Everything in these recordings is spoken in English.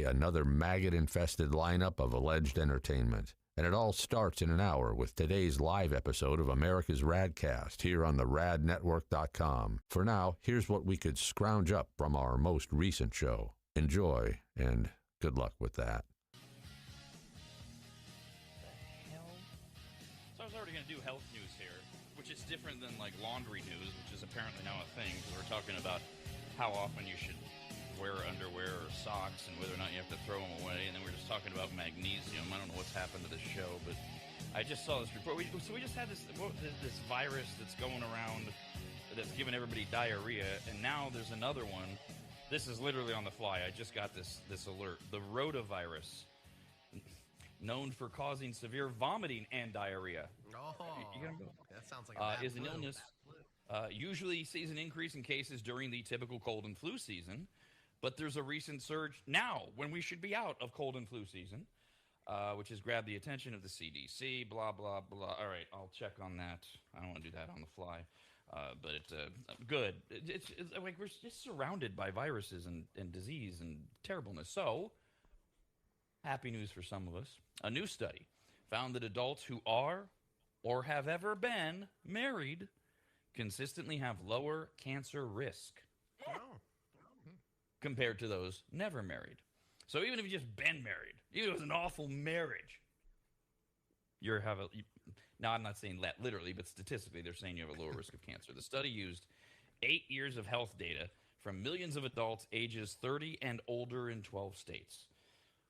day, another maggot-infested lineup of alleged entertainment. And it all starts in an hour with today's live episode of America's RAD Cast here on the radnetwork.com. For now, here's what we could scrounge up from our most recent show. Enjoy, and good luck with that. So I was already going to do health news here, which is different than like laundry news, which is apparently now a thing, because we're talking about how often you should wear underwear or socks and whether or not you have to throw them away. And then we're just talking about magnesium. I don't know what's happened to this show, but I just saw this report. So we just had this virus that's going around that's giving everybody diarrhea, and now there's another one. This is literally on the fly. I just got this alert. The rotavirus, known for causing severe vomiting and diarrhea. Oh, that sounds like a bad is an flu. illness. Usually sees an increase in cases during the typical cold and flu season, but there's a recent surge now when we should be out of cold and flu season, which has grabbed the attention of the CDC, blah, blah, blah. All right, I'll check on that. I don't want to do that on the fly, but it's good. It's like we're just surrounded by viruses and disease and terribleness. So, happy news for some of us. A new study found that adults who are or have ever been married consistently have lower cancer risk compared to those never married. So even if you've just been married, even if it was an awful marriage, now I'm not saying that literally, but statistically they're saying you have a lower risk of cancer. The study used 8 years of health data from millions of adults ages 30 and older in 12 states.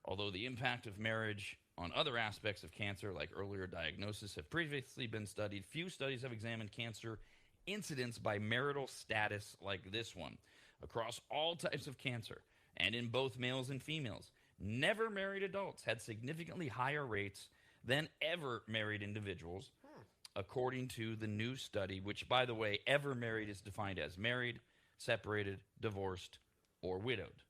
Although the impact of marriage on other aspects of cancer, like earlier diagnosis, have previously been studied, few studies have examined cancer incidence by marital status like this one. Across all types of cancer, and in both males and females, never married adults had significantly higher rates than ever married individuals, according to the new study, which, by the way, ever married is defined as married, separated, divorced, or widowed.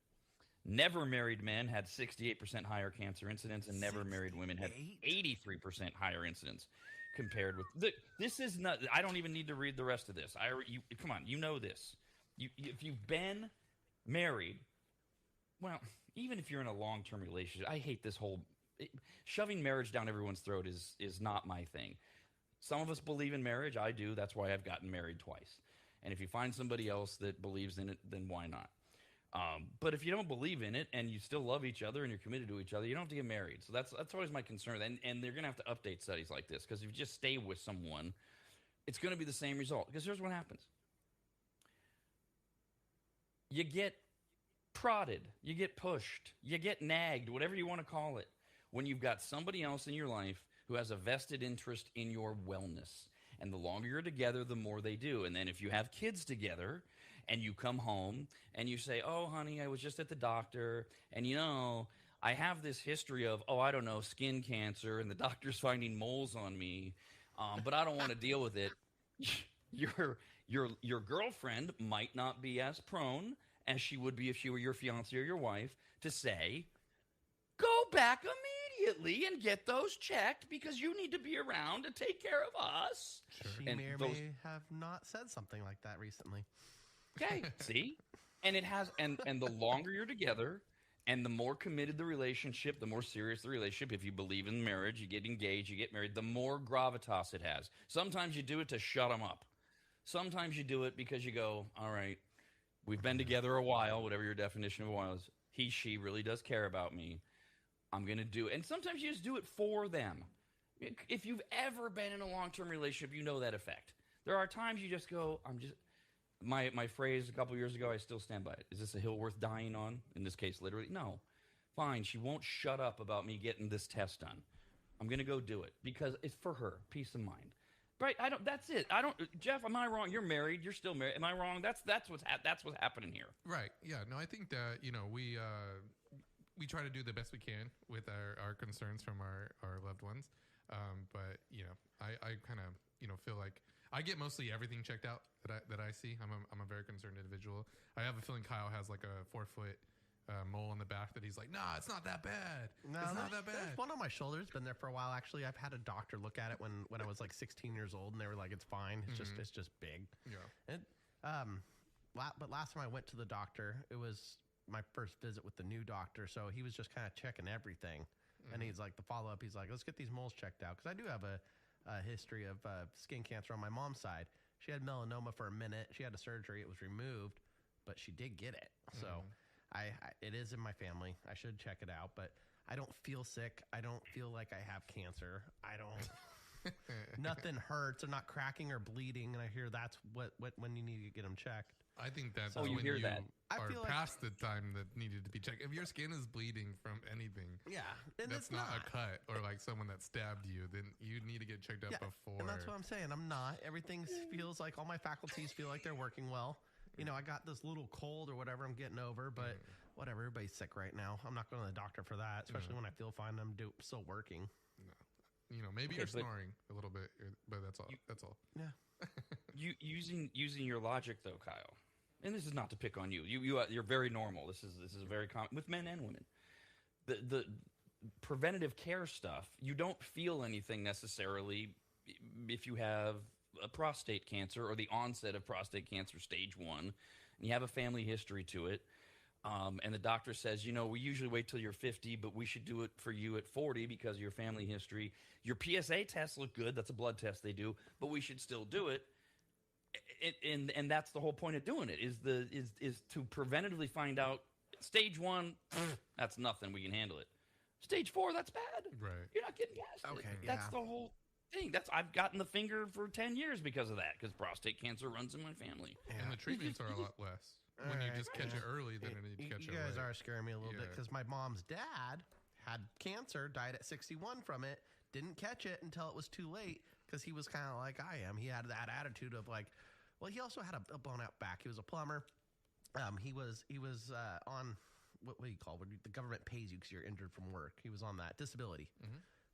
Never married men had 68% higher cancer incidence, and never married women had 83% higher incidence compared with... This is not... I don't even need to read the rest of this. Come on, you know this. If you've been married... Well, even if you're in a long-term relationship, I hate this whole... Shoving marriage down everyone's throat is not my thing. Some of us believe in marriage. I do. That's why I've gotten married twice. And if you find somebody else that believes in it, then why not? But if you don't believe in it and you still love each other and you're committed to each other, you don't have to get married. So that's always my concern. And they're going to have to update studies like this, because if you just stay with someone, it's going to be the same result. Because here's what happens. You get prodded, you get pushed, you get nagged, whatever you want to call it, when you've got somebody else in your life who has a vested interest in your wellness. And the longer you're together, the more they do. And then if you have kids together and you come home and you say, oh, honey, I was just at the doctor, and, I have this history of, skin cancer, and the doctor's finding moles on me, but I don't want to deal with it. Your girlfriend might not be as prone as she would be if she were your fiance or your wife to say, go back immediately and get those checked, because you need to be around to take care of us. Sure. She may or may have not said something like that recently. Okay, see? And it has, and the longer you're together and the more committed the relationship, the more serious the relationship, if you believe in marriage, you get engaged, you get married, the more gravitas it has. Sometimes you do it to shut them up. Sometimes you do it because you go, all right, we've been together a while, whatever your definition of a while is. She really does care about me. I'm going to do it. And sometimes you just do it for them. If you've ever been in a long-term relationship, you know that effect. There are times you just go, my phrase a couple years ago, I still stand by it. Is this a hill worth dying on? In this case, literally. No. Fine, she won't shut up about me getting this test done. I'm going to go do it because it's for her. Peace of mind. Right? That's it. Jeff, am I wrong? You're married. You're still married. Am I wrong? That's what's happening here. Right. Yeah. No, I think that, we try to do the best we can with our concerns from our loved ones. But I kind of, feel like I get mostly everything checked out that I see. I'm a very concerned individual. I have a feeling Kyle has like a 4-foot mole on the back that he's like, nah, it's not that bad. No, it's not that bad. There's one on my shoulder. It's been there for a while. Actually, I've had a doctor look at it when I was like 16 years old, and they were like, it's fine. It's just big. Yeah. And, but last time I went to the doctor, it was my first visit with the new doctor. So he was just kind of checking everything. And he's like, the follow up, he's like, let's get these moles checked out. Because I do have a history of skin cancer on my mom's side. She had melanoma for a minute. She had a surgery. It was removed, but she did get it. So it is in my family. I should check it out. But I don't feel sick. I don't feel like I have cancer. I don't. Nothing hurts. I'm not cracking or bleeding. And I hear that's what when you need to get them checked. I think that's you when hear you that. are feel like- past the time that needed to be checked. If your skin is bleeding from anything, And that's it's not a cut or like someone that stabbed you, then you need to get checked up before. And that's what I'm saying. I'm not. Everything feels like all my faculties feel like they're working well. You know, I got this little cold or whatever I'm getting over, but whatever. Everybody's sick right now. I'm not going to the doctor for that, especially when I feel fine. I'm still working. No. You know, maybe you're snoring a little bit, but that's all. That's all. Yeah. Using your logic though, Kyle, and this is not to pick on you. You're very normal. This is very common with men and women. The preventative care stuff, you don't feel anything necessarily if you have a prostate cancer or the onset of prostate cancer stage 1, and you have a family history to it. And the doctor says, you know, we usually wait till you're 50, but we should do it for you at 40 because of your family history. Your PSA tests look good. That's a blood test they do, but we should still do it. And that's the whole point of doing it is to preventatively find out stage 1, that's nothing. We can handle it. Stage 4, that's bad. Right. You're not getting past it. Okay, That's the whole thing. I've gotten the finger for 10 years because of that, because prostate cancer runs in my family. And the treatments are a lot less. When you just catch it early, then you catch it You guys late. are scaring me a little bit because my mom's dad had cancer, died at 61 from it, didn't catch it until it was too late because he was kind of like I am. He had that attitude of like, well, he also had a blown out back. He was a plumber. He was on what do you call it? The government pays you because you're injured from work. He was on that disability.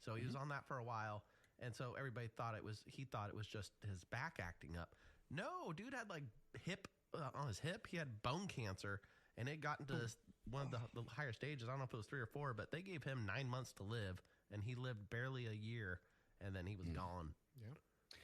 So he was on that for a while. And so everybody thought he thought it was just his back acting up. No, dude had like on his hip, he had bone cancer, and it got into one of the higher stages. I don't know if it was 3 or 4, but they gave him 9 months to live, and he lived barely a year, and then he was gone. Yeah.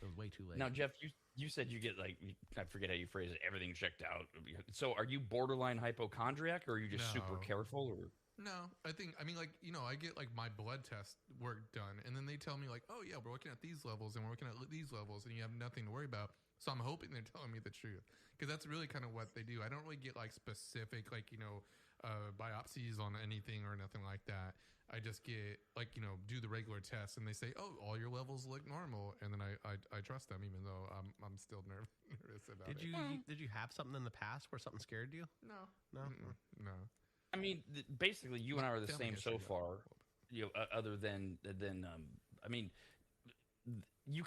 It was way too late. Now, Jeff, you said you get like, I forget how you phrase it, everything checked out. So are you borderline hypochondriac, or are you just super careful? Or No, I mean, like, you know, I get like my blood test work done, and then they tell me like, oh yeah, we're looking at these levels and we're looking at these levels, and you have nothing to worry about. So I'm hoping they're telling me the truth, because that's really kind of what they do. I don't really get like specific, like, you know, biopsies on anything or nothing like that. I just get like, you know, do the regular tests, and they say, oh, all your levels look normal, and then I trust them, even though I'm still nervous about it. Did you have something in the past where something scared you? No. No. I mean, basically, you and I are the same so far. You know, other than I mean, you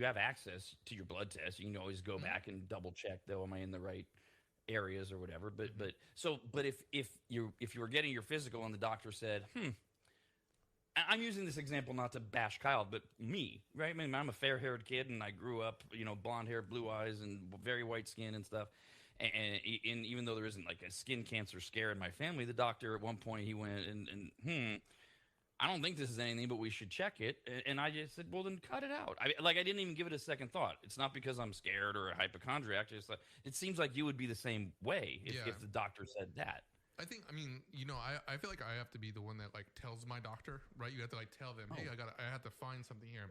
have access to your blood test. You can always go back and double check, though, am I in the right areas or whatever. But if you were getting your physical and the doctor said, I'm using this example not to bash Kyle, but me, right? I mean, I'm a fair-haired kid, and I grew up, you know, blonde hair, blue eyes, and very white skin and stuff. And even though there isn't like a skin cancer scare in my family, the doctor at one point, he went and I don't think this is anything, but we should check it. And I just said, well, then cut it out. I didn't even give it a second thought. It's not because I'm scared or a hypochondriac. Just like, it seems like you would be the same way if the doctor said that. I mean, you know, I feel like I have to be the one that like tells my doctor, right? You have to like tell them, hey, I have to find something here.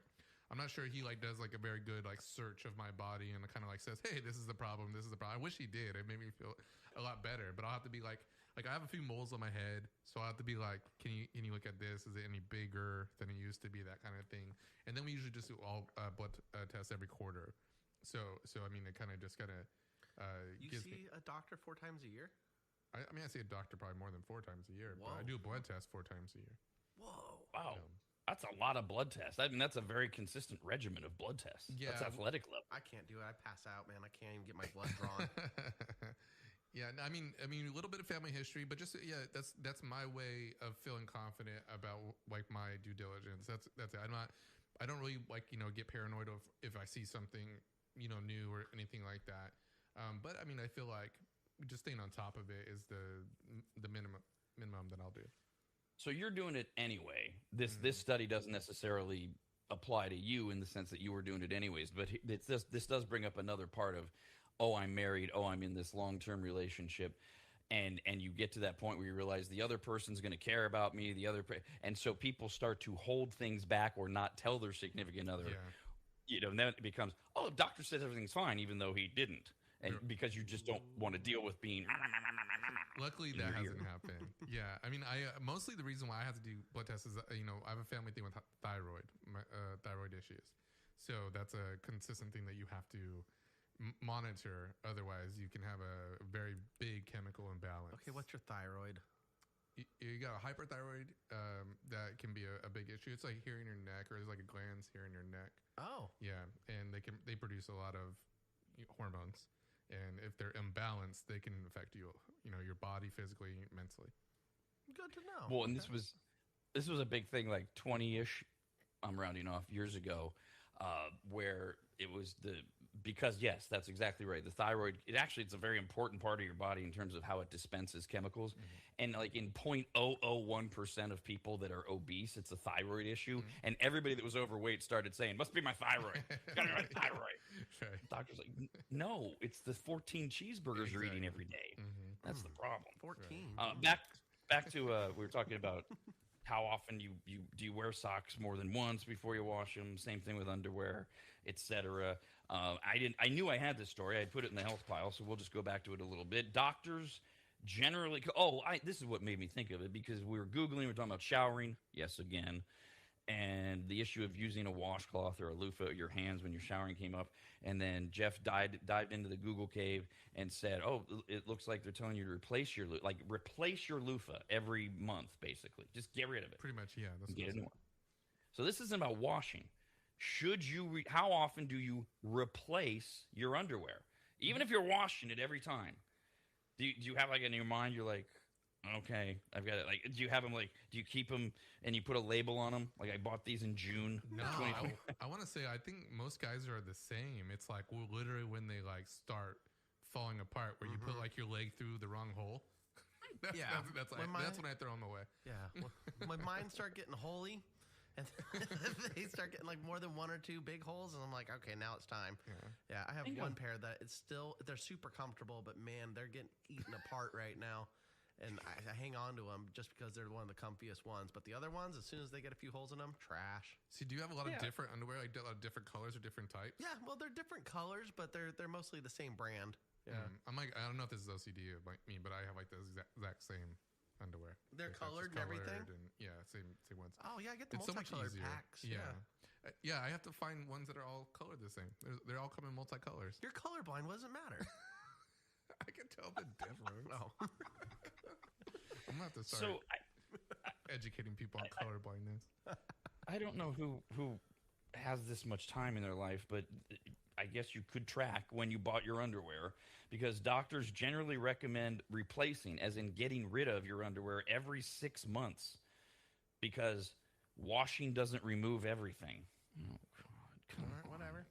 I'm not sure he like does like a very good like search of my body and kind of like says, hey, this is the problem. This is the problem. I wish he did. It made me feel a lot better, but I'll have to be like I have a few moles on my head. So I'll have to be like, can you look at this? Is it any bigger than it used to be? That kind of thing. And then we usually just do all blood tests every quarter. So I mean, it kind of just You see a doctor 4 times a year? I mean, I see a doctor probably more than 4 times a year, Whoa. but I do a blood test 4 times a year. Whoa. Wow. That's a lot of blood tests. I mean, that's a very consistent regimen of blood tests. Yeah. That's athletic level. I can't do it. I pass out, man. I can't even get my blood drawn. Yeah, I mean, a little bit of family history, but just that's my way of feeling confident about like my due diligence. That's it. I don't really like, you know, get paranoid if I see something, you know, new or anything like that. But I mean, I feel like just staying on top of it is the minimum that I'll do. So you're doing it anyway. This study doesn't necessarily apply to you in the sense that you were doing it anyways. But this does bring up another part of, oh, I'm married. Oh, I'm in this long-term relationship. and you get to that point where you realize the other person's going to care about me, and so people start to hold things back or not tell their significant other. And then it becomes, oh, doctor says everything's fine, even though he didn't, and because you just don't want to deal with being. Luckily, that hasn't happened. Yeah, I mean, I mostly the reason why I have to do blood tests is I have a family thing with thyroid issues, so that's a consistent thing that you have to monitor. Otherwise, you can have a very big chemical imbalance. Okay, what's your thyroid? You got a hyperthyroid that can be a big issue. It's like here in your neck, or there's like a glands here in your neck. Oh, yeah, and they produce a lot of hormones. And if they're imbalanced, they can affect you, your body physically, mentally. Good to know. Well, and this was a big thing, like 20-ish, I'm rounding off, years ago, where it was because yes, that's exactly right. The thyroid, it's a very important part of your body in terms of how it dispenses chemicals. And like in 0.001% of people that are obese, it's a thyroid issue. And everybody that was overweight started saying, must be my thyroid. Gotta be my thyroid. Right. The doctor's like, no, it's the 14 cheeseburgers you're eating every day. That's the problem. 14. Back to we were talking about how often do you wear socks more than once before you wash them? Same thing with underwear, etc. I knew I had this story. I put it in the health pile, so we'll just go back to it a little bit. Doctors generally, this is what made me think of it, because we were Googling, we were talking about showering, yes, again, and the issue of using a washcloth or a loofah at your hands when you're showering came up, and then Jeff dived into the Google cave and said, oh, it looks like they're telling you to replace your loofah every month, basically. Just get rid of it. Pretty much, yeah. That's get a new one. So this isn't about washing. How often do you replace your underwear? Even if you're washing it every time. Do you have like in your mind, you're like, okay, I've got it. Like, do you have them do you keep them and you put a label on them? Like, I bought these in June. No, I want to say, I think most guys are the same. It's like, literally when they start falling apart, where you put your leg through the wrong hole. That's when I throw them away. Yeah. When mine start getting holy, and they start getting more than one or two big holes, and I'm like, okay, now it's time. Yeah, I have one pair that they're super comfortable, but man, they're getting eaten apart right now. And I hang on to them just because they're one of the comfiest ones. But the other ones, as soon as they get a few holes in them, trash. So do you have a lot of different underwear, like a lot of different colors or different types? Yeah, well, they're different colors, but they're mostly the same brand. Yeah. I'm like, I don't know if this is OCD like me, but I have the exact same underwear. They're colored and everything? Same ones. Oh, yeah, I get the it's multicolored so much easier. packs. Yeah, I have to find ones that are all colored the same. They're all come in multicolors. You're colorblind. What does it matter? I can tell the difference. Oh. I'm going to have to start educating people on color blindness. I don't know who has this much time in their life, but I guess you could track when you bought your underwear, because doctors generally recommend replacing, as in getting rid of your underwear every 6 months, because washing doesn't remove everything. Oh, God. All right, whatever.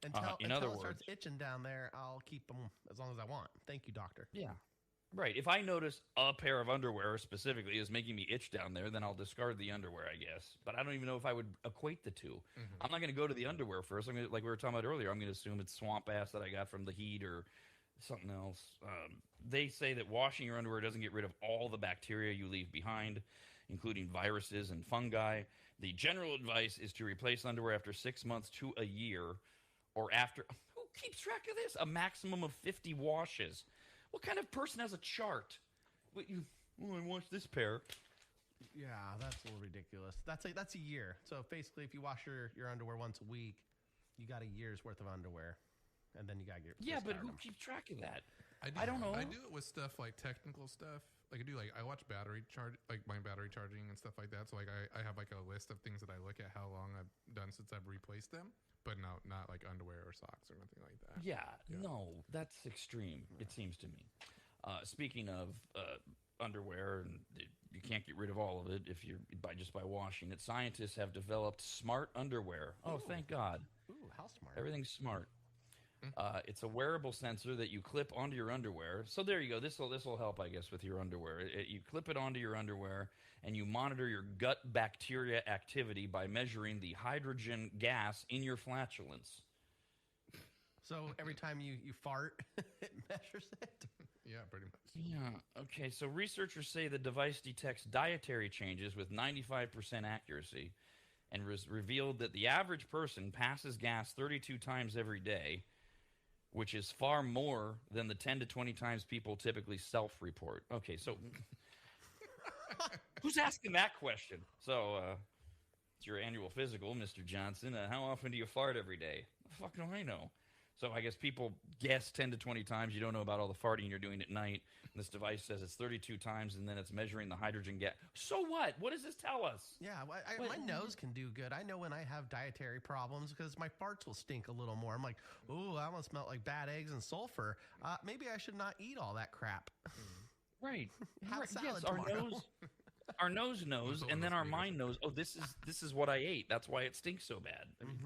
In until other it words, starts itching down there, I'll keep them as long as I want. Thank you, doctor. Yeah. Right. If I notice a pair of underwear specifically is making me itch down there, then I'll discard the underwear, I guess. But I don't even know if I would equate the two. I'm not going to go to the underwear first. I'm gonna, like we were talking about earlier, I'm going to assume it's swamp ass that I got from the heat or something else. They say that washing your underwear doesn't get rid of all the bacteria you leave behind, including viruses and fungi. The general advice is to replace underwear after 6 months to a year, or after, who keeps track of this? A maximum of 50 washes. What kind of person has a chart? I washed this pair. Yeah, that's a little ridiculous. That's a year. So basically, if you wash your underwear once a week, you got a year's worth of underwear, and then you got to get but who keeps track of that? I don't know. I do it with stuff like technical stuff. Like I watch battery charge, like my battery charging and stuff like that. So I have like a list of things that I look at how long I've done since I've replaced them. But not like underwear or socks or anything like that. Yeah. No, that's extreme, it seems to me. Speaking of underwear, and you can't get rid of all of it if you're by washing it. Scientists have developed smart underwear. Oh, thank God. Ooh, how smart. Everything's smart. It's a wearable sensor that you clip onto your underwear. So there you go. This will help, I guess, with your underwear. You clip it onto your underwear, and you monitor your gut bacteria activity by measuring the hydrogen gas in your flatulence. So every time you fart, it measures it? Yeah, pretty much. Yeah. Okay. So researchers say the device detects dietary changes with 95% accuracy, and revealed that the average person passes gas 32 times every day, which is far more than the 10 to 20 times people typically self-report. Okay, so who's asking that question? So, it's your annual physical, Mr. Johnson. How often do you fart every day? The fuck do I know? So I guess people guess 10 to 20 times. You don't know about all the farting you're doing at night. And this device says it's 32 times, and then it's measuring the hydrogen gas. So what? What does this tell us? Yeah, my nose can do good. I know when I have dietary problems because my farts will stink a little more. I'm like, ooh, I almost smell like bad eggs and sulfur. Maybe I should not eat all that crap. Right. Have Right. salad Yes, tomorrow. our nose knows, and then our mind knows. Oh, this is what I ate. That's why it stinks so bad. I mean,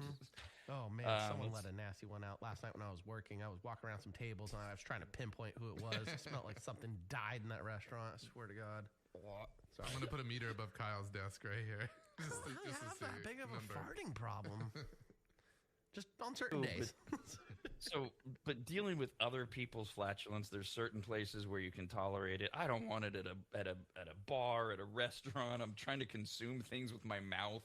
Oh man, someone let a nasty one out last night when I was working. I was walking around some tables and I was trying to pinpoint who it was. It smelled like something died in that restaurant. I swear to God. So I'm gonna put a meter above Kyle's desk right here. just to I have see that big of a number. farting problem. Just on certain days. So, but dealing with other people's flatulence, there's certain places where you can tolerate it. I don't want it at a bar, at a restaurant. I'm trying to consume things with my mouth,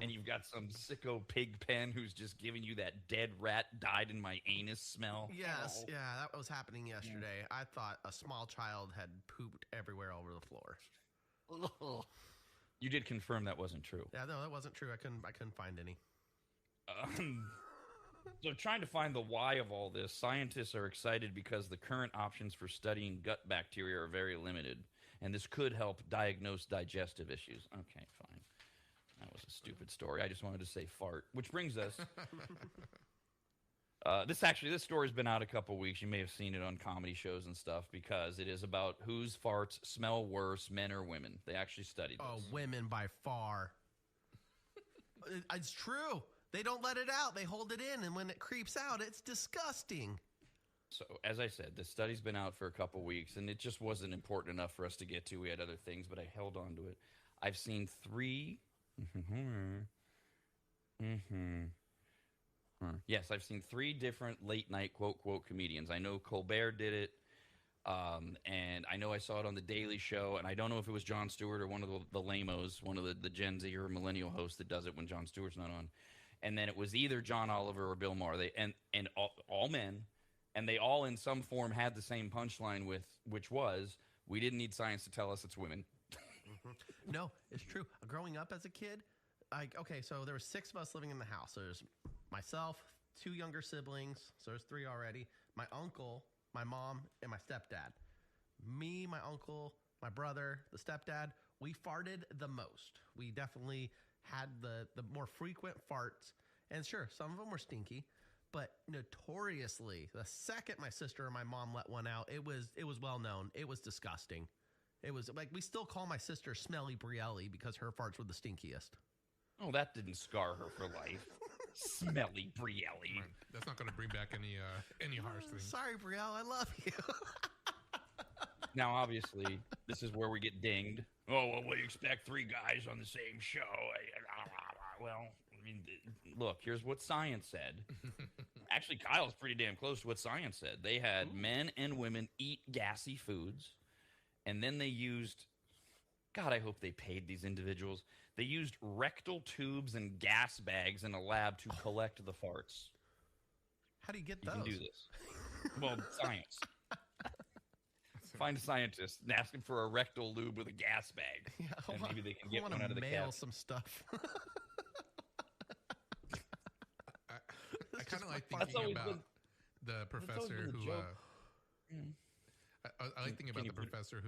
and you've got some sicko pig pen who's just giving you that dead rat died in my anus smell. Yes, yeah, that was happening yesterday. I thought a small child had pooped everywhere over the floor. You did confirm that wasn't true. Yeah, no, that wasn't true. I couldn't find any. So trying to find the why of all this, scientists are excited because the current options for studying gut bacteria are very limited, and this could help diagnose digestive issues. Okay, fine. That was a stupid story. I just wanted to say fart, which brings us... this story's been out a couple weeks. You may have seen it on comedy shows and stuff because it is about whose farts smell worse, men or women. They actually studied this. Oh, women by far. It's true. They don't let it out. They hold it in, and when it creeps out, it's disgusting. So, as I said, this study's been out for a couple weeks, and it just wasn't important enough for us to get to. We had other things, but I held on to it. I've seen 3... Yes, I've seen 3 different late-night quote comedians. I know Colbert did it, and I know I saw it on The Daily Show, and I don't know if it was Jon Stewart or one of the lamos, one of the Gen Z or millennial hosts that does it when Jon Stewart's not on. And then it was either John Oliver or Bill Maher. And all men, and they all in some form had the same punchline which was, we didn't need science to tell us it's women. No, it's true. Growing up as a kid, so there were 6 of us living in the house. There's myself, 2 younger siblings, so there's 3 already. My uncle, my mom, and my stepdad. Me, my uncle, my brother, the stepdad, we farted the most. We definitely had the more frequent farts. And sure, some of them were stinky, but notoriously, the second my sister or my mom let one out, it was well known. It was disgusting. It was like, we still call my sister Smelly Brielle because her farts were the stinkiest. Oh, that didn't scar her for life. Smelly Brielle. Right. That's not going to bring back any harsh things. Sorry, Brielle, I love you. Now, obviously, this is where we get dinged. Oh, well, what do you expect? 3 guys on the same show? Well, I mean, look, here's what science said. Actually, Kyle's pretty damn close to what science said. They had men and women eat gassy foods, and then they used... God, I hope they paid these individuals. They used rectal tubes and gas bags in a lab to collect the farts. How do you get You those? can do this. Well, science. Find a scientist and ask him for a rectal lube with a gas bag. Yeah, and maybe they can get one I out of the mail cat. some stuff. I kind of like That's thinking always about the professor been the who. joke. I like thinking about Can you the put- professor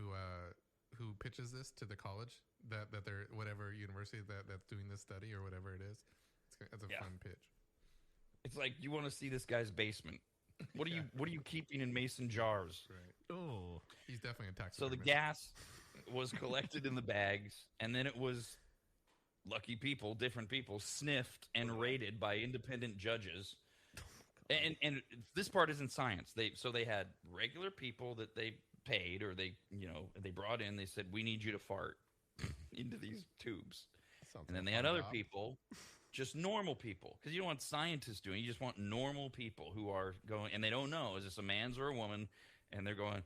who pitches this to the college that they're whatever university that's doing this study or whatever it is. It's a Yeah. fun pitch. It's like, you want to see this guy's basement. What are you keeping in mason jars? Right. Oh, He's definitely a tax. So the gas was collected in the bags, and then it was lucky people, different people, sniffed and rated by independent judges. And this part isn't science. They had regular people that they paid, or they brought in. They said, we need you to fart into these tubes. And then they had other people, just normal people, because you don't want scientists doing it. You just want normal people who are going, and they don't know, is this a man's or a woman? and they're going,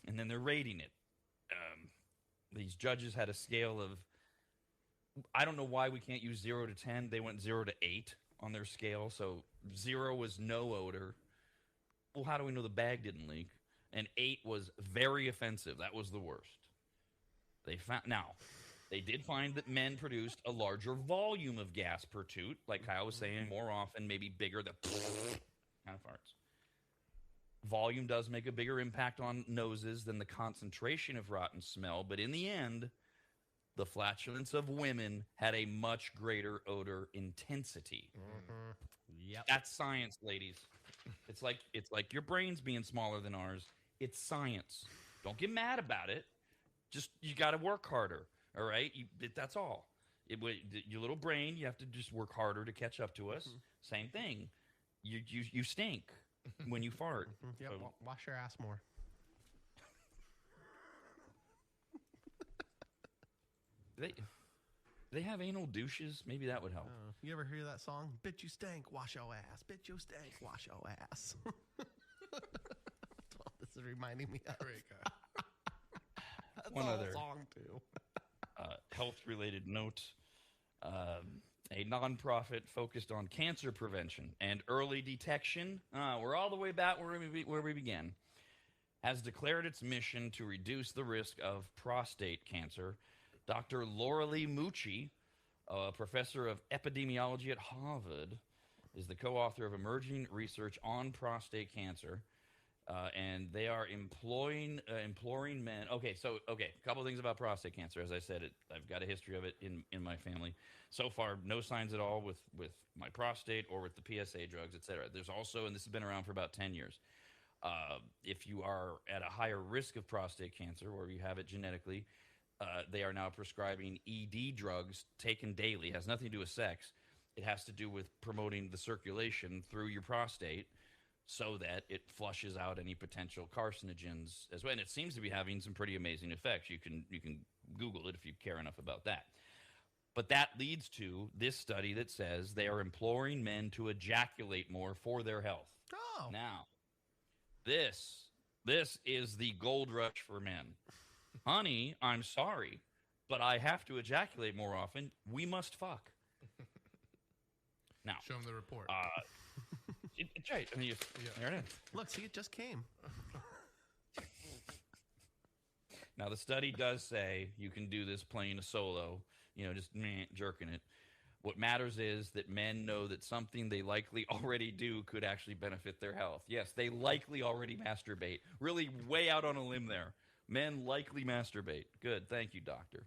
and then they're rating it. These judges had a scale of, I don't know why we can't use 0 to 10. They went 0 to 8 on their scale. So 0 was no odor. Well, how do we know the bag didn't leak? And 8 was very offensive. That was the worst. They did find that men produced a larger volume of gas per toot, like Kyle was saying, more often, maybe bigger, the kind of farts. Volume does make a bigger impact on noses than the concentration of rotten smell, but in the end, the flatulence of women had a much greater odor intensity. Yep. That's science, ladies. It's like your brain's being smaller than ours. It's science. Don't get mad about it. Just you got to work harder. All right, that's all. Your little brain, you have to just work harder to catch up to us. Same thing. You stink when you fart. Yep. So, Wash your ass more. they have anal douches? Maybe that would help. You ever hear that song? Bitch, you stink, wash your ass. Bitch, you stink, wash your ass. That's what this is reminding me of. Great guy. That's One the whole other song, too. Health-related note. A nonprofit focused on cancer prevention and early detection. We're all the way back where we began. Has declared its mission to reduce the risk of prostate cancer. Dr. Lauralee Mucci, a professor of epidemiology at Harvard, is the co-author of emerging research on prostate cancer. And they are imploring men. Okay, a couple things about prostate cancer. As I said, I've got a history of it in my family. So far, no signs at all with my prostate or with the PSA drugs, et cetera. There's also, and this has been around for about 10 years, if you are at a higher risk of prostate cancer or you have it genetically, they are now prescribing ED drugs taken daily. It has nothing to do with sex. It has to do with promoting the circulation through your prostate, so that it flushes out any potential carcinogens as well. And it seems to be having some pretty amazing effects. You can Google it if you care enough about that. But that leads to this study that says they are imploring men to ejaculate more for their health. Oh. Now, this is the gold rush for men. Honey, I'm sorry, but I have to ejaculate more often. We must fuck. Now, Show them the report. It's right. I mean, there it is. Look, see, it just came. Now, the study does say you can do this playing a solo, just jerking it. What matters is that men know that something they likely already do could actually benefit their health. Yes, they likely already masturbate. Really way out on a limb there. Men likely masturbate. Good. Thank you, doctor.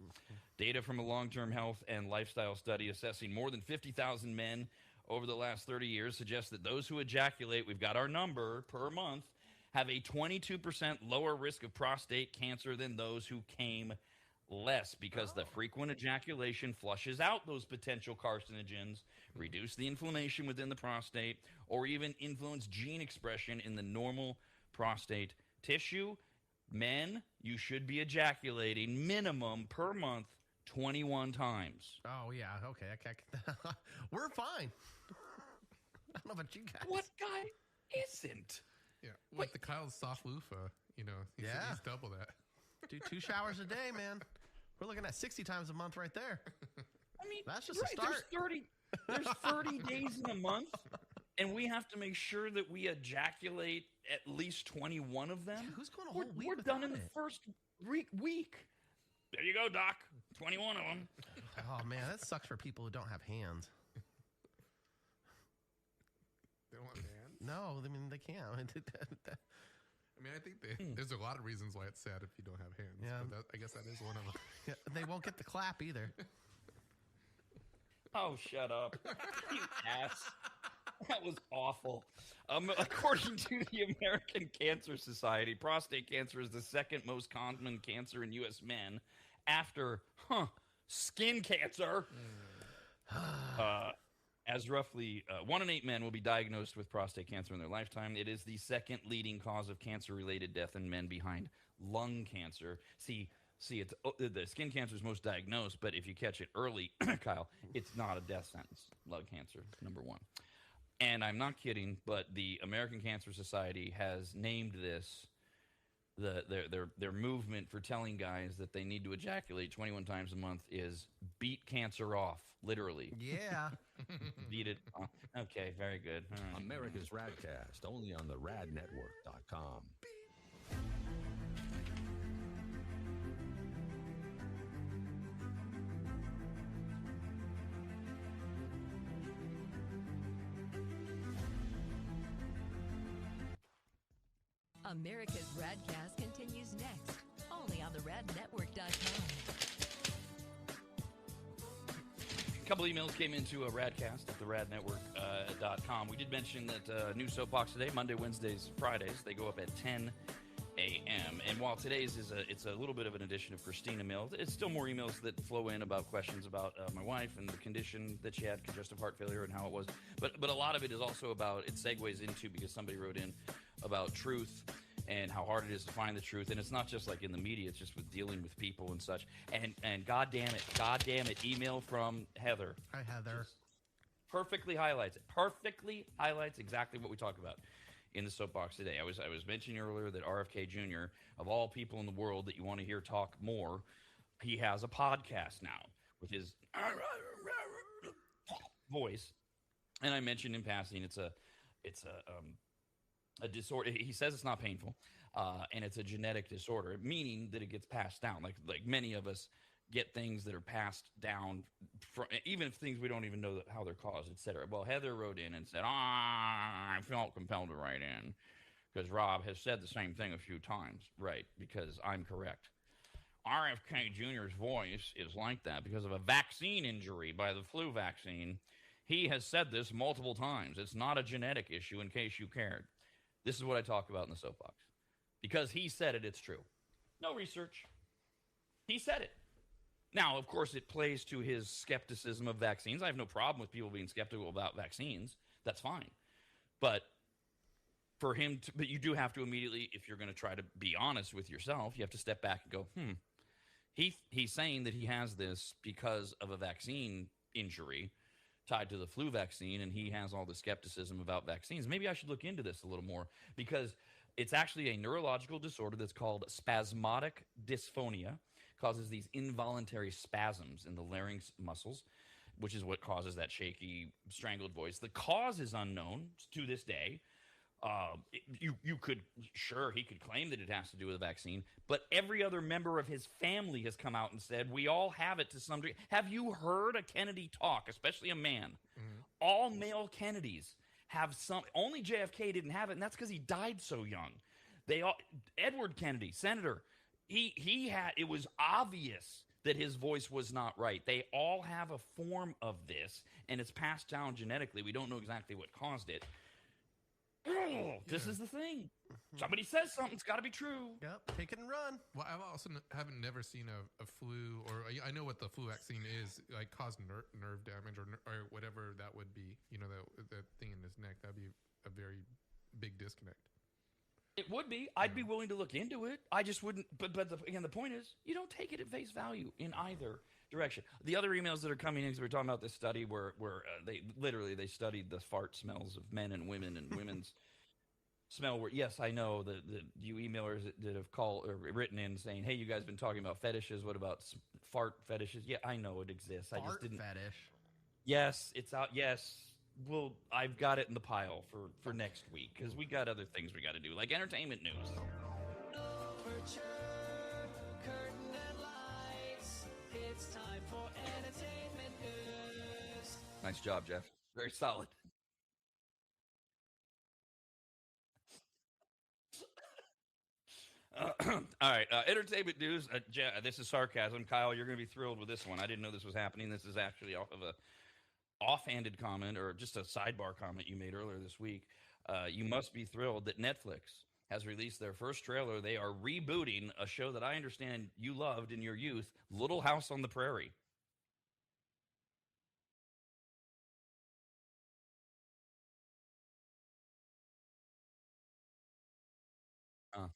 Data from a long-term health and lifestyle study assessing more than 50,000 men over the last 30 years suggests that those who ejaculate, we've got our number per month, have a 22% lower risk of prostate cancer than those who came less, because the frequent ejaculation flushes out those potential carcinogens, reduce the inflammation within the prostate, or even influence gene expression in the normal prostate tissue. Men, you should be ejaculating minimum per month 21 times. Oh, yeah. Okay. We're fine. I don't know about you guys. What guy isn't? Yeah. With the Kyle's soft loofah, he's double that. Do 2 showers a day, man. We're looking at 60 times a month right there. I mean, that's just a start. There's 30 days in a month, and we have to make sure that we ejaculate at least 21 of them. Yeah, who's going a whole week? We're done in the first week. There you go, Doc. 21 of them. Oh, man, that sucks for people who don't have hands. They don't have hands? No, I mean, they can't. I think there's a lot of reasons why it's sad if you don't have hands. Yeah. But I guess that is one of them. Yeah, they won't get the clap either. Oh, shut up. You ass. That was awful. According to the American Cancer Society, prostate cancer is the second most common cancer in U.S. men after, skin cancer. As roughly 1 in 8 men will be diagnosed with prostate cancer in their lifetime. It is the second leading cause of cancer-related death in men behind lung cancer. See, it's the skin cancer is most diagnosed, but if you catch it early, Kyle, it's not a death sentence. Lung cancer, number 1. And I'm not kidding, but the American Cancer Society has named this their movement for telling guys that they need to ejaculate 21 times a month is beat cancer off, literally. Yeah. Beat it off. Okay, very good. All right. America's Radcast, only on the radnetwork.com. America's RADcast continues next, only on the radnetwork.com. A couple emails came into a RADcast at the radnetwork.com. We did mention that new soapbox today, Monday, Wednesdays, Fridays, they go up at 10 a.m. And while today's it's a little bit of an edition of Christina Mills, it's still more emails that flow in about questions about my wife and the condition that she had, congestive heart failure, and how it was. But a lot of it is also about, it segues into, because somebody wrote in about truth and how hard it is to find the truth. And it's not just like in the media, it's just with dealing with people and such. And God damn it, email from Heather. Hi, Heather. Perfectly highlights exactly what we talk about in the soapbox today. I was mentioning earlier that RFK Jr., of all people in the world that you want to hear talk more, he has a podcast now with his voice. And I mentioned in passing, it's a disorder. He says it's not painful, and it's a genetic disorder, meaning that it gets passed down. Like many of us get things that are passed down, even if things we don't even know how they're caused, etc. Well, Heather wrote in and said, I felt compelled to write in because Rob has said the same thing a few times. Right, because I'm correct. RFK Jr.'s voice is like that because of a vaccine injury by the flu vaccine. He has said this multiple times. It's not a genetic issue, in case you cared. This is what I talk about in the soapbox. Because he said it, it's true. No research. He said it. Now, of course, it plays to his skepticism of vaccines. I have no problem with people being skeptical about vaccines. That's fine. But for him to, but you do have to immediately, if you're going to try to be honest with yourself, you have to step back and go, he's saying that he has this because of a vaccine injury tied to the flu vaccine, and he has all the skepticism about vaccines. Maybe I should look into this a little more, because it's actually a neurological disorder that's called spasmodic dysphonia. Causes these involuntary spasms in the larynx muscles, which is what causes that shaky, strangled voice. The cause is unknown to this day. You could, sure, he could claim that it has to do with the vaccine, but every other member of his family has come out and said, we all have it to some degree. Have you heard a Kennedy talk, especially a man? Mm-hmm. All male Kennedys have some, only JFK didn't have it, and that's because he died so young. Edward Kennedy, senator, he had, it was obvious that his voice was not right. They all have a form of this, and it's passed down genetically. We don't know exactly what caused it. This is the thing. Somebody says something, it's got to be true. Yep, take it and run. Well, I've also haven't never seen a flu, or I know what the flu vaccine is, like caused nerve damage or whatever that would be. You know, that thing in his neck, that'd be a very big disconnect. It would be. I'd be willing to look into it. I just wouldn't. But again, the point is, you don't take it at face value in either direction. The other emails that are coming in, because we're talking about this study where they studied the fart smells of men and women and women's smell. Where, yes, I know that you emailers that have called or written in saying, "Hey, you guys been talking about fetishes. What about fart fetishes?" Yeah, I know it exists. I just didn't. Fetish. Yes, it's out. Yes. Well, I've got it in the pile for next week, because we got other things we got to do, like entertainment news. Overture, curtain and lights. It's time for entertainment news. Nice job, Jeff. Very solid. All right, entertainment news. This is sarcasm. Kyle, you're going to be thrilled with this one. I didn't know this was happening. This is actually off of a offhanded comment, or just a sidebar comment you made earlier this week. You must be thrilled that Netflix has released their first trailer. They are rebooting a show that I understand you loved in your youth, Little House on the Prairie. Uh,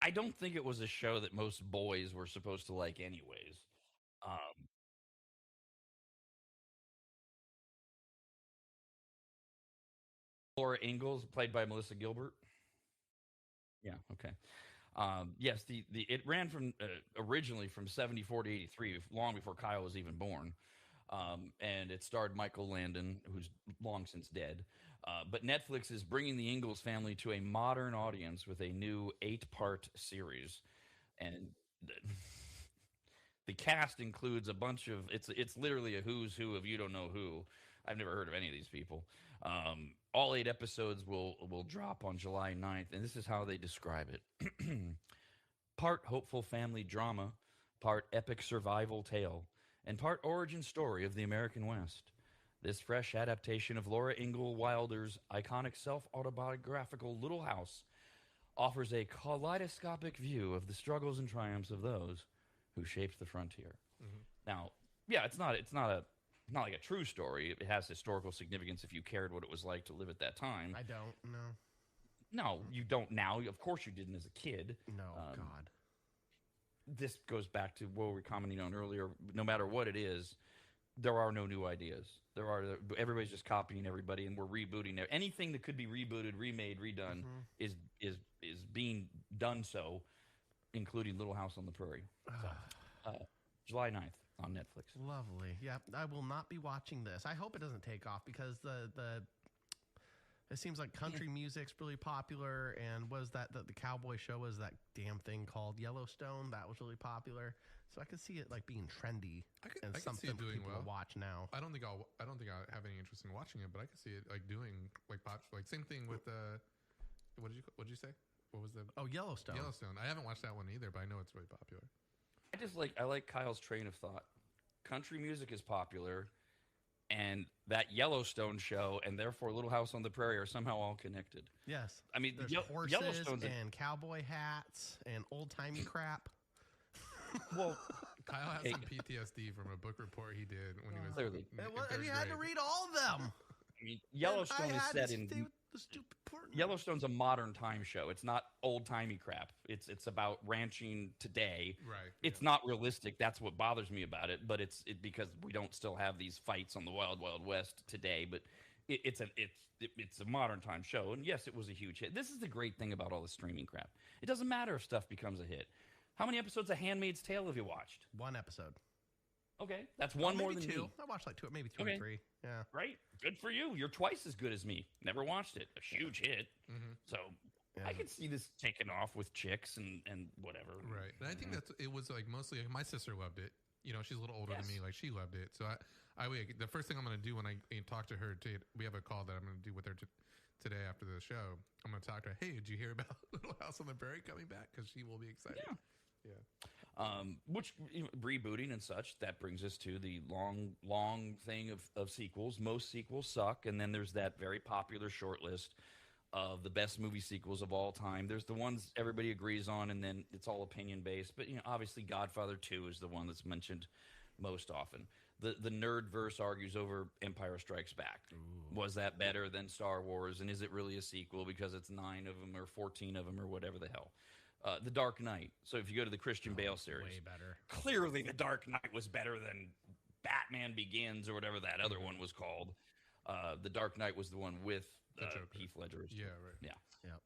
I don't think it was a show that most boys were supposed to like, anyways. Um, Laura Ingalls, played by Melissa Gilbert. Yeah. Okay. Yes, the it ran from originally from 74 to 83, long before Kyle was even born. And it starred Michael Landon, who's long since dead. But Netflix is bringing the Ingalls family to a modern audience with a new 8-part series, and the, the cast includes a bunch of it's literally a who's who of you don't know who. I've never heard of any of these people. All 8 episodes will drop on July 9th, and this is how they describe it. Part hopeful family drama, part epic survival tale, and part origin story of the American West. This fresh adaptation of Laura Ingalls Wilder's iconic self-autobiographical Little House offers a kaleidoscopic view of the struggles and triumphs of those who shaped the frontier. Now, yeah, it's not like a true story. It has historical significance if you cared what it was like to live at that time. I don't know. No, you don't now. Of course you didn't as a kid. No, God. This goes back to what we were commenting on earlier. No matter what it is, there are no new ideas. Everybody's just copying everybody, and we're rebooting it. Anything that could be rebooted, remade, redone is being done so, including Little House on the Prairie. So, July 9th on Netflix. Lovely. Yeah, I will not be watching this. I hope it doesn't take off because it seems like country music's really popular, and was that the cowboy show was that damn thing called Yellowstone that was really popular. So I could see it like being trendy I could something see it for doing people well. to watch now. I don't think I'll have any interest in watching it, but I could see it like doing like same thing with what did you say? What was the Yellowstone? Yellowstone. I haven't watched that one either, but I know it's really popular. I like Kyle's train of thought. Country music is popular, and that Yellowstone show, and therefore Little House on the Prairie, are somehow all connected. Yes. I mean, There's horses Yellowstone's and cowboy hats and old-timey crap. well, Kyle has some PTSD from a book report he did when he was Clearly. in And he third had to grade. read all of them. I mean, Yellowstone And I is had set to in stay with the stupid part. Yellowstone's a modern time show. It's not old timey crap. It's about ranching today. Right. It's not realistic. That's what bothers me about it. But it's because we don't still have these fights on the Wild Wild West today. But it's a modern time show. And yes, it was a huge hit. This is the great thing about all the streaming crap. It doesn't matter if stuff becomes a hit. How many episodes of Handmaid's Tale have you watched? 1 episode. Okay, that's one more than two. me. I watched like 2, maybe 2 Okay. or 3. Yeah. Right? Good for you. You're twice as good as me. Never watched it. A huge hit. So Yeah. I could see this taking off with chicks and whatever. Right. And I think it was like mostly my sister loved it. You know, she's a little older than me. Like she loved it. So the first thing I'm going to do when I talk to her, we have a call that I'm going to do with her today after the show. I'm going to talk to her. Hey, did you hear about Little House on the Prairie coming back? Because she will be excited. Yeah. Yeah. Which rebooting and such, that brings us to the long thing of sequels. Most sequels suck, and then there's that very popular short list of the best movie sequels of all time. There's the ones everybody agrees on, and then it's all opinion based. But obviously, Godfather 2 is the one that's mentioned most often. The nerdverse argues over Empire Strikes Back. Ooh. Was that better than Star Wars, and is it really a sequel because it's 9 of them or 14 of them or whatever the hell? The Dark Knight. So if you go to the Christian Bale series, Way better. Clearly, The Dark Knight was better than Batman Begins or whatever that other one was called. The Dark Knight was the one with Heath Ledger. Yeah, right. Yeah. Yep.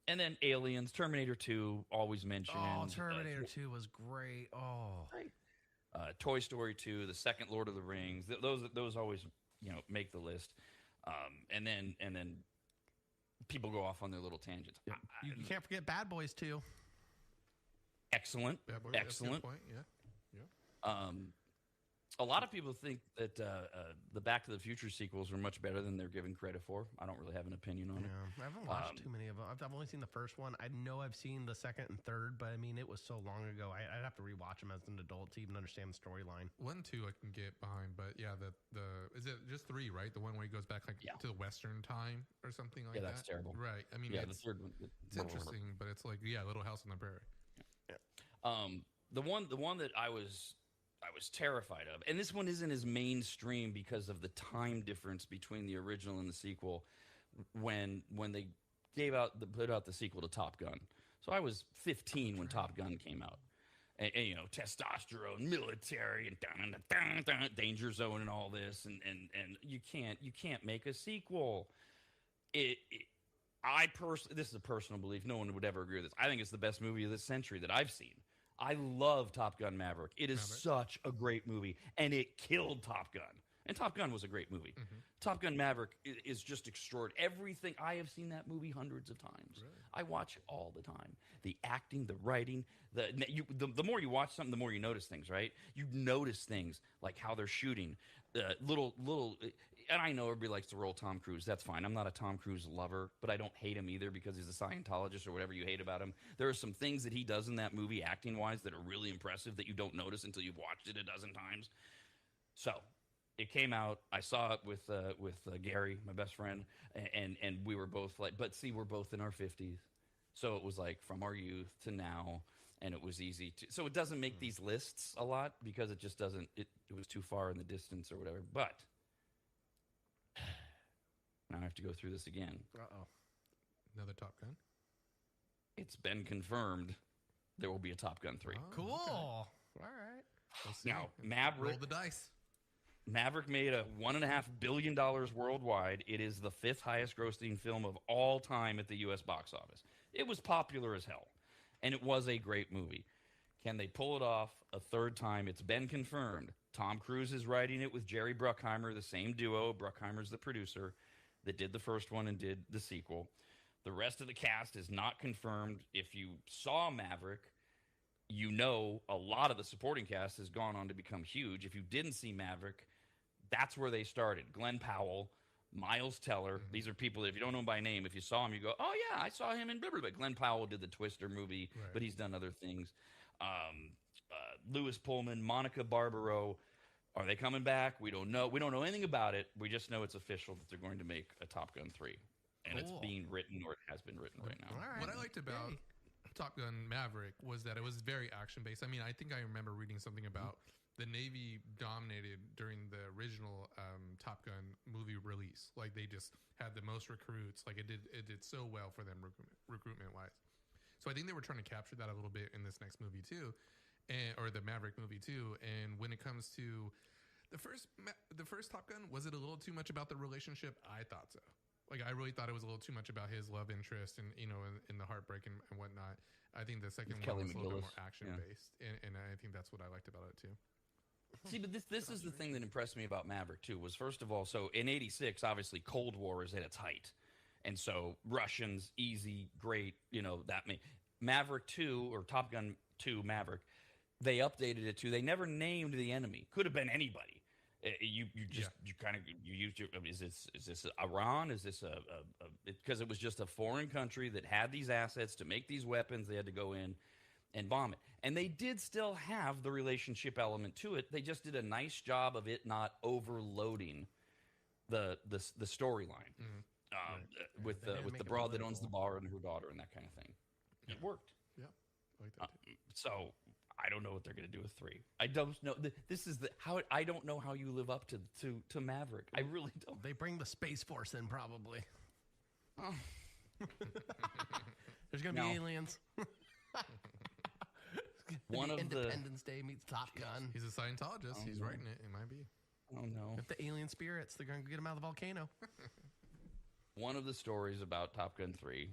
And then Aliens, Terminator 2, always mentioned. Oh, Terminator 2 was great. Oh. Great. Toy Story 2, the second Lord of the Rings. Those always make the list. And then people go off on their little tangents. Yeah. You can't forget Bad Boys 2. Excellent. Bad Boy, that's a good Excellent. point. Yeah. A lot of people think that the Back to the Future sequels are much better than they're given credit for. I don't really have an opinion on it. Yeah, I haven't watched too many of them. I've only seen the first one. I know I've seen the second and third, but I mean, it was so long ago. I'd have to rewatch them as an adult to even understand the storyline. 1 and 2 I can get behind, but yeah, the is it just 3, right? The one where he goes back to the Western time or something like that. Yeah, that's terrible. Right. I mean, the third one. it's interesting, but it's like Little House on the Prairie. The one that I was terrified of, and this one isn't as mainstream because of the time difference between the original and the sequel. When they put out the sequel to Top Gun, So I was 15 when Top Gun came out. And, you know, testosterone, military, and danger zone, and all this, and you can't make a sequel. This is a personal belief. No one would ever agree with this. I think it's the best movie of this century that I've seen. I love Top Gun Maverick. It is such a great movie, and it killed Top Gun. And Top Gun was a great movie. Mm-hmm. Top Gun Maverick is just extraordinary. Everything, I have seen that movie hundreds of times. Really? I watch it all the time. The acting, the writing, the more you watch something, the more you notice things, right? You notice things like how they're shooting, little. And I know everybody likes to roll Tom Cruise. That's fine. I'm not a Tom Cruise lover, but I don't hate him either because he's a Scientologist or whatever you hate about him. There are some things that he does in that movie, acting-wise, that are really impressive that you don't notice until you've watched it a dozen times. So it came out. I saw it with Gary, my best friend, and we were both like, but see, we're both in our 50s. So it was like from our youth to now, and it was easy to. So it doesn't make these lists a lot because it just doesn't. It was too far in the distance or whatever. But now I have to go through this again. Uh-oh. Another Top Gun? It's been confirmed there will be a Top Gun 3. Oh, cool. Okay. All right. We'll see. Now, Maverick. Roll the dice. Maverick made a $1.5 billion worldwide. It is the 5th highest grossing film of all time at the U.S. box office. It was popular as hell, and it was a great movie. Can they pull it off a third time? It's been confirmed. Tom Cruise is writing it with Jerry Bruckheimer, the same duo. Bruckheimer's the producer that did the first one and did the sequel. The rest of the cast is not confirmed. If you saw Maverick, you know a lot of the supporting cast has gone on to become huge. If you didn't see Maverick, that's where they started. Glenn Powell, Miles Teller. Mm-hmm. These are people that if you don't know them by name, if you saw him, you go, oh, yeah, I saw him in Beverage. Glenn Powell did the Twister movie, but he's done other things. Lewis Pullman, Monica Barbaro. Are they coming back? We don't know. We don't know anything about it. We just know it's official that they're going to make a Top Gun 3. And it's being written, or it has been written right now. Right. What I liked about Top Gun Maverick was that it was very action-based. I mean, I think I remember reading something about the Navy dominated during the original Top Gun movie release. Like, they just had the most recruits. Like, it did so well for them recruitment-wise. So I think they were trying to capture that a little bit in this next movie, too. Or the Maverick movie too. And when it comes to the first Top Gun, was it a little too much about the relationship? I thought so. Like, I really thought it was a little too much about his love interest and, you know, in the heartbreak and whatnot. I think the second one was a little bit more action based, and I think that's what I liked about it too. See, but this is the thing that impressed me about Maverick too. Was first of all, so in '86, obviously Cold War is at its height, and so Russians, easy, great, you know, that Maverick 2 or Top Gun 2 Maverick. They updated it to. They never named the enemy. Could have been anybody. You used your. Is this Iran? Is this because it was just a foreign country that had these assets to make these weapons. They had to go in and bomb it, and they did still have the relationship element to it. They just did a nice job of it not overloading the storyline with the broad that owns the bar and her daughter and that kind of thing. It worked. Yeah, I like that too. So. I don't know what they're going to do with 3. I don't know. This is how I don't know how you live up to Maverick. I really don't. They bring the Space Force in probably. Oh. There's going to be aliens. One of Independence Day meets Top Gun. He's a Scientologist. He's writing it. It might be. Oh no! If the alien spirits, they're going to get him out of the volcano. One of the stories about Top Gun 3,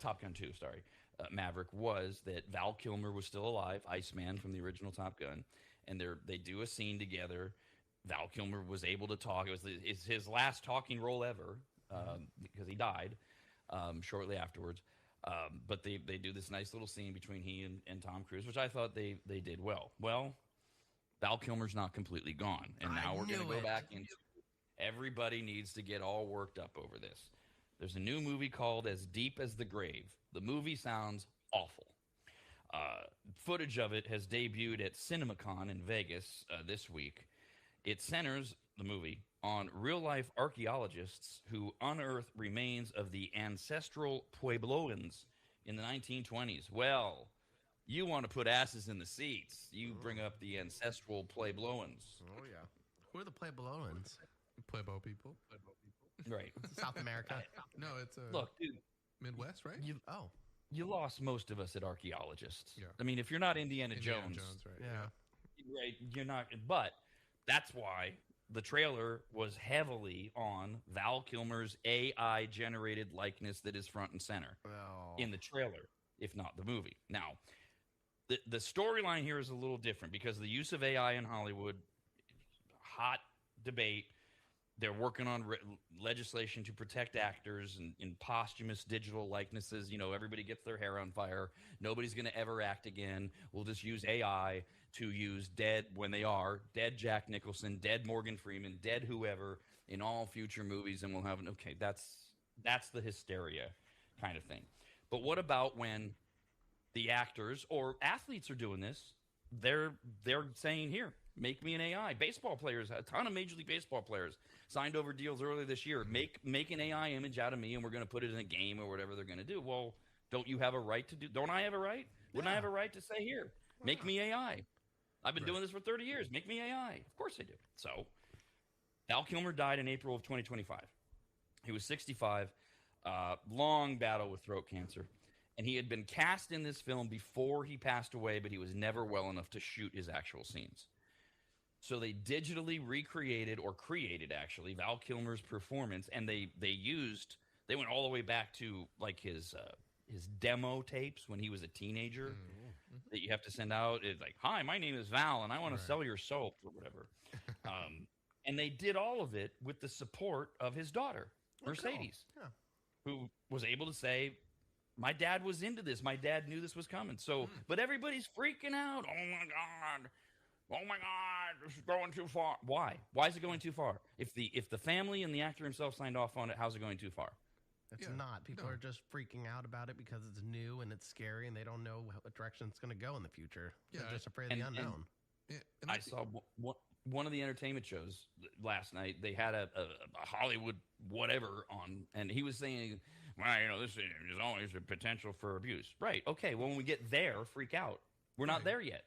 Top Gun 2, sorry. Maverick was that Val Kilmer was still alive, Iceman from the original Top Gun, and they do a scene together. Val Kilmer was able to talk. It was his last talking role ever because he died shortly afterwards. But they do this nice little scene between he and Tom Cruise, which I thought they did well. Well, Val Kilmer's not completely gone, and now we're going to go back into. Everybody needs to get all worked up over this. There's a new movie called As Deep as the Grave. The movie sounds awful. Footage of it has debuted at CinemaCon in Vegas this week. It centers, the movie, on real-life archaeologists who unearth remains of the ancestral Puebloans in the 1920s. Well, you want to put asses in the seats. You bring up the ancestral Puebloans. Oh, yeah. Who are the Puebloans? Pueblo people. Right. South America. No, it's Look, dude. Midwest, right? Oh. you lost most of us at archaeologists. Yeah. I mean, if you're not Indiana Indiana Jones, right? Yeah. right, you're not. But that's why the trailer was heavily on Val Kilmer's AI generated likeness that is front and center in the trailer, if not the movie. Now, the storyline here is a little different because the use of AI in Hollywood, hot debate. They're working on legislation to protect actors in posthumous digital likenesses. You know, everybody gets their hair on fire. Nobody's going to ever act again. We'll just use AI to use dead when they are dead Jack Nicholson, dead Morgan Freeman, dead whoever in all future movies, and we'll have okay. That's the hysteria kind of thing. But what about when the actors or athletes are doing this? They're saying here, make me an AI. Baseball players, a ton of Major League Baseball players signed over deals earlier this year. Make an AI image out of me, and we're going to put it in a game or whatever they're going to do. Well, don't you have a right to do? Don't I have a right? Wouldn't I have a right to say here, make me AI? I've been doing this for 30 years. Make me AI. Of course I do. So, Val Kilmer died in April of 2025. He was 65. Long battle with throat cancer. And he had been cast in this film before he passed away, but he was never well enough to shoot his actual scenes. So they digitally recreated or created actually Val Kilmer's performance, and they went all the way back to like his demo tapes when he was a teenager that you have to send out. It's like, hi, my name is Val, and I want to sell your soap or whatever. And they did all of it with the support of his daughter, Mercedes, who was able to say, my dad was into this. My dad knew this was coming. So, but everybody's freaking out. Oh my God, this is going too far. Why? Why is it going too far? If the family and the actor himself signed off on it, how's it going too far? It's not. People are just freaking out about it because it's new and it's scary and they don't know what direction it's going to go in the future. They're just afraid of the unknown. I saw one of the entertainment shows last night. They had a Hollywood whatever on, and he was saying, well, this is always a potential for abuse. Right. Okay. Well, when we get there, freak out. We're not there yet.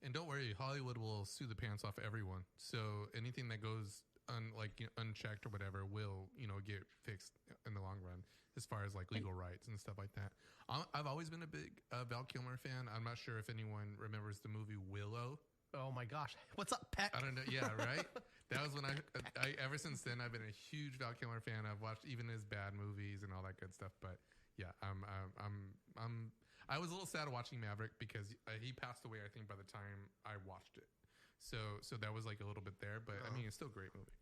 And don't worry, Hollywood will sue the pants off everyone. So anything that goes unchecked or whatever will, get fixed in the long run as far as like legal rights and stuff like that. I've always been a big Val Kilmer fan. I'm not sure if anyone remembers the movie Willow. Oh my gosh. What's up, Peck? I don't know. Yeah, right? That was when I ever since then, I've been a huge Val Kilmer fan. I've watched even his bad movies and all that good stuff. But yeah, I was a little sad watching Maverick because he passed away, I think, by the time I watched it. So that was like a little bit there, but I mean, it's still a great movie.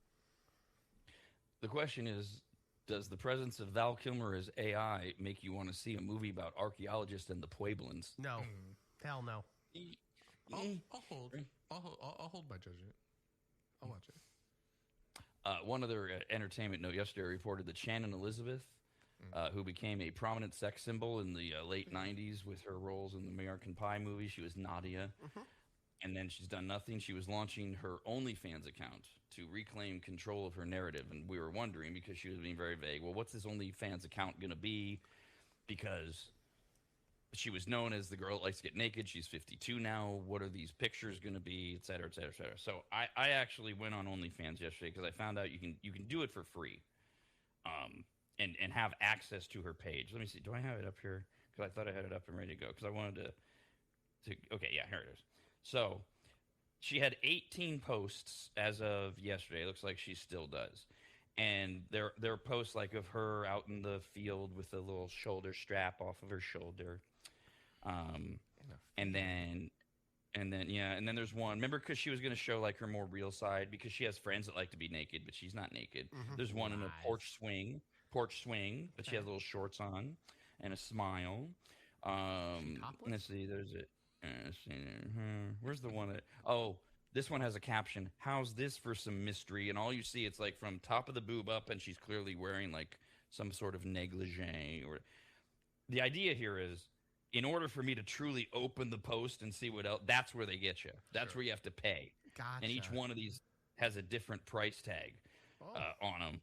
The question is, does the presence of Val Kilmer as AI make you want to see a movie about archaeologists and the Pueblans? No. Hell no. I'll hold my judgment. I'll watch it. One other entertainment note yesterday reported that Shannon Elizabeth, who became a prominent sex symbol in the late 90s with her roles in the American Pie movie. She was Nadia. And then she's done nothing. She was launching her OnlyFans account to reclaim control of her narrative. And we were wondering, because she was being very vague, well, what's this OnlyFans account going to be? Because she was known as the girl that likes to get naked. She's 52 now. What are these pictures going to be, et cetera, et cetera, et cetera. So I actually went on OnlyFans yesterday because I found out you can do it for free, and have access to her page. Let me see. Do I have it up here? Because I thought I had it up and ready to go. Because I wanted to. Okay, yeah, here it is. So she had 18 posts as of yesterday. It looks like she still does. And they're posts like of her out in the field with a little shoulder strap off of her shoulder. And then there's one. Remember, because she was going to show like her more real side because she has friends that like to be naked, but she's not naked. There's one in a porch swing, but she has little shorts on and a smile. Let's see. There's it. Where's the one that? Oh, this one has a caption. How's this for some mystery? And all you see, it's like from top of the boob up, and she's clearly wearing like some sort of negligee. Or the idea here is, in order for me to truly open the post and see what else, that's where they get you. That's where you have to pay. Gotcha. And each one of these has a different price tag on them.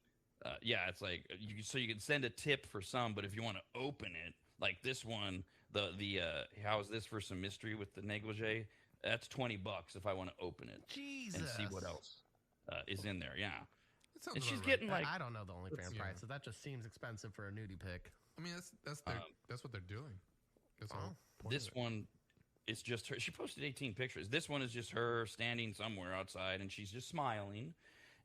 Yeah, it's like so you can send a tip for some, but if you want to open it, like this one, the how's this for some mystery with the negligee? That's $20 if I want to open it. Jesus. And see what else is in there. Yeah. And she's getting like, I don't know the OnlyFans prices. That just seems expensive for a nudie pic. I mean, that's what they're doing. That's all. This one, it's just her. She posted 18 pictures. This one is just her standing somewhere outside, and she's just smiling.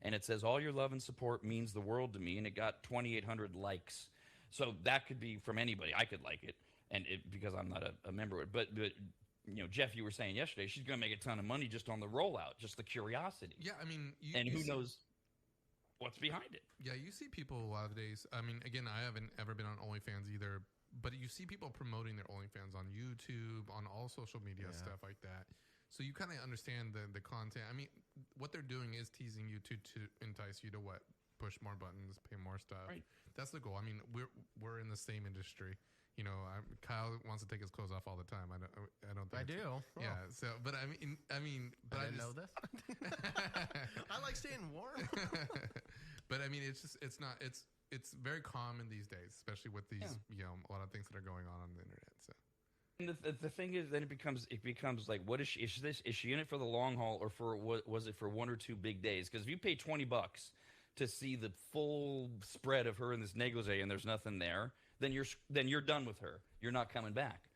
And it says, "All your love and support means the world to me." And it got 2,800 likes. So that could be from anybody. I could like it, because I'm not a member of it. But Jeff, you were saying yesterday, she's going to make a ton of money just on the rollout, just the curiosity. Yeah, I mean, who knows what's behind it? Yeah, you see people a lot of days. I mean, again, I haven't ever been on OnlyFans either, but you see people promoting their OnlyFans on YouTube, on all social media, stuff like that. So you kind of understand the content. I mean, what they're doing is teasing you to entice you to what? Push more buttons, pay more stuff. Right. That's the goal. I mean, we're in the same industry. Kyle wants to take his clothes off all the time. I don't think I do. Oh. Yeah. So, but I mean, but I didn't know this. I like staying warm. But I mean, it's very common these days, especially with these, a lot of things that are going on the internet. So. And the thing is, then it becomes like, what is she? Is she in it for the long haul, or was it for 1 or 2 big days? Because if you pay $20 to see the full spread of her in this negligee and there's nothing there, then you're done with her. You're not coming back.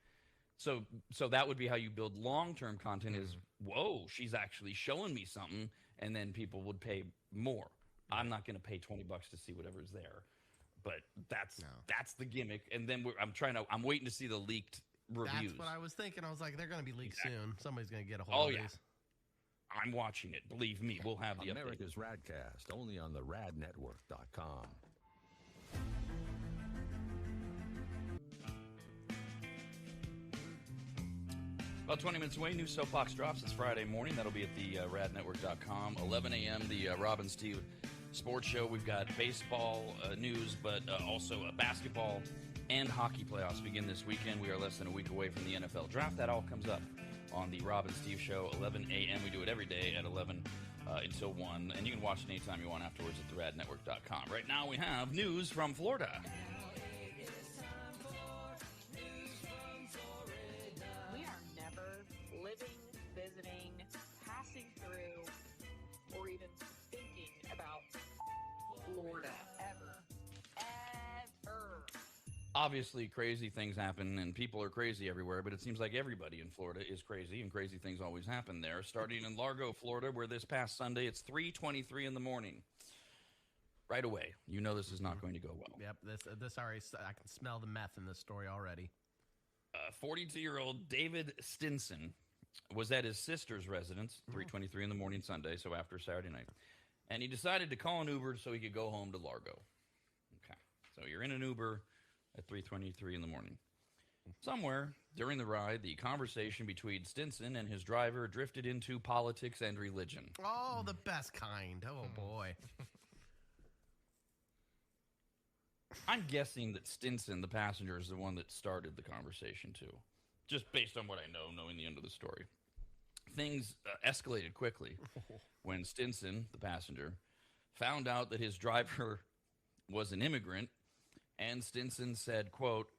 So that would be how you build long-term content. Is, whoa, she's actually showing me something, and then people would pay more. I'm not going to pay $20 to see whatever's there, but that's the gimmick. And then I'm waiting to see the leaked reviews. That's what I was thinking. I was like, they're going to be leaked soon. Somebody's going to get a hold of these. I'm watching it. Believe me, we'll have the America's RAD Cast, only on the radnetwork.com. About 20 minutes away, new soapbox drops. It's Friday morning. That'll be at the radnetwork.com. 11 a.m., the Rob and Steve Sports Show. We've got baseball news, but also basketball and hockey playoffs begin this weekend. We are less than a week away from the NFL draft. That all comes up on the Rob and Steve Show, 11 a.m. We do it every day at 11 until 1. And you can watch it anytime you want afterwards at theradnetwork.com. Right now we have news from Florida. We are never living, visiting, passing through, or even thinking about Florida ever. Ever. Obviously, crazy things happen, and people are crazy everywhere, but it seems like everybody in Florida is crazy, and crazy things always happen there. Starting in Largo, Florida, where this past Sunday, it's 3:23 in the morning. Right away, you know this is not going to go well. Yep, this already, I can smell the meth in this story already. 42-year-old David Stinson was at his sister's residence, 3:23 in the morning Sunday, so after Saturday night, and he decided to call an Uber so he could go home to Largo. Okay, so you're in an Uber at 3:23 in the morning. Somewhere during the ride, the conversation between Stinson and his driver drifted into politics and religion. Oh, the best kind. Oh, boy. I'm guessing that Stinson, the passenger, is the one that started the conversation, too. Just based on what I know, knowing the end of the story. Things escalated quickly when Stinson, the passenger, found out that his driver was an immigrant, and Stinson said, quote,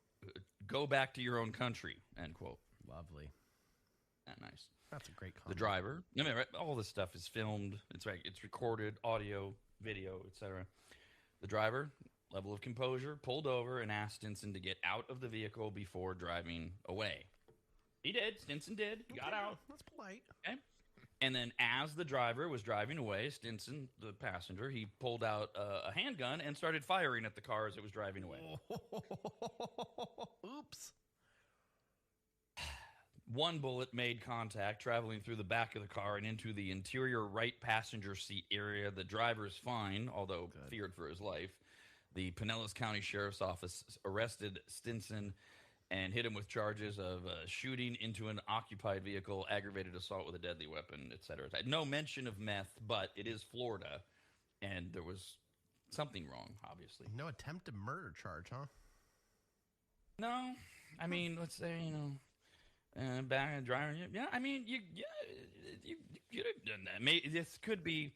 "Go back to your own country," end quote. Lovely. Nice. That's a great comment. The driver, I mean, all this stuff is filmed. It's recorded, audio, video, etc. The driver, level of composure, pulled over and asked Stinson to get out of the vehicle before driving away. He did. Stinson did. He got out. That's polite. Okay. And then as the driver was driving away, Stinson, the passenger, he pulled out a handgun and started firing at the car as it was driving away. Oops. One bullet made contact traveling through the back of the car and into the interior right passenger seat area. The driver's fine, although feared for his life. The Pinellas County Sheriff's Office arrested Stinson and hit him with charges of shooting into an occupied vehicle, aggravated assault with a deadly weapon, etc. No mention of meth, but it is Florida, and there was something wrong, obviously. No attempted murder charge, huh? No. I mean, let's say, back and driving. Yeah, I mean, you could have done that. This could be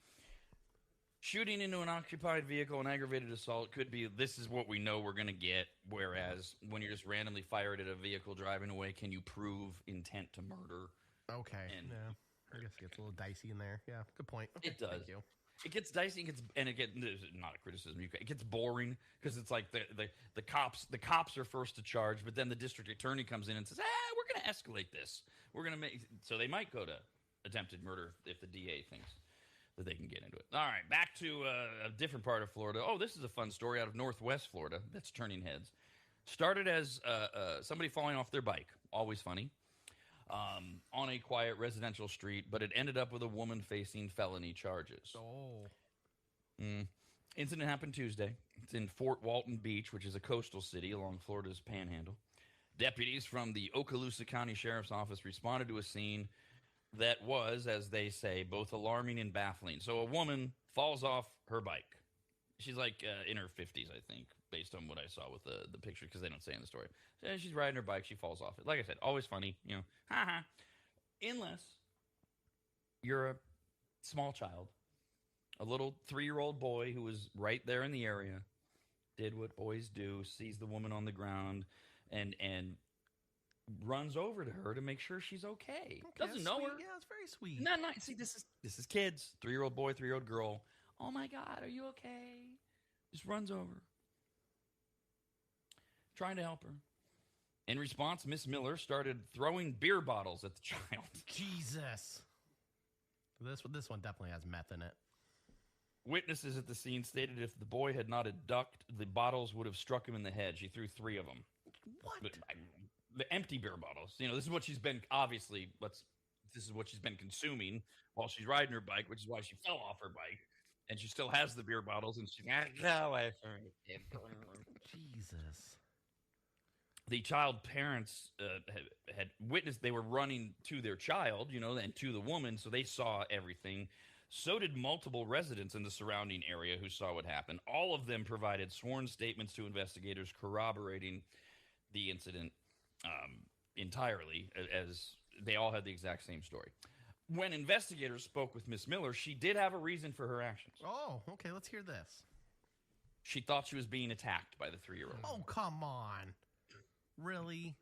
shooting into an occupied vehicle and aggravated assault. Could be, this is what we know we're going to get. Whereas when you're just randomly fired at a vehicle driving away, can you prove intent to murder? Okay. And yeah. I guess it gets a little dicey in there. Yeah, good point. Okay, it does. Thank you. it gets dicey and it gets not a criticism. It gets boring because it's like the cops are first to charge, but then the district attorney comes in and says, we're going to escalate this. We're going to make so they might go to attempted murder if the DA thinks that they can get into it. All right, back to a different part of Florida. Oh, this is a fun story out of Northwest Florida that's turning heads. Started as somebody falling off their bike, always funny, on a quiet residential street, but it ended up with a woman facing felony charges. Oh. Incident happened Tuesday. It's in Fort Walton Beach, which is a coastal city along Florida's panhandle. Deputies from the Okaloosa County Sheriff's Office responded to a scene that was, as they say, both alarming and baffling. So a woman falls off her bike. She's like in her 50s, I think, based on what I saw with the picture, because they don't say in the story. So she's riding her bike. She falls off it. Like I said, always funny, haha. Unless you're a small child, a little 3-year-old boy who was right there in the area, did what boys do, sees the woman on the ground, and runs over to her to make sure she's okay. Doesn't know her. Yeah, it's very sweet. No. See, this is kids. 3-year-old boy, 3-year-old girl. Oh my God, are you okay? Just runs over, trying to help her. In response, Miss Miller started throwing beer bottles at the child. Jesus. This one definitely has meth in it. Witnesses at the scene stated if the boy had not ducked, the bottles would have struck him in the head. She threw 3 of them. What? The empty beer bottles. This is what she's been this is what she's been consuming while she's riding her bike, which is why she fell off her bike. And she still has the beer bottles, and she's Jesus. The child parents had witnessed. They were running to their child, and to the woman, so they saw everything. So did multiple residents in the surrounding area who saw what happened. All of them provided sworn statements to investigators corroborating the incident entirely, as they all had the exact same story. When investigators spoke with Miss Miller, she did have a reason for her actions. Oh, okay. Let's hear this. She thought she was being attacked by the 3-year-old. Oh, come on. Really?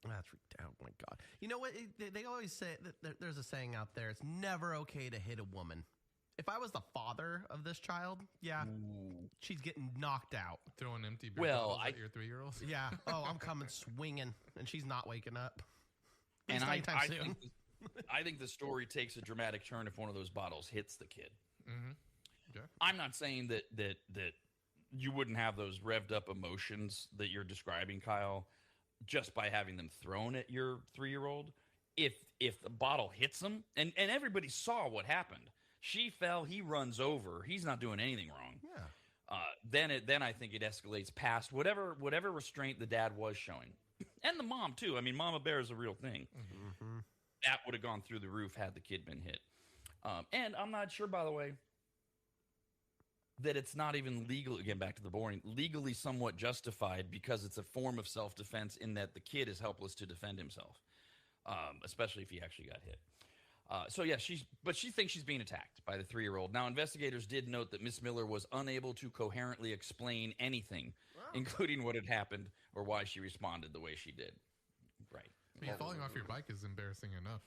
That's freaked out. Oh, my God. You know what? They always say that there's a saying out there. It's never okay to hit a woman. If I was the father of this child, she's getting knocked out. Throwing empty beer bottles at your 3-year-olds? Yeah. Oh, I'm coming swinging, and she's not waking up. And I think the story takes a dramatic turn if one of those bottles hits the kid. Mm-hmm. Yeah. I'm not saying that you wouldn't have those revved up emotions that you're describing, Kyle, just by having them thrown at your 3-year-old. If the bottle hits him, and everybody saw what happened. She fell, he runs over. He's not doing anything wrong. Yeah. Then I think it escalates past whatever restraint the dad was showing. And the mom, too. I mean, Mama Bear is a real thing. Mm-hmm. That would have gone through the roof had the kid been hit. And I'm not sure, by the way, that it's not even legal, again, back to the boring, legally somewhat justified because it's a form of self-defense in that the kid is helpless to defend himself, especially if he actually got hit. She thinks she's being attacked by the 3-year-old. Now, investigators did note that Miss Miller was unable to coherently explain anything, including what had happened or why she responded the way she did. Right. I mean, falling off your bike is embarrassing enough.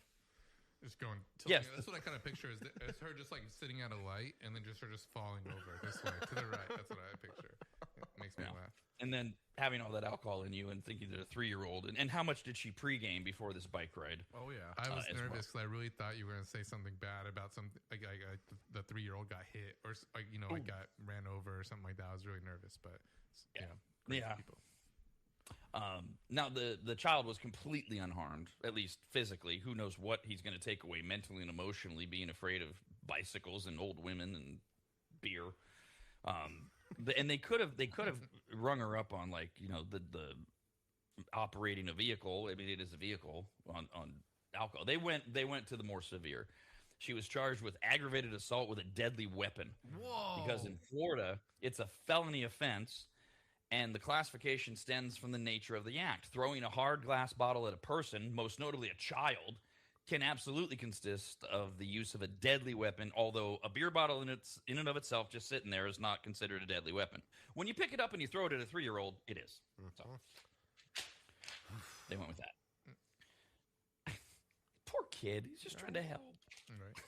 Just going. Yes. That's what I kind of picture is her just like sitting at a light and then her just falling over this way to the right. That's what I picture. It makes me laugh. And then having all that alcohol in you and thinking that a 3-year-old and how much did she pregame before this bike ride? Oh yeah. I was nervous because I really thought you were going to say something bad about something like the 3-year-old got hit or got ran over or something like that. I was really nervous, but great people. Now the child was completely unharmed, at least physically. Who knows what he's going to take away mentally and emotionally, being afraid of bicycles and old women and beer. And they could have rung her up on the operating a vehicle. I mean, it is a vehicle on alcohol. They went to the more severe. She was charged with aggravated assault with a deadly weapon. Whoa! Because in Florida, it's a felony offense. And the classification stems from the nature of the act. Throwing a hard glass bottle at a person, most notably a child, can absolutely consist of the use of a deadly weapon, although a beer bottle in and of itself just sitting there is not considered a deadly weapon. When you pick it up and you throw it at a 3-year-old, it is. So, they went with that. Poor kid. He's just trying to help. Right.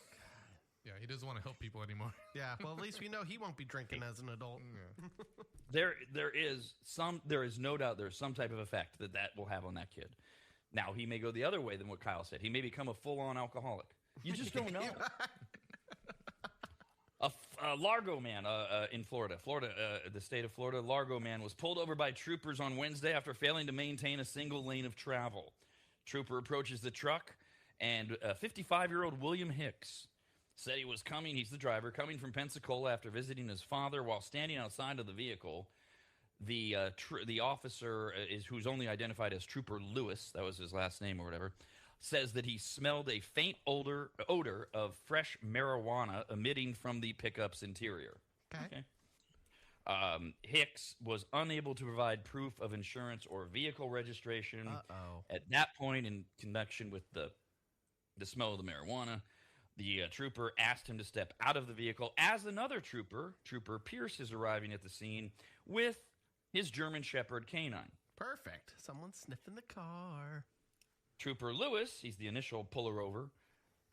Yeah, he doesn't want to help people anymore. Yeah, well, at least we know he won't be drinking as an adult. Yeah. There is no doubt there's some type of effect that will have on that kid. Now, he may go the other way than what Kyle said. He may become a full-on alcoholic. You just don't know. A Largo man in Florida, the state of Florida, Largo man was pulled over by troopers on Wednesday after failing to maintain a single lane of travel. Trooper approaches the truck, and 55-year-old William Hicks said he was coming, he's the driver, coming from Pensacola after visiting his father. While standing outside of the vehicle, the officer, who's only identified as Trooper Lewis, that was his last name or whatever, says that he smelled a faint odor of fresh marijuana emitting from the pickup's interior. Okay. Hicks was unable to provide proof of insurance or vehicle registration. At that point, in connection with the smell of the marijuana, the trooper asked him to step out of the vehicle as another Trooper Pierce, is arriving at the scene with his German Shepherd canine. Perfect. Someone's sniffing the car. Trooper Lewis, he's the initial puller over,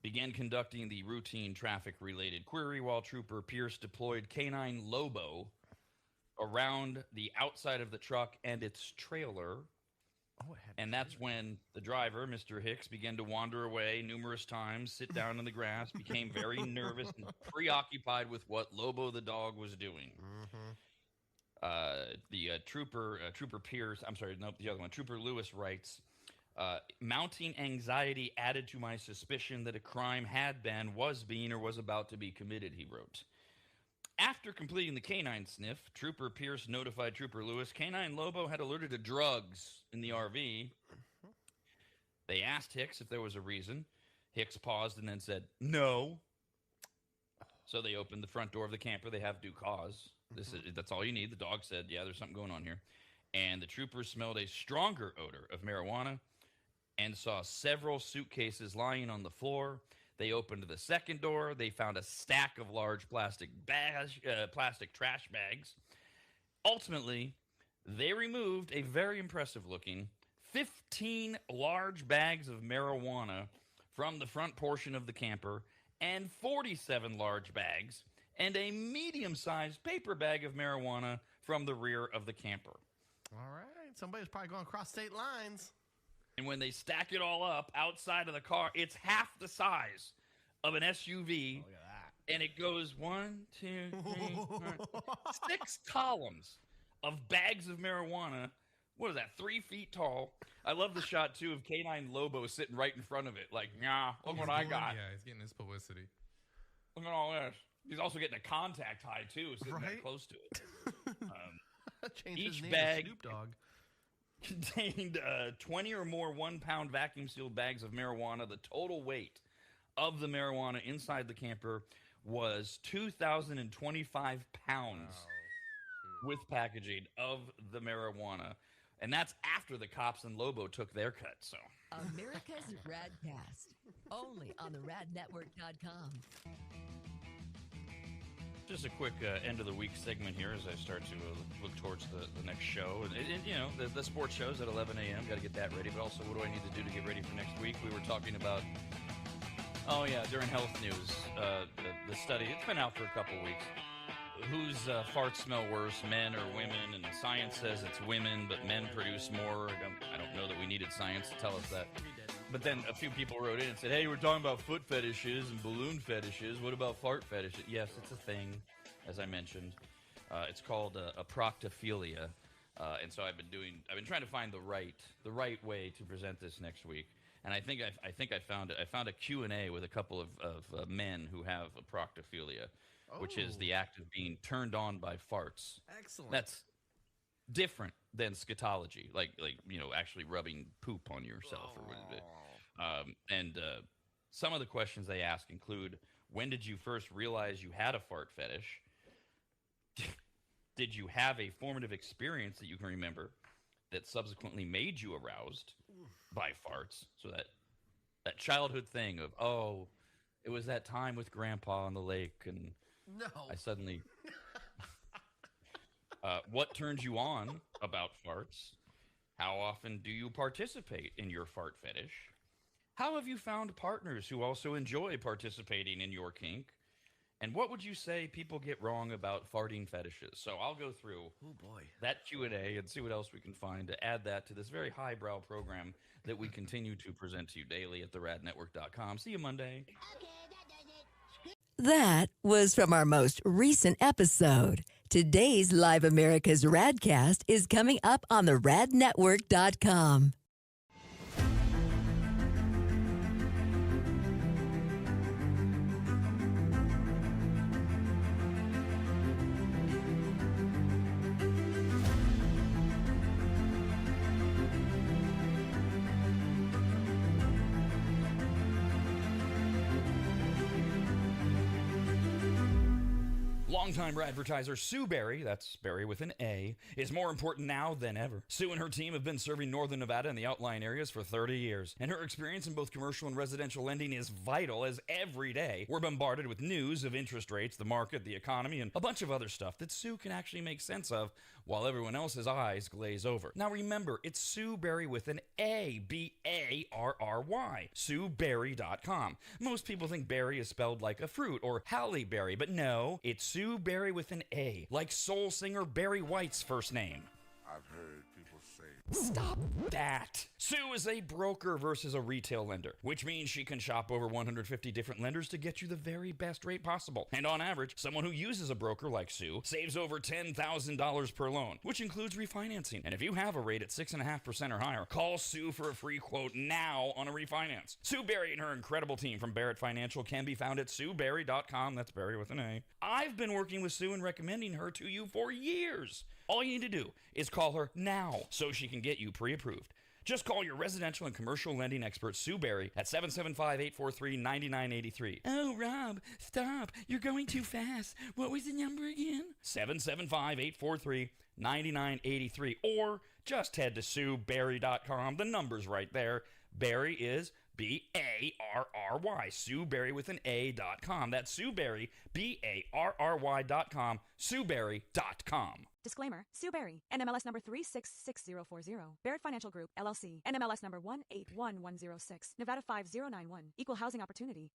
began conducting the routine traffic-related query while Trooper Pierce deployed canine Lobo around the outside of the truck and its trailer. And that's when the driver, Mr. Hicks, began to wander away numerous times, sit down in the grass, became very nervous and preoccupied with what Lobo the dog was doing. Trooper Pierce, I'm sorry, no, the other one, Trooper Lewis writes, mounting anxiety added to my suspicion that a crime had been, was being, or was about to be committed, he wrote. After completing the canine sniff, Trooper Pierce notified Trooper Lewis Canine Lobo had alerted to drugs in the RV. They asked Hicks if there was a reason. Hicks paused and then said, no. So they opened the front door of the camper. They have due cause. That's all you need. The dog said, yeah, there's something going on here. And the troopers smelled a stronger odor of marijuana and saw several suitcases lying on the floor. They opened the second door. They found a stack of large plastic trash bags. Ultimately, they removed a very impressive-looking 15 large bags of marijuana from the front portion of the camper and 47 large bags and a medium-sized paper bag of marijuana from the rear of the camper. All right. Somebody's probably going across state lines. And when they stack it all up outside of the car, it's half the size of an SUV. Look at that. And it goes 1, 2, 3, 4, 6 columns of bags of marijuana. What is that, 3 feet tall? I love the shot, too, of Canine Lobo sitting right in front of it. Like, nah, look what I got. Yeah, he's getting his publicity. Look at all this. He's also getting a contact high, too, sitting that close to it. Each bag Snoop Dogg contained 20 or more 1-pound vacuum-sealed bags of marijuana. The total weight of the marijuana inside the camper was 2,025 pounds with packaging of the marijuana. And that's after the cops and Lobo took their cut. So America's RAD Cast, only on the radnetwork.com. Just a quick end of the week segment here as I start to look towards the next show. And you know, the sports shows at 11 a.m. Got to get that ready. But also, what do I need to do to get ready for next week? We were talking about, during health news, the study. It's been out for a couple weeks. Whose farts smell worse, men or women? And science says it's women, but men produce more. I don't know that we needed science to tell us that. But then a few people wrote in and said, hey, we're talking about foot fetishes and balloon fetishes. What about fart fetishes? Yes, it's a thing, as I mentioned. It's called a proctophilia. And so I've been trying to find the right way to present this next week. And I think I found it. I found a Q&A with a couple of men who have a proctophilia, which is the act of being turned on by farts. Excellent. That's different than scatology, like actually rubbing poop on yourself or whatever. And some of the questions they ask include, when did you first realize you had a fart fetish? Did you have a formative experience that you can remember that subsequently made you aroused by farts? So that childhood thing of, oh, it was that time with Grandpa on the lake and I suddenly... what turns you on about farts? How often do you participate in your fart fetish? How have you found partners who also enjoy participating in your kink? And what would you say people get wrong about farting fetishes? So I'll go through that Q&A and see what else we can find to add that to this very highbrow program that we continue to present to you daily at theradnetwork.com. See you Monday. That was from our most recent episode. Today's Live America's RADcast is coming up on the radnetwork.com. Longtime advertiser Sue Berry, that's Berry with an A, is more important now than ever. Sue and her team have been serving Northern Nevada and the outlying areas for 30 years, and her experience in both commercial and residential lending is vital, as every day we're bombarded with news of interest rates, the market, the economy, and a bunch of other stuff that Sue can actually make sense of while everyone else's eyes glaze over. Now remember, it's Sue Berry with an A, B-A-R-R-Y, SueBerry.com. Most people think berry is spelled like a fruit or Halle Berry, but no, it's Sue Berry with an A, like soul singer Barry White's first name. I've heard people say, Stop that. Sue is a broker versus a retail lender, which means she can shop over 150 different lenders to get you the very best rate possible. And on average, someone who uses a broker like Sue saves over $10,000 per loan, which includes refinancing. And if you have a rate at 6.5% or higher, call Sue for a free quote now on a refinance. Sue Berry and her incredible team from Barrett Financial can be found at SueBerry.com. That's Berry with an A. I've been working with Sue and recommending her to you for years. All you need to do is call her now so she can get you pre-approved. Just call your residential and commercial lending expert, Sue Berry, at 775-843-9983. Oh, Rob, stop. You're going too fast. What was the number again? 775-843-9983. Or just head to SueBerry.com. The number's right there. Berry is B-A-R-R-Y. Sue Berry with an A.com. That's Sue Berry, B-A-R-R-Y.com. SueBerry.com. Disclaimer, Sue Berry, NMLS number 366040, Barrett Financial Group, LLC, NMLS number 181106, Nevada 5091, Equal Housing Opportunity.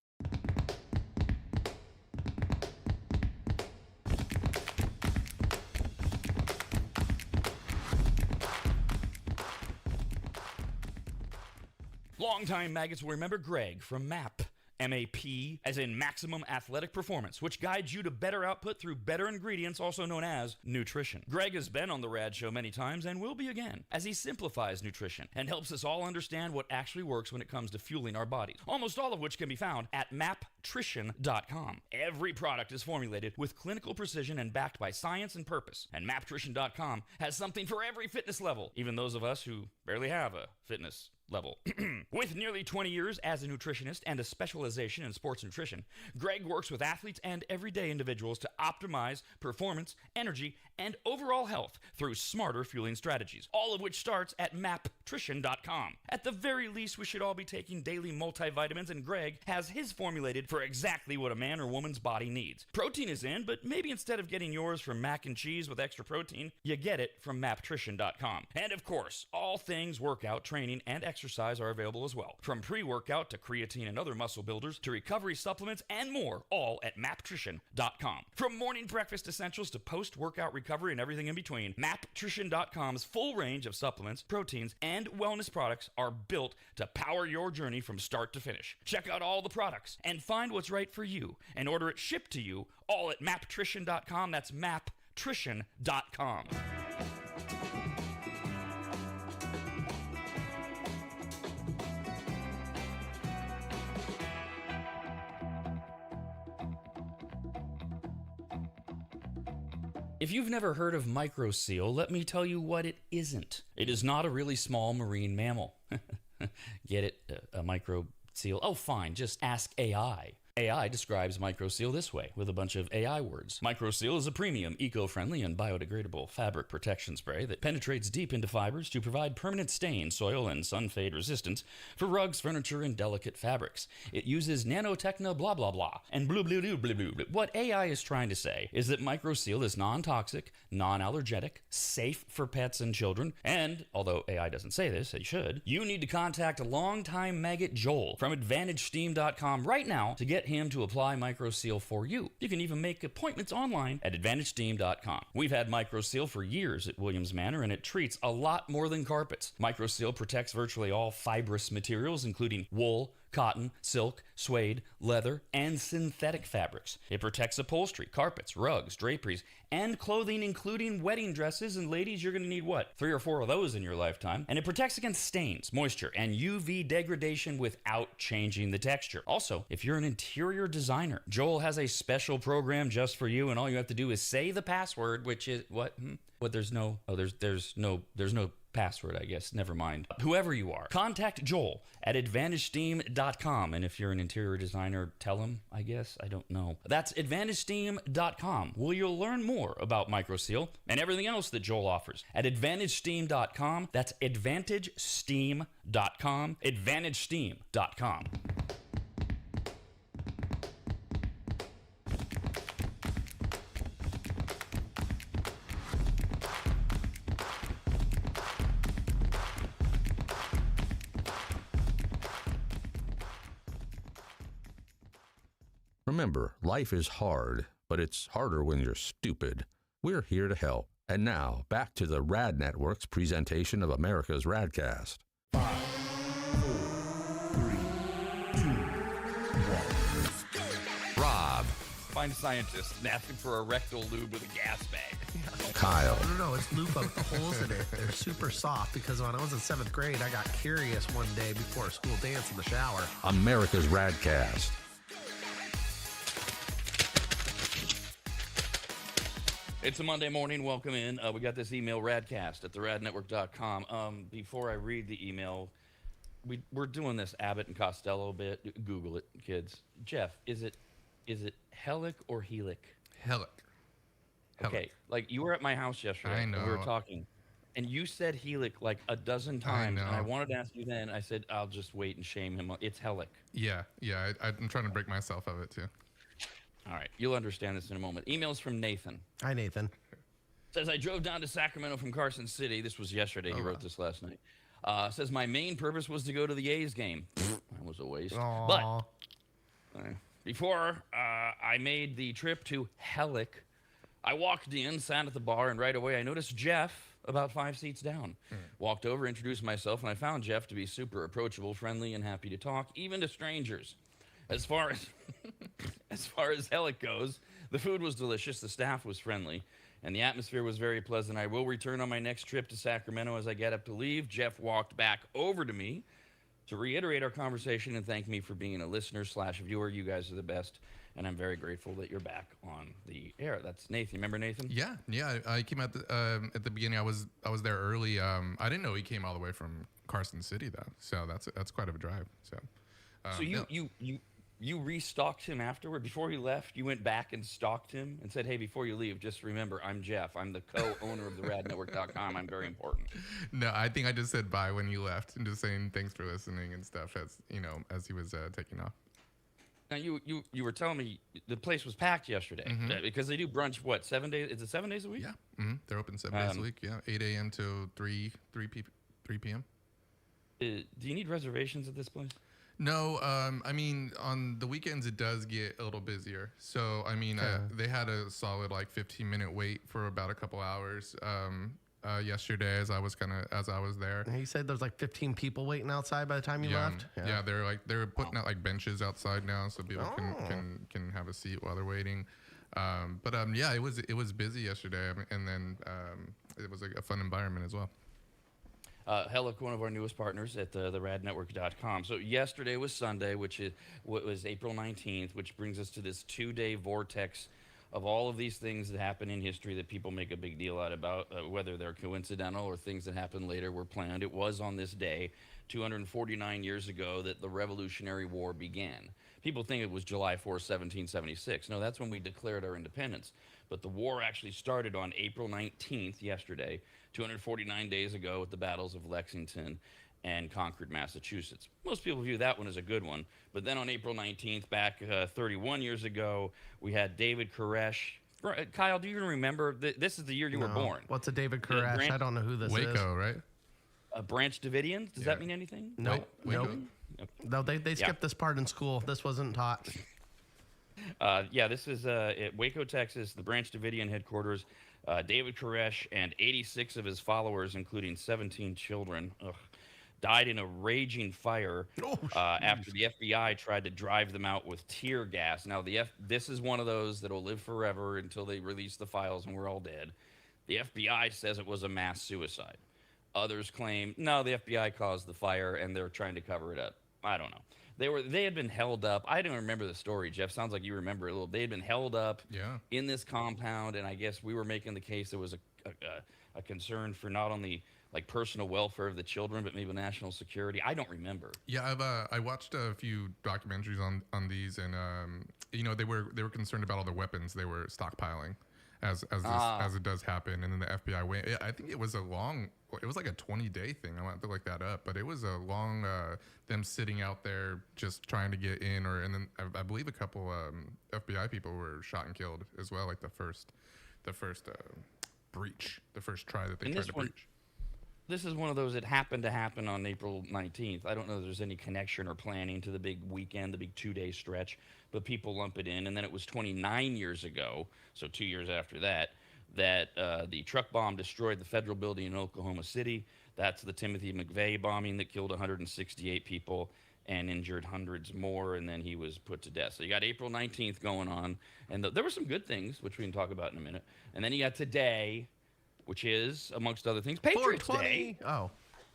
Longtime maggots will remember Greg from MAP. M-A-P, as in Maximum Athletic Performance, which guides you to better output through better ingredients, also known as nutrition. Greg has been on the RAD show many times and will be again, as he simplifies nutrition and helps us all understand what actually works when it comes to fueling our bodies, almost all of which can be found at maptrition.com. Every product is formulated with clinical precision and backed by science and purpose, and maptrition.com has something for every fitness level, even those of us who barely have a fitness level. With nearly 20 years as a nutritionist and a specialization in sports nutrition, Greg works with athletes and everyday individuals to optimize performance, energy, and overall health through smarter fueling strategies, all of which starts at maptrition.com. At the very least, we should all be taking daily multivitamins, and Greg has his formulated for exactly what a man or woman's body needs. Protein is in, but maybe instead of getting yours from mac and cheese with extra protein, you get it from maptrition.com. And of course, all things workout, training, and exercise are available as well. From pre-workout to creatine and other muscle builders to recovery supplements and more, all at maptrition.com. From morning breakfast essentials to post-workout recovery and everything in between, maptrition.com's full range of supplements, proteins, and wellness products are built to power your journey from start to finish. Check out all the products and find what's right for you and order it shipped to you, all at maptrition.com. That's maptrition.com. If you've never heard of microseal, let me tell you what it isn't. It is not a really small marine mammal. Get it? A microseal? Oh, fine. Just ask AI. AI describes microseal this way, with a bunch of AI words. Microseal is a premium, eco-friendly, and biodegradable fabric protection spray that penetrates deep into fibers to provide permanent stain, soil, and sun fade resistance for rugs, furniture, and delicate fabrics. It uses nanotechno blah blah blah, and blue blue blue blue blue. What AI is trying to say is that microseal is non-toxic, non-allergenic, safe for pets and children, and, although AI doesn't say this, it should, you need to contact longtime maggot Joel from AdvantageSteam.com right now to get get him to apply MicroSeal for you. You can even make appointments online at AdvantageSteam.com. We've had MicroSeal for years at Williams Manor, and it treats a lot more than carpets. MicroSeal protects virtually all fibrous materials, including wool, cotton, silk, suede, leather, and synthetic fabrics. It protects upholstery, carpets, rugs, draperies, and clothing, including wedding dresses. And ladies, you're going to need, 3 or 4 of those in your lifetime. And it protects against stains, moisture, and UV degradation without changing the texture. Also, if you're an interior designer, Joel has a special program just for you, and all you have to do is say the password, which is what? What? There's no password, I guess. Never mind. Whoever you are, contact Joel at AdvantageSteam.com. And if you're an interior designer, tell him, I guess. I don't know. That's AdvantageSteam.com, where you'll learn more about MicroSeal and everything else that Joel offers at AdvantageSteam.com. That's AdvantageSteam.com. AdvantageSteam.com. Remember, life is hard, but it's harder when you're stupid. We're here to help. And now, back to the RAD Network's presentation of America's RAD Cast. 5, 4, 3, 2, 1. Rob. Find a scientist and ask him for a rectal lube with a gas bag. Kyle. No, it's lube up the holes in it. They're super soft because when I was in 7th grade, I got curious one day before a school dance in the shower. America's RAD Cast. It's a Monday morning. Welcome in. We got this email, radcast at theradnetwork.com. Before I read the email, we're doing this Abbott and Costello bit. Google it, kids. Jeff, is it Helic or Helic? Helic. Okay, like you were at my house yesterday. I know. And we were talking, and you said Helic like a dozen times. And I wanted to ask you then. I said, I'll just wait and shame him. It's Helic. Yeah. I'm trying to break myself of it too. All right, you'll understand this in a moment. Emails from Nathan. Hi, Nathan. Says, I drove down to Sacramento from Carson City. This was yesterday. He wrote this last night. Says, my main purpose was to go to the A's game. That was a waste. Aww. But before I made the trip to Helic, I walked in, sat at the bar, and right away I noticed Jeff about 5 seats down. Walked over, introduced myself, and I found Jeff to be super approachable, friendly, and happy to talk, even to strangers. As far as Helic goes, the food was delicious, the staff was friendly, and the atmosphere was very pleasant. I will return on my next trip to Sacramento. As I get up to leave, Jeff walked back over to me to reiterate our conversation and thank me for being a listener/viewer. You guys are the best, and I'm very grateful that you're back on the air. That's Nathan. Remember Nathan? Yeah. I came at the beginning. I was there early. I didn't know he came all the way from Carson City though, so that's quite of a drive. So you restocked him afterward. Before he left, you went back and stalked him and said, hey, before you leave, just remember, I'm Jeff. I'm the co-owner of the radnetwork.com. I'm very important. No, I think I just said bye when you left and just saying thanks for listening and stuff as he was taking off. Now, you were telling me the place was packed yesterday because they do brunch, 7 days? Is it 7 days a week? Yeah. They're open 7 days a week. Yeah. 8 a.m. to 3 p.m. Do you need reservations at this place? No, I mean, on the weekends it does get a little busier. So, I mean, they had a solid 15-minute wait for about a couple hours yesterday as I was there. And he said there's 15 people waiting outside by the time you left. Yeah, they're putting out benches outside now so people can have a seat while they're waiting. But it was busy yesterday, and then it was a fun environment as well. Helic, one of our newest partners at the radnetwork.com. So yesterday was Sunday, which was April 19th, which brings us to this 2-day vortex of all of these things that happen in history that people make a big deal out about, whether they're coincidental or things that happened later were planned. It was on this day, 249 years ago, that the Revolutionary War began. People think it was July 4th, 1776. No, that's when we declared our independence. But the war actually started on April 19th, yesterday, 249 days ago at the battles of Lexington and Concord, Massachusetts. Most people view that one as a good one. But then on April 19th, back 31 years ago, we had David Koresh. Kyle, do you even remember? This is the year you were born. What's a David Koresh? I don't know who this is. Waco, right? Branch Davidians? Does that mean anything? No. They skipped this part in school. This wasn't taught. Yeah, this is at Waco, Texas, the Branch Davidian headquarters. David Koresh and 86 of his followers, including 17 children, died in a raging fire after the FBI tried to drive them out with tear gas. Now, this is one of those that will live forever until they release the files and we're all dead. The FBI says it was a mass suicide. Others claim, no, the FBI caused the fire and they're trying to cover it up. I don't know. They had been held up. I don't remember the story, Jeff. Sounds like you remember it a little. They had been held up in this compound, and I guess we were making the case there was a concern for not only like personal welfare of the children, but maybe national security. I don't remember. Yeah, I watched a few documentaries on these, and they were concerned about all the weapons they were stockpiling as it does happen, and then the FBI went. I think it was like a 20-day thing. I want to look that up, but it was a long them sitting out there just trying to get in, and then I believe a couple FBI people were shot and killed as well, like the first breach, the first try that they tried to breach. This is one of those that happened to happen on April 19th. I don't know if there's any connection or planning to the big weekend, the big 2-day stretch, but people lump it in. And then it was 29 years ago, so 2 years after that, the truck bomb destroyed the federal building in Oklahoma City. That's the Timothy McVeigh bombing that killed 168 people and injured hundreds more, and then he was put to death. So you got April 19th going on, and there were some good things, which we can talk about in a minute. And then you got today, which is, amongst other things, Patriots Day. Oh.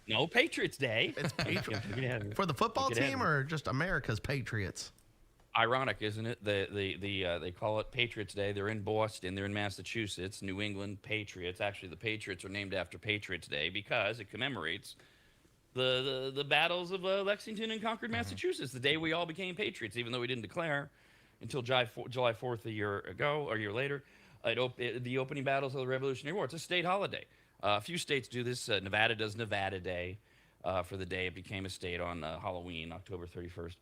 No, Patriots Day. It's Patriots. For the football team or just America's Patriots? Ironic, isn't it? They call it Patriots Day. They're in Boston. They're in Massachusetts. New England Patriots. Actually, the Patriots are named after Patriots Day because it commemorates the battles of Lexington and Concord, Massachusetts, the day we all became patriots, even though we didn't declare until July 4th a year ago or a year later. The opening battles of the Revolutionary War. It's a state holiday. A few states do this. Nevada does Nevada Day for the day it became a state on Halloween, October 31st.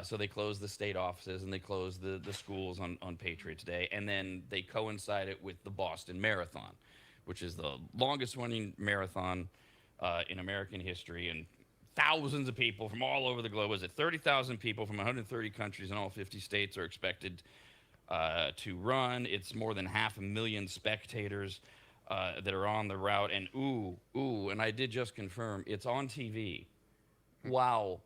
So they close the state offices and they close the schools on Patriots Day. And then they coincide it with the Boston Marathon, which is the longest running marathon in American history. And thousands of people from all over the globe, 30,000 people from 130 countries in all 50 states are expected to run. It's more than 500,000 spectators that are on the route. And and I did just confirm, it's on TV. Wow.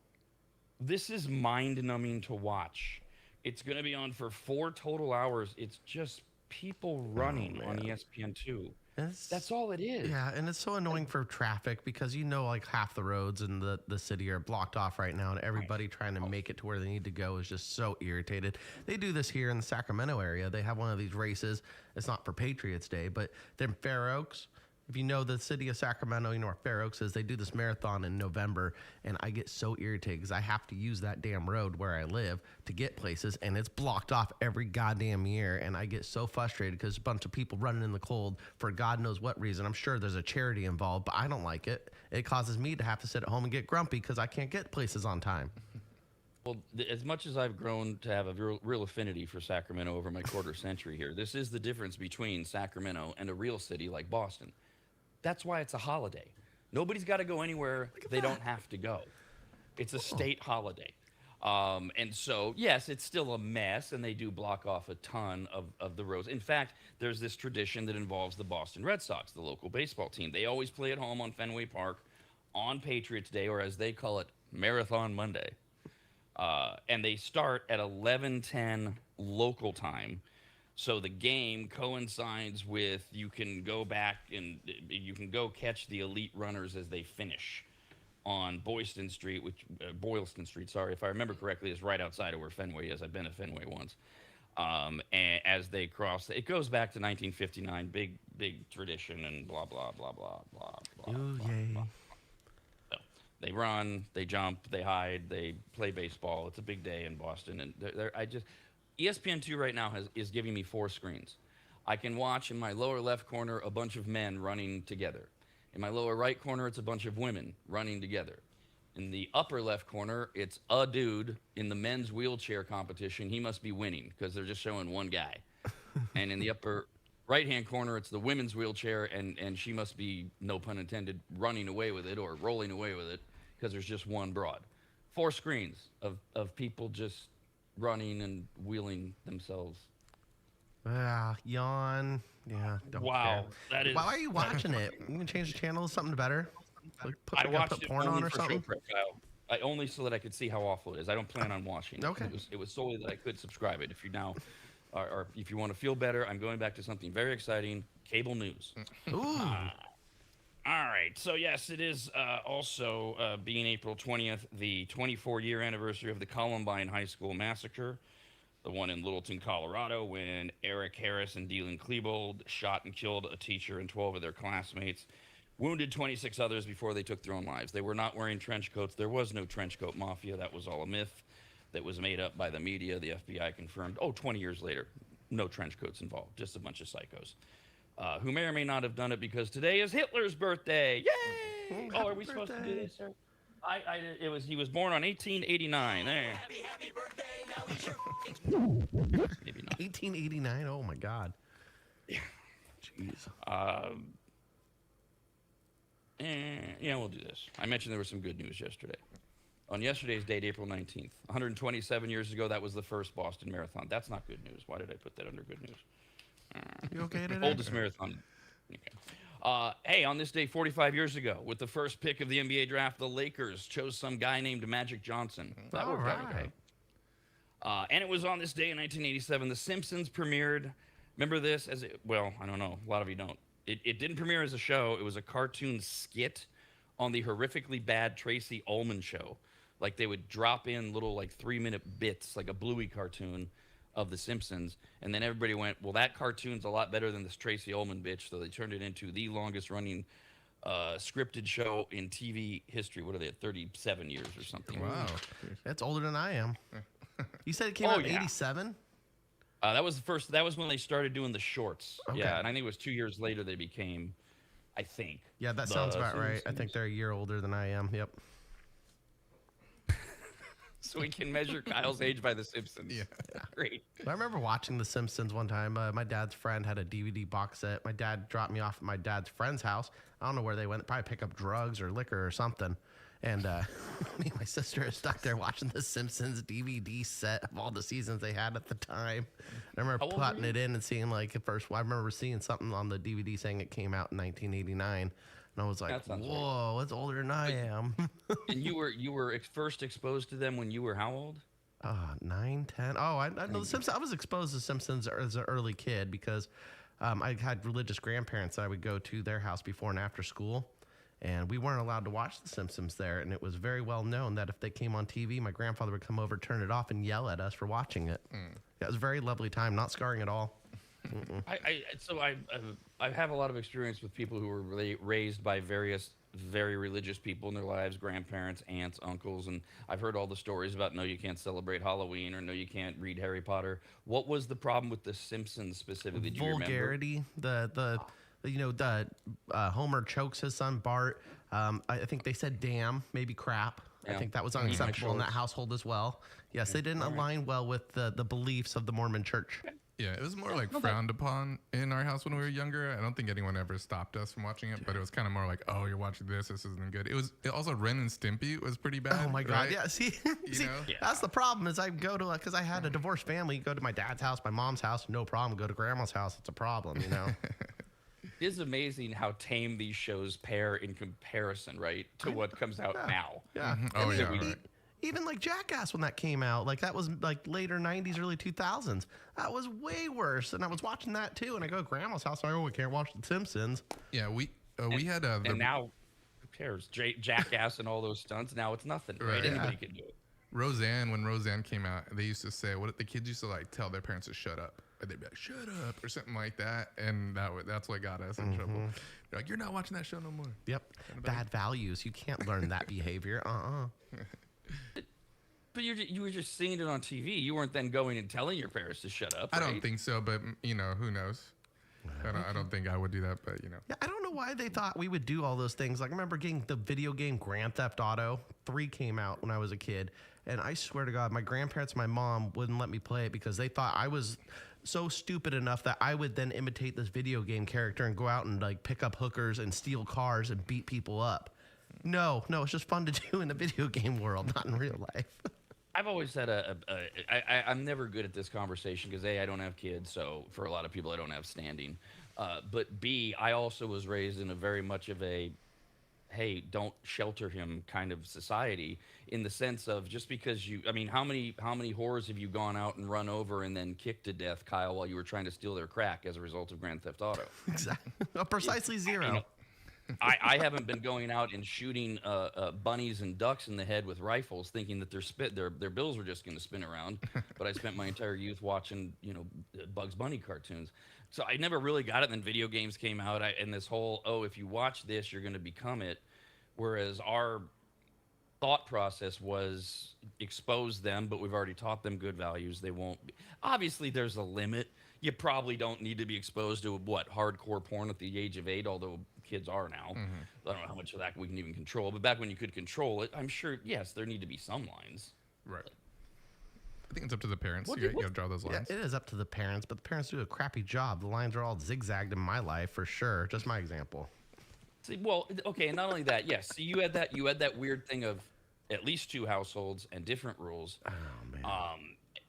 This is mind-numbing to watch. It's going to be on for 4 total hours. It's just people running on ESPN2. That's all it is. Yeah, and it's so annoying for traffic because like half the roads in the city are blocked off right now, and everybody trying to make it to where they need to go is just so irritated. They do this here in the Sacramento area. They have one of these races. It's not for Patriots Day, but they're in Fair Oaks. If you know the city of Sacramento, you know where Fair Oaks is. They do this marathon in November, and I get so irritated because I have to use that damn road where I live to get places, and it's blocked off every goddamn year, and I get so frustrated because a bunch of people running in the cold for God knows what reason. I'm sure there's a charity involved, but I don't like it. It causes me to have to sit at home and get grumpy because I can't get places on time. Well, as much as I've grown to have a real affinity for Sacramento over my quarter century here, this is the difference between Sacramento and a real city like Boston. That's why it's a holiday. Nobody's got to go anywhere they don't have to go. It's a state holiday. And so, yes, it's still a mess, and they do block off a ton of the roads. In fact, there's this tradition that involves the Boston Red Sox, the local baseball team. They always play at home on Fenway Park on Patriots Day, or as they call it, Marathon Monday. And they start at 11:10 local time. So the game coincides with you can go back and you can go catch the elite runners as they finish on Boylston Street, sorry, if I remember correctly, is right outside of where Fenway is. I've been to Fenway once. And as they cross, it goes back to 1959, big tradition and blah, blah, blah, blah, blah, blah, Ooh, blah, yay. blah. So they run, they jump, they hide, they play baseball. It's a big day in Boston. And ESPN2 right now is giving me 4 screens. I can watch in my lower left corner a bunch of men running together. In my lower right corner, it's a bunch of women running together. In the upper left corner, it's a dude in the men's wheelchair competition. He must be winning because they're just showing one guy. And in the upper right-hand corner, it's the women's wheelchair, and she must be, no pun intended, running away with it or rolling away with it because there's just one broad. 4 screens of people just running and wheeling themselves. Yawn. Yeah. Don't Wow, care. that is. Why are you watching it? You can change the channel to something better. Like I watched put it porn only on or for show something. prep, Kyle. I only so that I could see how awful it is. I don't plan on watching it. Okay. It was solely that I could subscribe it. If you now, or if you want to feel better, I'm going back to something very exciting: cable news. Ooh. All right. So yes, it is also being April 20th, the 24-year anniversary of the Columbine High School massacre, the one in Littleton, Colorado, when Eric Harris and Dylan Klebold shot and killed a teacher and 12 of their classmates, wounded 26 others before they took their own lives. They were not wearing trench coats. There was no trench coat mafia. That was all a myth that was made up by the media. The FBI confirmed, 20 years later, no trench coats involved, just a bunch of psychos. Who may or may not have done it because today is Hitler's birthday. Yay! Happy Are we supposed to do birthday. this, sir? He was born on 1889. There. Happy birthday, now Maybe not. 1889. Oh my God. Jeez. We'll do this. I mentioned there was some good news yesterday. On yesterday's date, April 19th, 127 years ago, that was the first Boston Marathon. That's not good news. Why did I put that under good news? You okay today? Oldest marathon. Okay. Hey, on this day 45 years ago, with the first pick of the NBA draft, the Lakers chose some guy named Magic Johnson. That worked out okay. And it was on this day in 1987, The Simpsons premiered. Remember this? I don't know. A lot of you don't. It didn't premiere as a show. It was a cartoon skit on the horrifically bad Tracy Ullman show. Like, they would drop in little, 3-minute bits, like a Bluey cartoon of The Simpsons, and then everybody went, well, that cartoon's a lot better than this Tracy Ullman bitch, so they turned it into the longest-running scripted show in TV history. What are they, 37 years or something? Wow. That's older than I am. You said it came out in 87? That was the first. That was when they started doing the shorts. Okay. Yeah, and I think it was 2 years later they became, I think. Yeah, that sounds about right. I think they're a year older than I am. Yep. So we can measure Kyle's age by The Simpsons. Yeah. Great. I remember watching The Simpsons one time. My dad's friend had a DVD box set. My dad dropped me off at my dad's friend's house. I don't know where they went. Probably pick up drugs or liquor or something. And me and my sister are stuck there watching The Simpsons DVD set of all the seasons they had at the time. I remember plotting it in and seeing I remember seeing something on the DVD saying it came out in 1989. And I was like, whoa, that's older than I am. And you were first exposed to them when you were how old? 9, 10. Oh, I know The Simpsons. I was exposed to Simpsons as an early kid because I had religious grandparents that I would go to their house before and after school. And we weren't allowed to watch The Simpsons there. And it was very well known that if they came on TV, my grandfather would come over, turn it off, and yell at us for watching it. It was a very lovely time, not scarring at all. I have a lot of experience with people who were raised by various very religious people in their lives, grandparents, aunts, uncles, and I've heard all the stories about no, you can't celebrate Halloween or no, you can't read Harry Potter. What was the problem with The Simpsons specifically? Do you remember? Vulgarity, the Homer chokes his son Bart. I think they said damn, maybe crap. Yeah. I think that was unacceptable in that household as well. Yes, they didn't align well with the beliefs of the Mormon church. Yeah, it was more frowned upon in our house when we were younger. I don't think anyone ever stopped us from watching it, but it was kind of more like, oh, you're watching this isn't good. It also Ren and Stimpy was pretty bad. Oh my God! right? Yeah, see, that's the problem. Is I go to because I had a divorced family. Go to my dad's house, my mom's house, no problem. Go to grandma's house, it's a problem. You know. It is amazing how tame these shows pair in comparison, right, to what comes out now. Yeah. Mm-hmm. Oh yeah. Right. Even Jackass when that came out, that was later 90s, early 2000s. That was way worse. And I was watching that too. And I go to grandma's house. We can't watch The Simpsons. Yeah, we had and now, who cares? Jackass and all those stunts. Now it's nothing, right? Anybody can do it. Roseanne, when Roseanne came out, they used to say, what the kids used to tell their parents to shut up. Or they'd be like, shut up, or something like that. And that's what got us in trouble. They're like, you're not watching that show no more. Yep. Bad values. You can't learn that behavior. But you were just seeing it on TV. You weren't then going and telling your parents to shut up. I don't think so, but who knows? I don't think I would do that, but Yeah, I don't know why they thought we would do all those things. I remember getting the video game Grand Theft Auto 3 came out when I was a kid, and I swear to God, my grandparents and my mom wouldn't let me play it because they thought I was so stupid enough that I would then imitate this video game character and go out and pick up hookers and steal cars and beat people up. No, it's just fun to do in the video game world, not in real life. I've always had I'm never good at this conversation because A, I don't have kids, so for a lot of people, I don't have standing. But B, I also was raised in a very much of a, hey, don't shelter him kind of society, in the sense of just because I mean, how many whores have you gone out and run over and then kicked to death, Kyle, while you were trying to steal their crack as a result of Grand Theft Auto? Exactly. Precisely zero. You know, I haven't been going out and shooting bunnies and ducks in the head with rifles, thinking that their bills were just going to spin around. But I spent my entire youth watching, Bugs Bunny cartoons. So I never really got it. And then video games came out, and this whole, if you watch this, you're going to become it. Whereas our thought process was expose them, but we've already taught them good values. They won't be. Obviously, there's a limit. You probably don't need to be exposed to hardcore porn at the age of 8, although kids are now. I don't know how much of that we can even control. But back when you could control it, I'm sure, yes, there need to be some lines. Right. I think it's up to the parents. You got to draw those lines. Yeah, it is up to the parents, but the parents do a crappy job. The lines are all zigzagged in my life, for sure. Just my example. See, well, okay, and not only that, yes. So you had that weird thing of at least 2 households and different rules. Oh man.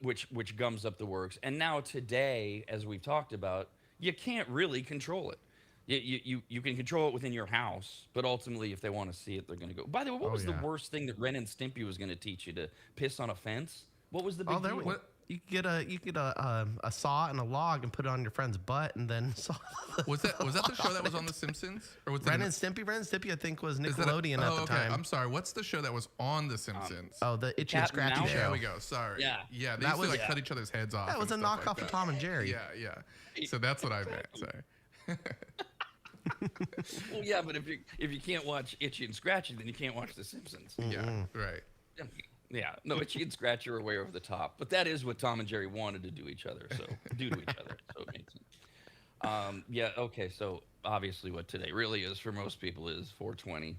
Which gums up the works. And now today, as we've talked about, you can't really control it. You can control it within your house, but ultimately, if they want to see it, they're going to go. By the way, what was the worst thing that Ren and Stimpy was going to teach you? To piss on a fence? What was the big deal? You get a saw and a log and put it on your friend's butt, and then saw. Was that the show that was on The Simpsons? Or was Ren and Stimpy, I think, was Nickelodeon at the time. I'm sorry. What's the show that was on The Simpsons? The Itchy and Scratchy show. There we go. Sorry. Yeah. They used to cut each other's heads off. That was a knockoff of Tom and Jerry. Yeah. So that's what I meant. Sorry. Well, yeah, but if you can't watch Itchy and Scratchy, then you can't watch The Simpsons. Yeah. Right. Yeah, no, Itchy and Scratchy are way over the top, but that is what Tom and Jerry wanted to do to each other. So it makes sense. Yeah, okay. So obviously, what today really is for most people is 420.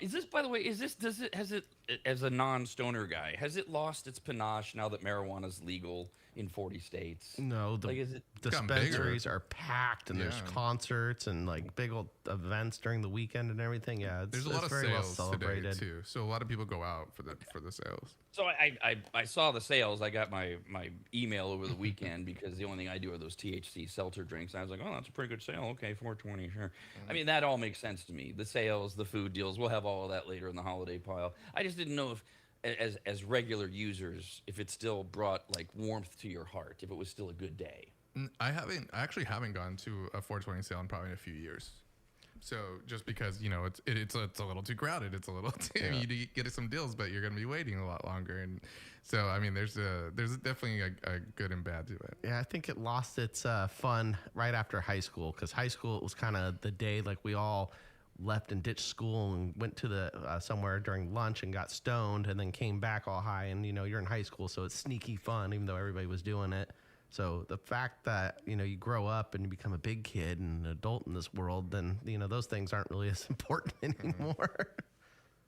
Is this, by the way, has it as a non-stoner guy, has it lost its panache now that marijuana is legal in 40 states? No, the dispensaries are packed, and there's concerts and like big old events during the weekend and everything. Yeah, there's a lot of very sales well celebrated today too. So a lot of people go out for the sales. So I saw the sales. I got my email over the weekend because the only thing I do are those THC seltzer drinks. I was like, oh, that's a pretty good sale. Okay, 420, sure. I mean, that all makes sense to me. The sales, the food deals, we'll have all of that later in the holiday pile. I just didn't know if, as regular users, if it still brought like warmth to your heart, if it was still a good day. I actually haven't gone to a 420 sale in probably a few years. So just because it's a little too crowded, it's a little too, you get some deals, but you're going to be waiting a lot longer, and so I mean there's definitely a good and bad to it. Yeah, I think it lost its fun right after high school, because high school, it was kind of the day like we all left and ditched school and went to the somewhere during lunch and got stoned, and then came back all high, and you're in high school, so it's sneaky fun even though everybody was doing it. So the fact that, you grow up and you become a big kid and an adult in this world, then, those things aren't really as important anymore.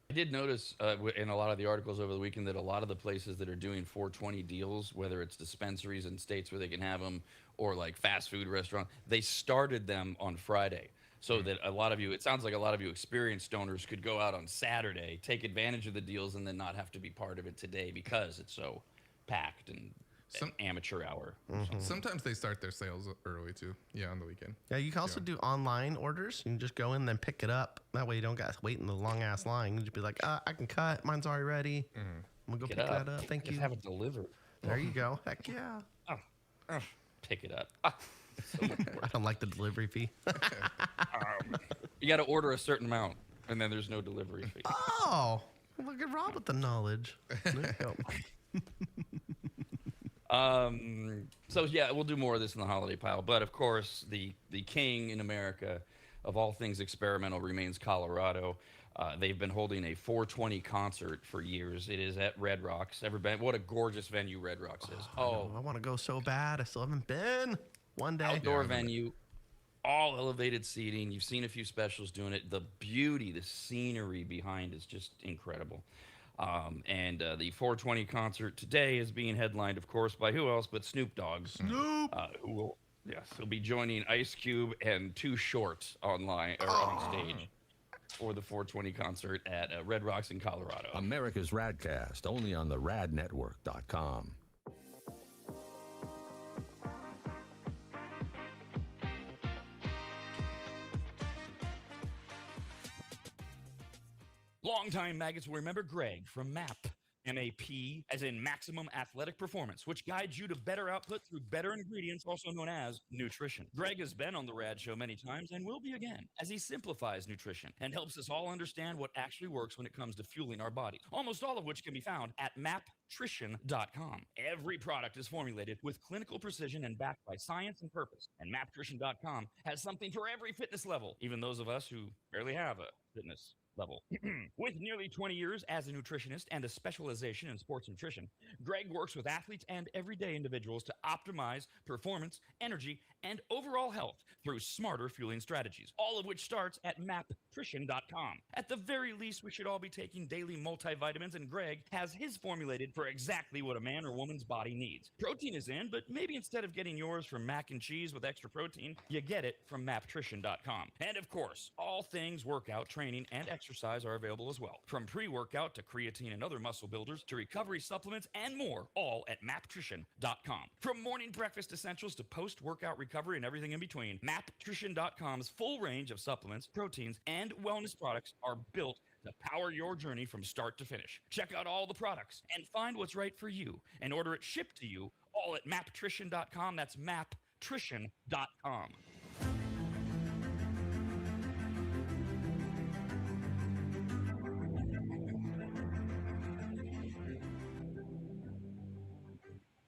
I did notice in a lot of the articles over the weekend that a lot of the places that are doing 420 deals, whether it's dispensaries in states where they can have them or like fast food restaurants, they started them on Friday. So that a lot of you, it sounds like a lot of you experienced stoners could go out on Saturday, take advantage of the deals, and then not have to be part of it today because it's so packed and amateur hour. Sometimes they start their sales early too. Yeah, on the weekend. Yeah, you can also do online orders. You can just go in and then pick it up. That way you don't got to wait in the long ass line. You just be like, I can cut. Mine's already ready. I'm gonna go pick that up. Thank you. Just have it delivered. There you go. Heck yeah. Pick it up. So I don't like the delivery fee. You got to order a certain amount, and then there's no delivery fee. Oh, look at Rob with the knowledge. There you go. So yeah, we'll do more of this in the holiday pile. But of course, the king in America of all things experimental remains Colorado. They've been holding a 420 concert for years. It is at Red Rocks. What a gorgeous venue Red Rocks is. Oh, I want to go so bad. I still haven't been. One day. Outdoor venue, all elevated seating. You've seen a few specials doing it. The beauty, the scenery behind is just incredible. And the 420 concert today is being headlined, of course, by who else but Snoop Dogg. Snoop! He'll be joining Ice Cube and Too Short on stage. for the 420 concert at Red Rocks in Colorado. America's RAD Cast, only on the radnetwork.com. Longtime maggots will remember Greg from MAP. MAP, as in Maximum Athletic Performance, which guides you to better output through better ingredients, also known as nutrition. Greg has been on the RAD Show many times and will be again, as he simplifies nutrition and helps us all understand what actually works when it comes to fueling our bodies, almost all of which can be found at maptrition.com. Every product is formulated with clinical precision and backed by science and purpose, and maptrition.com has something for every fitness level, even those of us who barely have a fitness level. With nearly 20 years as a nutritionist and a specialization in sports nutrition, Greg works with athletes and everyday individuals to optimize performance, energy, and overall health through smarter fueling strategies, all of which starts at maptrition.com. At the very least, we should all be taking daily multivitamins, and Greg has his formulated for exactly what a man or woman's body needs. Protein is in, but maybe instead of getting yours from mac and cheese with extra protein, you get it from maptrition.com. And of course, all things workout, training, and exercise are available as well. From pre-workout to creatine and other muscle builders to recovery supplements and more, all at maptrition.com. From morning breakfast essentials to post-workout recovery and everything in between, maptrition.com's full range of supplements, proteins, and wellness products are built to power your journey from start to finish. Check out all the products and find what's right for you and order it shipped to you all at maptrition.com. That's maptrition.com.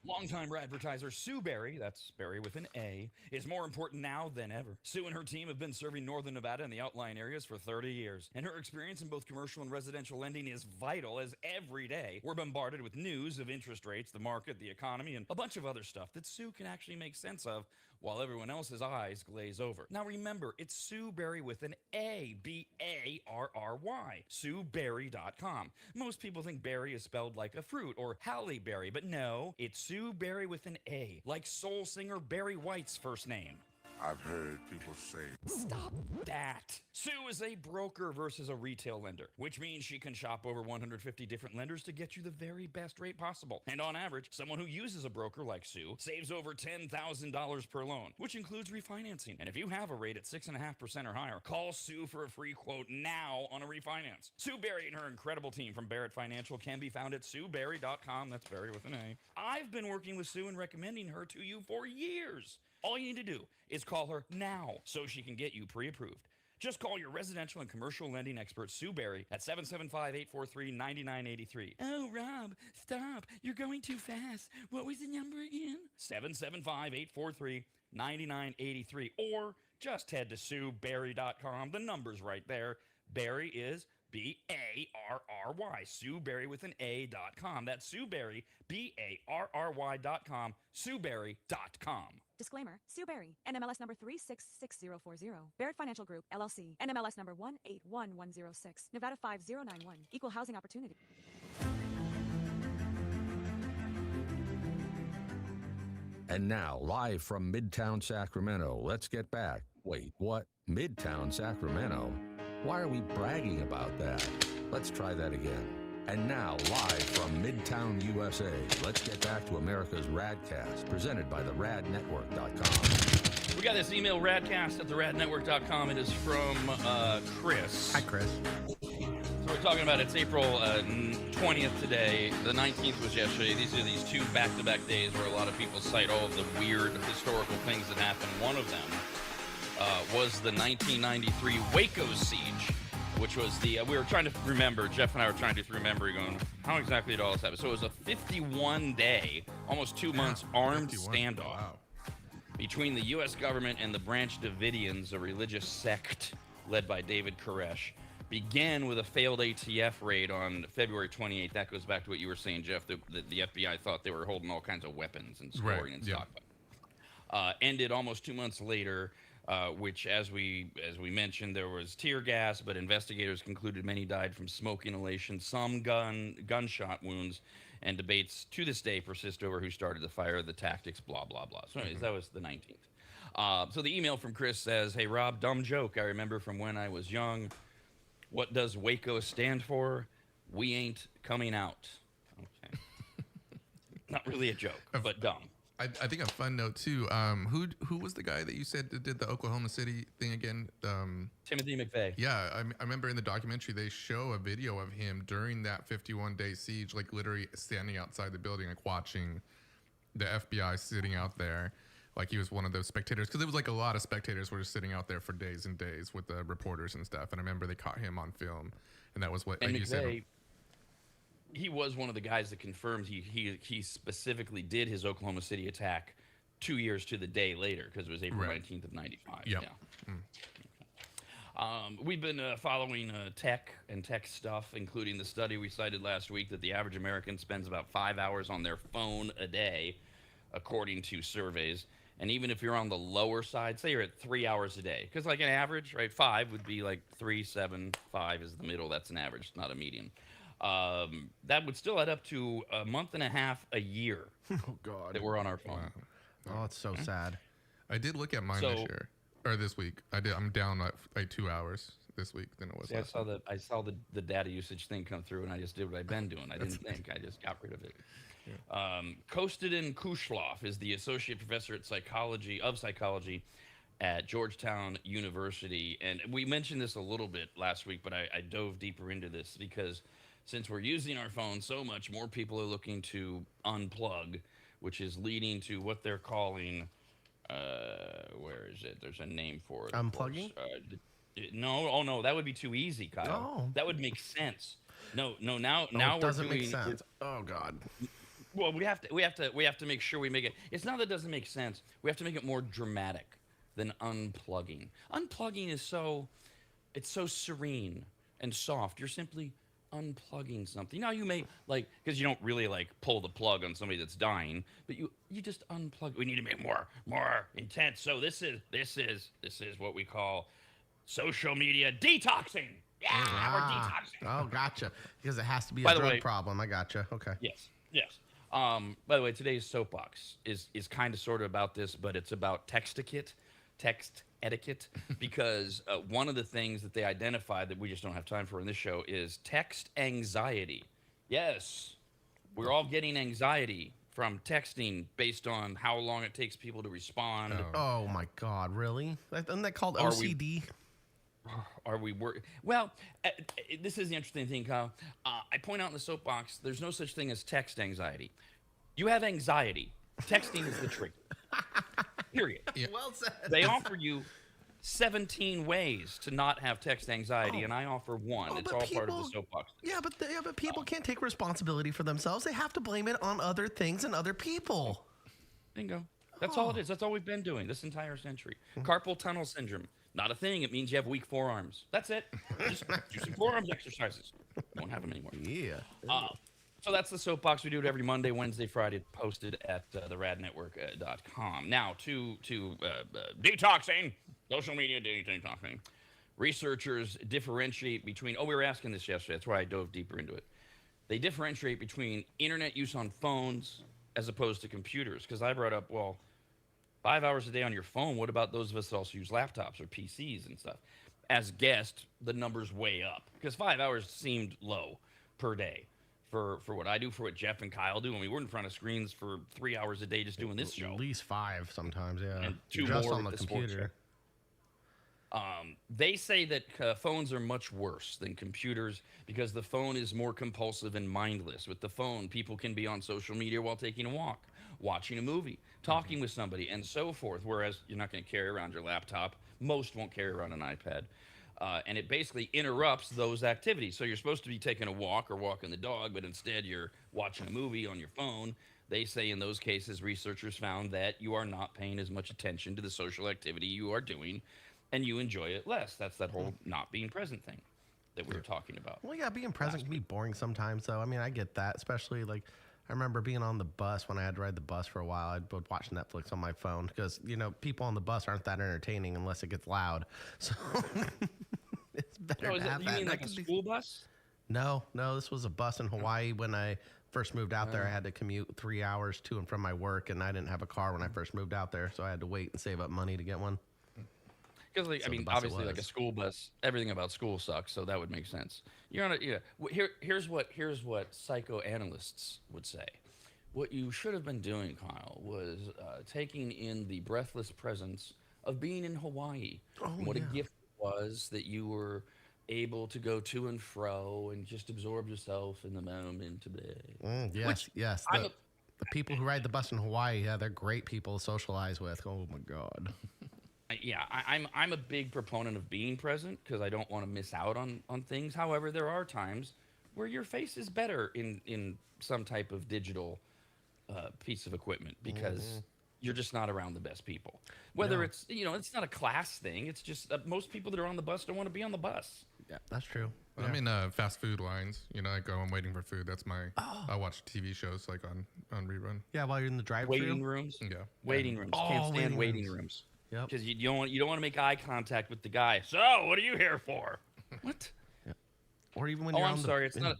Longtime advertiser Sue Berry, that's Berry with an A, is more important now than ever. Sue and her team have been serving Northern Nevada and the outlying areas for 30 years, and her experience in both commercial and residential lending is vital, as every day we're bombarded with news of interest rates, the market, the economy, and a bunch of other stuff that Sue can actually make sense of while everyone else's eyes glaze over. Now remember, it's Sue Berry with an A, B-A-R-R-Y, SueBerry.com. Most people think berry is spelled like a fruit or Halle Berry, but no, it's Sue Berry with an A, like soul singer Barry White's first name. I've heard people say, Stop that. Sue is a broker versus a retail lender, which means she can shop over 150 different lenders to get you the very best rate possible. And on average, someone who uses a broker like Sue saves over $10,000 per loan, which includes refinancing. And if you have a rate at 6.5% or higher, call Sue for a free quote now on a refinance. Sue Berry and her incredible team from Barrett Financial can be found at SueBerry.com. That's Berry with an A. I've been working with Sue and recommending her to you for years. All you need to do is call her now so she can get you pre-approved. Just call your residential and commercial lending expert, Sue Berry, at 775-843-9983. Oh, Rob, stop. You're going too fast. What was the number again? 775-843-9983. Or just head to SueBerry.com. The number's right there. Berry is B-A-R-R-Y. Sue Berry with an A.com. That's Sue Berry, B-A-R-R-Y.com. SueBerry.com. Disclaimer, Sue Berry, NMLS number 366040. Barrett Financial Group, LLC, NMLS number 181106, Nevada 5091, Equal Housing Opportunity. And now, live from Midtown Sacramento, let's get back. Wait, what? Midtown Sacramento? Why are we bragging about that? Let's try that again. And now, live from Midtown, USA, let's get back to America's RAD Cast, presented by the radnetwork.com. We got this email, radcast at the radnetwork.com. It is from Chris. Hi, Chris. So we're talking about it's April 20th today. The 19th was yesterday. These are these two back-to-back days where a lot of people cite all of the weird historical things that happened. One of them was the 1993 Waco siege, which was the, we were trying to remember, Jeff and I were trying to remember, going, how exactly did all this happen? So it was a 51-day, almost 2 months, armed standoff between the U.S. government and the Branch Davidians, a religious sect led by David Koresh. Began with a failed ATF raid on February 28th. That goes back to what you were saying, Jeff, the FBI thought they were holding all kinds of weapons and storing and stockpiling. Ended almost 2 months later, which, as we mentioned, there was tear gas, but investigators concluded many died from smoke inhalation, some gunshot wounds, and debates to this day persist over who started the fire, the tactics, blah, blah, blah. So anyways, that was the 19th. So the email from Chris says, hey, Rob, dumb joke I remember from when I was young. What does Waco stand for? We ain't coming out. Okay. Not really a joke, but dumb. I think a fun note too. Who was the guy that you said that did the Oklahoma City thing again? Timothy McVeigh. Yeah, I remember in the documentary they show a video of him during that 51-day siege, like literally standing outside the building, like watching the FBI sitting out there, like he was one of those spectators. Because it was like a lot of spectators were just sitting out there for days and days with the reporters and stuff. And I remember they caught him on film, and that was what And like McVeigh, you said. he was one of the guys that confirmed he specifically did his Oklahoma City attack 2 years to the day later, because it was April 19th of 95. Yep. Yeah. We've been following tech stuff, including the study we cited last week that the average American spends about 5 hours on their phone a day, according to surveys. And even if you're on the lower side, say you're at 3 hours a day, because like an average, right, 5 would be like 3, 7, 5 is the middle. That's an average, not a median. That would still add up to a month and a half a year. Oh God, that we're on our phone. Wow. Oh, it's so sad. I did look at mine this year or this week. I'm down like 2 hours this week than it was. See, I saw the data usage thing come through, and I just did what I've been doing. I didn't think. I just got rid of it. Yeah. Kostadin Kushlov is the associate professor at psychology at Georgetown University, and we mentioned this a little bit last week, but I dove deeper into this because since we're using our phones so much, more people are looking to unplug, which is leading to what they're calling, where is it? There's a name for it. Unplugging? No, that would be too easy, Kyle. Oh. That would make sense. No, now it we're doesn't doing, make sense. Oh God. Well, we have to make sure we make it. It's not that it doesn't make sense. We have to make it more dramatic than unplugging. Unplugging is so serene and soft. You're simply unplugging something. Now you may because you don't really pull the plug on somebody that's dying, but you just unplug. We need to make more intense. So this is what we call social media detoxing. Yeah, we're detoxing. Oh, gotcha. Because it has to be By a the drug way, problem. I gotcha. Okay. Yes. By the way, today's soapbox is kind of sort of about this, but it's about text etiquette, because one of the things that they identified that we just don't have time for in this show is text anxiety. Yes, we're all getting anxiety from texting based on how long it takes people to respond. Oh my God, really? Isn't that called OCD? Are we Well, this is the interesting thing, Kyle. I point out in the soapbox, there's no such thing as text anxiety. You have anxiety. Texting is the trick. Period. Yeah. Well said. They offer you 17 ways to not have text anxiety, and I offer one. It's all part of the soapbox. Yeah, but people can't take responsibility for themselves. They have to blame it on other things and other people. Bingo. That's all it is. That's all we've been doing this entire century. Carpal tunnel syndrome. Not a thing. It means you have weak forearms. That's it. Just do some forearms exercises. Won't have them anymore. Yeah. So that's the soapbox. We do it every Monday, Wednesday, Friday, posted at theradnetwork.com. Now, to detoxing, social media detoxing. Researchers differentiate between, we were asking this yesterday. That's why I dove deeper into it. They differentiate between internet use on phones as opposed to computers. Because I brought up, 5 hours a day on your phone. What about those of us that also use laptops or PCs and stuff? As guessed, the number's way up. Because 5 hours seemed low per day. For what I do, for what Jeff and Kyle do. I mean, we're in front of screens for 3 hours a day just doing this show. At least 5 sometimes, yeah. And 2 just more on the with computer. They say that phones are much worse than computers because the phone is more compulsive and mindless. With the phone, people can be on social media while taking a walk, watching a movie, talking with somebody, and so forth, whereas you're not going to carry around your laptop. Most won't carry around an iPad. And it basically interrupts those activities. So you're supposed to be taking a walk or walking the dog, but instead you're watching a movie on your phone. They say in those cases, researchers found that you are not paying as much attention to the social activity you are doing, and you enjoy it less. That's that whole not being present thing that we were talking about. Well, yeah, being present can be boring sometimes, though. I mean, I get that, especially I remember being on the bus when I had to ride the bus for a while. I would watch Netflix on my phone because, people on the bus aren't that entertaining unless it gets loud. So it's better to have that. You mean like a school bus? No, this was a bus in Hawaii. When I first moved out there, I had to commute 3 hours to and from my work, and I didn't have a car when I first moved out there, so I had to wait and save up money to get one. Because like, So I the mean, bus it obviously, like a was. school bus, everything about school sucks, so that would make sense. You're on a here's what psychoanalysts would say. What you should have been doing, Kyle, was taking in the breathless presence of being in Hawaii. Oh, And what a yeah. gift it was that you were able to go to and fro and just absorb yourself in the moment today. Yes, Which yes. I'm The people who ride the bus in Hawaii, yeah, they're great people to socialize with. Oh my God. I'm a big proponent of being present because I don't want to miss out on things. However, there are times where your face is better in some type of digital piece of equipment because you're just not around the best people. Whether No. it's it's not a class thing. It's just that most people that are on the bus don't want to be on the bus. Yeah, that's true. I'm in fast food lines. I go. I'm waiting for food. That's my. I watch TV shows like on rerun. Yeah, while you're in the drive-thru. Waiting rooms. Yeah. Waiting rooms. Oh, Can't stand waiting waiting rooms. rooms. Yep. Because you don't want to make eye contact with the guy. So, what are you here for? What? Or even when Oh, you're I'm on sorry. It's not.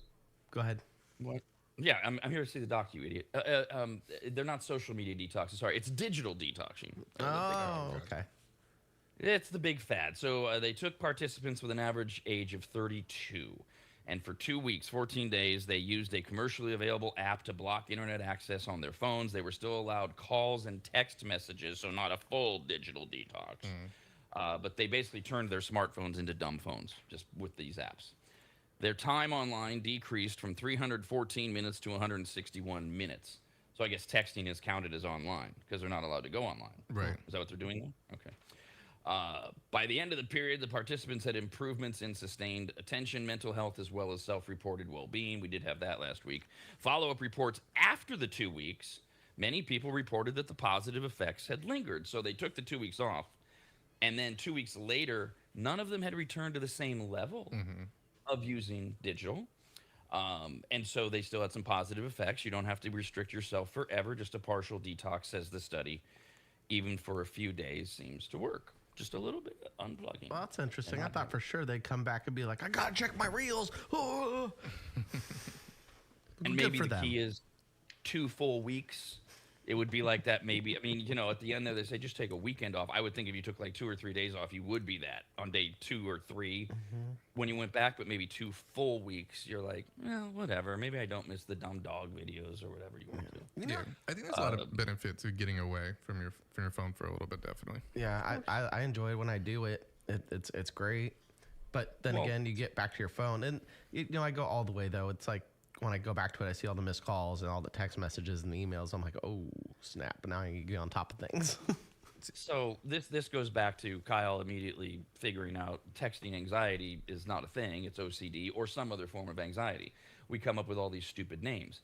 Go ahead. What? Yeah, I'm here to see the doc, you idiot. They're not social media detoxing. Sorry, it's digital detoxing. Oh, okay. It's the big fad. So they took participants with an average age of 32. And for 2 weeks, 14 days, they used a commercially available app to block internet access on their phones. They were still allowed calls and text messages, so not a full digital detox. But they basically turned their smartphones into dumb phones just with these apps. Their time online decreased from 314 minutes to 161 minutes. So I guess texting is counted as online because they're not allowed to go online. Right. Is that what they're doing now? Okay. By the end of the period, the participants had improvements in sustained attention, mental health, as well as self-reported well-being. We did have that last week. Follow-up reports after the 2 weeks, many people reported that the positive effects had lingered. So they took the 2 weeks off, and then 2 weeks later, none of them had returned to the same level of using digital. And so they still had some positive effects. You don't have to restrict yourself forever. Just a partial detox, says the study, even for a few days seems to work. Just a little bit of unplugging. Well, that's interesting. I thought for sure they'd come back and be like, I gotta check my reels. Oh. And Good maybe for the them. key is 2 full weeks. It would be like that maybe. I mean, at the end there they say just take a weekend off. I would think if you took like 2 or 3 days off, you would be that on day 2 or 3 when you went back. But maybe 2 full weeks, you're like, well, whatever. Maybe I don't miss the dumb dog videos or whatever you want to. Yeah, I think there's a lot of benefit to getting away from your phone for a little bit, definitely. Yeah, I enjoy it when I do it. It's great. But then again, you get back to your phone. And, I go all the way, though. It's like when I go back to it, I see all the missed calls and all the text messages and the emails. I'm like, oh, snap. Now I can get on top of things. So this goes back to Kyle immediately figuring out texting anxiety is not a thing. It's OCD or some other form of anxiety. We come up with all these stupid names.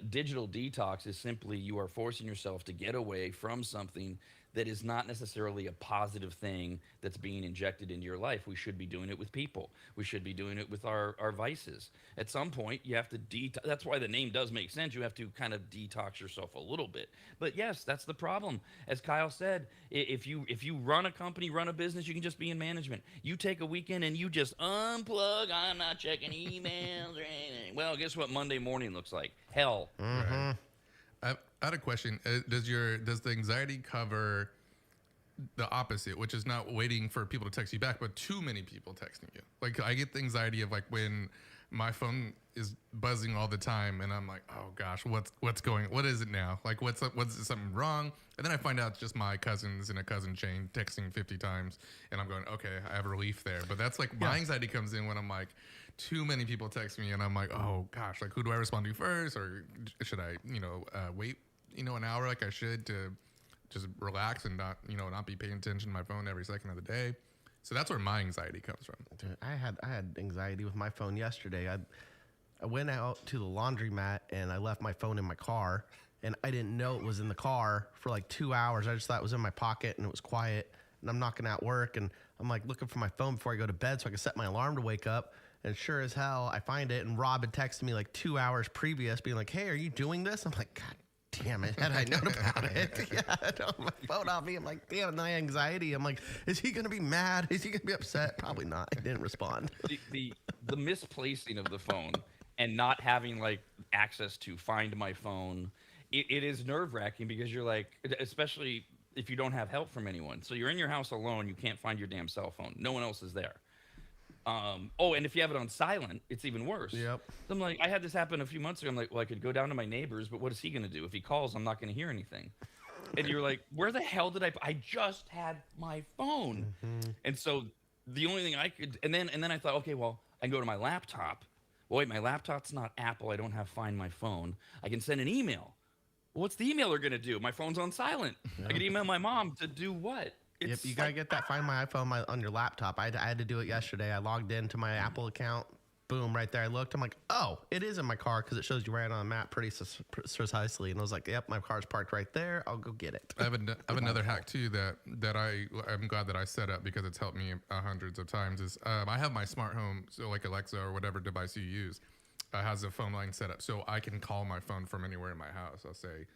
Digital detox is simply you are forcing yourself to get away from something that is not necessarily a positive thing that's being injected into your life. We should be doing it with people. We should be doing it with our vices. At some point, you have to detox. That's why the name does make sense. You have to kind of detox yourself a little bit. But yes, that's the problem. As Kyle said, if you run a company, run a business, you can just be in management. You take a weekend and you just unplug. I'm not checking emails or anything. Well, guess what Monday morning looks like? Hell. Right. I had a question. Does the anxiety cover the opposite, which is not waiting for people to text you back, but too many people texting you? Like I get the anxiety of like when my phone is buzzing all the time, and I'm like, oh gosh, what is it now? Like what's something wrong? And then I find out it's just my cousins in a cousin chain texting 50 times, and I'm going, okay, I have relief there. But that's like my anxiety comes in when I'm like, too many people text me, and I'm like, oh gosh, like who do I respond to first, or should I, wait, an hour like I should to just relax and not be paying attention to my phone every second of the day. So that's where my anxiety comes from. Dude, I had anxiety with my phone yesterday. I went out to the laundromat and I left my phone in my car, and I didn't know it was in the car for like 2 hours. I just thought it was in my pocket and it was quiet, and I'm knocking out work and I'm like looking for my phone before I go to bed so I can set my alarm to wake up. And sure as hell, I find it, and Rob had texted me like 2 hours previous being like, hey, are you doing this? I'm like, God damn it, had I known about it. Yeah, I had my phone off me. I'm like, damn, my anxiety. I'm like, is he going to be mad? Is he going to be upset? Probably not. I didn't respond. The misplacing of the phone and not having like access to find my phone, it is nerve-wracking because you're like, especially if you don't have help from anyone. So you're in your house alone, you can't find your damn cell phone. No one else is there. And if you have it on silent, it's even worse. Yep. So I'm like, I had this happen a few months ago. I'm like, well, I could go down to my neighbor's, but what is he going to do? If he calls, I'm not going to hear anything. And you're like, where the hell did I just had my phone. And so the only thing I could, and then I thought, okay, well, I can go to my laptop. Well, wait, my laptop's not Apple. I don't have Find My Phone. I can send an email. What's the emailer going to do? My phone's on silent. I can email my mom to do what? Yep, you gotta get that Find My iPhone on your laptop. I had to do it yesterday. I logged into my Apple account. Boom, right there. I looked. I'm like, oh, it is in my car because it shows you right on the map pretty precisely. And I was like, yep, my car's parked right there. I'll go get it. I have another hack too that I'm glad that I set up because it's helped me hundreds of times. Is I have my smart home, so like Alexa or whatever device you use, has a phone line set up, so I can call my phone from anywhere in my house. I'll say,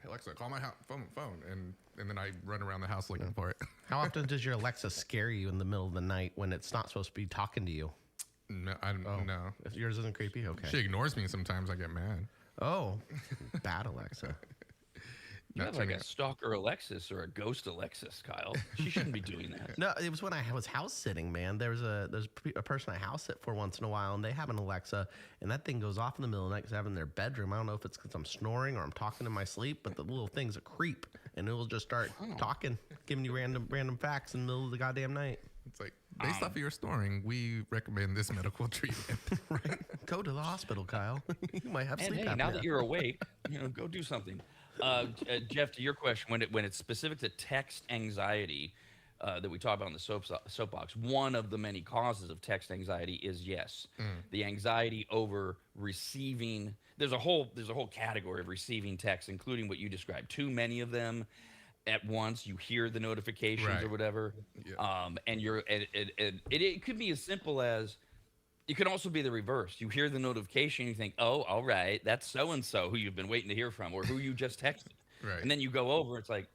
Alexa, call my phone, and then I run around the house looking for it. How often does your Alexa scare you in the middle of the night when it's not supposed to be talking to you? No, I don't know. If yours isn't creepy, okay. She ignores me sometimes. I get mad. Oh, bad Alexa. You have like a stalker Alexis or a ghost Alexis, Kyle. She shouldn't be doing that. No, it was when I was house sitting, man. There's a person I house sit for once in a while, and they have an Alexa, and that thing goes off in the middle of the night because I have it in their bedroom. I don't know if it's because I'm snoring or I'm talking in my sleep, but the little thing's a creep, and it will just start talking, giving you random facts in the middle of the goddamn night. It's like, based off of your snoring, we recommend this medical treatment. Right? Go to the hospital, Kyle. You might have sleep apnea. Now that you're awake, go do something. Jeff, to your question, when it's specific to text anxiety that we talk about in the soapbox, one of the many causes of text anxiety is the anxiety over receiving. There's a whole category of receiving text, including what you described. Too many of them at once. You hear the notifications or whatever, and it could be as simple as. It could also be the reverse. You hear the notification, you think, oh, all right, that's so-and-so who you've been waiting to hear from or who you just texted. Right. And then you go over, it's like,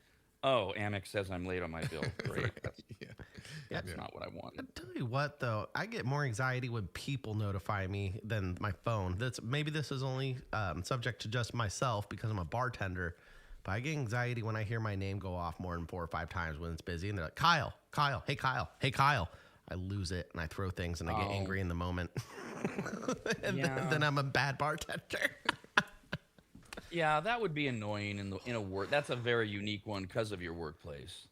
oh, Amex says I'm late on my bill. Great. That's not what I wanted. I'll tell you what, though, I get more anxiety when people notify me than my phone. Maybe this is only subject to just myself because I'm a bartender, but I get anxiety when I hear my name go off more than 4 or 5 times when it's busy. And they're like, Kyle, hey, Kyle, hey, Kyle. I lose it and I throw things and I get angry in the moment. And then I'm a bad bartender. Yeah, that would be annoying in a work. That's a very unique one because of your workplace.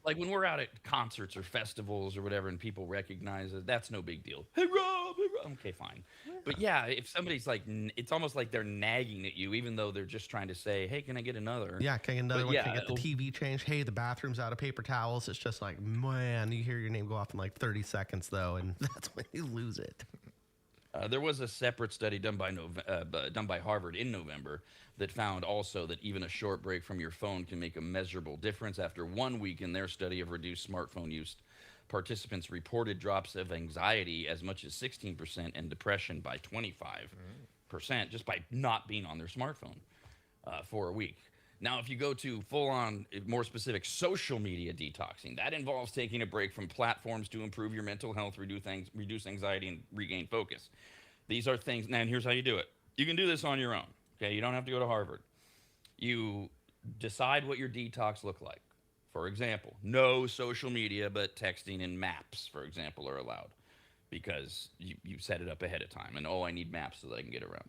Like when we're out at concerts or festivals or whatever and people recognize it, that's no big deal. Hey, Rob, hey, Rob. Okay, fine. But yeah, if somebody's like, it's almost like they're nagging at you, even though they're just trying to say, hey, can I get another? Yeah, can I get another one? Can I get the TV changed? Hey, the bathroom's out of paper towels. It's just like, man, you hear your name go off in like 30 seconds, though, and that's when you lose it. There was a separate study done by Harvard in November that found also that even a short break from your phone can make a measurable difference. After 1 week in their study of reduced smartphone use, participants reported drops of anxiety as much as 16% and depression by 25% just by not being on their smartphone for a week. Now, if you go to full-on, more specific social media detoxing, that involves taking a break from platforms to improve your mental health, reduce anxiety, and regain focus. These are things, and here's how you do it. You can do this on your own, okay? You don't have to go to Harvard. You decide what your detox look like. For example, no social media, but texting and maps, for example, are allowed because you set it up ahead of time. And, I need maps so that I can get around.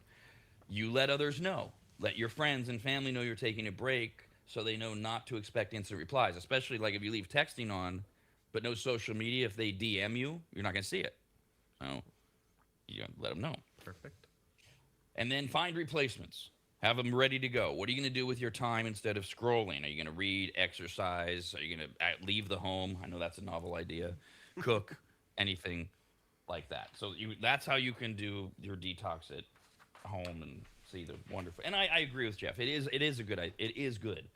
You let others know. Let your friends and family know you're taking a break so they know not to expect instant replies, especially like if you leave texting on, but no social media. If they DM you, you're not going to see it. So you gotta let them know. Perfect. And then find replacements. Have them ready to go. What are you going to do with your time instead of scrolling? Are you going to read, exercise? Are you going to leave the home? I know that's a novel idea. Cook, anything like that. So that's how you can do your detox at home and see the wonderful. And I agree with Jeff. It is good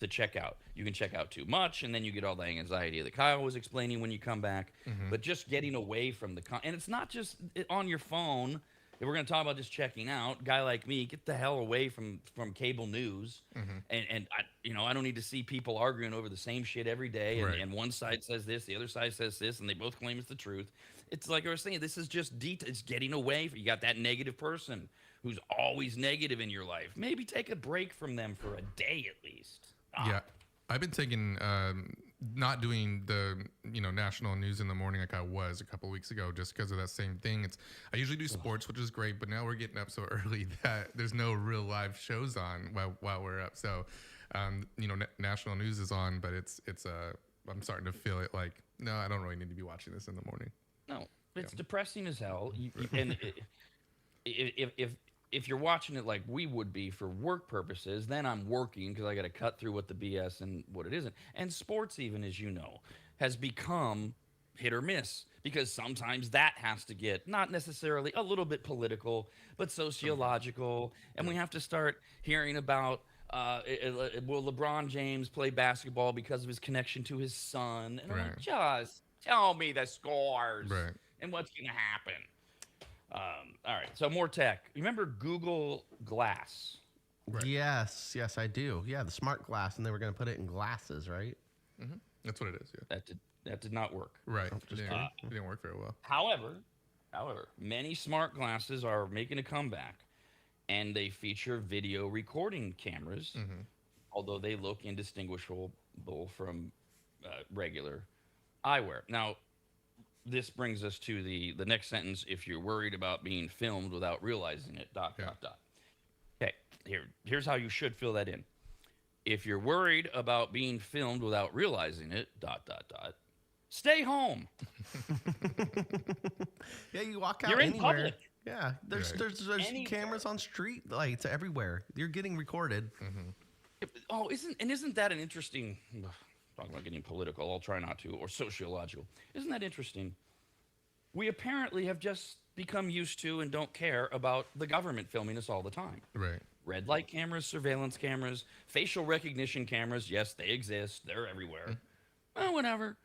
to check out. You can check out too much, and then you get all the anxiety that Kyle was explaining when you come back. But just getting away from and it's not just on your phone. If we're going to talk about just checking out, guy like me, get the hell away from cable news. And I don't need to see people arguing over the same shit every day. And one side says this, the other side says this, and they both claim it's the truth. It's like I was saying, this is just it's getting away. You got that negative person who's always negative in your life. Maybe take a break from them for a day at least. Yeah, I've been taking not doing the national news in the morning like I was a couple weeks ago, just because of that same thing. I usually do sports, which is great, but now we're getting up so early that there's no real live shows on while we're up. So, national news is on, but it's I'm starting to feel it like, no, I don't really need to be watching this in the morning. No, it's depressing as hell. And if you're watching it like we would be for work purposes, then I'm working because I got to cut through what the BS and what it isn't. And sports, even as you know, has become hit or miss because sometimes that has to get not necessarily a little bit political, but sociological. And we have to start hearing about will LeBron James play basketball because of his connection to his son? And I'm like, just tell me the scores and what's going to happen. All right, so more tech. Remember Google Glass? Right. Yes, I do. Yeah, the smart glass, and they were going to put it in glasses, right? Mm-hmm. That's what it is. Yeah. That did not work. Right. It didn't work very well. However, many smart glasses are making a comeback, and they feature video recording cameras, although they look indistinguishable from regular eyewear. Now, this brings us to the next sentence. If you're worried about being filmed without realizing it, ... Okay, here's how you should fill that in. If you're worried about being filmed without realizing it, ... Stay home. Yeah, you walk out You're in anywhere. public. Yeah, there's cameras on street lights everywhere. You're getting recorded. Oh, isn't that an interesting... Talking about getting political, I'll try not to, or sociological. Isn't that interesting? We apparently have just become used to and don't care about the government filming us all the time. Right. Red light cameras, surveillance cameras, facial recognition cameras. Yes, they exist. They're everywhere. Well, whatever.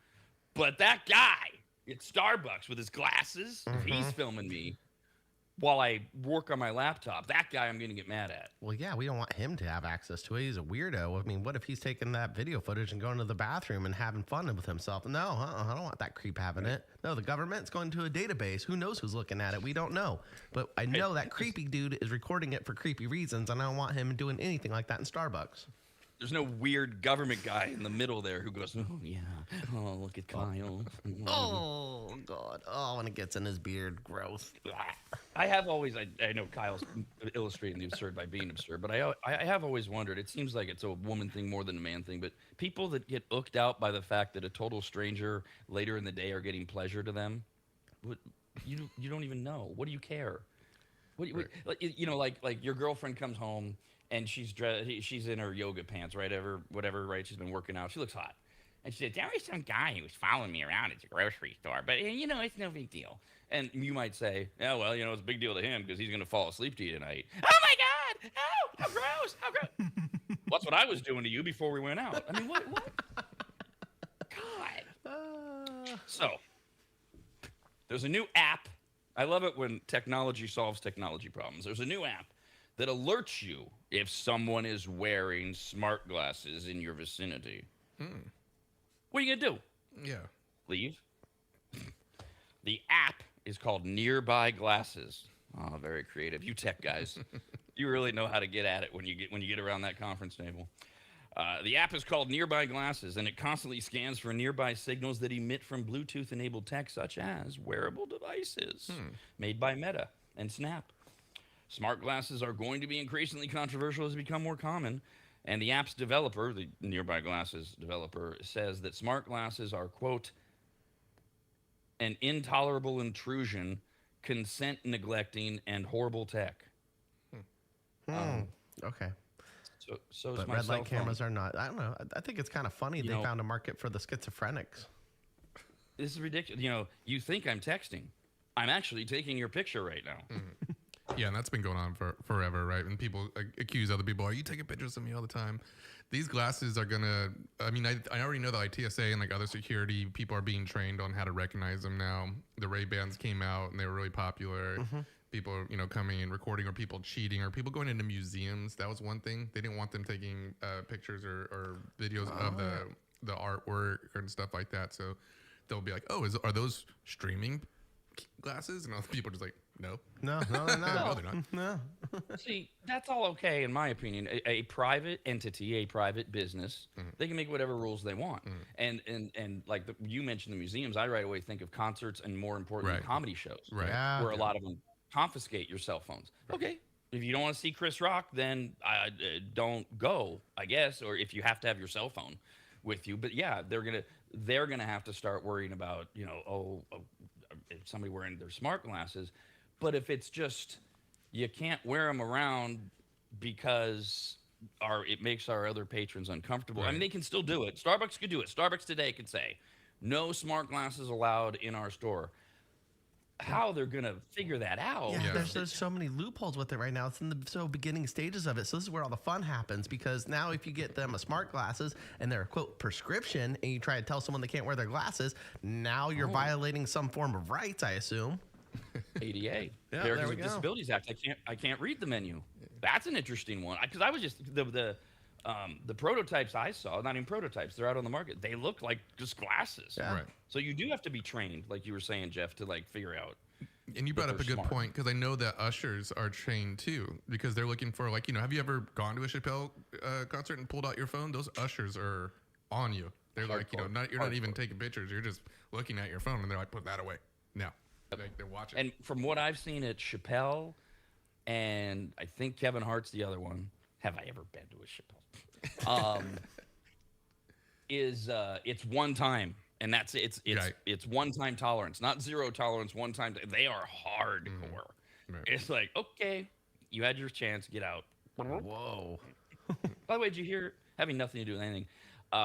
But that guy at Starbucks with his glasses, if he's filming me while I work on my laptop, that guy I'm going to get mad at. Well, yeah, we don't want him to have access to it. He's a weirdo. I mean, what if he's taking that video footage and going to the bathroom and having fun with himself? No, I don't want that creep having it. No, the government's going to a database. Who knows who's looking at it? We don't know. But I know that creepy dude is recording it for creepy reasons, and I don't want him doing anything like that in Starbucks. There's no weird government guy in the middle there who goes, oh, yeah. Oh, look at Kyle. Oh, God. Oh, when it gets in his beard. Gross. I have always, I know Kyle's illustrating the absurd by being absurd, but I have always wondered, it seems like it's a woman thing more than a man thing, but people that get hooked out by the fact that a total stranger later in the day are getting pleasure to them, you don't even know. What do you care? Like your girlfriend comes home, and she's in her yoga pants, right? Whatever, right? She's been working out. She looks hot. And she said, there was some guy who was following me around at the grocery store, but, it's no big deal. And you might say, yeah, well, it's a big deal to him because he's going to fall asleep to you tonight. Oh, my God. Oh, how gross. How gross. Well, that's what I was doing to you before we went out. I mean, what? God. So, there's a new app. I love it when technology solves technology problems. There's a new app that alerts you if someone is wearing smart glasses in your vicinity. What are you going to do? Yeah. Leave? The app is called Nearby Glasses. Oh, very creative. You tech guys. You really know how to get at it when you get around that conference table. The app is called Nearby Glasses, and it constantly scans for nearby signals that emit from Bluetooth-enabled tech, such as wearable devices made by Meta and Snap. Smart glasses are going to be increasingly controversial as they become more common. And the app's developer, the Nearby Glasses developer, says that smart glasses are, quote, an intolerable intrusion, consent neglecting, and horrible tech. Okay. So but red light cameras are not. I don't know. I think it's kind of funny they found a market for the schizophrenics. This is ridiculous. You think I'm texting. I'm actually taking your picture right now. Yeah, and that's been going on for forever, right? And people accuse other people, are you taking pictures of me all the time? These glasses are going to, I already know that like TSA and like other security people are being trained on how to recognize them now. The Ray-Bans came out and they were really popular. People, coming and recording, or people cheating, or people going into museums. That was one thing. They didn't want them taking pictures or videos of the artwork and stuff like that. So they'll be like, are those streaming glasses? And other people are just like, No. No, they're not. No, they're not. No. See, that's all okay in my opinion. A private entity, a private business, they can make whatever rules they want. And like you mentioned the museums, I right away think of concerts and more importantly Right. comedy shows, Right. Yeah. where a lot of them confiscate your cell phones. Okay, if you don't want to see Chris Rock, then don't go, I guess. Or if you have to have your cell phone with you, but yeah, they're gonna have to start worrying about if somebody wearing their smart glasses. But if it's just you can't wear them around because it makes our other patrons uncomfortable. I Right. mean, they can still do it. Starbucks could do it. Starbucks today could say, no smart glasses allowed in our store. How they're going to figure that out. Yeah, Yeah. there's so many loopholes with it right now. It's in the beginning stages of it. So this is where all the fun happens, because now if you get them a smart glasses and they're quote prescription and you try to tell someone they can't wear their glasses, now you're violating some form of rights, I assume. ADA, Yeah, Americans there we with go. Disabilities Act. I can't read the menu. That's an interesting one because I was just the prototypes I saw, not even prototypes, they're out on the market. They look like just glasses. Yeah. Right. So you do have to be trained, like you were saying, Jeff, to like figure out. And you brought But up a they're good smart. point, because I know that ushers are trained too, because they're looking for, like, have you ever gone to a Chappelle concert and pulled out your phone? Those ushers are on you. They're like, you're not even taking pictures. You're just looking at your phone, and they're like, put that away now. Like, they're watching. And from what I've seen at Chappelle, and I think Kevin Hart's the other one. Have I ever been to a Chappelle? It's one time, and that's it. Right. It's one time tolerance, not zero tolerance. One time. They are hardcore. Right. It's like, okay, you had your chance, get out. Whoa. By the way, did you hear? Having nothing to do with anything.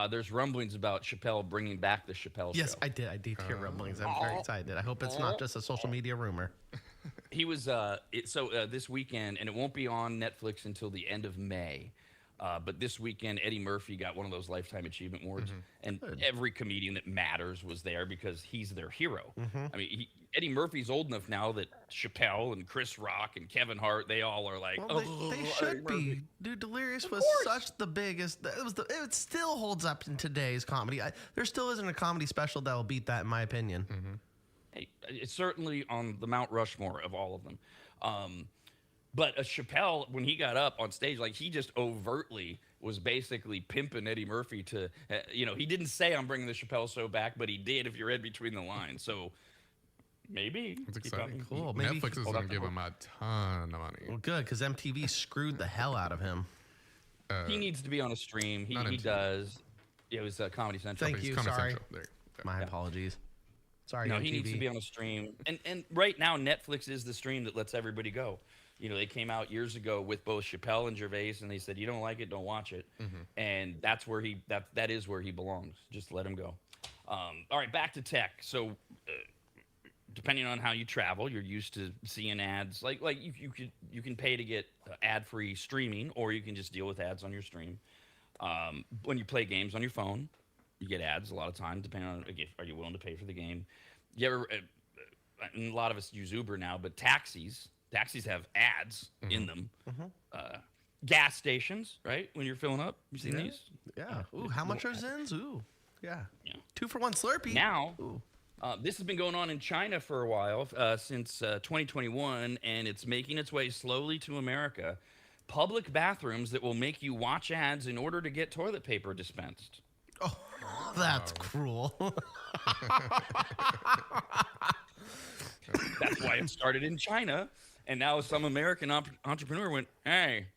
There's rumblings about Chappelle bringing back the Chappelle Yes, show. I did hear rumblings. I'm very excited. I hope it's not just a social media rumor. He was this weekend, and it won't be on Netflix until the end of May. But this weekend, Eddie Murphy got one of those Lifetime Achievement Awards, and every comedian that matters was there because he's their hero. I mean, Eddie Murphy's old enough now that Chappelle and Chris Rock and Kevin Hart, they all are like, Well, they Eddie should Murphy." be. Dude, Delirious was such the biggest. It still holds up in today's comedy. There still isn't a comedy special that will beat that, in my opinion. Hey, it's certainly on the Mount Rushmore of all of them. But Chappelle, when he got up on stage, like he just overtly was basically pimping Eddie Murphy to, he didn't say I'm bringing the Chappelle show back, but he did if you read between the lines. So maybe. It's Keep exciting. up. Cool. Maybe Netflix is hold going on. to give him a ton of money. Well, good, because MTV screwed the hell out of him. He needs to be on a stream. He not MTV. does. It was Comedy Central. Thank you. Comedy Sorry. Central. There you go. My apologies. Sorry, No, MTV. he needs to be on a stream. And right now, Netflix is the stream that lets everybody go. They came out years ago with both Chappelle and Gervais, and they said, you don't like it, don't watch it. And that's where that is where he belongs. Just let him go. All right, back to tech. So depending on how you travel, you're used to seeing ads. Like you can pay to get ad-free streaming, or you can just deal with ads on your stream. When you play games on your phone, you get ads a lot of times, depending on are you willing to pay for the game. You ever? And a lot of us use Uber now, but taxis have ads in them. Gas stations, right? When you're filling up, you seen these? Yeah. Ooh, how much are Zins? Ooh. Yeah. Yeah. 2 for 1 Slurpee. Now, Ooh. this has been going on in China for a while, since 2021, and it's making its way slowly to America. Public bathrooms that will make you watch ads in order to get toilet paper dispensed. Oh, that's cruel. That's why it started in China, and now some American entrepreneur went, "Hey,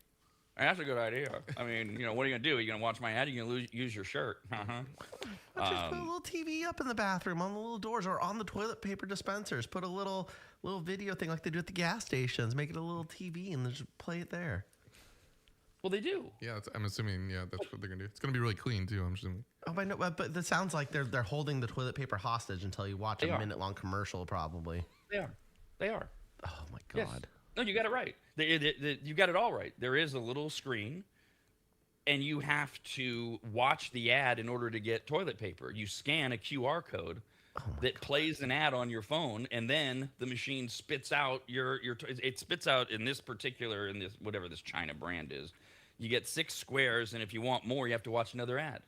that's a good idea. I mean, what are you gonna do? Are you gonna watch my ad? Are you gonna use your shirt?" Let's just put a little TV up in the bathroom on the little doors or on the toilet paper dispensers. Put a little video thing like they do at the gas stations. Make it a little TV and just play it there. Well, they do. Yeah, I'm assuming. Yeah, that's what they're gonna do. It's gonna be really clean too. I'm assuming. Oh, I know, but it sounds like they're holding the toilet paper hostage until you watch They a are. minute-long commercial, probably. They are. Oh my Yes. God. No, you got it right. You got it all right. There is a little screen, and you have to watch the ad in order to get toilet paper. You scan a QR code that plays an ad on your phone, and then the machine spits out it spits out in this whatever this China brand is. You get 6 squares, and if you want more, you have to watch another ad.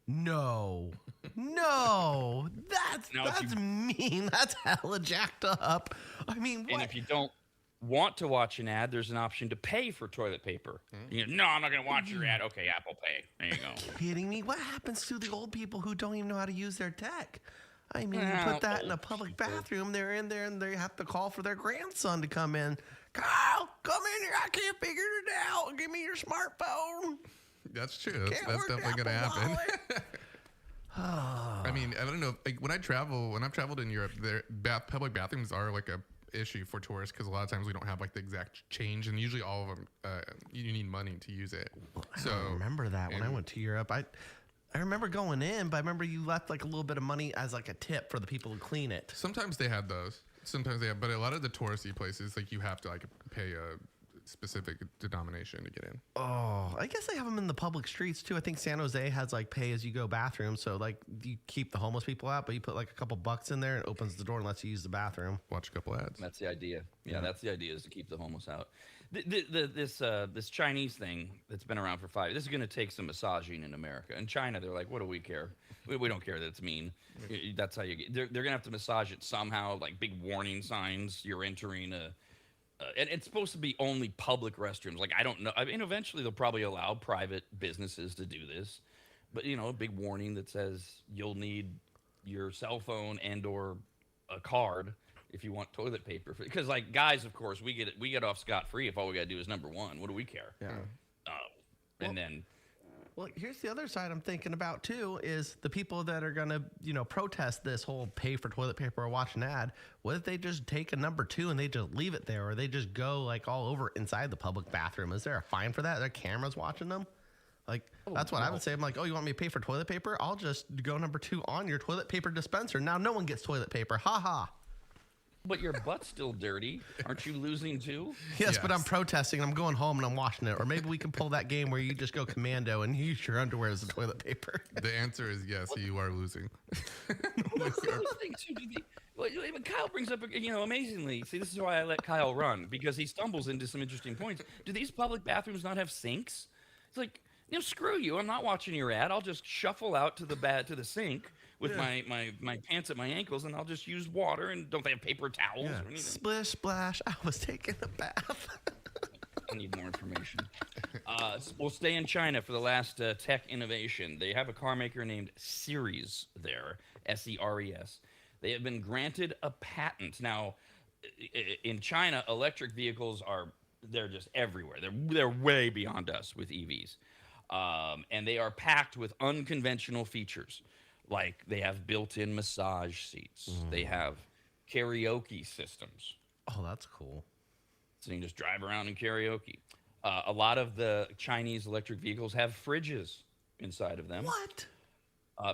No, that's Now, if mean. That's hella jacked up. I mean, what? And if you don't want to watch an ad, there's an option to pay for toilet paper. No, I'm not going to watch your ad. Okay, Apple Pay. There you go. Kidding me? What happens to the old people who don't even know how to use their tech? I mean, you Well, put that in a old public people. bathroom, they're in there and they have to call for their grandson to come in. Kyle, come in here. I can't figure it out. Give me your smartphone. That's true. Can't That's work definitely going to Apple happen. Wallet. I mean, I don't know. Like when I've traveled in Europe, public bathrooms are like a issue for tourists because a lot of times we don't have like the exact change, and usually all of them you need money to use it. So I remember that when I went to Europe. I remember going in, but I remember you left like a little bit of money as like a tip for the people who clean it. sometimes they had those. Sometimes they have, but a lot of the touristy places, like you have to like pay a specific denomination to get in. Oh, I guess they have them in the public streets too. I think San Jose has like pay as you go bathrooms. So like you keep the homeless people out, but you put like a couple bucks in there and it opens the door and lets you use the bathroom. Watch a couple ads. That's the idea. Yeah, that's the idea, is to keep the homeless out. This Chinese thing that's been around for 5 years, this is going to take some massaging in America. In China, they're like, what do we care? We don't care that it's mean. That's how you get. They're going to have to massage it somehow, like big warning signs. You're entering a. And it's supposed to be only public restrooms. Like, I don't know. I mean, eventually they'll probably allow private businesses to do this. But, you know, a big warning that says you'll need your cell phone and or a card if you want toilet paper. Because, like, guys, of course, we get off scot-free if all we got to do is number one. What do we care? Yeah. And then... Well, here's the other side I'm thinking about too, is the people that are going to, protest this whole pay for toilet paper or watch an ad. What if they just take a number 2 and they just leave it there, or they just go like all over inside the public bathroom? Is there a fine for that? Are there cameras watching them? Like, that's what I would say. I'm like, oh, you want me to pay for toilet paper? I'll just go number 2 on your toilet paper dispenser. Now no one gets toilet paper. Ha ha. But your butt's still dirty. Aren't you losing too? Yes, but I'm protesting. I'm going home and I'm washing it. Or maybe we can pull that game where you just go commando and use your underwear as the toilet paper. The answer is yes. You are losing. What's the other thing too? Even Kyle brings up, amazingly. See, this is why I let Kyle run, because he stumbles into some interesting points. Do these public bathrooms not have sinks? It's like, screw you. I'm not watching your ad. I'll just shuffle out to the sink with my pants at my ankles, and I'll just use water. And don't they have paper towels or anything? Splish splash. I was taking a bath. I need more information. We'll stay in China for the last tech innovation. They have a car maker named Seres there, S-E-R-E-S. They have been granted a patent. Now, in China, electric vehicles they're just everywhere. They're way beyond us with EVs. And they are packed with unconventional features. Like they have built-in massage seats. They have karaoke systems. Oh, that's cool. So you can just drive around and karaoke. A lot of the Chinese electric vehicles have fridges inside of them. What?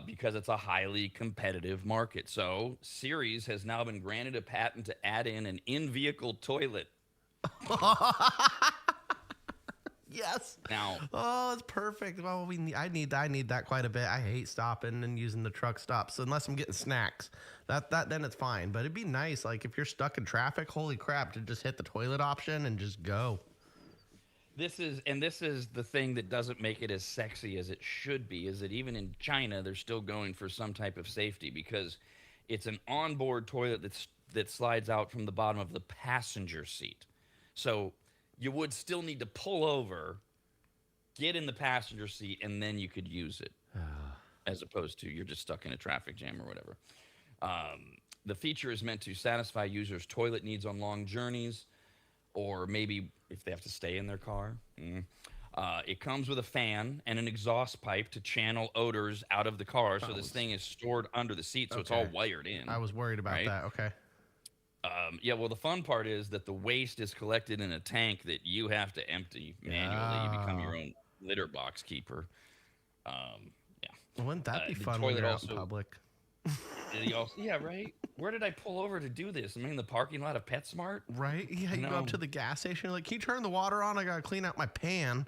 Because it's a highly competitive market. So Seres has now been granted a patent to add in an in-vehicle toilet. Yes. Now, oh, it's perfect. Well, I need that quite a bit. I hate stopping and using the truck stops unless I'm getting snacks. That then it's fine. But it'd be nice, like if you're stuck in traffic, holy crap, to just hit the toilet option and just go. This is the thing that doesn't make it as sexy as it should be, is that even in China, they're still going for some type of safety, because it's an onboard toilet that slides out from the bottom of the passenger seat. So you would still need to pull over, get in the passenger seat, and then you could use it, as opposed to you're just stuck in a traffic jam or whatever. The feature is meant to satisfy users' toilet needs on long journeys, or maybe if they have to stay in their car. It comes with a fan and an exhaust pipe to channel odors out of the car. So this thing is stored under the seat, so it's all wired in. I was worried about that. Okay. Well, the fun part is that the waste is collected in a tank that you have to empty manually. You become your own litter box keeper. Wouldn't that be fun when you're out in public? Yeah, right? Where did I pull over to do this? Am I in the parking lot of PetSmart? Right? Yeah, you go up to the gas station. You're like, can you turn the water on? I got to clean out my pan.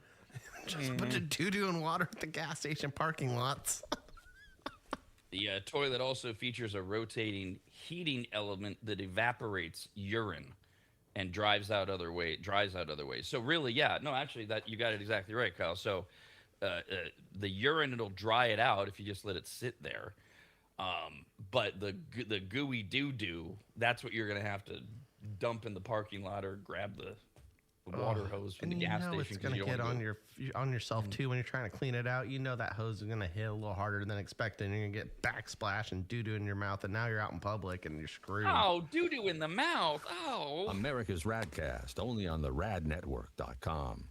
Just a bunch of doo-doo and water at the gas station parking lots. The toilet also features a rotating heating element that evaporates urine and dries out other ways. So really, actually, that you got it exactly right, Kyle. So the urine, it'll dry it out if you just let it sit there. But the gooey doo-doo, that's what you're going to have to dump in the parking lot or grab the water hose from the gas station. It's gonna get on yourself too when you're trying to clean it out. You know that hose is gonna hit a little harder than expected, and you're gonna get backsplash and doo-doo in your mouth, and now you're out in public and you're screwed. Oh, doo-doo in the mouth. Oh. America's RADcast, only on the radnetwork.com.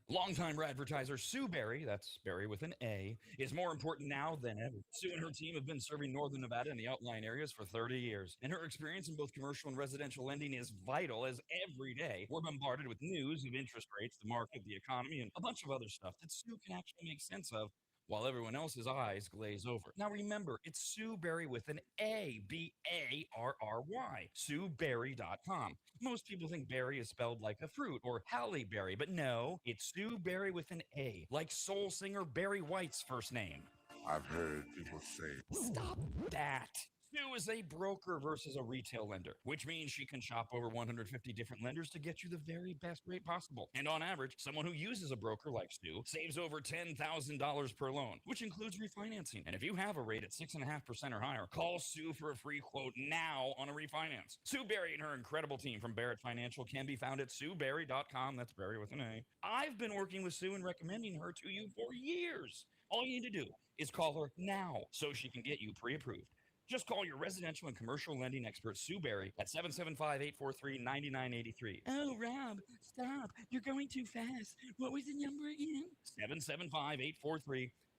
Longtime advertiser Sue Berry, that's Berry with an A, is more important now than ever. Sue and her team have been serving Northern Nevada and the outlying areas for 30 years, and her experience in both commercial and residential lending is vital, as every day we're bombarded with news of interest rates, the market, the economy, and a bunch of other stuff that Sue can actually make sense of, while everyone else's eyes glaze over. Now remember, it's Sue Berry with an A, B-A-R-R-Y, SueBerry.com. Most people think berry is spelled like a fruit or Halle Berry, but no, it's Sue Berry with an A, like soul singer Barry White's first name. I've heard people say. Stop that. Sue is a broker versus a retail lender, which means she can shop over 150 different lenders to get you the very best rate possible. And on average, someone who uses a broker like Sue saves over $10,000 per loan, which includes refinancing. And if you have a rate at 6.5% or higher, call Sue for a free quote now on a refinance. Sue Berry and her incredible team from Barrett Financial can be found at SueBerry.com. That's Berry with an A. I've been working with Sue and recommending her to you for years. All you need to do is call her now so she can get you pre-approved. Just call your residential and commercial lending expert, Sue Berry, at 775-843-9983. Oh, Rob, stop. You're going too fast. What was the number again?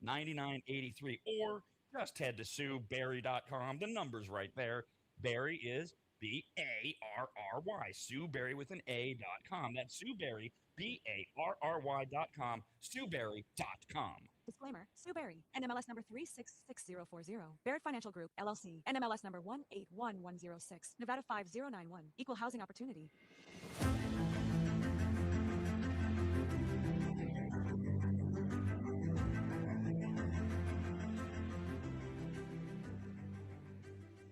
775-843-9983. Or just head to SueBerry.com. The number's right there. Berry is B-A-R-R-Y. Sue Berry with an A.com. That's Sue Berry, B-A-R-R-Y.com. SueBerry.com. Disclaimer, Sue Berry, NMLS number 366040. Barrett Financial Group, LLC, NMLS number 181106, Nevada 5091, Equal Housing Opportunity.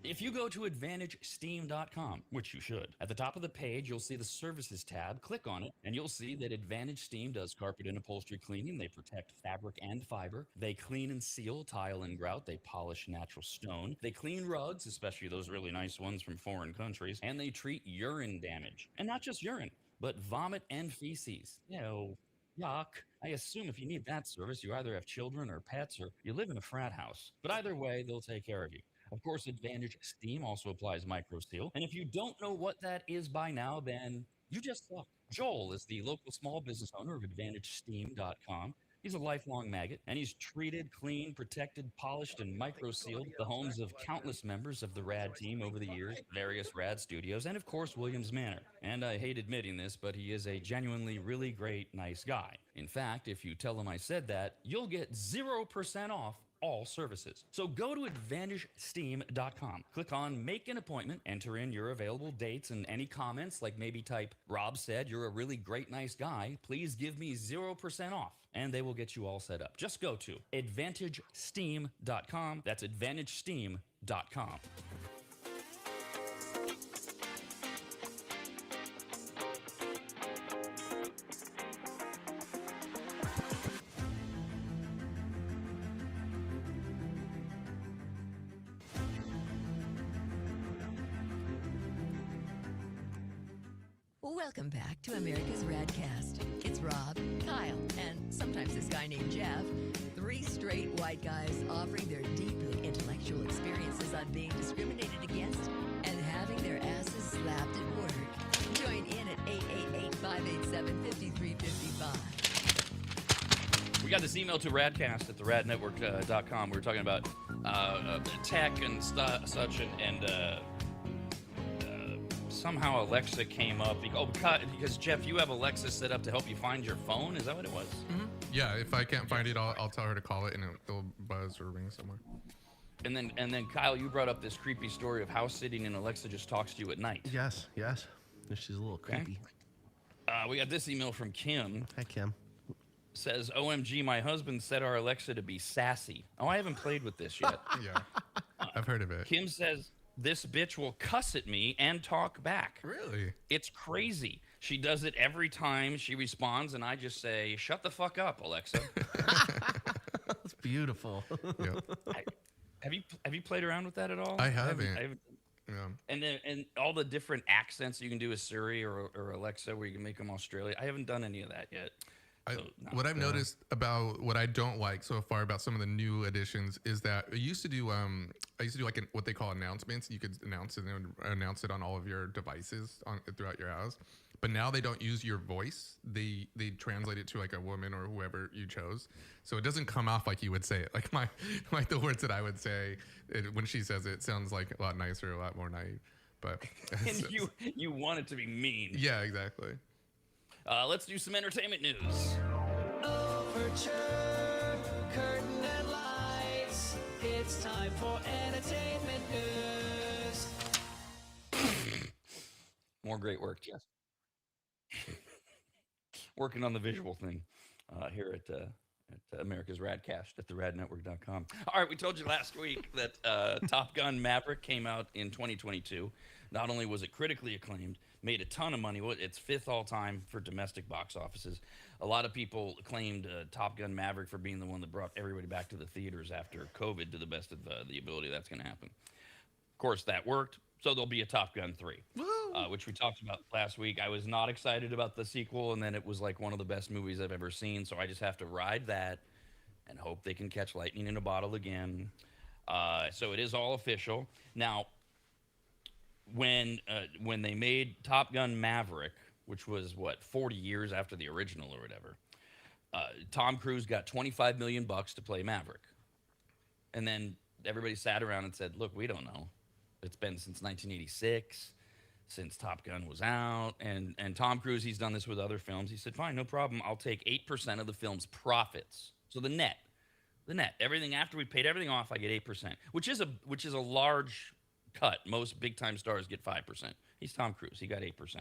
If you go to AdvantageSteam.com, which you should, at the top of the page, you'll see the Services tab. Click on it, and you'll see that Advantage Steam does carpet and upholstery cleaning. They protect fabric and fiber. They clean and seal tile and grout. They polish natural stone. They clean rugs, especially those really nice ones from foreign countries. And they treat urine damage. And not just urine, but vomit and feces. Yuck. I assume if you need that service, you either have children or pets, or you live in a frat house. But either way, they'll take care of you. Of course, Advantage Steam also applies microseal. And if you don't know what that is by now, then you just suck. Joel is the local small business owner of AdvantageSteam.com. He's a lifelong maggot, and he's treated, cleaned, protected, polished, and microsealed the homes of countless members of the RAD team over the years, various RAD studios, and of course, Williams Manor. And I hate admitting this, but he is a genuinely really great, nice guy. In fact, if you tell him I said that, you'll get 0% off all services. So go to AdvantageSteam.com. Click on Make an Appointment, enter in your available dates and any comments, like maybe type, Rob said you're a really great, nice guy. Please give me 0% off. And they will get you all set up. Just go to AdvantageSteam.com. That's AdvantageSteam.com. Welcome back to America's RADcast. It's Rob, Kyle, and sometimes this guy named Jeff. Three straight white guys offering their deeply intellectual experiences on being discriminated against and having their asses slapped at work. Join in at 888-587-5355. We got this email to radcast at theradnetwork.com. We were talking about tech and such, and somehow Alexa came up. Because Jeff, you have Alexa set up to help you find your phone. Is that what it was? Mm-hmm. Yeah, if I can't find it, I'll tell her to call it, and it'll buzz or ring somewhere. And then Kyle, you brought up this creepy story of house sitting, and Alexa just talks to you at night. Yes. She's a little creepy. We got this email from Kim. Hi, Kim. Says, OMG, my husband set our Alexa to be sassy. Oh, I haven't played with this yet. Yeah, I've heard of it. Kim says, this bitch will cuss at me and talk back. Really? It's crazy. She does it every time she responds, and I just say, "Shut the fuck up, Alexa." That's beautiful. Yep. Have you played around with that at all? I haven't. Yeah. And all the different accents you can do with Siri or Alexa, where you can make them Australia. I haven't done any of that yet. What I've noticed about what I don't like so far about some of the new additions is that I used to do like what they call announcements. You could announce it on all of your devices throughout your house. But now they don't use your voice. They translate it to like a woman or whoever you chose. So it doesn't come off like you would say it. Like the words that I would say when she says it sounds like a lot nicer, a lot more naive. But and you want it to be mean. Yeah, exactly. Let's do some entertainment news. Overture, curtain and lights. It's time for entertainment news. More great work, Jess. Working on the visual thing here at America's RAD Cast at theradnetwork.com. All right, we told you last week that Top Gun Maverick came out in 2022. Not only was it critically acclaimed, made a ton of money. It's fifth all time for domestic box offices. A lot of people claimed Top Gun Maverick for being the one that brought everybody back to the theaters after COVID to the best of the ability that's going to happen. Of course, that worked. So there'll be a Top Gun 3, which we talked about last week. I was not excited about the sequel, and then it was like one of the best movies I've ever seen. So I just have to ride that and hope they can catch lightning in a bottle again. So it is all official. Now, when they made Top Gun Maverick, which was, 40 years after the original or whatever, Tom Cruise got $25 million to play Maverick. And then everybody sat around and said, look, we don't know. It's been since 1986, since Top Gun was out. And Tom Cruise, he's done this with other films. He said, fine, no problem. I'll take 8% of the film's profits. So the net, everything after we paid everything off, I get 8%, which is a large cut. Most big-time stars get 5%. He's Tom Cruise. He got 8%.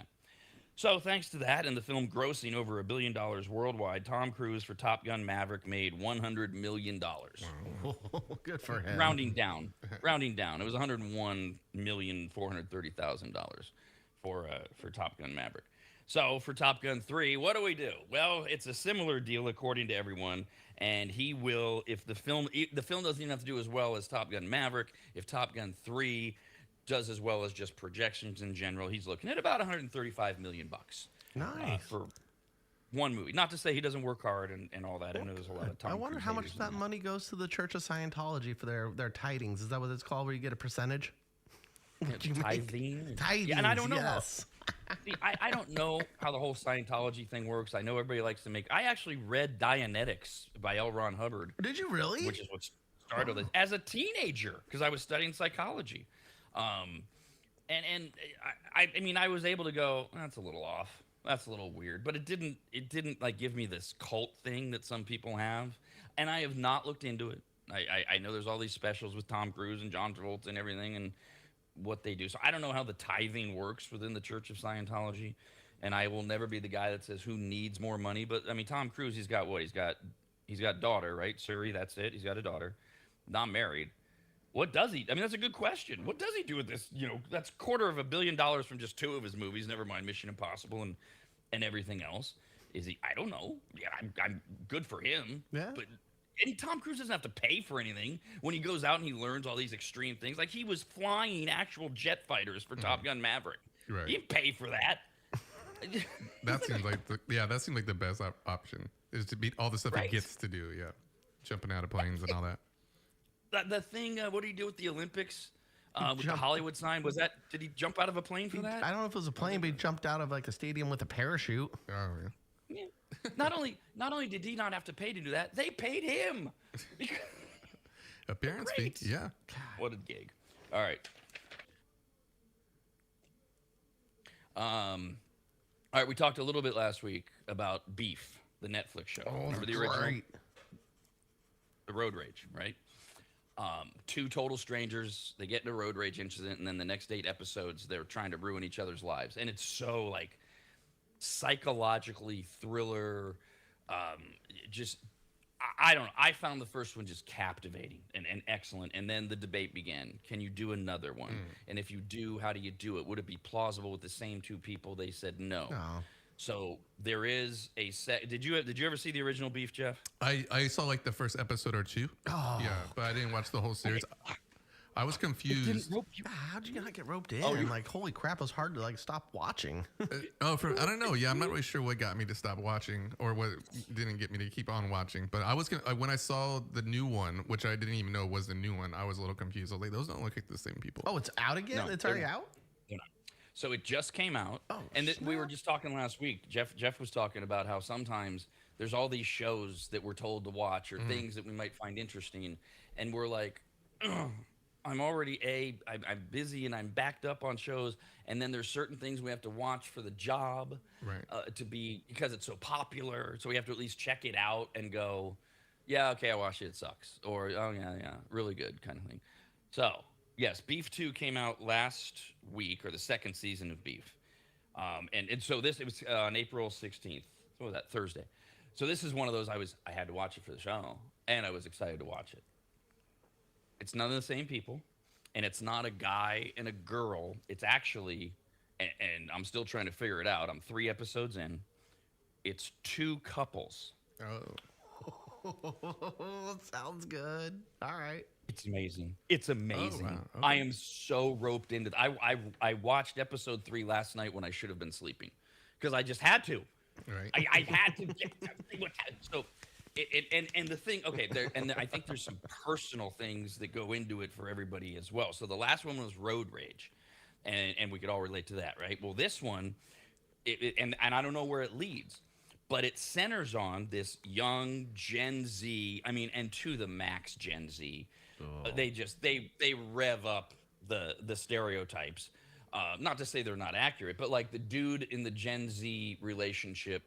So thanks to that and the film grossing over $1 billion worldwide, Tom Cruise for Top Gun Maverick made $100 million. Wow. Good for him. Rounding down. It was $101,430,000 for Top Gun Maverick. So for Top Gun 3, what do we do? Well, it's a similar deal according to everyone, and he will, if the film doesn't even have to do as well as Top Gun Maverick, if Top Gun 3 does as well as just projections in general, he's looking at about $135 million. Nice. For one movie. Not to say he doesn't work hard and all that. I know there's a lot of time. I wonder how much of that money goes to the Church of Scientology for their tidings. Is that what it's called, where you get a percentage? Tithing? Tidings, yeah, and I don't know. Yes. See, I don't know how the whole Scientology thing works. I know everybody likes to make... I actually read Dianetics by L. Ron Hubbard. Did you really? Which is what started this as a teenager, because I was studying psychology. I mean, I was able to go, that's a little off. That's a little weird. But it didn't like give me this cult thing that some people have. And I have not looked into it. I know there's all these specials with Tom Cruise and John Travolta and everything and what they do. So I don't know how the tithing works within the Church of Scientology. And I will never be the guy that says who needs more money. But I mean, Tom Cruise, he's got what? He's got daughter, right? Suri, that's it. He's got a daughter. Not married. What does he? I mean, that's a good question. What does he do with this? You know, that's $250 million from just 2 of his movies. Never mind Mission Impossible and everything else. Is he? I don't know. Yeah, I'm good for him. Yeah. But Tom Cruise doesn't have to pay for anything when he goes out and he learns all these extreme things. Like he was flying actual jet fighters for Top Gun Maverick. Right. He didn't pay for that. That seems like the best option is to beat all the stuff he gets to do. Yeah, jumping out of planes and all that. The thing, what did he do with the Olympics? With the Hollywood sign, did he jump out of a plane for that? I don't know if it was a plane, but he jumped out of like a stadium with a parachute. Oh yeah. Not only did he not have to pay to do that, they paid him. Appearance fee. Yeah. God. What a gig. All right. All right, we talked a little bit last week about Beef, the Netflix show. Remember the original? The road rage, right? 2 total strangers, they get in a road rage incident, and then the next 8 episodes, they're trying to ruin each other's lives. And it's so, like, psychologically thriller, just I don't know. I found the first one just captivating and excellent. And then the debate began. Can you do another one? And if you do, how do you do it? Would it be plausible with the same two people? They said no. So there is a set. Did you ever see the original Beef, Jeff? I saw like the first episode or two. Yeah, but I didn't watch the whole series. I was confused. How'd you not get roped in? Like, holy crap, it was hard to like stop watching. I don't know. Yeah, I'm not really sure what got me to stop watching or what didn't get me to keep on watching. But I was when I saw the new one, which I didn't even know was the new one, I was a little confused. I was like, those don't look like the same people. Oh, it's out again? No, it's already out? So it just came out. And we were just talking last week. Jeff was talking about how sometimes there's all these shows that we're told to watch or things that we might find interesting. And we're like, I'm already I'm busy and I'm backed up on shows, and then there's certain things we have to watch for the job, because it's so popular. So we have to at least check it out and go, yeah, okay, I watched it. It sucks, or oh yeah, really good kind of thing. So yes, Beef 2 came out last week, or the second season of Beef, and so it was on April 16th. What was that, Thursday? So this is one of those I had to watch it for the show, and I was excited to watch it. It's none of the same people, and it's not a guy and a girl. It's actually, and I'm still trying to figure it out. I'm 3 episodes in. It's 2 couples. Oh, sounds good. All right. It's amazing. It's amazing. Oh, wow. Okay. I am so roped into I watched episode 3 last night when I should have been sleeping because I just had to. Right. I had to get what so. And the thing, okay, I think there's some personal things that go into it for everybody as well. So the last one was road rage, and we could all relate to that, right? Well, this one, and I don't know where it leads, but it centers on this young Gen Z. I mean, and to the max Gen Z, they rev up the stereotypes. Not to say they're not accurate, but like the dude in the Gen Z relationship.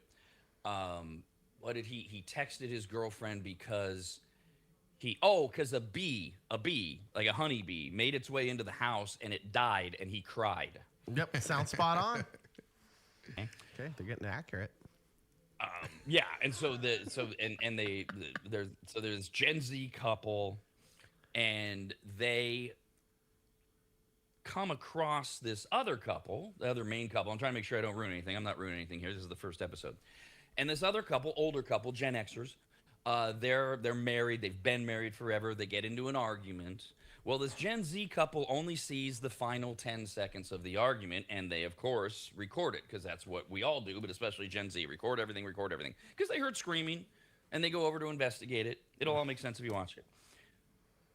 What did he texted his girlfriend because a bee, like a honeybee, made its way into the house and it died and he cried. Yep, sounds spot on. Okay, they're getting accurate. Yeah, and so there's Gen Z couple, and they come across this other couple, the other main couple. I'm trying to make sure I don't ruin anything. I'm not ruining anything here. This is the first episode. And this other couple, older couple, Gen Xers, they're married. They've been married forever. They get into an argument. Well, this Gen Z couple only sees the final 10 seconds of the argument, and they, of course, record it, because that's what we all do, but especially Gen Z. Record everything, because they heard screaming, and they go over to investigate it. It'll all make sense if you watch it.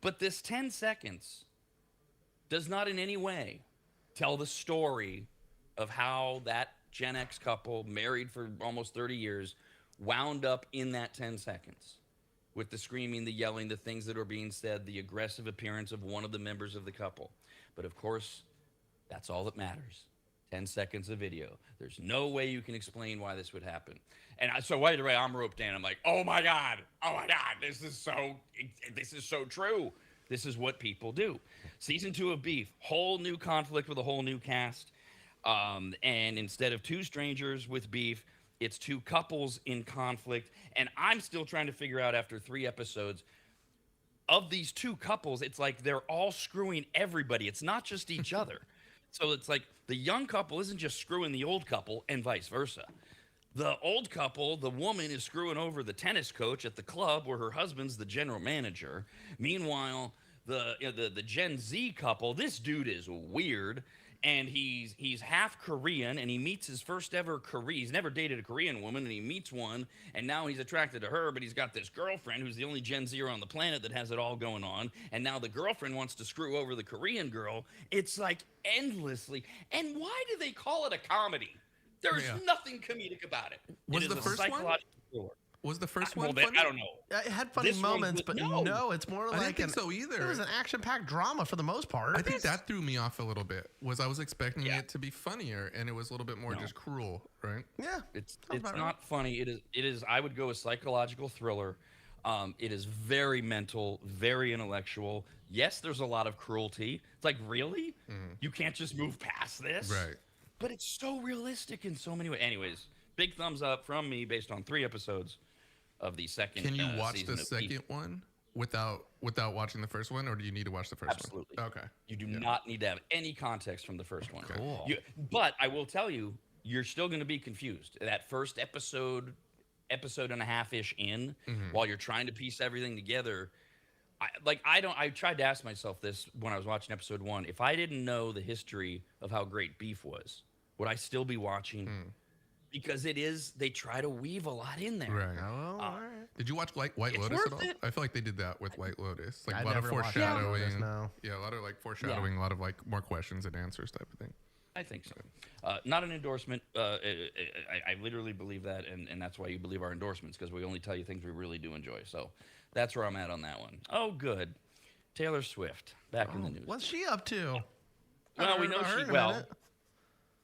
But this 10 seconds does not in any way tell the story of how that Gen X couple, married for almost 30 years, wound up in that 10 seconds with the screaming, the yelling, the things that are being said, the aggressive appearance of one of the members of the couple. But of course, that's all that matters. 10 seconds of video. There's no way you can explain why this would happen. And so right away, I'm roped in. I'm like, oh my God, this is so true. This is what people do. Season 2 of Beef, whole new conflict with a whole new cast. And instead of 2 strangers with beef, it's 2 couples in conflict. And I'm still trying to figure out after 3 episodes, of these 2 couples, it's like they're all screwing everybody. It's not just each other. So it's like the young couple isn't just screwing the old couple and vice versa. The old couple, the woman is screwing over the tennis coach at the club where her husband's the general manager. Meanwhile, the Gen Z couple, this dude is weird. And he's half Korean, and he meets his first ever Korean. He's never dated a Korean woman, and he meets one, and now he's attracted to her, but he's got this girlfriend who's the only Gen Zer on the planet that has it all going on, and now the girlfriend wants to screw over the Korean girl. It's like endlessly. And why do they call it a comedy? There's nothing comedic about it. Was it the first one? Thriller. Was the first one funny? I don't know. It had funny moments, but no, it's more like I didn't think so either. It was an action-packed drama for the most part. I think that threw me off a little bit. I was expecting it to be funnier, and it was a little bit more just cruel, right? Yeah, it's not funny. It is. I would go a psychological thriller. It is very mental, very intellectual. Yes, there's a lot of cruelty. It's like, really? You can't just move past this, right? But it's so realistic in so many ways. Anyways, big thumbs up from me based on 3 episodes. of the second. Can you watch season the of second one without watching the first one, or do you need to watch the first Absolutely. one? Okay. You do not need to have any context from the first one. Cool. But I will tell you, you're still going to be confused. That first episode and a half-ish in, while you're trying to piece everything together, I tried to ask myself this when I was watching episode 1. If I didn't know the history of how great beef was, would I still be watching? Because they try to weave a lot in there. Right. Oh, all right. Did you watch White Lotus worth at all? it. I feel like they did that with White Lotus. Like I a lot of never watched White foreshadowing. Lotus, no. Yeah, a lot of like foreshadowing, a lot of like more questions and answers type of thing. I think so. Not an endorsement. I literally believe that, and that's why you believe our endorsements, because we only tell you things we really do enjoy. So that's where I'm at on that one. Oh, good. Taylor Swift, back in the news. What's she up to? Well, we know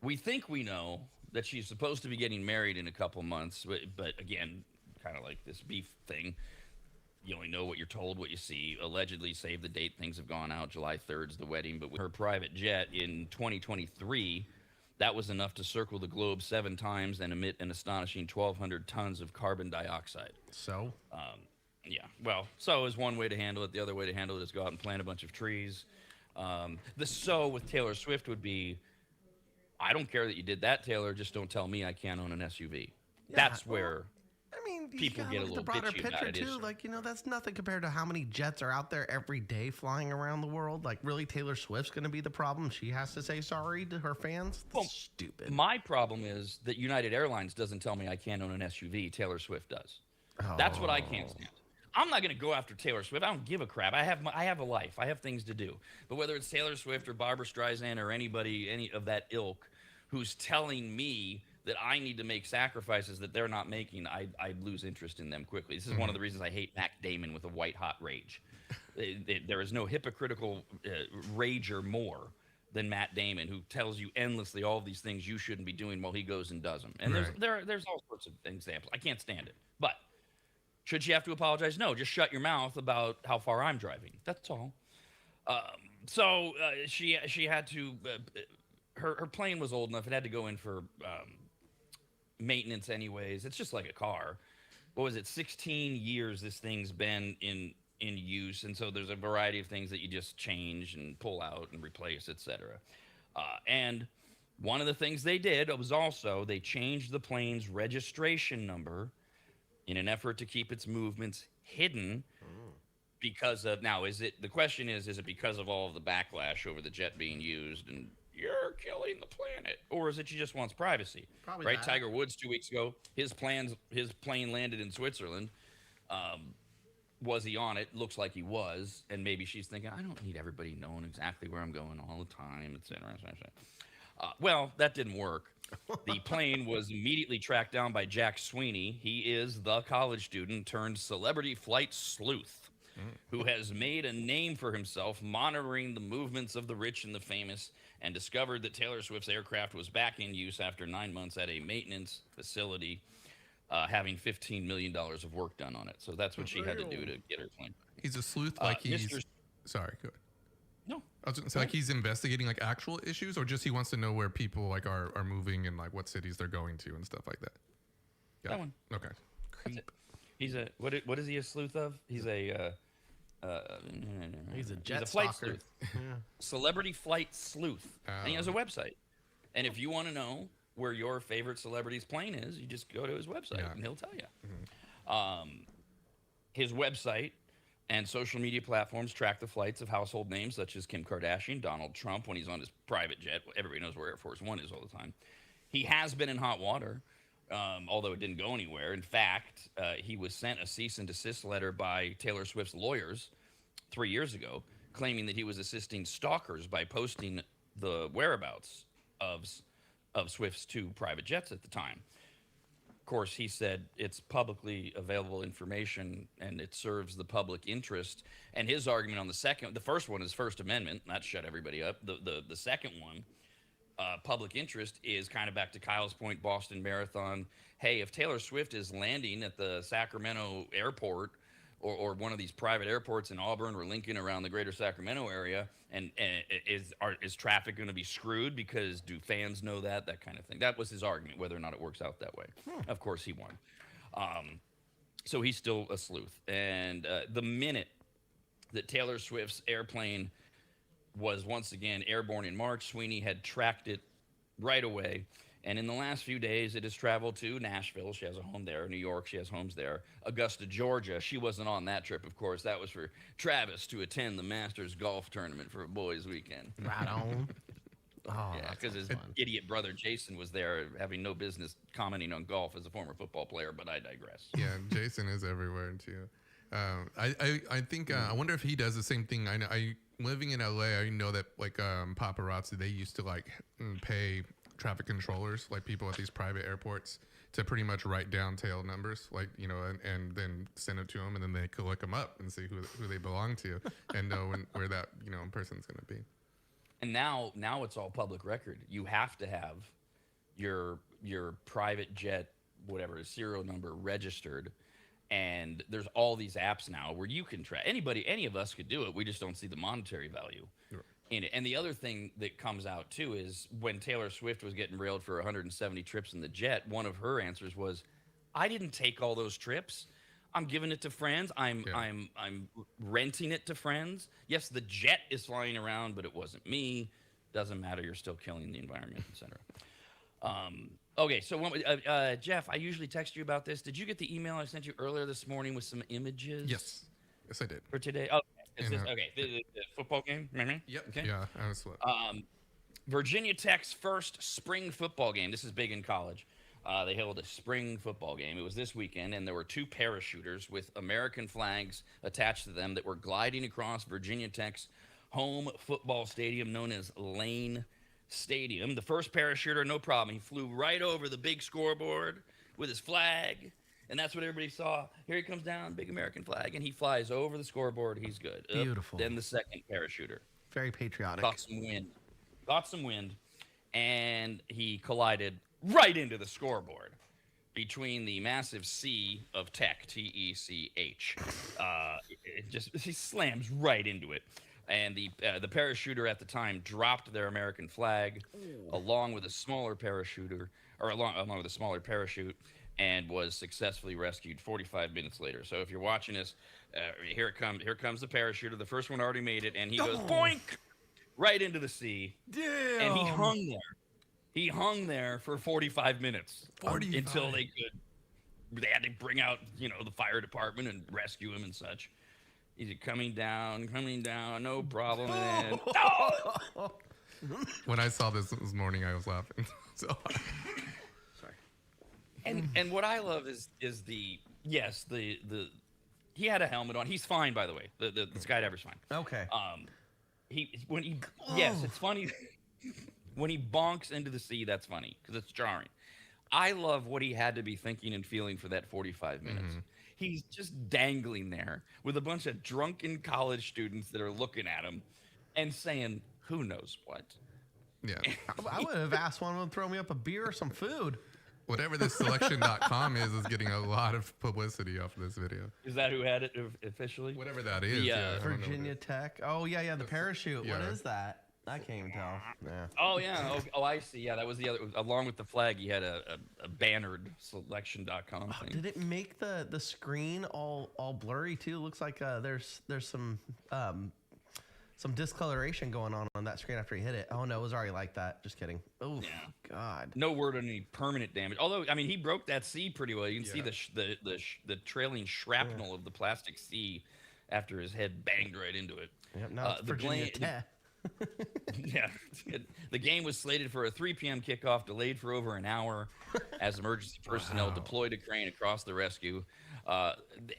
we think we know that she's supposed to be getting married in a couple months, but again, kind of like this beef thing, you only know what you're told, what you see. Allegedly, save the date, things have gone out. July 3rd is the wedding, but with her private jet in 2023, that was enough to circle the globe 7 times and emit an astonishing 1,200 tons of carbon dioxide. So? Yeah, well, so is one way to handle it. The other way to handle it is go out and plant a bunch of trees. The so with Taylor Swift would be, I don't care that you did that, Taylor. Just don't tell me I can't own an SUV. Yeah, That's where people you get a look little at the broader bitchy picture about it. too. Like, that's nothing compared to how many jets are out there every day flying around the world. Like, really, Taylor Swift's going to be the problem? She has to say sorry to her fans? That's stupid. My problem is that United Airlines doesn't tell me I can't own an SUV. Taylor Swift does. That's what I can't stand. I'm not going to go after Taylor Swift. I don't give a crap. I have a life. I have things to do. But whether it's Taylor Swift or Barbara Streisand or any of that ilk who's telling me that I need to make sacrifices that they're not making, I lose interest in them quickly. This is one of the reasons I hate Matt Damon with a white-hot rage. There is no hypocritical rager more than Matt Damon, who tells you endlessly all of these things you shouldn't be doing while he goes and does them. And there's all sorts of examples. I can't stand it. But should she have to apologize? No, just shut your mouth about how far I'm driving. That's all. So she had to. Her plane was old enough; it had to go in for maintenance, anyways. It's just like a car. What was it? 16 years this thing's been in use, and so there's a variety of things that you just change and pull out and replace, etc. And one of the things they did was also they changed the plane's registration number in an effort to keep its movements hidden because of, now the question is it because of all of the backlash over the jet being used and you're killing the planet, or is it she just wants privacy? Probably right. that. Tiger Woods 2 weeks ago, his plane landed in Switzerland. Was he on it? Looks like he was, and maybe she's thinking, I don't need everybody knowing exactly where I'm going all the time, etc. Well, that didn't work. The plane was immediately tracked down by Jack Sweeney. He is the college student turned celebrity flight sleuth who has made a name for himself monitoring the movements of the rich and the famous, and discovered that Taylor Swift's aircraft was back in use after 9 months at a maintenance facility, having $15 million of work done on it. So that's what she had to do to get her plane. He's a sleuth, like Sorry, go ahead. No. I was gonna say, like, he's investigating like actual issues, or just he wants to know where people like are moving and like what cities they're going to and stuff like that. Yeah. That one. Okay. He's a what is he a sleuth of? He's a he's a jet flight stalker. sleuth. Celebrity flight sleuth. And he has a website. And if you want to know where your favorite celebrity's plane is, you just go to his website and he'll tell you. His website and social media platforms track the flights of household names such as Kim Kardashian, Donald Trump when he's on his private jet. Everybody knows where Air Force One is all the time. He has been in hot water, although it didn't go anywhere. In fact, he was sent a cease and desist letter by Taylor Swift's lawyers 3 years ago, claiming that he was assisting stalkers by posting the whereabouts of Swift's 2 private jets at the time. Of course, he said it's publicly available information and it serves the public interest. And his argument on the first one is First Amendment. That shut everybody up. The second one, public interest, is kind of back to Kyle's point, Boston Marathon. Hey, if Taylor Swift is landing at the Sacramento airport or one of these private airports in Auburn or Lincoln around the greater Sacramento area, and is traffic going to be screwed because do fans know that kind of thing? That was his argument, whether or not it works out that way. Of course, he won. So he's still a sleuth. And the minute that Taylor Swift's airplane was once again airborne in March, Sweeney had tracked it right away. And in the last few days, it has traveled to Nashville. She has a home there. New York, she has homes there. Augusta, Georgia. She wasn't on that trip, of course. That was for Travis to attend the Masters golf tournament for a boys' weekend. Right on. Oh, yeah, because his idiot brother Jason was there, having no business commenting on golf as a former football player. But I digress. Yeah, Jason is everywhere too. I think I wonder if he does the same thing. I know. Living in LA, I know that like paparazzi, they used to like pay traffic controllers, like people at these private airports, to pretty much write down tail numbers, like, you know, and then send it to them, and then they could look them up and see who they belong to and know where that, you know, person's going to be. And now it's all public record. You have to have your private jet, whatever, serial number registered. And there's all these apps now where you can track any of us could do it. We just don't see the monetary value in it. And the other thing that comes out too is when Taylor Swift was getting railed for 170 trips in the jet, one of her answers was, "I didn't take all those trips. I'm giving it to friends. I'm renting it to friends. Yes, the jet is flying around, but it wasn't me. Doesn't matter. You're still killing the environment, etc." Okay, so Jeff, I usually text you about this. Did you get the email I sent you earlier this morning with some images? Yes, I did. For today? Okay, the football game? Mm-hmm. Yep. Okay. Yeah, I was slow. Virginia Tech's first spring football game. This is big in college. They held a spring football game. It was this weekend, and there were two parachuters with American flags attached to them that were gliding across Virginia Tech's home football stadium known as Lane Stadium. The first parachuter, no problem. He flew right over the big scoreboard with his flag, and that's what everybody saw. Here he comes down, big American flag, and he flies over the scoreboard. He's good. Beautiful. Then the second parachuter. Very patriotic. Got some wind, and he collided right into the scoreboard between the massive C of tech, T-E-C-H. He slams right into it. And the parachuter at the time dropped their American flag along with a smaller parachuter, or along with a smaller parachute, and was successfully rescued 45 minutes later. So if you're watching this, here comes the parachuter. The first one already made it, and he goes boink right into the sea. Damn. And he hung there. He hung there for 45 minutes until they had to bring out, you know, the fire department and rescue him and such. He's coming down, no problem. And when I saw this morning, I was laughing so hard. Sorry. And what I love is the he had a helmet on. He's fine, by the way. The skydiver's fine. Okay. It's funny when he bonks into the sea. That's funny because it's jarring. I love what he had to be thinking and feeling for that 45 minutes. Mm-hmm. He's just dangling there with a bunch of drunken college students that are looking at him and saying, who knows what. Yeah. I would have asked one of them to throw me up a beer or some food. Whatever this selection.com is getting a lot of publicity off of this video. Is that who had it officially? Whatever that is. Yeah. Virginia Tech. Oh, yeah, the parachute. Yeah. What is that? I can't even tell. Yeah. Oh, yeah. Oh, I see. Yeah, that was the other. Along with the flag, he had a bannered selection.com thing. Did it make the screen all blurry, too? Looks like there's some discoloration going on that screen after he hit it. Oh, no, it was already like that. Just kidding. Oh, yeah. God. No word on any permanent damage. Although, I mean, he broke that C pretty well. You can see the trailing shrapnel of the plastic C after his head banged right into it. Yep, now it's Virginia Tech. Yeah, the game was slated for a 3 p.m. kickoff, delayed for over an hour as emergency personnel deployed a crane across the rescue.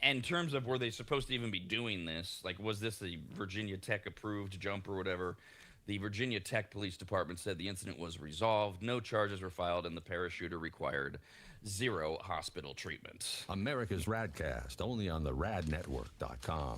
In terms of were they supposed to even be doing this, like was this a Virginia Tech approved jump or whatever, the Virginia Tech Police Department said the incident was resolved, no charges were filed, and the parachuter required 0 hospital treatment. America's RAD Cast, only on the radnetwork.com.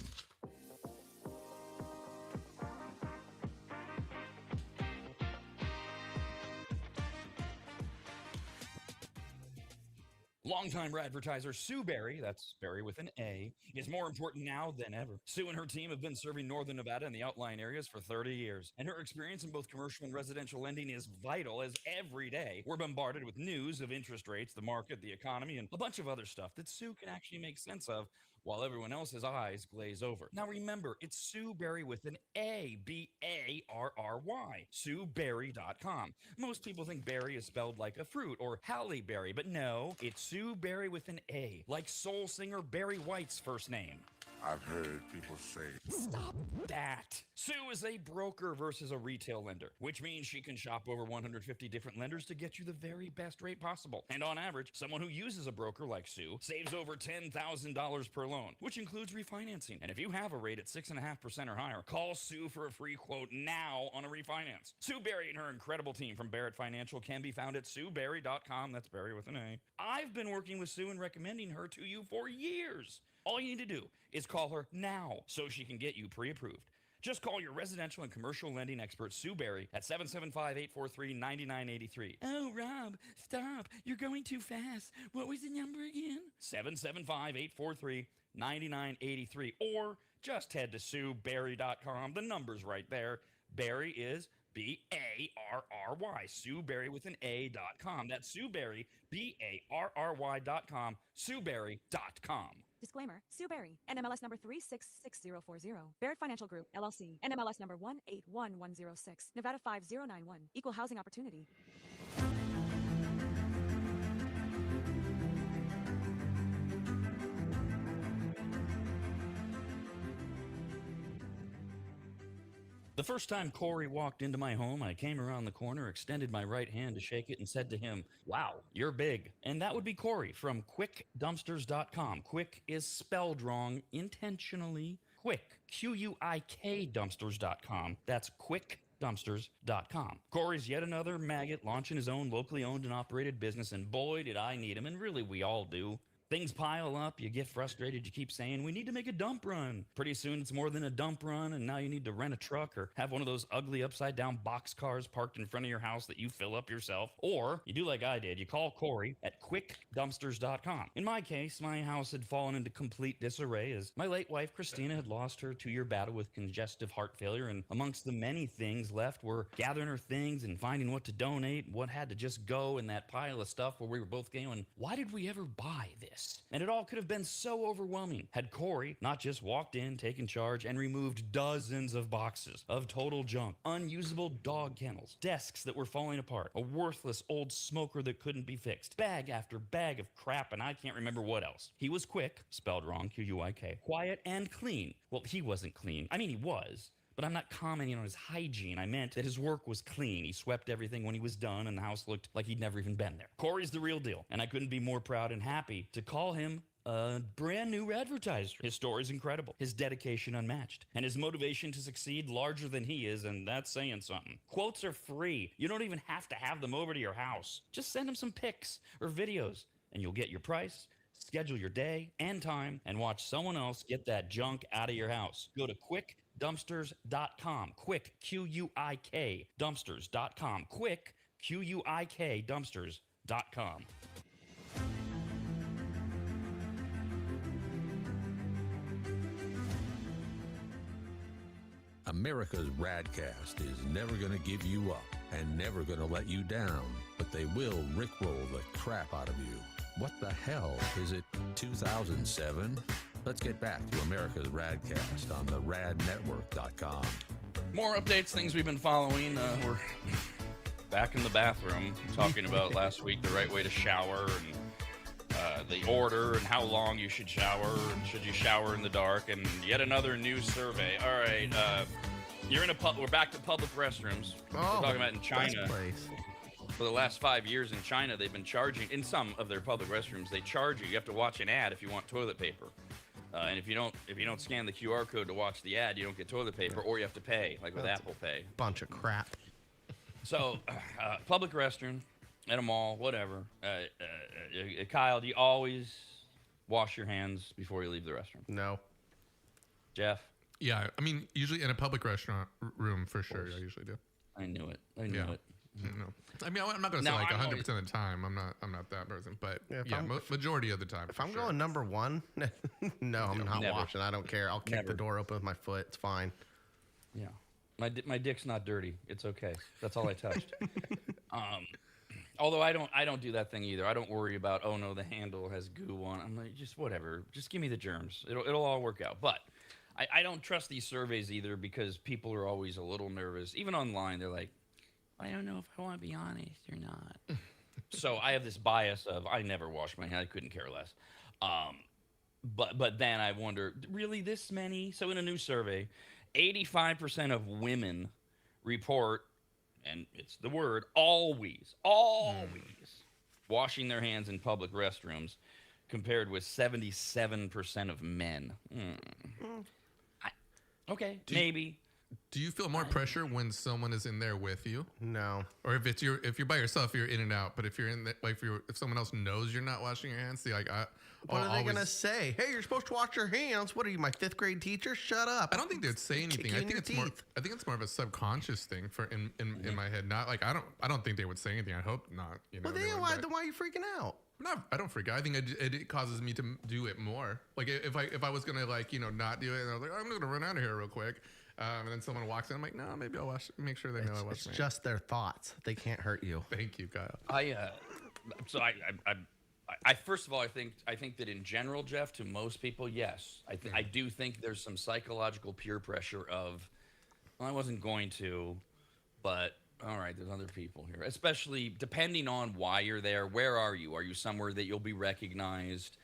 Longtime advertiser Sue Berry, that's Berry with an A, is more important now than ever. Sue and her team have been serving Northern Nevada and the outlying areas for 30 years, and her experience in both commercial and residential lending is vital, as every day we're bombarded with news of interest rates, the market, the economy, and a bunch of other stuff that Sue can actually make sense of while everyone else's eyes glaze over. Now remember, it's Sue Berry with an A, B-A-R-R-Y, SueBerry.com. Most people think berry is spelled like a fruit or Halle Berry, but no, it's Sue Berry with an A, like soul singer Barry White's first name. I've heard people say, Stop that. Sue is a broker versus a retail lender, which means she can shop over 150 different lenders to get you the very best rate possible. And on average, someone who uses a broker like Sue saves over $10,000 per loan, which includes refinancing. And if you have a rate at 6.5% or higher, call Sue for a free quote now on a refinance. Sue Berry and her incredible team from Barrett Financial can be found at SueBerry.com. That's Berry with an A. I've been working with Sue and recommending her to you for years. All you need to do is call her now so she can get you pre-approved. Just call your residential and commercial lending expert, Sue Berry, at 775-843-9983. Oh, Rob, stop. You're going too fast. What was the number again? 775-843-9983. Or just head to SueBerry.com. The number's right there. Berry is B-A-R-R-Y. Sue Berry with an A.com. That's Sue Berry, B-A-R-R-Y.com. SueBerry.com. Disclaimer, Sue Berry, NMLS number 366040. Barrett Financial Group, LLC, NMLS number 181106, Nevada 5091, Equal Housing Opportunity. The first time Corey walked into my home, I came around the corner, extended my right hand to shake it, and said to him, "Wow, you're big." And that would be Corey from QuickDumpsters.com. Quick is spelled wrong intentionally. Quick, Q-U-I-K Dumpsters.com. That's QuickDumpsters.com. Corey's yet another maggot launching his own locally owned and operated business, and boy, did I need him, and really we all do. Things pile up, you get frustrated, you keep saying, we need to make a dump run. Pretty soon it's more than a dump run, and now you need to rent a truck or have one of those ugly upside-down box cars parked in front of your house that you fill up yourself. Or you do like I did, you call Corey at QuickDumpsters.com. In my case, my house had fallen into complete disarray as my late wife Christina had lost her 2-year battle with congestive heart failure, and amongst the many things left were gathering her things and finding what to donate, what had to just go in that pile of stuff where we were both going, why did we ever buy this? And it all could have been so overwhelming had Corey not just walked in, taken charge, and removed dozens of boxes of total junk, unusable dog kennels, desks that were falling apart, a worthless old smoker that couldn't be fixed, bag after bag of crap, and I can't remember what else. He was quick, spelled wrong, Q-U-I-K, quiet and clean. Well, he wasn't clean. I mean, he was. But I'm not commenting on his hygiene. I meant that his work was clean. He swept everything when he was done, and the house looked like he'd never even been there. Corey's the real deal, and I couldn't be more proud and happy to call him a brand new advertiser. His story's incredible, his dedication unmatched, and his motivation to succeed larger than he is, and that's saying something. Quotes are free. You don't even have to have them over to your house. Just send him some pics or videos, and you'll get your price, schedule your day and time, and watch someone else get that junk out of your house. Go to QuickDumpsters.com. Quick, Q-U-I-K, Dumpsters.com. Quick, Q-U-I-K, Dumpsters.com. America's RAD Cast is never going to give you up and never going to let you down, but they will rickroll the crap out of you. What the hell? Is it 2007? Let's get back to America's RAD Cast on the radnetwork.com. More updates, things we've been following. We're back in the bathroom talking about last week the right way to shower and the order and how long you should shower and should you shower in the dark, and yet another new survey. All right, we're back to public restrooms. We're talking about in China. For the last 5 years in China, they've been charging, in some of their public restrooms, they charge you. You have to watch an ad if you want toilet paper. And if you don't scan the QR code to watch the ad, you don't get toilet paper, or you have to pay, like with Apple Pay. Bunch of crap. So, public restroom, at a mall, whatever. Kyle, do you always wash your hands before you leave the restroom? No. Jeff? Yeah, I mean, usually in a public restaurant room, for sure, I usually do. I knew it. I knew it. No. I mean, I'm not going to say Now, like I'm 100% of the time. I'm not that person, but Yeah, yeah, majority of the time. If I'm going number one, no, I'm not Never. washing. I don't care. I'll kick the door open with my foot. It's fine. Yeah. My dick's not dirty. It's okay. That's all I touched. Although I don't do that thing either. I don't worry about, oh no, the handle has goo on. I'm like, just whatever. Just give me the germs. It'll all work out. But I don't trust these surveys either because people are always a little nervous. Even online, they're like, I don't know if I want to be honest or not. So I have this bias of I never wash my hands. I couldn't care less. But then I wonder, really this many? So in a new survey, 85% of women report, and it's the word, always washing their hands in public restrooms, compared with 77% of men. Okay, maybe. Do you feel more pressure when someone is in there with you? No. Or if you're by yourself, you're in and out. But if you're in, if someone else knows you're not washing your hands, see, like, what are they gonna say? Hey, you're supposed to wash your hands. What are you, my 5th grade teacher? Shut up. I don't think they'd say anything. I think it's more of a subconscious thing in my head. Not like I don't think they would say anything. I hope not. You know. Well, then why are you freaking out? I don't freak out. I think it causes me to do it more. Like if I was gonna not do it, and I was like, oh, I'm just gonna run out of here real quick. And then someone walks in, I'm like, no, maybe I'll make sure they know I wash my hands. It's just their thoughts. They can't hurt you. Thank you, Kyle. I first of all, I think that in general, Jeff, to most people, yes. I do think there's some psychological peer pressure of, well, I wasn't going to, but all right, there's other people here. Especially depending on why you're there. Where are you? Are you somewhere that you'll be recognized?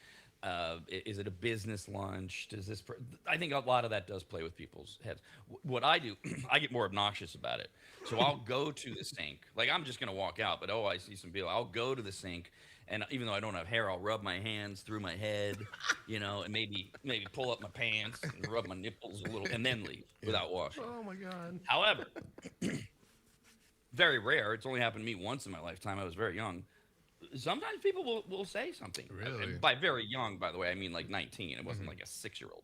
Is it a business lunch? I think a lot of that does play with people's heads. What I do, I get more obnoxious about it. So I'll go to the sink. Like, I'm just going to walk out, but I see some people. I'll go to the sink, and even though I don't have hair, I'll rub my hands through my head, and maybe pull up my pants and rub my nipples a little, and then leave without washing. Oh, my God. However, very rare. It's only happened to me once in my lifetime. I was very young. Sometimes people will say something. Really? By very young, by the way, I mean like 19. It wasn't like a 6-year-old.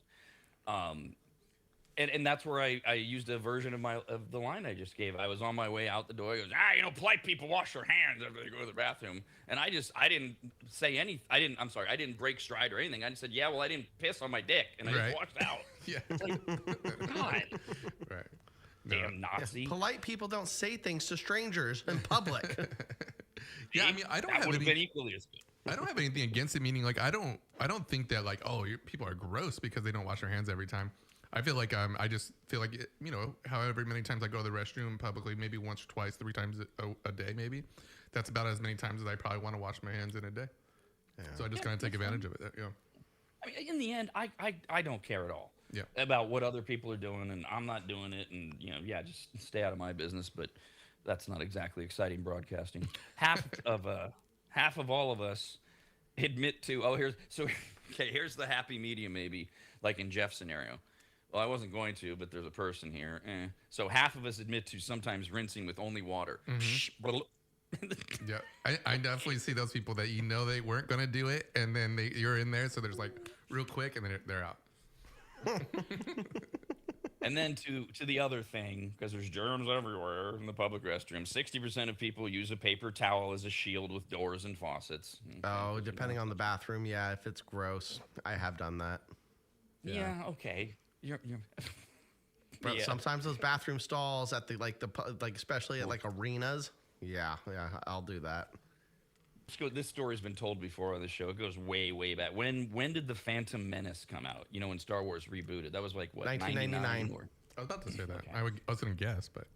And that's where I used a version of the line I just gave. I was on my way out the door. He goes, polite people wash their hands after they go to the bathroom. And I didn't say anything. I didn't break stride or anything. I just said, I didn't piss on my dick, and I just washed out. Yeah. It's like, God. Right. Damn Nazi. Polite people don't say things to strangers in public. Yeah, I mean, I don't have been equally as good. I don't have anything against it. Meaning, like, I don't think that like, people are gross because they don't wash their hands every time. I feel like I just feel like however many times I go to the restroom publicly, maybe once or twice, 3 times a day, maybe. That's about as many times as I probably want to wash my hands in a day. Yeah. So I just kind of take advantage of it. Yeah. I mean, in the end, I don't care at all. Yeah. About what other people are doing, and I'm not doing it, and just stay out of my business. But that's not exactly exciting broadcasting. Half of all of us admit to here's the happy medium, maybe, like in Jeff's scenario. Well, I wasn't going to, but there's a person here. So half of us admit to sometimes rinsing with only water. Mm-hmm. Yeah, I definitely see those people that they weren't going to do it, and then you're in there, so there's like real quick, and then they're out. And then to the other thing, because there's germs everywhere in the public restroom, 60% of people use a paper towel as a shield with doors and faucets. Oh, depending on the bathroom, yeah. If it's gross, I have done that. Yeah, okay. You're But sometimes those bathroom stalls at especially at like arenas. Yeah, I'll do that. This story's been told before on the show. It goes way, way back. When did the Phantom Menace come out? When Star Wars rebooted. That was like what, 1999. I was about to say that. Okay. I was gonna guess, but.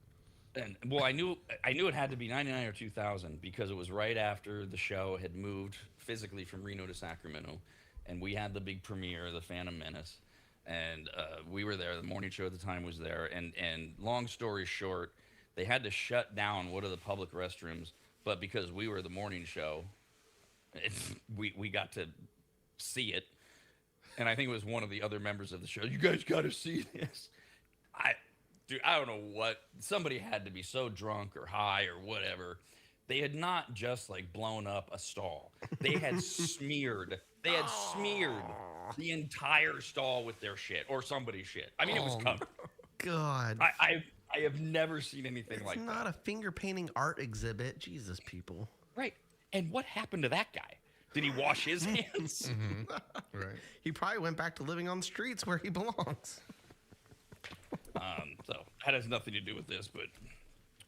And I knew it had to be 99 or 2000 because it was right after the show had moved physically from Reno to Sacramento, and we had the big premiere of the Phantom Menace, and we were there. The morning show at the time was there, and long story short, they had to shut down one of the public restrooms. But because we were the morning show, we got to see it. And I think it was one of the other members of the show. You guys got to see this. I don't know what. Somebody had to be so drunk or high or whatever. They had not just like blown up a stall. They had smeared. They had smeared the entire stall with their shit or somebody's shit. I mean, it was covered. God. I have never seen anything like that. It's not a finger painting art exhibit. Jesus, people. Right. And what happened to that guy? Did he wash his hands? Right. He probably went back to living on the streets where he belongs. So that has nothing to do with this, but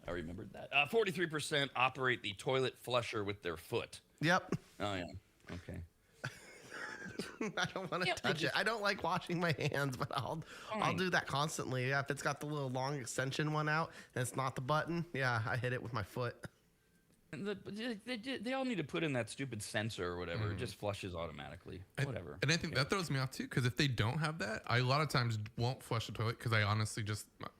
I remembered that. 43% operate the toilet flusher with their foot. Yep. Oh, yeah. Okay. I don't want to touch it. I don't like washing my hands, but I'll do that constantly. Yeah, if it's got the little long extension one out and it's not the button, yeah, I hit it with my foot. And they all need to put in that stupid sensor or whatever. It just flushes automatically. Whatever. And I think that throws me off too, because if they don't have that, I a lot of times won't flush the toilet because I honestly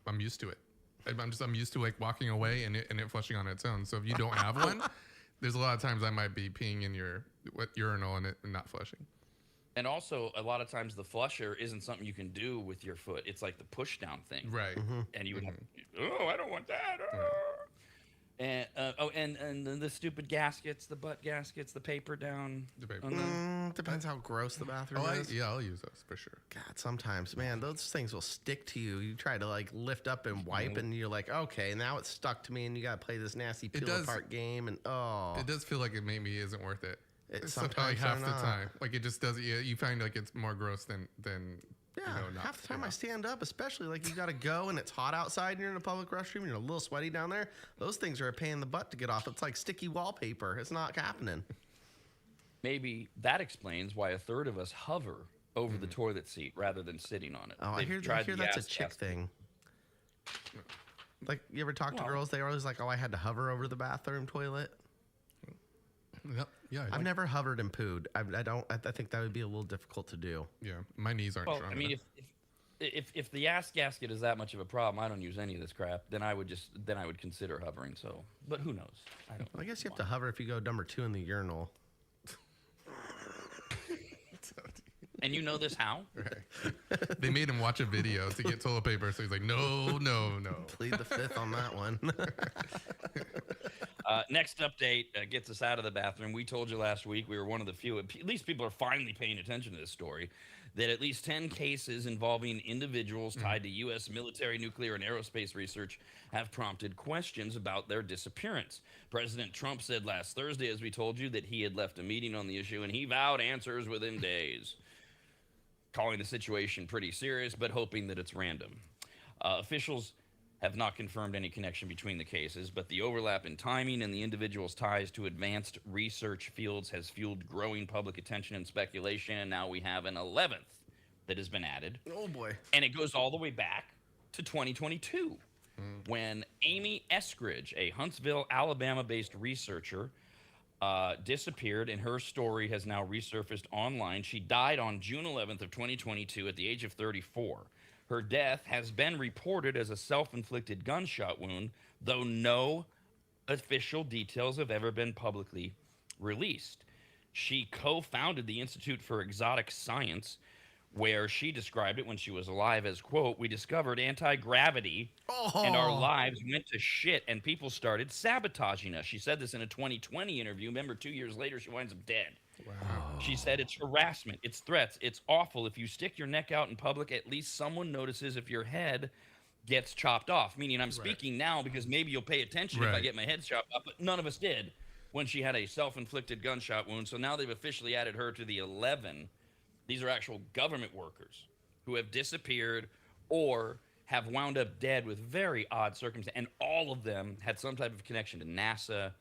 I'm used to it. I'm used to like walking away and it flushing on its own. So if you don't have one, there's a lot of times I might be peeing in your urinal and not flushing. And also, a lot of times the flusher isn't something you can do with your foot. It's like the push down thing. Right. And you would have, I don't want that. And and the stupid gaskets, the butt gaskets, the paper down. The paper. Depends how gross the bathroom is. I'll use those for sure. God, sometimes, man, those things will stick to you. You try to like lift up and wipe, and you're like, okay, now it's stuck to me, and you got to play this nasty peel apart game, and it does feel like it maybe isn't worth it. It's sometimes half the time, like it just doesn't. You find like it's more gross than. Yeah, half the time I stand up, especially like you got to go and it's hot outside and you're in a public restroom and you're a little sweaty down there. Those things are a pain in the butt to get off. It's like sticky wallpaper. It's not happening. Maybe that explains why a third of us hover over the toilet seat rather than sitting on it. Oh, I hear that's a chick thing. Like, you ever talk to girls? They're always like, oh, I had to hover over the bathroom toilet. Yep. Yeah. I've never hovered and pooed. I think that would be a little difficult to do. Yeah. My knees aren't strong. I mean, if the ass gasket is that much of a problem, I don't use any of this crap. Then I would consider hovering. So, but who knows? I guess you have to hover if you go number 2 in the urinal. And you know this how? Right. They made him watch a video to get toilet paper, so he's like, no. Plead the fifth on that one. Next update gets us out of the bathroom. We told you last week we were one of the few, at least people are finally paying attention to this story, that at least 10 cases involving individuals tied to U.S. military, nuclear, and aerospace research have prompted questions about their disappearance. President Trump said last Thursday, as we told you, that he had left a meeting on the issue, and he vowed answers within days, calling the situation pretty serious, but hoping that it's random. Officials have not confirmed any connection between the cases, but the overlap in timing and the individual's ties to advanced research fields has fueled growing public attention and speculation, and now we have an 11th that has been added. Oh, boy. And it goes all the way back to 2022, when Amy Eskridge, a Huntsville, Alabama-based researcher, disappeared, and her story has now resurfaced online. She died on June 11th of 2022 at the age of 34. Her death has been reported as a self-inflicted gunshot wound, though no official details have ever been publicly released. She co-founded the Institute for Exotic Science, where she described it when she was alive as, quote, "We discovered anti-gravity and our lives went to shit and people started sabotaging us." She said this in a 2020 interview. Remember, 2 years later, she winds up dead. Wow. She said it's harassment, it's threats, it's awful. If you stick your neck out in public, at least someone notices if your head gets chopped off. Meaning I'm speaking now because maybe you'll pay attention if I get my head chopped off, but none of us did when she had a self-inflicted gunshot wound. So now they've officially added her to the 11. These are actual government workers who have disappeared or have wound up dead with very odd circumstances. And all of them had some type of connection to NASA,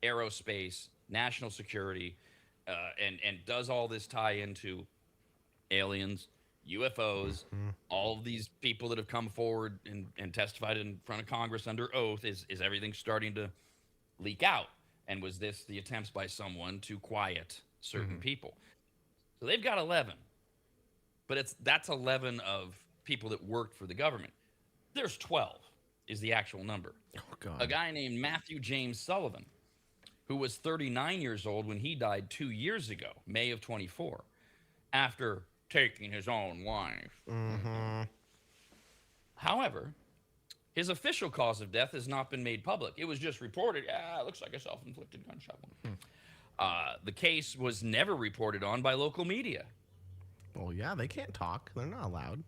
aerospace, national security, and does all this tie into aliens, UFOs, all of these people that have come forward and testified in front of Congress under oath? Is everything starting to leak out? And was this the attempts by someone to quiet certain people? So they've got 11, but that's 11 of people that worked for the government. There's 12 is the actual number. Oh, God. A guy named Matthew James Sullivan, who was 39 years old when he died 2 years ago, May of 24, after taking his own life. However, his official cause of death has not been made public. It was just reported, it looks like a self-inflicted gunshot wound. The case was never reported on by local media. Well, yeah, they can't talk. They're not allowed.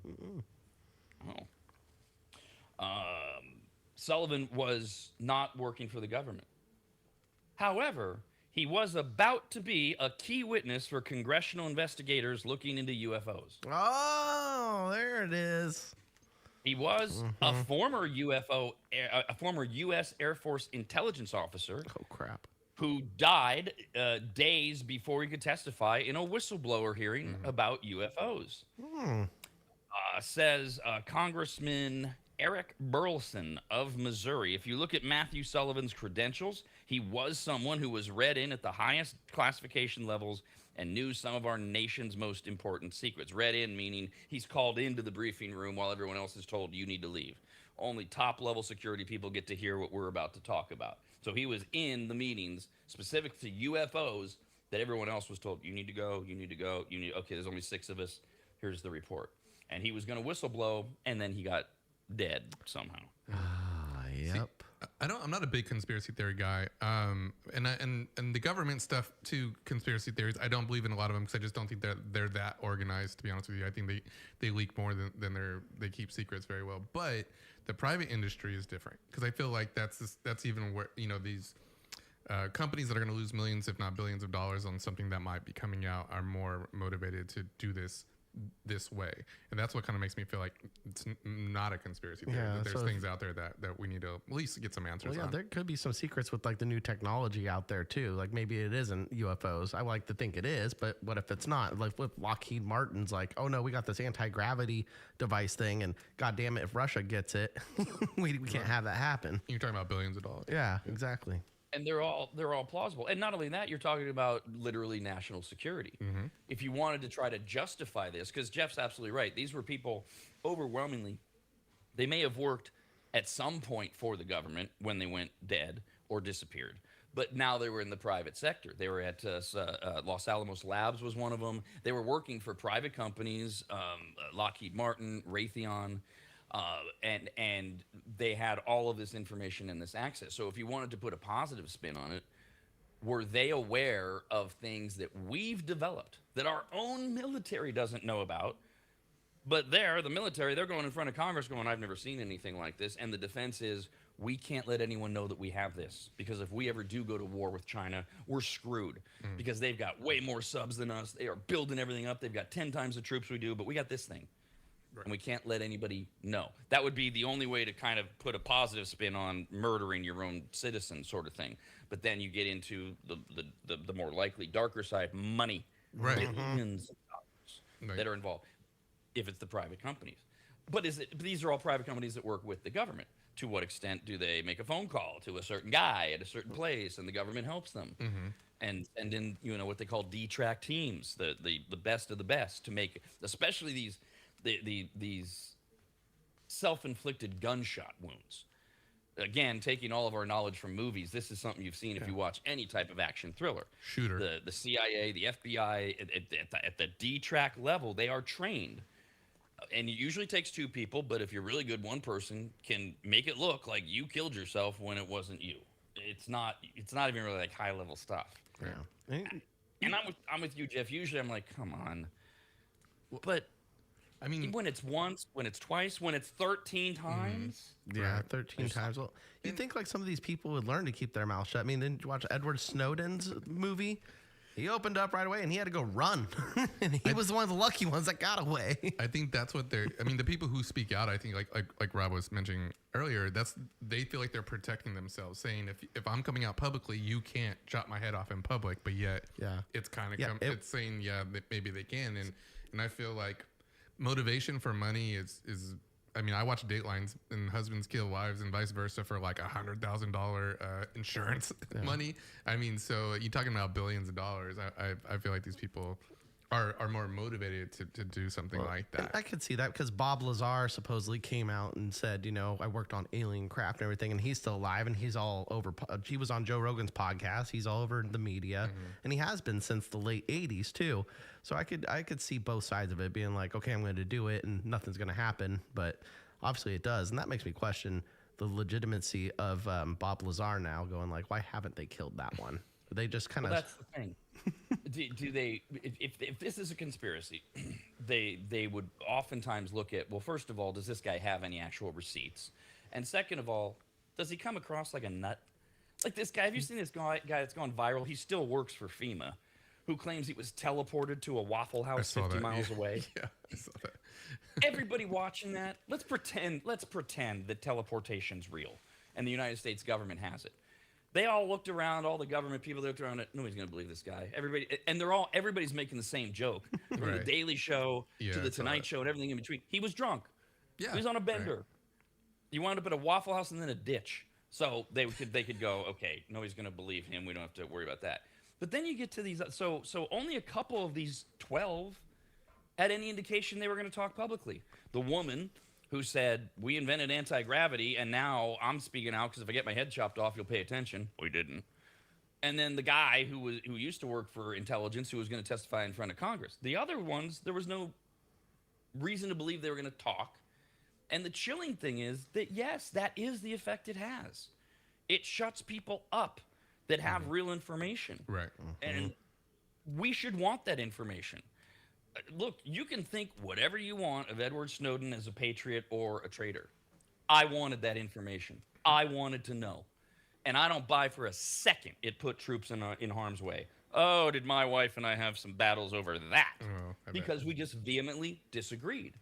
Sullivan was not working for the government. However, he was about to be a key witness for congressional investigators looking into UFOs. Oh, there it is. He was a former a former U.S. Air Force intelligence officer. Oh, crap. Who died days before he could testify in a whistleblower hearing about UFOs. Says Congressman Eric Burleson of Missouri. If you look at Matthew Sullivan's credentials, he was someone who was read in at the highest classification levels and knew some of our nation's most important secrets. Read in meaning he's called into the briefing room while everyone else is told you need to leave. Only top-level security people get to hear what we're about to talk about. So he was in the meetings specific to UFOs that everyone else was told, you need to go, you need to go, okay, there's only 6 of us, here's the report. And he was going to whistleblow, and then he got dead somehow. Yep. See, I'm not a big conspiracy theory guy. And the government stuff too, conspiracy theories, I don't believe in a lot of them because I just don't think that they're that organized, to be honest with you. I think they leak more than they keep secrets very well. But the private industry is different because I feel like that's even where, these companies that are going to lose millions, if not billions of dollars on something that might be coming out are more motivated to do this way, and that's what kind of makes me feel like it's not a conspiracy theory. Yeah, there's things out there that we need to at least get some answers on. There could be some secrets with like the new technology out there too. Like maybe it isn't UFOs. I like to think it is, but what if it's not? Like with Lockheed Martin's like, oh no, we got this anti-gravity device thing, and god damn it, if Russia gets it, we can't have that happen. You're talking about billions of dollars. Yeah, exactly. And they're all plausible. And not only that, you're talking about literally national security. If you wanted to try to justify this, because Jeff's absolutely right. These were people, overwhelmingly, they may have worked at some point for the government when they went dead or disappeared. But now they were in the private sector. They were at Los Alamos Labs was one of them. They were working for private companies, Lockheed Martin, Raytheon. And they had all of this information and this access. So if you wanted to put a positive spin on it, were they aware of things that we've developed that our own military doesn't know about? But the military, they're going in front of Congress going, I've never seen anything like this. And the defense is, we can't let anyone know that we have this. Because if we ever do go to war with China, we're screwed. Because they've got way more subs than us. They are building everything up. They've got 10 times the troops we do, but we got this thing. And we can't let anybody know. That would be the only way to kind of put a positive spin on murdering your own citizen sort of thing. But then you get into the more likely darker side, money. Billions of dollars that are involved if it's the private companies. But these are all private companies that work with the government. To what extent do they make a phone call to a certain guy at a certain place and the government helps them? And in what they call D-track teams, the best of the best to make, especially these self-inflicted gunshot wounds. Again, taking all of our knowledge from movies, this is something you've seen if you watch any type of action thriller. Shooter. The CIA, the FBI, at the D-track level, they are trained. And it usually takes 2 people, but if you're really good, one person can make it look like you killed yourself when it wasn't you. It's not even really like high-level stuff. Yeah. And I'm with you, Jeff. Usually I'm like, come on. But I mean, when it's once, when it's twice, when it's 13 times. Yeah, 13 times. Well, you'd think like some of these people would learn to keep their mouth shut. I mean, didn't you watch Edward Snowden's movie? He opened up right away and he had to go run. And he was one of the lucky ones that got away. I think that's what the people who speak out, I think like Rob was mentioning earlier, they feel like they're protecting themselves, saying if I'm coming out publicly, you can't chop my head off in public, but yet it's kind of it's saying that maybe they can, and I feel like motivation for money is I mean, I watch Datelines and husbands kill wives and vice versa for like $100,000 insurance money. I mean, so you're talking about billions of dollars. I feel like these people are more motivated to do something like that. I could see that because Bob Lazar supposedly came out and said, I worked on alien craft and everything, and he's still alive and he's all over. He was on Joe Rogan's podcast. He's all over the media, and he has been since the late 80s too. So I could see both sides of it being like, okay, I'm going to do it and nothing's going to happen, but obviously it does, and that makes me question the legitimacy of Bob Lazar now going like, why haven't they killed that one? They just kind of. That's the thing. do they? If this is a conspiracy, they would oftentimes look at, well, first of all, does this guy have any actual receipts? And second of all, does he come across like a nut? Like this guy, have you seen this guy that's gone viral? He still works for FEMA, who claims he was teleported to a Waffle House 50 miles away. Yeah, I saw that. Everybody watching that, let's pretend that teleportation's real and the United States government has it. They all looked around, all the government people, they looked around it, nobody's going to believe this guy. Everybody's making the same joke. From the Daily Show to the Tonight Show and everything in between. He was drunk. Yeah, he was on a bender. Right. He wound up at a Waffle House and then a ditch. So they could go, okay, nobody's going to believe him. We don't have to worry about that. But then you get to these, so only a couple of these 12 had any indication they were going to talk publicly. The woman who said, we invented anti-gravity, and now I'm speaking out because if I get my head chopped off, you'll pay attention. We didn't. And then the guy who used to work for intelligence, who was going to testify in front of Congress. The other ones, there was no reason to believe they were going to talk. And the chilling thing is that, yes, that is the effect it has. It shuts people up that have real information. Right. And we should want that information. Look, you can think whatever you want of Edward Snowden as a patriot or a traitor. I wanted that information. I wanted to know. And I don't buy for a second it put troops in harm's way. Oh, did my wife and I have some battles over that? Because we just vehemently disagreed.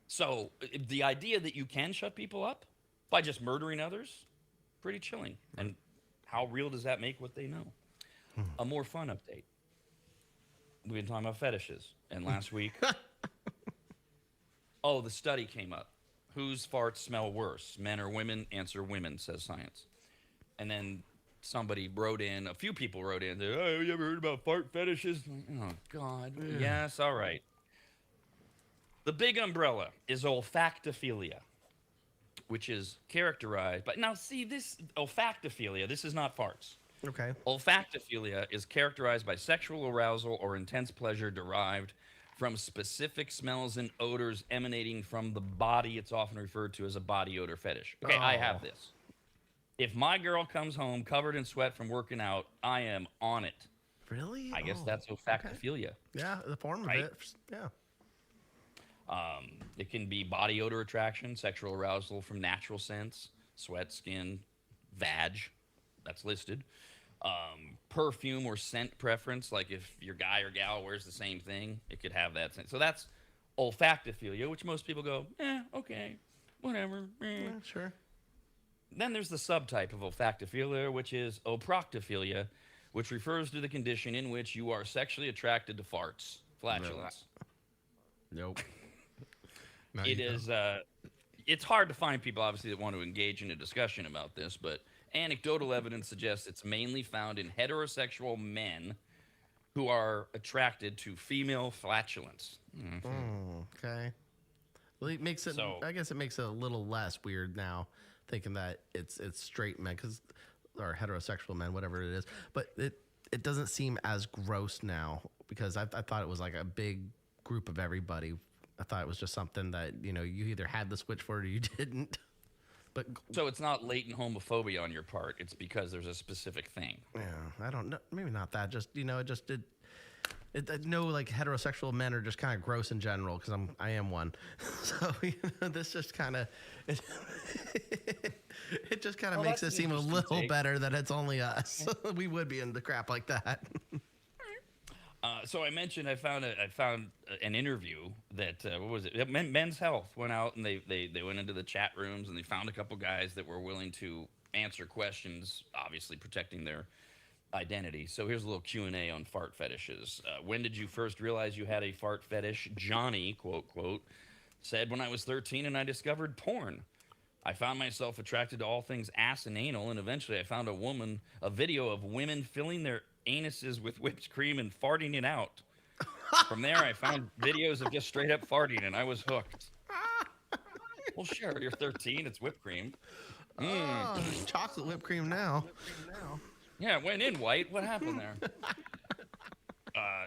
So the idea that you can shut people up by just murdering others, pretty chilling. And how real does that make what they know? A more fun update. We've been talking about fetishes. And last week, the study came up. Whose farts smell worse, men or women? Answer women, says science. And then somebody wrote in, a few people wrote in, oh, you ever heard about fart fetishes? Oh, God. Yeah. Yes, all right. The big umbrella is olfactophilia, which is characterized by, now see, this olfactophilia, this is not farts. Okay. Olfactophilia is characterized by sexual arousal or intense pleasure derived from specific smells and odors emanating from the body. It's often referred to as a body odor fetish. Okay, I have this. If my girl comes home covered in sweat from working out, I am on it. Really? I guess that's olfactophilia. Okay. Yeah, the form of it. Yeah. It can be body odor attraction, sexual arousal from natural scents, sweat, skin, vag. That's listed. Perfume or scent preference, like if your guy or gal wears the same thing, it could have that scent. So that's olfactophilia, which most people go, okay, whatever. Yeah, sure. Then there's the subtype of olfactophilia, which is oproctophilia, which refers to the condition in which you are sexually attracted to farts, flatulence. Nope. It is. It's hard to find people, obviously, that want to engage in a discussion about this, but anecdotal evidence suggests it's mainly found in heterosexual men who are attracted to female flatulence. Okay. Well, it makes it. I guess it makes it a little less weird now, thinking that it's straight men or heterosexual men, whatever it is. But it doesn't seem as gross now because I thought it was like a big group of everybody. I thought it was just something that you either had the switch for it or you didn't. But so it's not latent homophobia on your part. It's because there's a specific thing. Yeah, I don't know. Maybe not that. Just like heterosexual men are just kind of gross in general because I am one. So this just kind of it just kind of makes it seem a little better that it's only us. We would be into crap like that. So I mentioned I found an interview that what was it? Men's Health went out and they went into the chat rooms and they found a couple guys that were willing to answer questions, obviously protecting their identity. So here's a little Q&A on fart fetishes. When did you first realize you had a fart fetish? Johnny, quote, said, when I was 13 and I discovered porn. I found myself attracted to all things ass and anal, and eventually I found a video of women filling their anuses with whipped cream and farting it out. From there, I found videos of just straight up farting, and I was hooked. Well, sure, you're 13. It's whipped cream. Oh, there's chocolate whipped cream now. Yeah, it went in white. What happened there?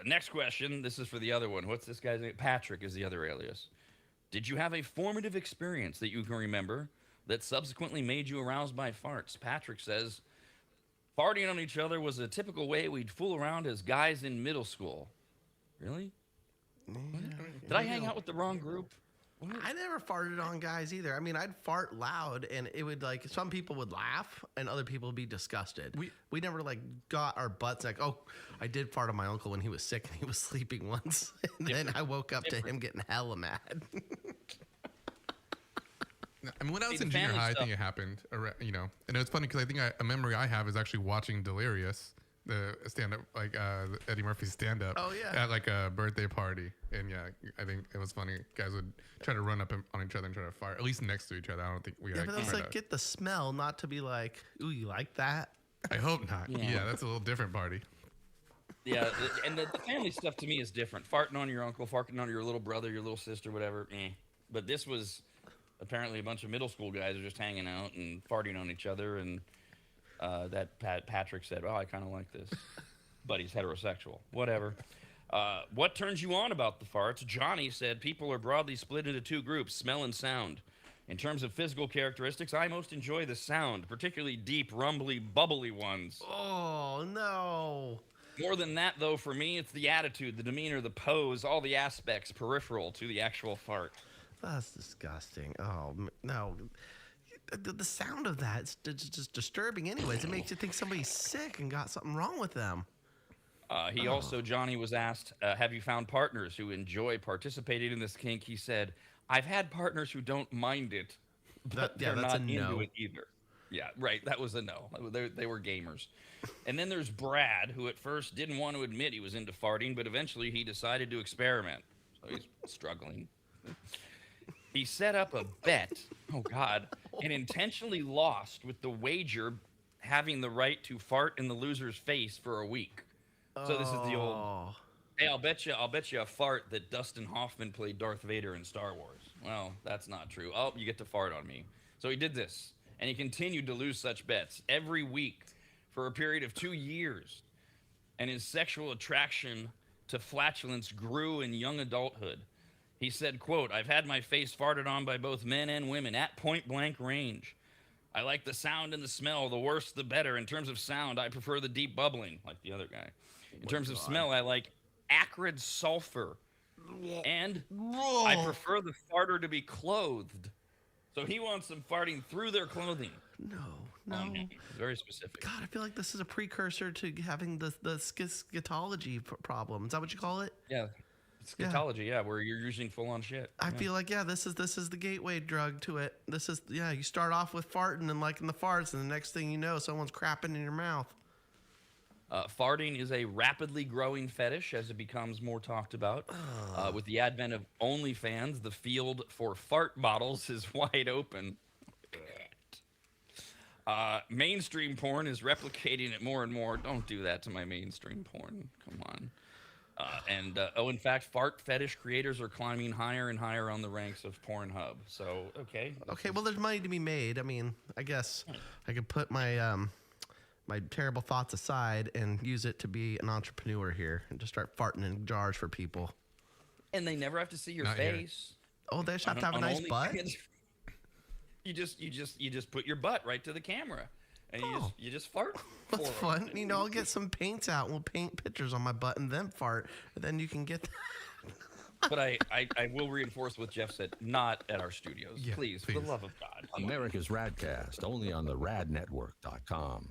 Next question. This is for the other one. What's this guy's name? Patrick is the other alias. Did you have a formative experience that you can remember that subsequently made you aroused by farts? Patrick says, farting on each other was a typical way we'd fool around as guys in middle school. Really? Did I hang out with the wrong group? I never farted on guys either. I mean, I'd fart loud, and it would like some people would laugh, and other people would be disgusted. We never like got our butts like, oh, I did fart on my uncle when he was sick and he was sleeping once, and then I woke up to him getting hella mad. I mean, when I was in junior high, I think it happened. You know, and it's funny because I think a memory I have is actually watching Delirious, the stand-up, like Eddie Murphy's stand-up. Oh, yeah. At like a birthday party, and yeah, I think it was funny. Guys would try to run up on each other and try to fart, at least next to each other. I don't think we. Yeah, but it's like get the smell, not to be like, ooh, you like that? I hope not. Yeah, that's a little different party. Yeah, and the family stuff to me is different. Farting on your uncle, farting on your little brother, your little sister, whatever. But this was apparently a bunch of middle school guys are just hanging out and farting on each other, and that Patrick said, "Oh, I kind of like this," but he's heterosexual. Whatever. What turns you on about the farts? Johnny said people are broadly split into two groups: smell and sound. In terms of physical characteristics, I most enjoy the sound, particularly deep, rumbly, bubbly ones. Oh no! More than that, though, for me, it's the attitude, the demeanor, the pose, all the aspects peripheral to the actual fart. That's disgusting. Oh no. The sound of that is just disturbing anyways. It makes you think somebody's sick and got something wrong with them. Johnny was asked, have you found partners who enjoy participating in this kink? He said, I've had partners who don't mind it, but they're that's not a no. into it either. Yeah, right. That was a no. They were gamers. And then there's Brad, who at first didn't want to admit he was into farting, but eventually he decided to experiment. So he's struggling. He set up a bet, oh God, and intentionally lost with the wager having the right to fart in the loser's face for a week. So this is the old, hey, I'll bet you a fart that Dustin Hoffman played Darth Vader in Star Wars. Well, that's not true. Oh, you get to fart on me. So he did this, and he continued to lose such bets every week for a period of 2 years. And his sexual attraction to flatulence grew in young adulthood. He said, quote, I've had my face farted on by both men and women at point blank range. I like the sound and the smell. The worse, the better. In terms of sound, I prefer the deep bubbling, like the other guy. In terms of smell, I like acrid sulfur. And I prefer the farter to be clothed. So he wants them farting through their clothing. No. Very specific. God, I feel like this is a precursor to having the scatology problem. Is that what you call it? Yeah. Scatology, where you're using full-on shit. I feel like, this is the gateway drug to it. This is, you start off with farting and liking the farts, and the next thing you know, someone's crapping in your mouth. Farting is a rapidly growing fetish as it becomes more talked about. With the advent of OnlyFans, the field for fart bottles is wide open. Mainstream porn is replicating it more and more. Don't do that to my mainstream porn. Come on. In fact, fart fetish creators are climbing higher and higher on the ranks of Pornhub. So, okay. Well, there's money to be made. I mean, I guess I could put my my terrible thoughts aside and use it to be an entrepreneur here and just start farting in jars for people. And they never have to see your face. Oh, they just have to have a nice butt? You just put your butt right to the camera. And you just fart. That's fun. I'll get some paints out and we'll paint pictures on my butt and then fart. And then you can get that. But I will reinforce what Jeff said, not at our studios. Yeah, please, for the love of God. America's RAD Cast, only on the radnetwork.com.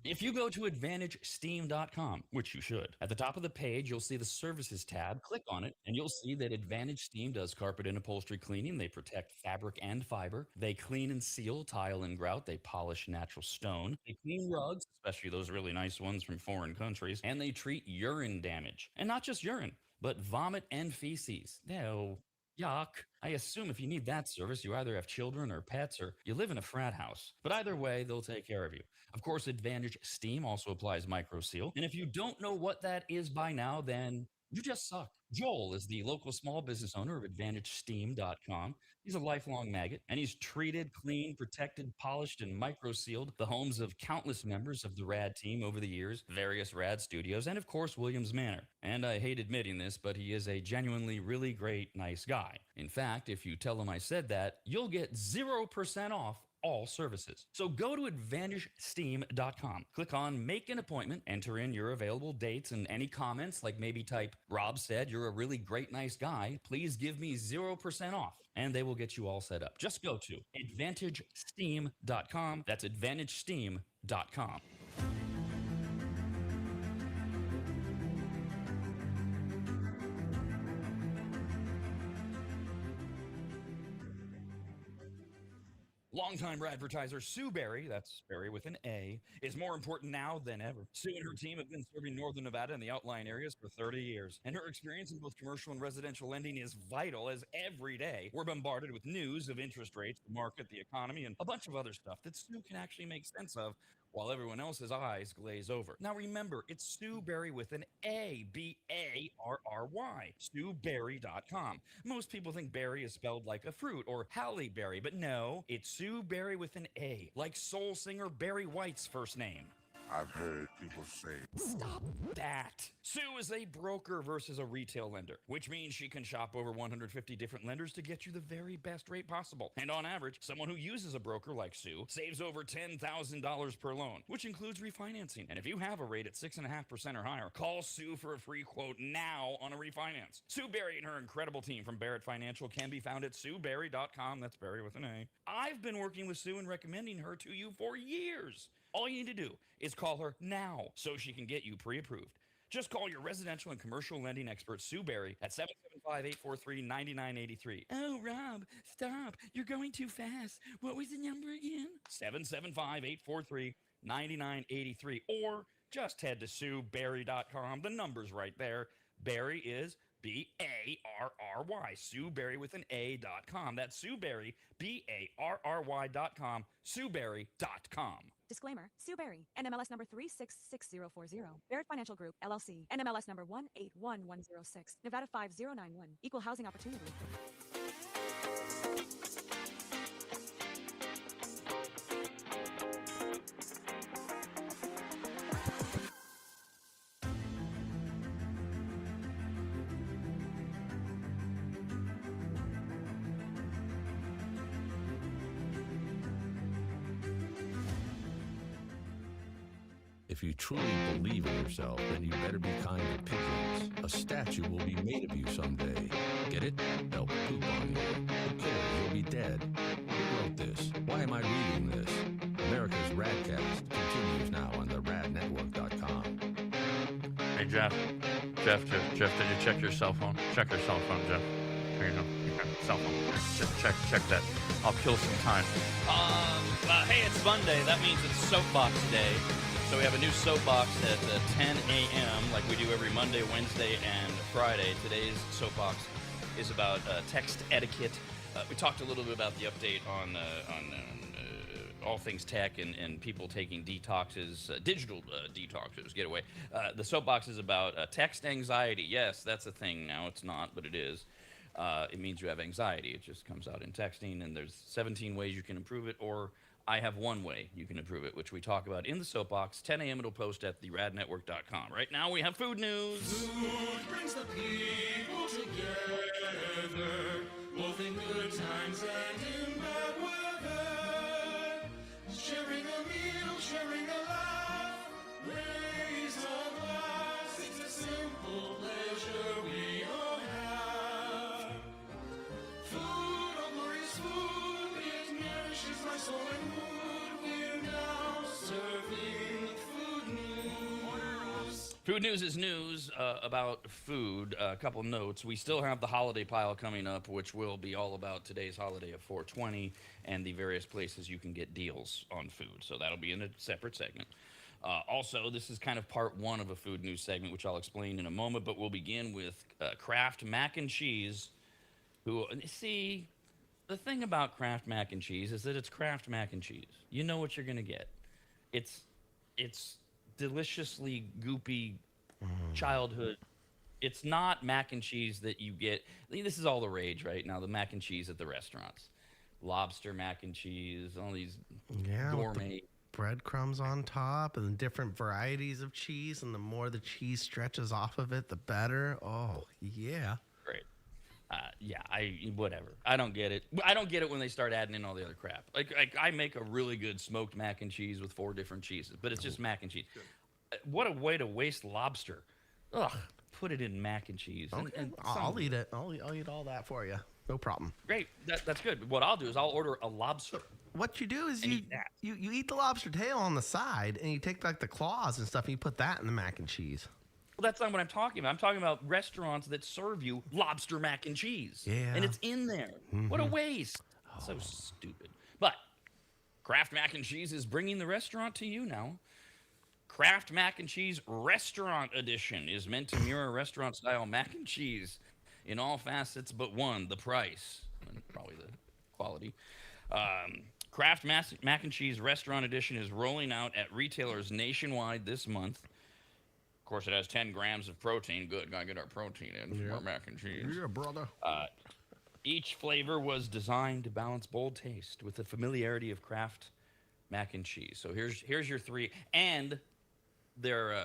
If you go to AdvantageSteam.com, which you should, at the top of the page, you'll see the Services tab. Click on it, and you'll see that Advantage Steam does carpet and upholstery cleaning. They protect fabric and fiber. They clean and seal tile and grout. They polish natural stone. They clean rugs, especially those really nice ones from foreign countries. And they treat urine damage. And not just urine, but vomit and feces. No. Yuck. I assume if you need that service, you either have children or pets or you live in a frat house. But either way, they'll take care of you. Of course, Advantage Steam also applies MicroSeal. And if you don't know what that is by now, then you just suck. Joel is the local small business owner of AdvantageSteam.com. He's a lifelong maggot, and he's treated, cleaned, protected, polished, and micro-sealed the homes of countless members of the RAD team over the years, various RAD studios, and of course, Williams Manor. And I hate admitting this, but he is a genuinely really great, nice guy. In fact, if you tell him I said that, you'll get 0% off all services. So go to AdvantageSteam.com. Click on Make an Appointment, enter in your available dates and any comments, like maybe type, Rob said you're a really great, nice guy. Please give me 0% off. And they will get you all set up. Just go to AdvantageSteam.com. That's AdvantageSteam.com. Longtime advertiser Sue Berry, that's Berry with an A, is more important now than ever. Sue and her team have been serving Northern Nevada and the outlying areas for 30 years, and her experience in both commercial and residential lending is vital, as every day we're bombarded with news of interest rates, the market, the economy, and a bunch of other stuff that Sue can actually make sense of while everyone else's eyes glaze over. Now remember, it's Sue Berry with an A, B-A-R-R-Y, SueBerry.com. Most people think berry is spelled like a fruit or Halle Berry, but no, it's Sue Berry with an A, like soul singer Barry White's first name. I've heard people say. Stop that. Sue is a broker versus a retail lender, which means she can shop over 150 different lenders to get you the very best rate possible. And on average, someone who uses a broker like Sue saves over $10,000 per loan, which includes refinancing. And if you have a rate at 6.5% or higher, call Sue for a free quote now on a refinance. Sue Berry and her incredible team from Barrett Financial can be found at SueBerry.com. That's Berry with an A. I've been working with Sue and recommending her to you for years. All you need to do is call her now so she can get you pre-approved. Just call your residential and commercial lending expert, Sue Berry, at 775-843-9983. Oh, Rob, stop. You're going too fast. What was the number again? 775-843-9983. Or just head to SueBerry.com. The number's right there. Berry is B-A-R-R-Y. Sue Berry with an A.com. That's Sue Berry, B-A-R-R-Y.com. SueBerry.com. Disclaimer, Sue Berry, NMLS number 366040. Barrett Financial Group, LLC, NMLS number 181106, Nevada 5091, Equal Housing Opportunity. If you truly believe in yourself, then you better be kind to pigeons. A statue will be made of you someday. Get it? They'll poop on you. Who cares? You'll be dead. Who wrote this? Why am I reading this? America's RAD Cast continues now on the radnetwork.com. Hey, Jeff, did you check your cell phone? Check your cell phone, Jeff. Here you go. Okay, cell phone. Check that. I'll kill some time. Hey, it's Monday. That means it's Soapbox Day. So we have a new Soapbox at 10 a.m. like we do every Monday, Wednesday, and Friday. Today's Soapbox is about text etiquette. We talked a little bit about the update on all things tech and people taking detoxes, digital detoxes. Get away. The Soapbox is about text anxiety. Yes, that's a thing now. It's not, but it is. It means you have anxiety. It just comes out in texting, and there's 17 ways you can improve it, or I have one way you can improve it, which we talk about in the Soapbox. 10 a.m. it'll post at theradnetwork.com. Right now we have food news. Food brings the people together, both in good times and in bad weather. Sharing a meal, sharing a laugh, raise a glass. It's a simple pleasure we all have. Food, oh glorious food, it nourishes my soul and mood. We're now serving food news. Food news is news about food. A couple notes. We still have the holiday pile coming up, which will be all about today's holiday of 420 and the various places you can get deals on food. So that'll be in a separate segment. Also, this is kind of part one of a food news segment, which I'll explain in a moment, but we'll begin with Kraft Mac and Cheese. See, the thing about Kraft Mac and Cheese is that it's Kraft Mac and Cheese. You know what you're going to get. It's deliciously goopy childhood. It's not mac and cheese that you get. This is all the rage right now, the mac and cheese at the restaurants. Lobster mac and cheese, all these gourmet. Breadcrumbs on top and different varieties of cheese, and the more the cheese stretches off of it, the better. Oh, yeah. Great. Yeah, whatever. I don't get it. I don't get it when they start adding in all the other crap. Like I make a really good smoked mac and cheese with 4 different cheeses, but it's just mac and cheese. What a way to waste lobster. Ugh, put it in mac and cheese. Okay. And I'll eat it. I'll eat all that for you. No problem. Great. That's good. What I'll do is I'll order a lobster. What you do is And you, eat that. you eat the lobster tail on the side, and you take like the claws and stuff, and you put that in the mac and cheese. Well, that's not what I'm talking about. I'm talking about restaurants that serve you lobster mac and cheese. Yeah. And it's in there. What a waste. So stupid. But Kraft Mac and Cheese is bringing the restaurant to you now. Kraft Mac and Cheese Restaurant Edition is meant to mirror restaurant-style mac and cheese in all facets but one, the price. And probably the quality. Kraft Mac and Cheese Restaurant Edition is rolling out at retailers nationwide this month. Of course, it has 10 grams of protein. Good, gotta get our protein in for our mac and cheese. Yeah, brother. Each flavor was designed to balance bold taste with the familiarity of Kraft mac and cheese. So here's your 3, and they're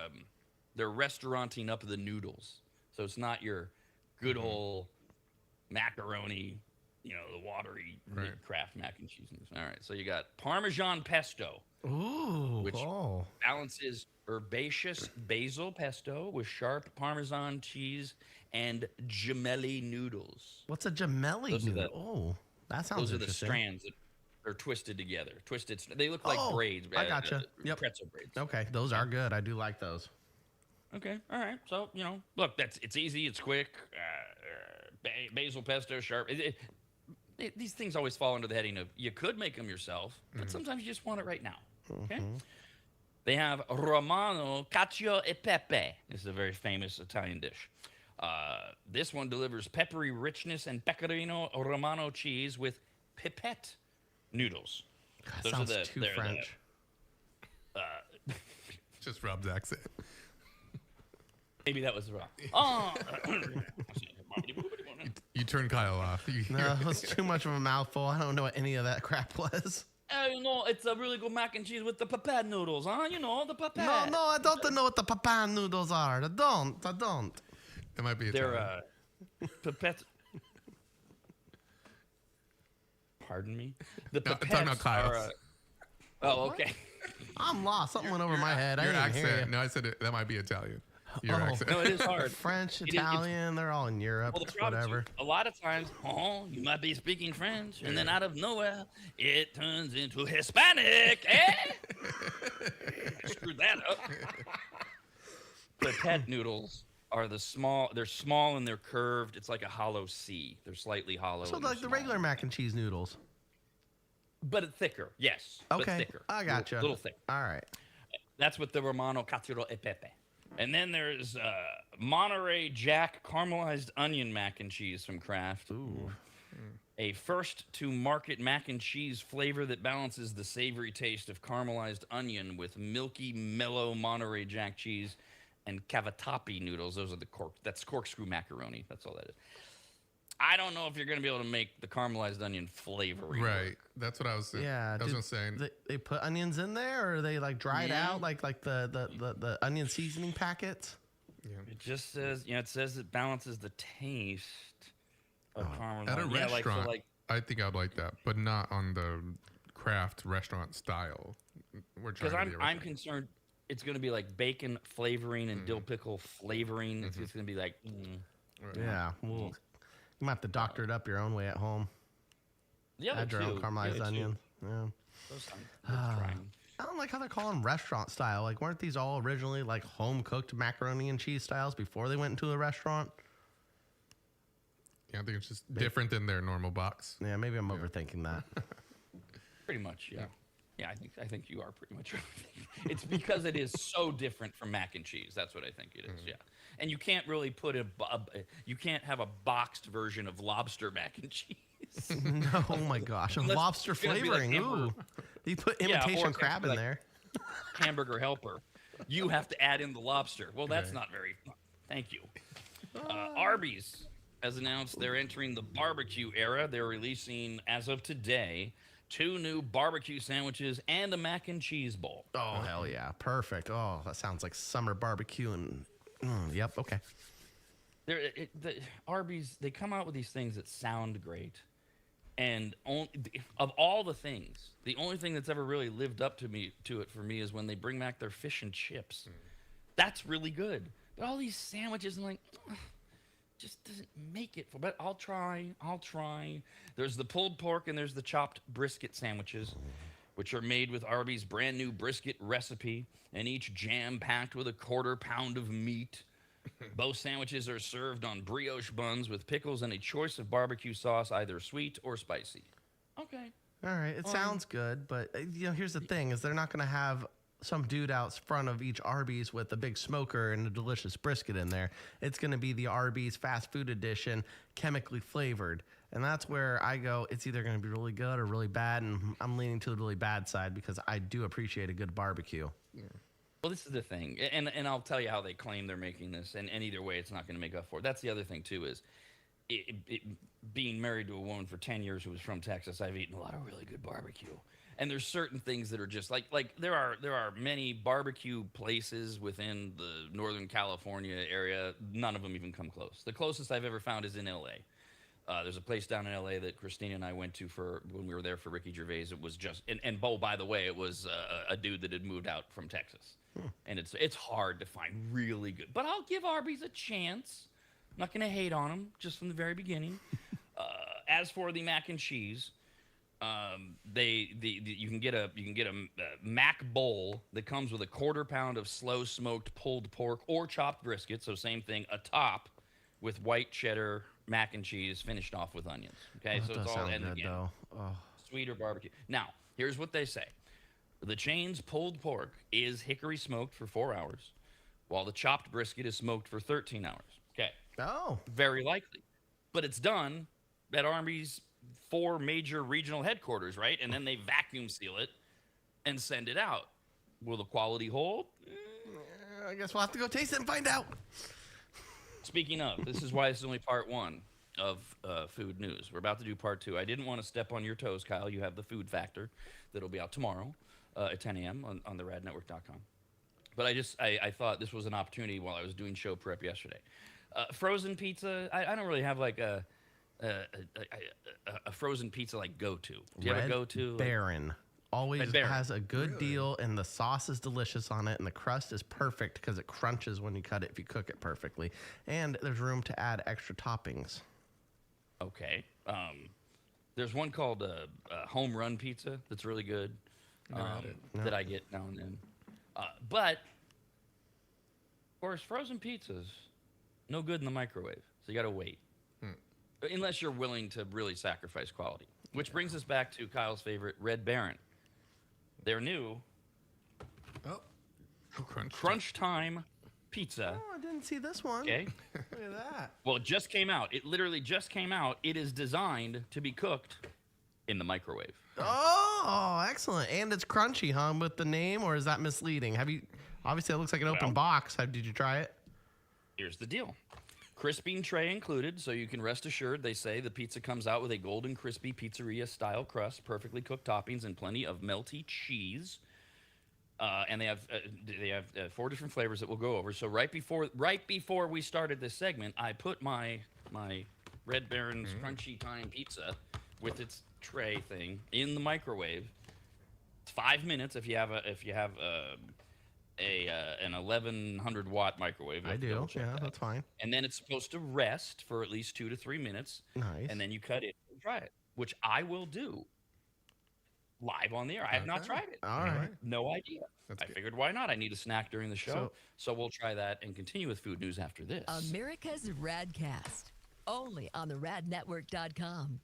restauranting up the noodles. So it's not your good old macaroni, the watery Kraft mac and cheese noodles. All right, so you got Parmesan pesto. Ooh. Which balances herbaceous basil pesto with sharp Parmesan cheese and gemelli noodles. What's a gemelli noodle? That sounds Those are the interesting. strands that are twisted together. They look like braids. I gotcha. Yep. Pretzel braids. Okay, those are good. I do like those. Okay, all right. So, look, it's easy, it's quick. Basil pesto, sharp. These things always fall under the heading of you could make them yourself, but sometimes you just want it right now. Okay? They have Romano, cacio e pepe. This is a very famous Italian dish. This one delivers peppery richness and pecorino Romano cheese with pipette noodles. God, sounds too French. Just Rob's accent. Maybe that was wrong. Oh. You turn Kyle off. No, it was too much of a mouthful. I don't know what any of that crap was. It's a really good mac and cheese with the pipette noodles, huh? The pipette. No, I don't know what the papa noodles are. I don't. It might be Italian. They're pipette. Pardon me? The No, I'm pipettes talking about Kyle's. Oh, okay. I'm lost. Something went over my head. I Your didn't hear accent. you. No, I said that might be Italian. Your accent. No, it is hard. French, It is- Italian, they're all in Europe. Well, the problem Whatever. is, a lot of times, you might be speaking French, and then out of nowhere, it turns into Hispanic, eh? I screwed that up. Pipette noodles are they're small and they're curved. It's like a hollow C. They're slightly hollow. So and like the small. regular mac and cheese noodles. But it's thicker, yes. Okay, But thicker. I gotcha. Little thick. All right. That's with the Romano Cacio e Pepe. And then there's Monterey Jack caramelized onion mac and cheese from Kraft. Ooh. A first-to-market mac and cheese flavor that balances the savory taste of caramelized onion with milky, mellow Monterey Jack cheese and cavatappi noodles. Those are that's corkscrew macaroni. That's all that is. I don't know if you're going to be able to make the caramelized onion flavoring. Right. That's what I was saying. Yeah. I was going to say. They put onions in there, or are they like dried out like the onion seasoning packets? It just says, it says it balances the taste of caramelized. At a Yeah, restaurant, like I think I'd like that, but not on the Kraft restaurant style. We're trying because to be a I'm restaurant. concerned it's going to be like bacon flavoring and dill pickle flavoring. It's just going to be like. Yeah. Well, you might have to doctor it up your own way at home. Yeah, Add your own caramelized onion. Yeah. Those sound worth trying. I don't like how they're calling them restaurant style. Like, weren't these all originally like home cooked macaroni and cheese styles before they went into a restaurant? Yeah, I think it's just different than their normal box. Yeah, maybe I'm overthinking that. Pretty much, yeah. Yeah, I think you are pretty much right. It's because it is so different from mac and cheese. That's what I think it is. Yeah, and you can't really put you can't have a boxed version of lobster mac and cheese. No, oh my gosh, of Unless lobster it's gonna be like flavoring. hamburger. Ooh, you put Yeah, or imitation it's gonna crab be in like- there. Hamburger helper. You have to add in the lobster. Well, that's not very. Thank you. Arby's has announced they're entering the barbecue era. They're releasing, as of today, 2 new barbecue sandwiches and a mac and cheese bowl. Oh hell yeah, perfect. Oh, that sounds like summer barbecue and yep, okay. The Arby's, they come out with these things that sound great, and of all the things, the only thing that's ever really lived up to it for me is when they bring back their fish and chips. That's really good. But all these sandwiches, I'm like, ugh, just doesn't make it. But I'll try. There's the pulled pork and there's the chopped brisket sandwiches, which are made with Arby's brand new brisket recipe, and each jam-packed with a 1/4 pound of meat. Both sandwiches are served on brioche buns with pickles and a choice of barbecue sauce, either sweet or spicy. Okay. All right, it sounds good, but here's the thing: is they're not going to have some dude out front of each Arby's with a big smoker and a delicious brisket in there. It's going to be the Arby's fast food edition, chemically flavored, and that's where I go. It's either going to be really good or really bad, and I'm leaning to the really bad side because I do appreciate a good barbecue. Yeah. Well, this is the thing, and I'll tell you how they claim they're making this, and either way, it's not going to make up for it. That's the other thing, too, is being married to a woman for 10 years who was from Texas, I've eaten a lot of really good barbecue. And there's certain things that are just like there are many barbecue places within the Northern California area. None of them even come close. The closest I've ever found is in L.A. There's a place down in L.A. that Christina and I went to for when we were there for Ricky Gervais. It was just, and Bo, by the way, it was a dude that had moved out from Texas. And it's hard to find really good. But I'll give Arby's a chance. I'm not going to hate on them just from the very beginning. As for the mac and cheese, you can get a mac bowl that comes with a 1/4 pound of slow smoked pulled pork or chopped brisket. So same thing, a top with white cheddar mac and cheese finished off with onions. Okay, so it's all and again, sweet or barbecue. Now, here's what they say: the chain's pulled pork is hickory smoked for 4 hours, while the chopped brisket is smoked for 13 hours. Okay. Oh, Very likely. But it's done at Arby's 4 major regional headquarters, right? And then they vacuum seal it and send it out. Will the quality hold? I guess we'll have to go taste it and find out. Speaking of, this is why this is only part 1 of food news. We're about to do part 2. I didn't want to step on your toes, Kyle. You have the food factor that'll be out tomorrow at 10 a.m. on the radnetwork.com. But I thought this was an opportunity while I was doing show prep yesterday. Frozen pizza, I don't really have like a frozen pizza like go-to. Do you have a go-to? Baron. Always Red Baron. has a good deal, and the sauce is delicious on it, and the crust is perfect because it crunches when you cut it if you cook it perfectly. And there's room to add extra toppings. Okay. There's one called Home Run Pizza that's really good that I get now and then. But, of course, frozen pizza's no good in the microwave, so you got to wait. Unless you're willing to really sacrifice quality. Which brings us back to Kyle's favorite, Red Baron. They're new. Crunch Time Pizza. Oh, I didn't see this one. Okay. Look at that. Well, it just came out. It literally just came out. It is designed to be cooked in the microwave. Oh, excellent. And it's crunchy, huh, with the name, or is that misleading? Obviously, it looks like an open box. Did you try it? Here's the deal. Crisping tray included, so you can rest assured, they say, the pizza comes out with a golden, crispy pizzeria-style crust, perfectly cooked toppings, and plenty of melty cheese. And they have 4 different flavors that we'll go over. So right before we started this segment, I put my Red Baron's Crunchy Time Pizza with its tray thing in the microwave. It's 5 minutes if you have an 1100 watt microwave. I do. Yeah, that's fine. And then it's supposed to rest for at least 2 to 3 minutes. Nice. And then you cut it and try it, which I will do live on the air. I have not tried it. All right. No idea. I figured, why not? I need a snack during the show. So we'll try that and continue with food news after this. America's RAD Cast, only on the radnetwork.com.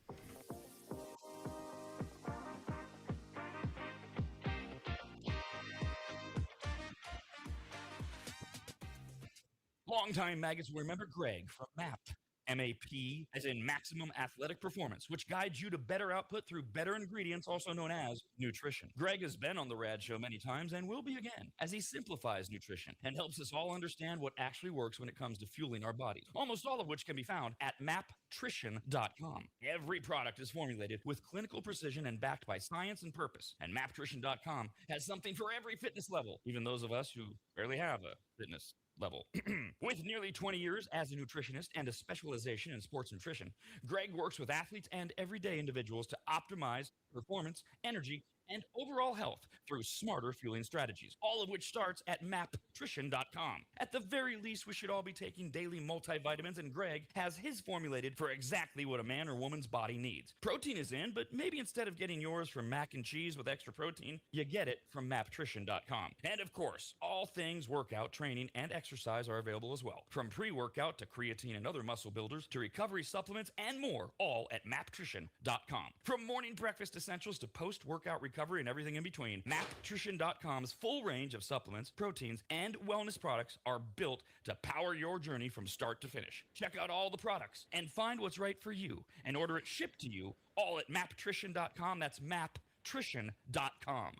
Longtime maggots will remember Greg from MAP. MAP, as in Maximum Athletic Performance, which guides you to better output through better ingredients, also known as nutrition. Greg has been on the RAD show many times and will be again, as he simplifies nutrition and helps us all understand what actually works when it comes to fueling our bodies, almost all of which can be found at maptrition.com. Every product is formulated with clinical precision and backed by science and purpose, and maptrition.com has something for every fitness level, even those of us who barely have a fitness level. With nearly 20 years as a nutritionist and a specialization in sports nutrition, Greg works with athletes and everyday individuals to optimize performance, energy, and overall health through smarter fueling strategies, all of which starts at maptrition.com. At the very least, we should all be taking daily multivitamins, and Greg has his formulated for exactly what a man or woman's body needs. Protein is in, but maybe instead of getting yours from mac and cheese with extra protein, you get it from maptrition.com. And of course, all things workout, training, and exercise are available as well. From pre-workout to creatine and other muscle builders to recovery supplements and more, all at maptrition.com. From morning breakfast essentials to post-workout recovery and everything in between, maptrition.com's full range of supplements, proteins, and wellness products are built to power your journey from start to finish. Check out all the products and find what's right for you and order it shipped to you all at maptrition.com. That's maptrition.com.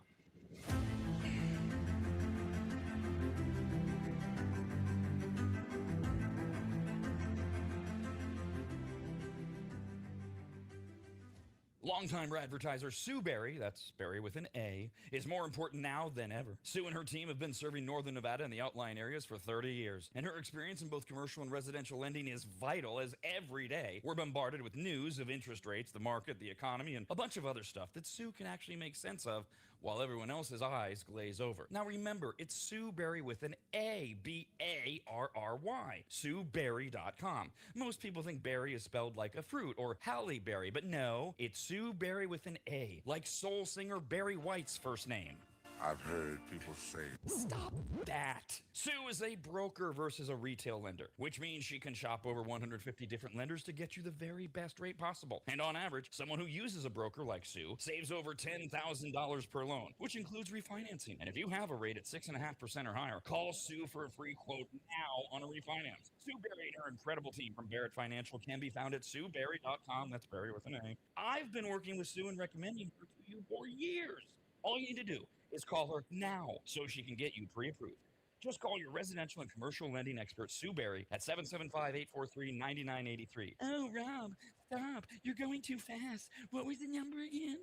Longtime advertiser Sue Berry, that's Berry with an A, is more important now than ever. Sue and her team have been serving Northern Nevada and the outlying areas for 30 years, and her experience in both commercial and residential lending is vital, as every day we're bombarded with news of interest rates, the market, the economy, and a bunch of other stuff that Sue can actually make sense of while everyone else's eyes glaze over. Now remember, it's Sue Berry with an A, B-A-R-R-Y, SueBerry.com. Most people think berry is spelled like a fruit or Halle Berry, but no, it's Sue Berry with an A, like soul singer Barry White's first name. I've heard people say, Stop that. Sue is a broker versus a retail lender, which means she can shop over 150 different lenders to get you the very best rate possible. And on average, someone who uses a broker like Sue saves over $10,000 per loan, which includes refinancing. And if you have a rate at 6.5% or higher, call Sue for a free quote now on a refinance. Sue Berry and her incredible team from Barrett Financial can be found at SueBerry.com. That's Berry with an A. I've been working with Sue and recommending her to you for years. All you need to do is call her now so she can get you pre-approved. Just call your residential and commercial lending expert, Sue Berry, at 775-843-9983. Oh, Rob, stop. You're going too fast. What was the number again?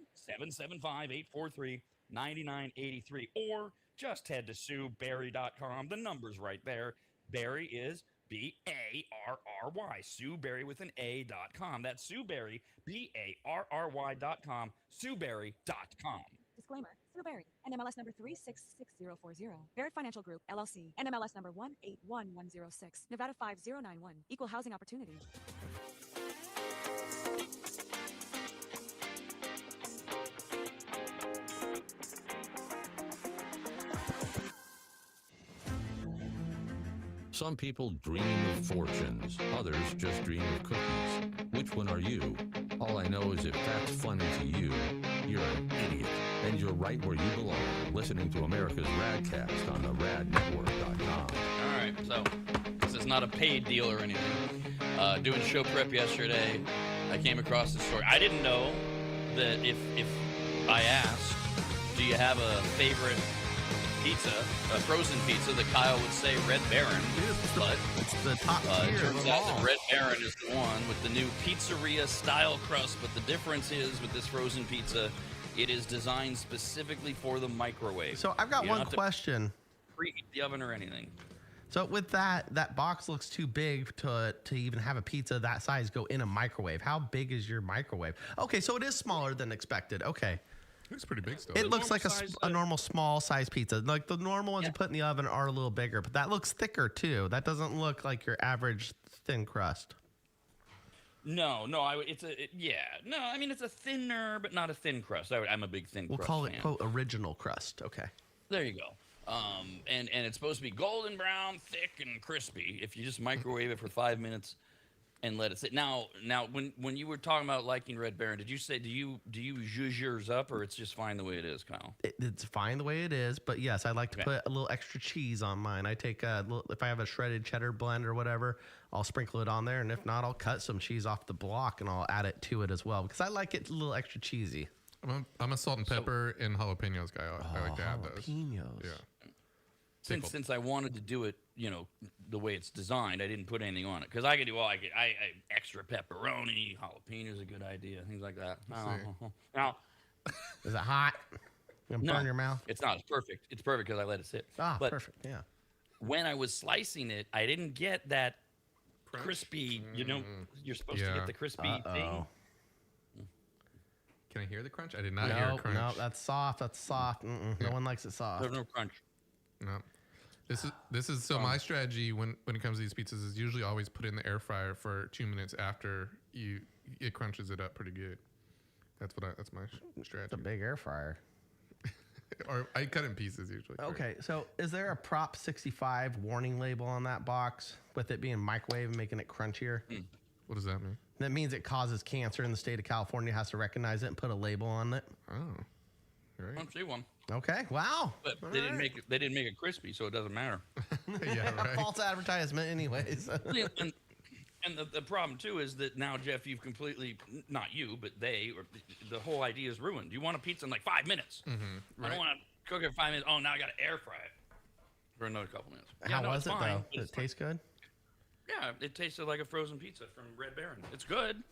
775-843-9983. Or just head to SueBerry.com. The number's right there. Berry is B-A-R-R-Y. Sue Berry with an A.com. That's Sue Berry, B-A-R-R-Y.com. SueBerry.com. Disclaimer. Sue Berry, NMLS number 366040. Barrett Financial Group, LLC. NMLS number 181106. Nevada 5091. Equal housing opportunity. Some people dream of fortunes, others just dream of cookies. Which one are you? All I know is if that's funny to you, you're an idiot. And you're right where you belong, listening to America's RAD Cast on the radnetwork.com. All right, so this is not a paid deal or anything. Doing show prep yesterday, I came across this story. I didn't know that if I asked, do you have a favorite pizza, a frozen pizza, that Kyle would say Red Baron. But it's the top tier. It turns out that Red Baron is the one with the new pizzeria style crust. But the difference is with this frozen pizza, it is designed specifically for the microwave. So I've got one question. Preheat the oven or anything. So with that box looks too big to even have a pizza that size go in a microwave. How big is your microwave? Okay, so it is smaller than expected. Okay. It's pretty big still. It looks like a normal small size pizza. Like the normal ones you put in the oven are a little bigger, but that looks thicker too. That doesn't look like your average thin crust. No, it's a thinner, but not a thin crust. I'm a big thin crust. We'll call it, quote, original crust. Okay. There you go. And it's supposed to be golden brown, thick, and crispy if you just microwave it for 5 minutes and let it sit. Now, when you were talking about liking Red Baron, did you say do you zhuzh yours up, or it's just fine the way it is, Kyle? It's fine the way it is, but yes, I like to put a little extra cheese on mine. I take if I have a shredded cheddar blend or whatever, I'll sprinkle it on there, and if not, I'll cut some cheese off the block and I'll add it to it as well because I like it a little extra cheesy. I'm a salt and pepper and jalapenos guy. I like to add those. Jalapenos. Yeah. Since I wanted to do it, the way it's designed, I didn't put anything on it because I could do I extra pepperoni, jalapeno is a good idea, things like that. Now, is it hot? You gonna burn your mouth? It's not. It's perfect. It's perfect because I let it sit. Perfect. Yeah. when I was slicing it, I didn't get that crispy. You know, you're supposed to get the crispy thing. Can I hear the crunch? I did not hear a crunch. No, that's soft. That's soft. No one likes it soft. There's no crunch. No. This is so my strategy when it comes to these pizzas is usually always put it in the air fryer for 2 minutes after it crunches it up pretty good. That's my strategy. It's a big air fryer. Or I cut in pieces usually. Okay, so is there a Prop 65 warning label on that box with it being microwave and making it crunchier? What does that mean? That means it causes cancer, and the state of California has to recognize it and put a label on it. Oh, right. I don't see one. Okay, wow. But they didn't make it. They didn't make it crispy, so it doesn't matter. Yeah, right. False advertisement, anyways. And the problem too is that now, Jeff, you've completely, not you, but they, or the whole idea is ruined. You want a pizza in like 5 minutes. I don't want to cook it in 5 minutes. Oh, now I got to air fry it for another couple minutes. How was it though? Did it taste good? Yeah, it tasted like a frozen pizza from Red Baron. It's good,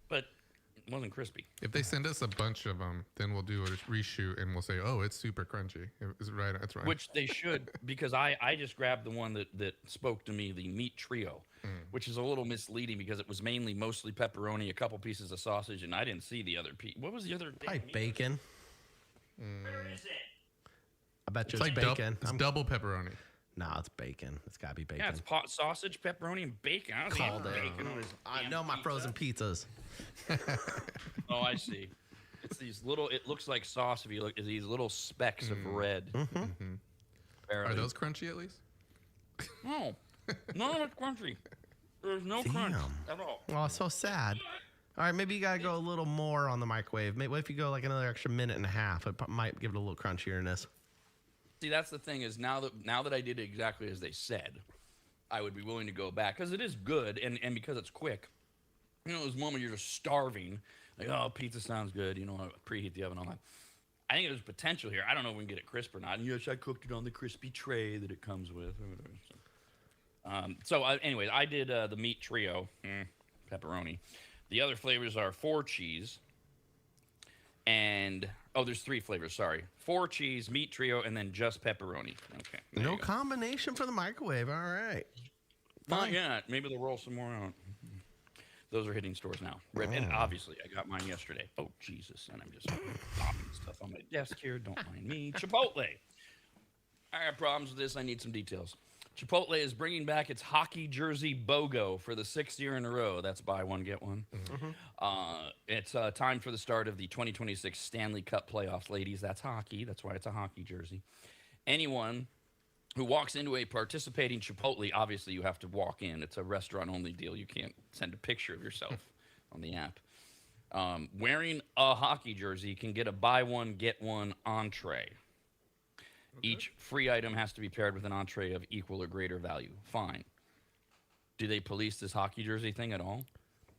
but it wasn't crispy. If they send us a bunch of them, then we'll do a reshoot and we'll say, "Oh, it's super crunchy." It's right. That's right. Which they should, because I just grabbed the one that spoke to me, the meat trio, which is a little misleading because it was mostly pepperoni, a couple pieces of sausage, and I didn't see the other piece. What was the other? Probably bacon. Where is it? I bet you it's it's like bacon. it's double pepperoni. No, it's bacon. It's got to be bacon. Yeah, it's pot sausage, pepperoni, and bacon. I was Called eating it. bacon on his I know my pizza. frozen pizzas. Oh, I see. It's these little. It looks like sauce if you look. These little specks of red. Are those crunchy at least? No, none of it's crunchy. There's no crunch at all. Oh, it's so sad. All right, maybe you gotta go a little more on the microwave. Maybe what if you go like another extra minute and a half? It might give it a little crunchierness. See, that's the thing is now that I did it exactly as they said, I would be willing to go back because it is good and because it's quick. You know, those moments you're just starving, like, oh, pizza sounds good. You know, preheat the oven, all that. I think there's potential here. I don't know if we can get it crisp or not. And yes, I cooked it on the crispy tray that it comes with. Anyways, I did the meat trio, pepperoni. The other flavors are 4 cheese and there's 3 flavors. Sorry, 4 cheese, meat trio, and then just pepperoni. Okay. No combination for the microwave. All right. Not yet. Maybe they'll roll some more out. Those are hitting stores now. And obviously, I got mine yesterday. Oh, Jesus. And I'm just popping stuff on my desk here. Don't mind me. Chipotle. I have problems with this. I need some details. Chipotle is bringing back its hockey jersey BOGO for the 6th year in a row. That's buy one, get one. It's time for the start of the 2026 Stanley Cup playoffs. Ladies, that's hockey. That's why it's a hockey jersey. Anyone who walks into a participating Chipotle, obviously you have to walk in. It's a restaurant-only deal. You can't send a picture of yourself on the app. Wearing a hockey jersey can get a buy one, get one entree. Each free item has to be paired with an entree of equal or greater value. Fine. Do they police this hockey jersey thing at all?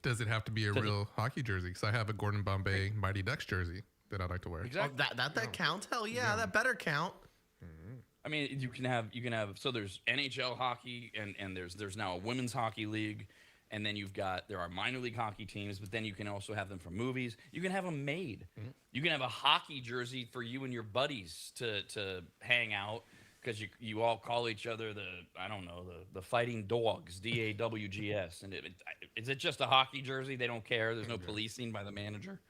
Does it have to be a real hockey jersey? Because I have a Gordon Bombay Mighty Ducks jersey that I like to wear. Exactly. Oh, that counts? Hell yeah, that better count. I mean, you can have. So there's NHL hockey, and there's now a women's hockey league, and then there are minor league hockey teams, but then you can also have them for movies. You can have them made. You can have a hockey jersey for you and your buddies to hang out because you all call each other the Fighting Dogs, DAWGS. And is it just a hockey jersey? They don't care. There's no policing by the manager.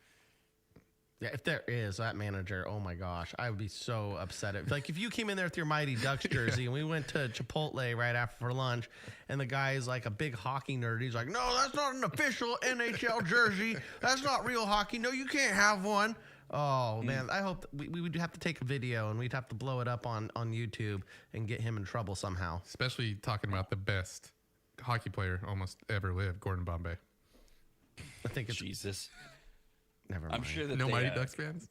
Yeah, if there is that manager, oh my gosh, I would be so upset. If you came in there with your Mighty Ducks jersey and we went to Chipotle right after for lunch, and the guy is like a big hockey nerd, he's like, "No, that's not an official NHL jersey. That's not real hockey. No, you can't have one." Oh man, I hope we would have to take a video and we'd have to blow it up on YouTube and get him in trouble somehow. Especially talking about the best hockey player almost ever lived, Gordon Bombay. I think it's Jesus. Never mind. I'm sure that No Mighty Ducks fans?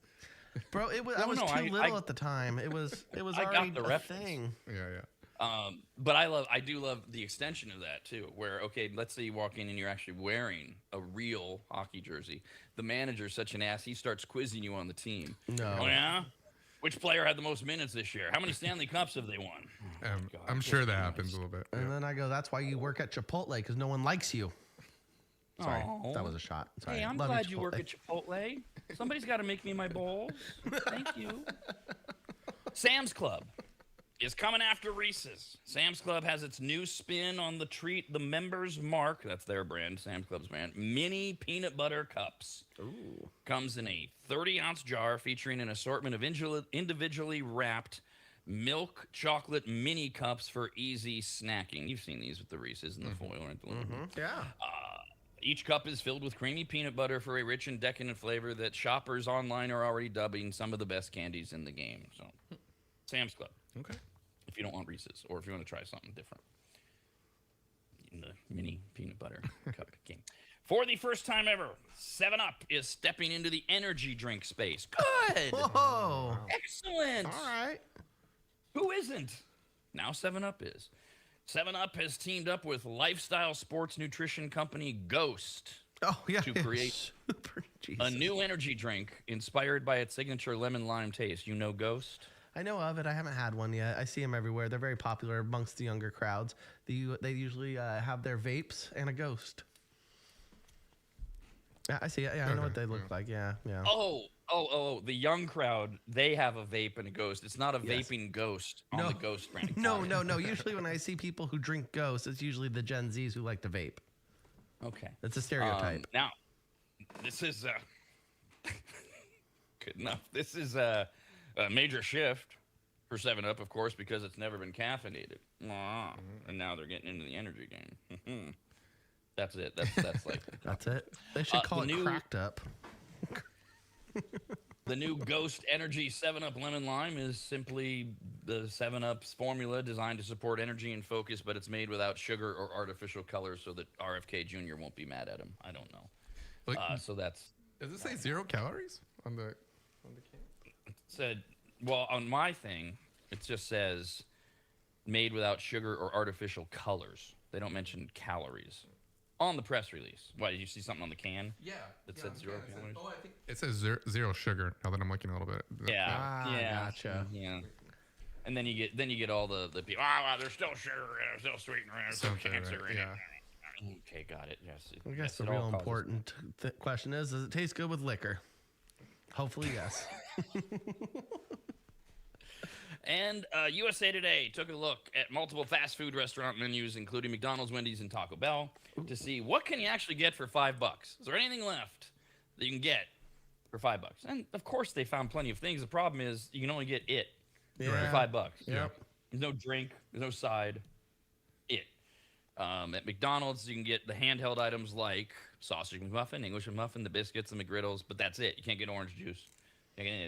Bro, I was too little at the time. It was already got the a reference. thing. Yeah. But I do love the extension of that too, where, okay, let's say you walk in and you're actually wearing a real hockey jersey. The manager's such an ass, he starts quizzing you on the team. No. Oh, yeah? Which player had the most minutes this year? How many Stanley Cups have they won? I'm sure that happens a little bit. And then I go, that's why you work at Chipotle, because no one likes you. Sorry, Aw. that was a shot. Sorry. Hey, I'm Love glad you work Chipotle. at Chipotle. Somebody's got to make me my bowls. Thank you. Sam's Club is coming after Reese's. Sam's Club has its new spin on the treat, the Members Mark. That's their brand, Sam's Club's brand. Mini peanut butter cups. Ooh. Comes in a 30-ounce jar featuring an assortment of individually wrapped milk chocolate mini cups for easy snacking. You've seen these with the Reese's and the foil. Yeah. Each cup is filled with creamy peanut butter for a rich and decadent flavor that shoppers online are already dubbing some of the best candies in the game. So, Sam's Club. Okay. If you don't want Reese's, or if you want to try something different in the mini peanut butter cup game. For the first time ever, 7-Up is stepping into the energy drink space. Good. Whoa. Excellent. All right. Who isn't? Now 7-Up is. 7-Up has teamed up with lifestyle sports nutrition company Ghost Oh, yeah. to create a new energy drink inspired by its signature lemon lime taste. You know Ghost? I know of it. I haven't had one yet. I see them everywhere. They're very popular amongst the younger crowds. They usually have their vapes and a Ghost. Yeah, I see it. Yeah, I know what they look like. Yeah. Oh, the young crowd, they have a vape and a Ghost. It's not a vaping Ghost on the Ghost brand. No. Usually when I see people who drink Ghost, it's usually the Gen Zs who like to vape. Okay. That's a stereotype. Now, this is good enough. This is a major shift for 7-Up, of course, because it's never been caffeinated. And now they're getting into the energy game. That's it. That's like That's it. They should call it Cracked Up. The new Ghost Energy 7-Up Lemon Lime is simply the 7-Up's formula designed to support energy and focus, but it's made without sugar or artificial colors so that RFK Jr. won't be mad at him. I don't know. Like, so that's... Does it say 0 calories on the can? It said, well, on my thing, it just says made without sugar or artificial colors. They don't mention calories. On the press release. Why, did you see something on the can? Yeah. That said 0 calories? I think it says zero sugar. Now that I'm looking a little bit. Yeah. Gotcha. Yeah. And then you get all the people. Wow, there's still sugar in it, there's still sweetener in it, there's still cancer in it. Okay, got it. Yes. I guess the real important question is, does it taste good with liquor? Hopefully, yes. And USA Today took a look at multiple fast food restaurant menus, including McDonald's, Wendy's, and Taco Bell, to see what can you actually get for $5. Is there anything left that you can get for $5? And of course, they found plenty of things. The problem is you can only get it for $5. Yep. There's no drink. There's no side. It. At McDonald's, you can get the handheld items like sausage McMuffin, English McMuffin, the biscuits, the McGriddles, but that's it. You can't get orange juice.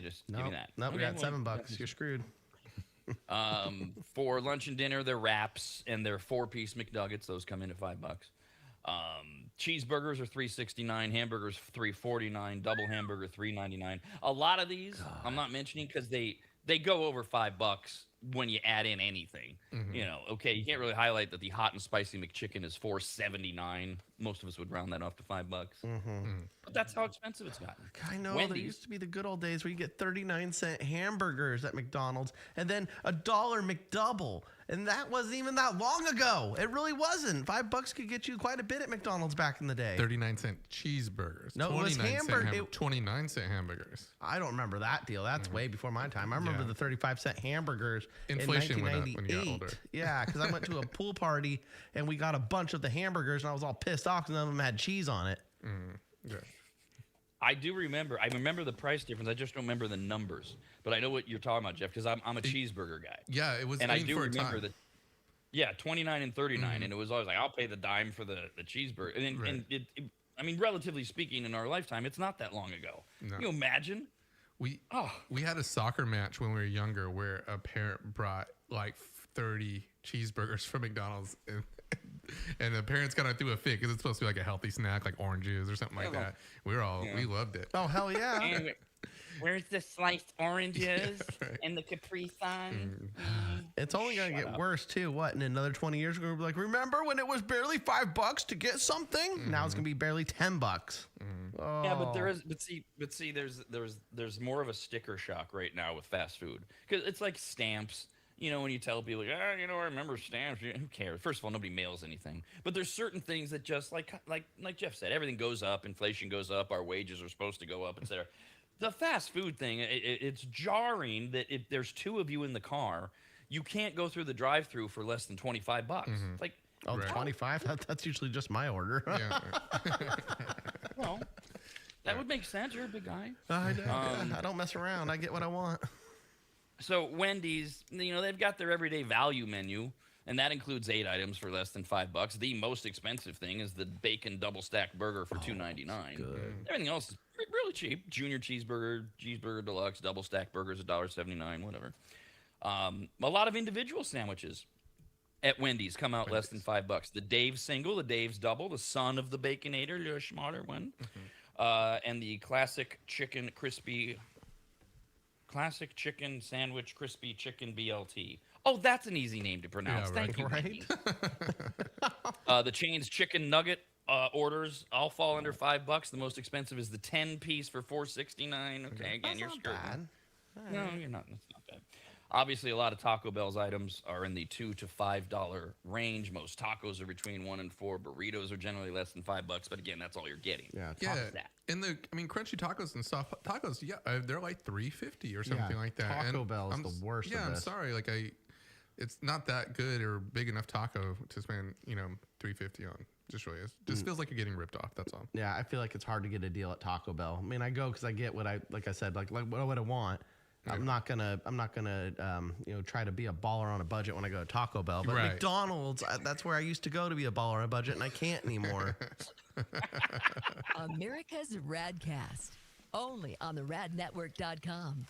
Just give me that. No, we got $7. You're screwed. For lunch and dinner, their wraps and their 4-piece McNuggets. Those come in at $5. Cheeseburgers are $3.69. Hamburgers $3.49. Double hamburger $3.99. A lot of these I'm not mentioning because they go over $5 when you add in anything. You know, okay, you can't really highlight that the hot and spicy McChicken is $4.79. Most of us would round that off to $5. But that's how expensive it's gotten. I know. Wendy's. There used to be the good old days where you get 39-cent hamburgers at McDonald's and then a $1 McDouble. And that wasn't even that long ago. It really wasn't. $5 could get you quite a bit at McDonald's back in the day. 39-cent cheeseburgers. No, it was 29-cent hamburgers. I don't remember that deal. That's way before my time. I remember the 35-cent hamburgers Inflation in 1998. went up when you got older. Yeah, because I went to a pool party and we got a bunch of the hamburgers and I was all pissed off because none of them had cheese on it. Yeah. I do remember. I remember the price difference. I just don't remember the numbers. But I know what you're talking about, Jeff, because I'm a cheeseburger guy. Yeah, it was. And I do for remember that. Yeah, 29 and 39, and it was always like I'll pay the dime for the cheeseburger. And it, I mean, relatively speaking, in our lifetime, it's not that long ago. No. Can you imagine? We had a soccer match when we were younger where a parent brought like 30 cheeseburgers from McDonald's. And the parents kind of threw a fit because it's supposed to be like a healthy snack, like oranges or something like that. We loved it. Oh, hell yeah. And where's the sliced oranges and the Capri Sun? It's only going to get worse, too. What, in another 20 years, we're going to be like, remember when it was barely $5 to get something? Now it's going to be barely $10. Oh. Yeah, but there's more of a sticker shock right now with fast food. Because it's like stamps. You know, when you tell people, I remember stamps. Who cares? First of all, nobody mails anything. But there's certain things that just, like Jeff said, everything goes up. Inflation goes up. Our wages are supposed to go up, et cetera. The fast food thing, it's jarring that if there's two of you in the car, you can't go through the drive-through for less than $25. Like, Oh, Right. 25? That's usually just my order. Yeah. well, that would make sense. You're a big guy. I don't mess around. I get what I want. So Wendy's, they've got their everyday value menu, and that includes 8 items for less than $5. The most expensive thing is the bacon double stack burger for $2.99. Everything else is really cheap. Junior cheeseburger, cheeseburger deluxe, double stack burgers $1.79, whatever. A lot of individual sandwiches at Wendy's come out less than $5. The Dave's single, the Dave's double, the son of the Baconator, the smaller one, and the classic chicken sandwich crispy chicken BLT. Oh, that's an easy name to pronounce. Yeah, Thank you. Right? The chain's chicken nugget orders all fall under $5. The most expensive is the 10-piece for $4.69. Okay, again, That's you're not skirting. bad. No, you're not. That's not bad. Obviously, a lot of Taco Bell's items are in the $2 to $5 range. Most tacos are between $1 and $4. Burritos are generally less than $5, but again, that's all you're getting. Yeah. Yeah, that. and crunchy tacos and soft tacos, they're like $3.50 or something like that. Taco And Bell is the worst. Yeah, of I'm this. sorry, it's not that good or big enough taco to spend $3.50 on. Just really is. Just feels like you're getting ripped off. That's all. Yeah, I feel like it's hard to get a deal at Taco Bell. I mean, I go because I get what I said, like what I want. I'm not gonna try to be a baller on a budget when I go to Taco Bell. But Right. McDonald's, that's where I used to go to be a baller on a budget, and I can't anymore. America's RAD Cast. Only on the radnetwork.com.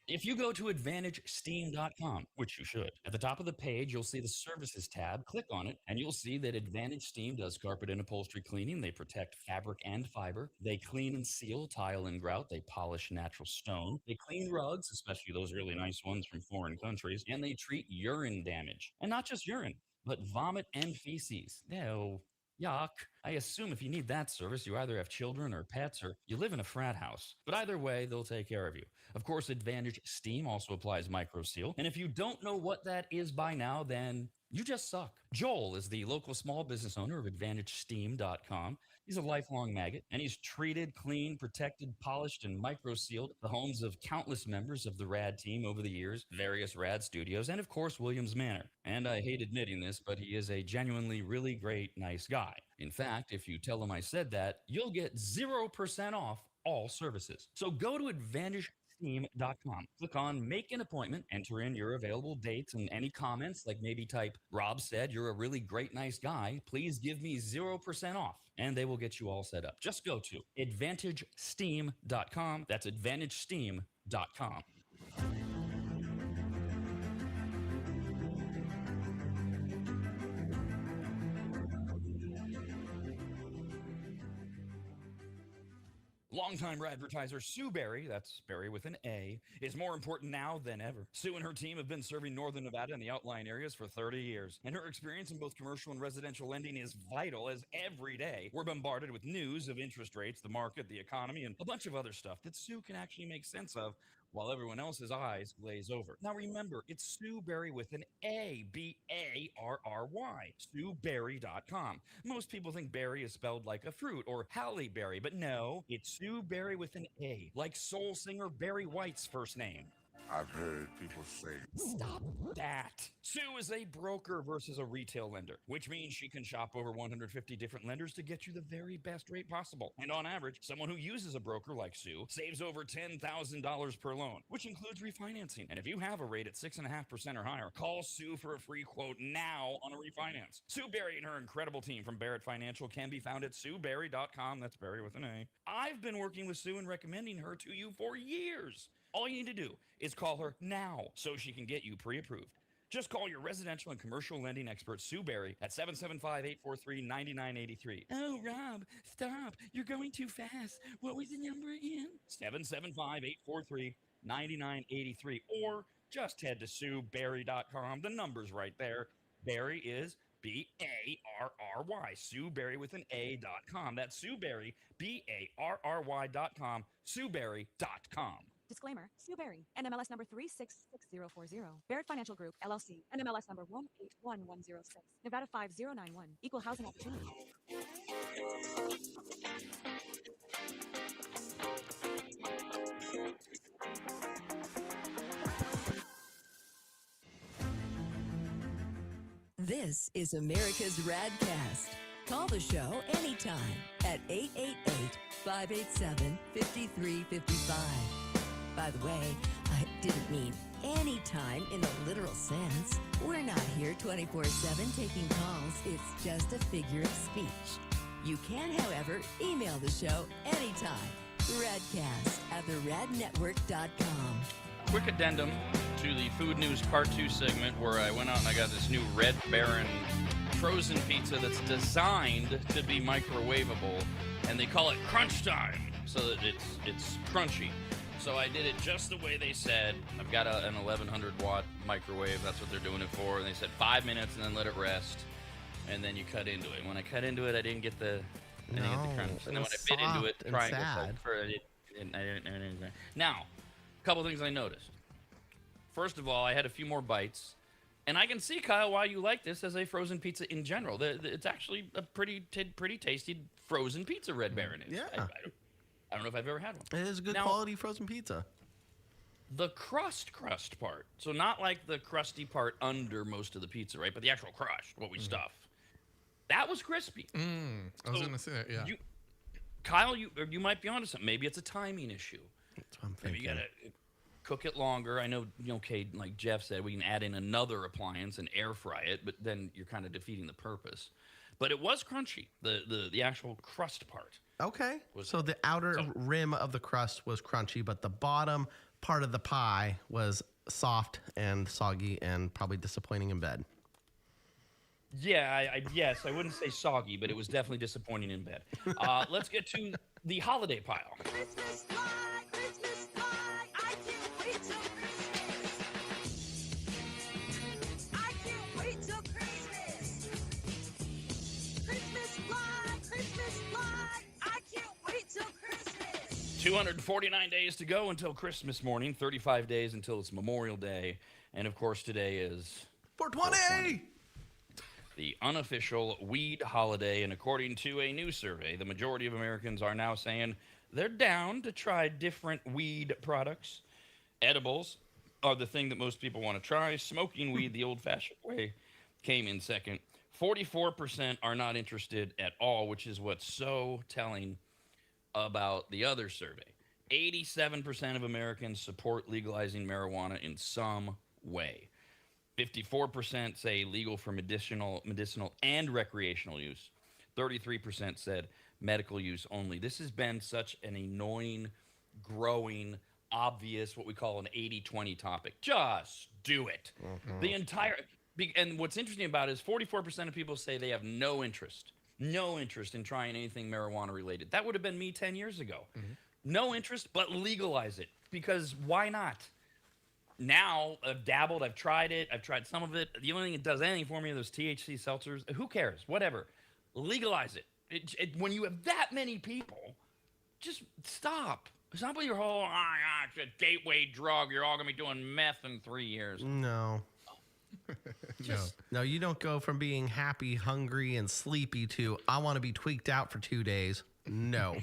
If you go to AdvantageSteam.com, which you should, at the top of the page, you'll see the Services tab. Click on it, and you'll see that Advantage Steam does carpet and upholstery cleaning. They protect fabric and fiber. They clean and seal tile and grout. They polish natural stone. They clean rugs, especially those really nice ones from foreign countries. And they treat urine damage. And not just urine, but vomit and feces. No. Yuck. I assume if you need that service, you either have children or pets or you live in a frat house. But either way, they'll take care of you. Of course, Advantage Steam also applies MicroSeal. And if you don't know what that is by now, then you just suck. Joel is the local small business owner of AdvantageSteam.com. He's a lifelong maggot, and he's treated, cleaned, protected, polished, and micro-sealed the homes of countless members of the RAD team over the years, various RAD studios, and of course, Williams Manor. And I hate admitting this, but he is a genuinely really great, nice guy. In fact, if you tell him I said that, you'll get 0% off all services. So go to AdvantageSteam.com. Click on Make an Appointment, enter in your available dates and any comments, like maybe type, Rob said you're a really great, nice guy. Please give me 0% off. And they will get you all set up. Just go to AdvantageSteam.com. That's AdvantageSteam.com. Longtime advertiser Sue Berry, that's Berry with an A, is more important now than ever. Sue and her team have been serving Northern Nevada and the outlying areas for 30 years, and her experience in both commercial and residential lending is vital, as every day we're bombarded with news of interest rates, the market, the economy, and a bunch of other stuff that Sue can actually make sense of while everyone else's eyes glaze over. Now remember, it's Sue Berry with an A, B-A-R-R-Y, SueBerry.com. Most people think berry is spelled like a fruit or Halle Berry, but no, it's Sue Berry with an A, like soul singer Barry White's first name. I've heard people say, Stop that. Sue is a broker versus a retail lender, which means she can shop over 150 different lenders to get you the very best rate possible. And on average, someone who uses a broker like Sue saves over $10,000 per loan, which includes refinancing. And if you have a rate at 6.5% or higher, call Sue for a free quote now on a refinance. Sue Berry and her incredible team from Barrett Financial can be found at SueBerry.com. That's Berry with an A. I've been working with Sue and recommending her to you for years. All you need to do is call her now so she can get you pre-approved. Just call your residential and commercial lending expert, Sue Berry, at 775-843-9983. Oh, Rob, stop. You're going too fast. What was the number again? 775-843-9983. Or just head to SueBerry.com. The number's right there. Berry is B-A-R-R-Y. Sue Berry with an A.com. That's Sue Berry, B-A-R-R-Y.com. SueBerry.com. Disclaimer, Sue Berry, NMLS number 366040. Barrett Financial Group, LLC, NMLS number 181106. Nevada 5091. Equal housing opportunity. This is America's RAD Cast. Call the show anytime at 888-587-5355. By the way, I didn't mean anytime in the literal sense. We're not here 24/7 taking calls. It's just a figure of speech. You can, however, email the show anytime. radcast@theradnetwork.com. Quick addendum to the Food News Part 2 segment where I went out and I got this new Red Baron frozen pizza that's designed to be microwavable, and they call it crunch time so that it's crunchy. So I did it just the way they said. I've got an 1100 watt microwave. That's what they're doing it for. And they said 5 minutes and then let it rest, and then you cut into it. When I cut into it, I didn't get the crunch. And then when I bit into it, triangle Now, a couple things I noticed. First of all, I had a few more bites. And I can see, Kyle, why you like this as a frozen pizza in general. It's actually a pretty tasty frozen pizza, Red Baron is. Yeah. I don't know if I've ever had one. It is a good quality frozen pizza. The crust part. So not like the crusty part under most of the pizza, right? But the actual crust, what we stuff. That was crispy. I was going to say that, yeah. Kyle, you might be onto something. Maybe it's a timing issue. That's what I'm thinking. Maybe you got to cook it longer. I know, okay, like Jeff said, we can add in another appliance and air fry it, but then you're kind of defeating the purpose. But it was crunchy, the actual crust part. Okay. So the outer rim of the crust was crunchy, but the bottom part of the pie was soft and soggy and probably disappointing in bed. Yeah, yes, I wouldn't say soggy, but it was definitely disappointing in bed. Let's get to the holiday pile. Christmas pie, Christmas pie, I can't wait till Christmas. I can't wait till Christmas. Christmas pie, I can't wait till Christmas. 249 days to go until Christmas morning, 35 days until it's Memorial Day, and of course today is 420! The unofficial weed holiday, and according to a new survey, the majority of Americans are now saying they're down to try different weed products. Edibles are the thing that most people want to try. Smoking weed the old-fashioned way came in second. 44% are not interested at all, which is what's so telling about the other survey. 87% of Americans support legalizing marijuana in some way. 54% say legal for medicinal and recreational use. 33% said medical use only. This has been such an annoying, growing, obvious, what we call an 80-20 topic. Just do it. And what's interesting about it is 44% of people say they have no interest in trying anything marijuana related. That would have been me 10 years ago. No interest, but legalize it, because why not? Now, I've dabbled, I've tried it, I've tried some of it. The only thing that does anything for me are those THC seltzers. Who cares? Whatever. Legalize it. When you have that many people, just stop. Stop with your whole, it's a gateway drug. You're all going to be doing meth in 3 years. No. No, you don't go from being happy, hungry, and sleepy to, I want to be tweaked out for 2 days. No.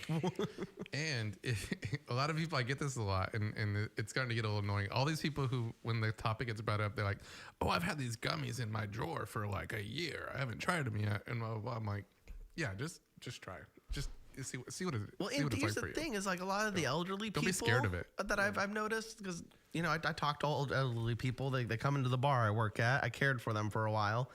And a lot of people, I get this a lot, and it's starting to get a little annoying. All these people who, when the topic gets brought up, they're like, oh, I've had these gummies in my drawer for like a year. I haven't tried them yet. And blah, blah, blah. I'm like, yeah, just try. Just see what it is. Well, see and what it's here's like the for you. thing is, like, a lot of the elderly people. Don't be scared of it. That I've noticed, because, I talk to old elderly people. They come into the bar I work at. I cared for them for a while.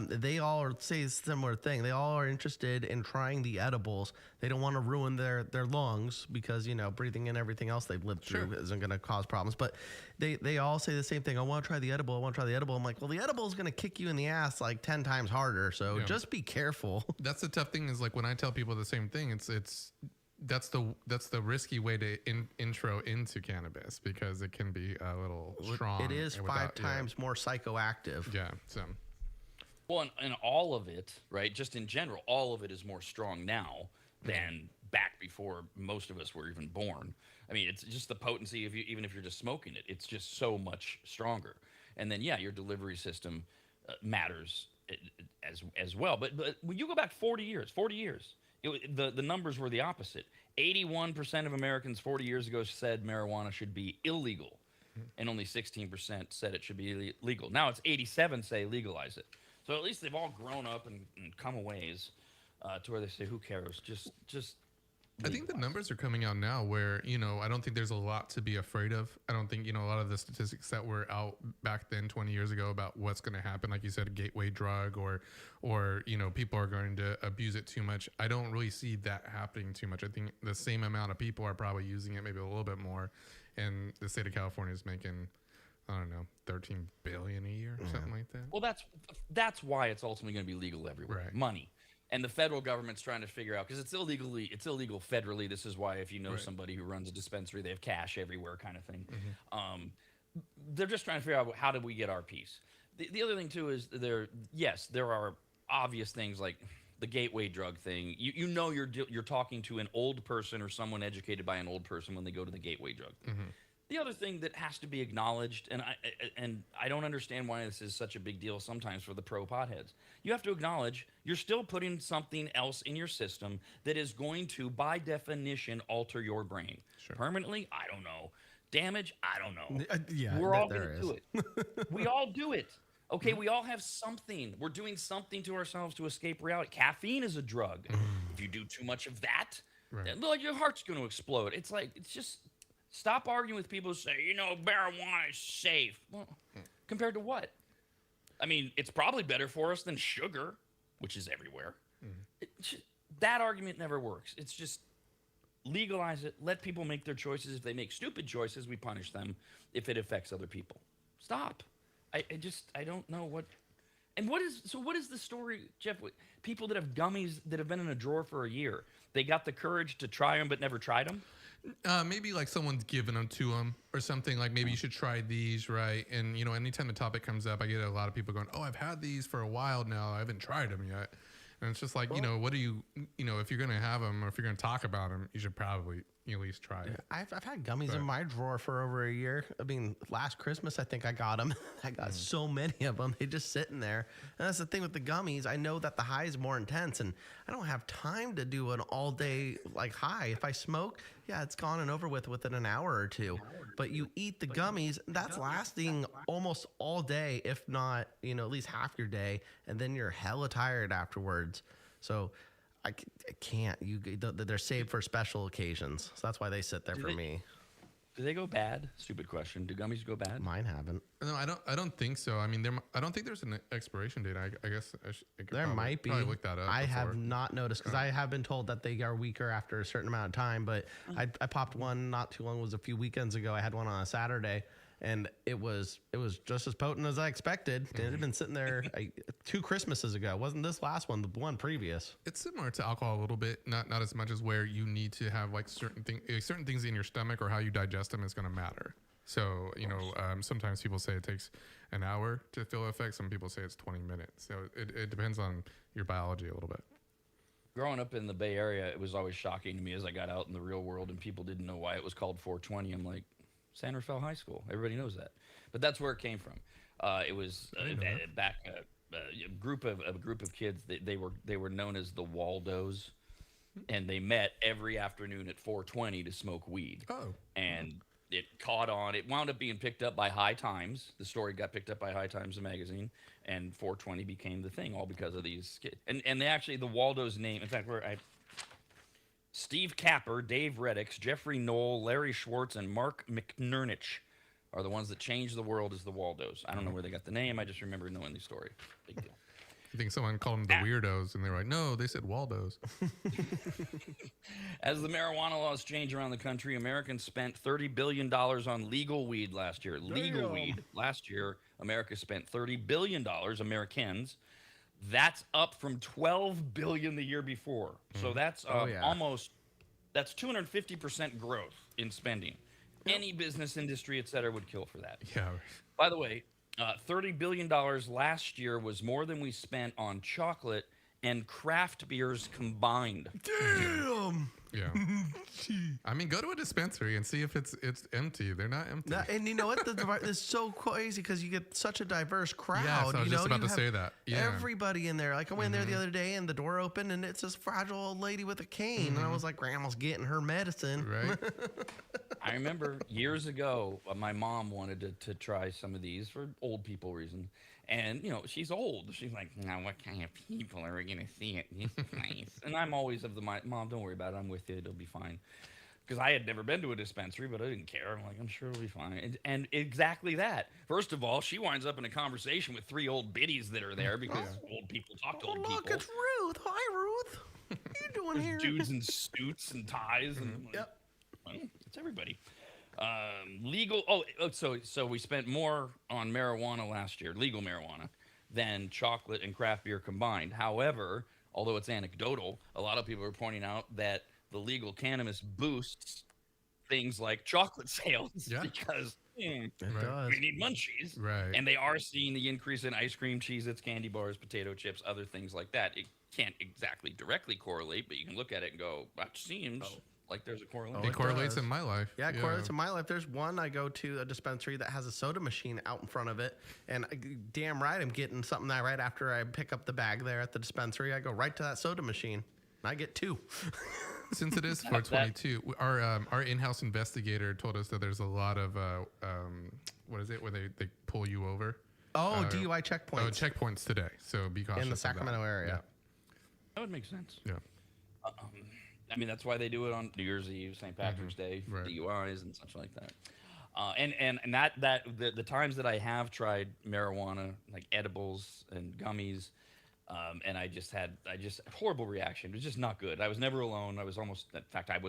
They all say a similar thing. They all are interested in trying the edibles. They don't want to ruin their lungs because, breathing in everything else they've lived through isn't going to cause problems. But they all say the same thing. I want to try the edible. I'm like, well, the edible is going to kick you in the ass like 10 times harder. So just be careful. That's the tough thing is, like, when I tell people the same thing, that's the risky way to intro into cannabis, because it can be a little strong. It is 5 times more psychoactive. Yeah. So. Well, and all of it, right, just in general, all of it is more strong now than back before most of us were even born. I mean, it's just the potency of even if you're just smoking it, it's just so much stronger. And then, your delivery system matters as well. But when you go back 40 years, the numbers were the opposite. 81% of Americans 40 years ago said marijuana should be illegal, and only 16% said it should be legal. Now it's 87 say legalize it. So at least they've all grown up and come a ways to where they say, who cares? Just. I think the numbers are coming out now where, I don't think there's a lot to be afraid of. I don't think, a lot of the statistics that were out back then 20 years ago about what's going to happen, like you said, a gateway drug or people are going to abuse it too much. I don't really see that happening too much. I think the same amount of people are probably using it, maybe a little bit more. And the state of California is making, I don't know, $13 billion a year or something like that. Well, that's why it's ultimately going to be legal everywhere. Right. Money. And the federal government's trying to figure out, because it's illegal federally. This is why if you know somebody who runs a dispensary, they have cash everywhere kind of thing. They're just trying to figure out how do we get our piece. The other thing, too, is there are obvious things like the gateway drug thing. You're talking to an old person or someone educated by an old person when they go to the gateway drug. The other thing that has to be acknowledged, and I don't understand why this is such a big deal sometimes for the pro potheads, you have to acknowledge you're still putting something else in your system that is going to, by definition, alter your brain. Permanently? I don't know. Damage? I don't know. We're all going to do it. We all do it. Okay, we all have something. We're doing something to ourselves to escape reality. Caffeine is a drug. If you do too much of that, then, your heart's going to explode. It's just... Stop arguing with people who say, marijuana is safe. Well, compared to what? I mean, it's probably better for us than sugar, which is everywhere. That argument never works. It's just legalize it. Let people make their choices. If they make stupid choices, we punish them if it affects other people. Stop. I don't know what. And what is the story, Jeff? People that have gummies that have been in a drawer for a year, they got the courage to try them but never tried them? Maybe like someone's given them to them or something, like maybe you should try these, right? And, anytime the topic comes up, I get a lot of people going, oh, I've had these for a while now. I haven't tried them yet. And it's just like, what do you, if you're going to have them or if you're going to talk about them, you should probably at least try it. I've had gummies in my drawer for over a year. I mean, last Christmas, I think I got them. I got so many of them. They just sitting there. And that's the thing with the gummies. I know that the high is more intense, and I don't have time to do an all day high. If I smoke, it's gone and over within an hour or two. But you eat the gummies, that's lasting almost all day, if not, at least half your day. And then you're hella tired afterwards. So I can't. They're saved for special occasions. So that's why they sit there for me. Do they go bad? Stupid question. Do gummies go bad? Mine haven't. No, I don't think so. I mean, I don't think there's an expiration date. I guess there might be. Probably look that up. I have not noticed because I have been told that they are weaker after a certain amount of time. But I popped one not too long. It was a few weekends ago. I had one on a Saturday, and it was just as potent as I expected. It had been sitting there 2 Christmases ago. It wasn't this last one, the one previous. It's similar to alcohol a little bit, not as much as where you need to have certain things in your stomach or how you digest them is going to matter. So, sometimes people say it takes an hour to feel effects. Some people say it's 20 minutes. So it depends on your biology a little bit. Growing up in the Bay Area, it was always shocking to me as I got out in the real world and people didn't know why it was called 420. I'm like, San Rafael High School. Everybody knows that. But that's where it came from. It was back a group of kids. They were known as the Waldos, and they met every afternoon at 420 to smoke weed. Oh. And it caught on. It wound up being picked up by High Times. The story got picked up by High Times, the magazine, and 420 became the thing, all because of these kids. And they actually, the Waldos name, in fact, Steve Capper, Dave Reddix, Jeffrey Knoll, Larry Schwartz, and Mark McNernich are the ones that changed the world as the Waldos. I don't know where they got the name. I just remember knowing the story. Big deal. I think someone called them the weirdos, and they were like, no, they said Waldos. As the marijuana laws change around the country, Americans spent $30 billion on legal weed last year. Legal weed. Last year, America spent $30 billion, Americans. That's up from $12 billion the year before. So that's that's 250% growth in spending. Any business, industry, et cetera, would kill for that. Yeah. By the way, $30 billion last year was more than we spent on chocolate and craft beers combined. Damn! Yeah. I mean, go to a dispensary and see if it's empty. They're not empty. And you know what? It's so crazy because you get such a diverse crowd. Yeah, so I was just about to say that. Yeah. Everybody in there. Like I went there the other day and the door opened and it's this fragile old lady with a cane. And I was like, Grandma's getting her medicine. Right. I remember years ago, my mom wanted to try some of these for old people reasons. And, you know, she's old. She's like, now what kind of people are going to see it? It's nice. And I'm always of the mind, Mom, don't worry about it. I'm with you. It'll be fine. Because I had never been to a dispensary, but I didn't care. I'm like, I'm sure it'll be fine. And exactly that. First of all, she winds up in a conversation with 3 old biddies that are there because old people talk to old people. Look, it's Ruth. Hi, Ruth. What are you doing here? Dudes in suits and ties. And Yep. Well, it's everybody. Legal. So we spent more on marijuana last year, legal marijuana, than chocolate and craft beer combined. However, although it's anecdotal, a lot of people are pointing out that the legal cannabis boosts things like chocolate sales because It does. we need munchies. Right. And they are seeing the increase in ice cream, Cheez-Its, candy bars, potato chips, other things like that. It can't exactly directly correlate, but you can look at it and go, that seems like there's a correlation. It correlates in my life. Yeah, it correlates in my life. There's one I go to a dispensary that has a soda machine out in front of it, and damn right I'm getting something that right after I pick up the bag there at the dispensary, I go right to that soda machine, and I get 2. Since it is 422, our in-house investigator told us that there's a lot of what is it where they pull you over? DUI checkpoints. Oh, checkpoints today. So be cautious in the Sacramento area. Yeah. That would make sense. Yeah. I mean, that's why they do it on New Year's Eve, St. Patrick's Day, Right. DUIs and such like that. And that the times that I have tried marijuana, like edibles and gummies, and I just had horrible reaction. It was just not good. I was never alone. I was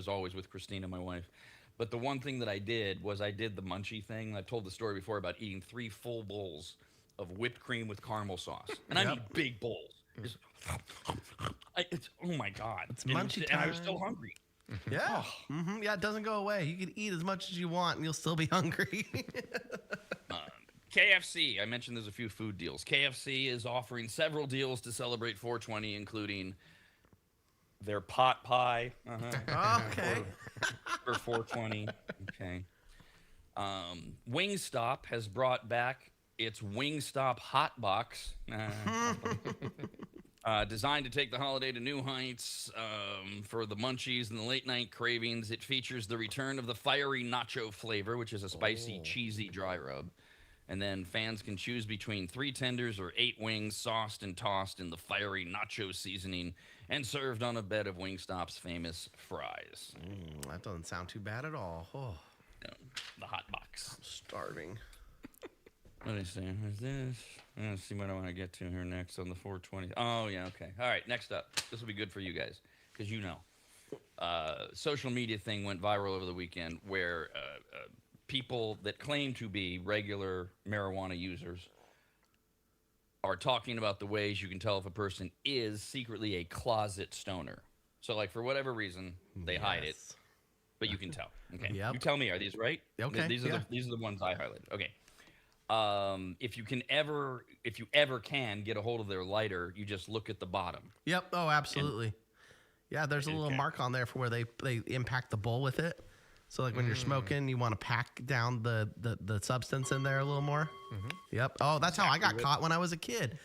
always with Christina, my wife. But the one thing that I did was I did the munchie thing. I told the story before about eating 3 full bowls of whipped cream with caramel sauce, and I mean big bowls. It's oh my god! It's munchie and I time. was still hungry. Yeah. Yeah, it doesn't go away. You can eat as much as you want and you'll still be hungry. KFC. I mentioned there's a few food deals. KFC is offering several deals to celebrate 420, including their pot pie. Okay. For 420. Okay. Wingstop has brought back its Wingstop Hot Box. Designed to take the holiday to new heights for the munchies and the late night cravings. It features the return of the fiery nacho flavor, which is a spicy, cheesy dry rub. And then fans can choose between 3 tenders or 8 wings, sauced and tossed in the fiery nacho seasoning and served on a bed of Wingstop's famous fries. That doesn't sound too bad at all. Oh, The hot box. I'm starving. What did I say? Who's this? Let's see what I want to get to here next on the 420. Oh, yeah, okay. All right, next up. This will be good for you guys because you know. Social media thing went viral over the weekend where people that claim to be regular marijuana users are talking about the ways you can tell if a person is secretly a closet stoner. So, like, for whatever reason, they hide it, but you can tell. Okay, Yep. You tell me, are these right? Okay, These are the ones I highlighted. Okay. If you ever can get a hold of their lighter, you just look at the bottom. Yep. Oh, absolutely. Yeah, there's a little mark on there for where they impact the bowl with it. So like when you're smoking, you want to pack down the substance in there a little more. Yep. Oh, that's how I got caught when I was a kid.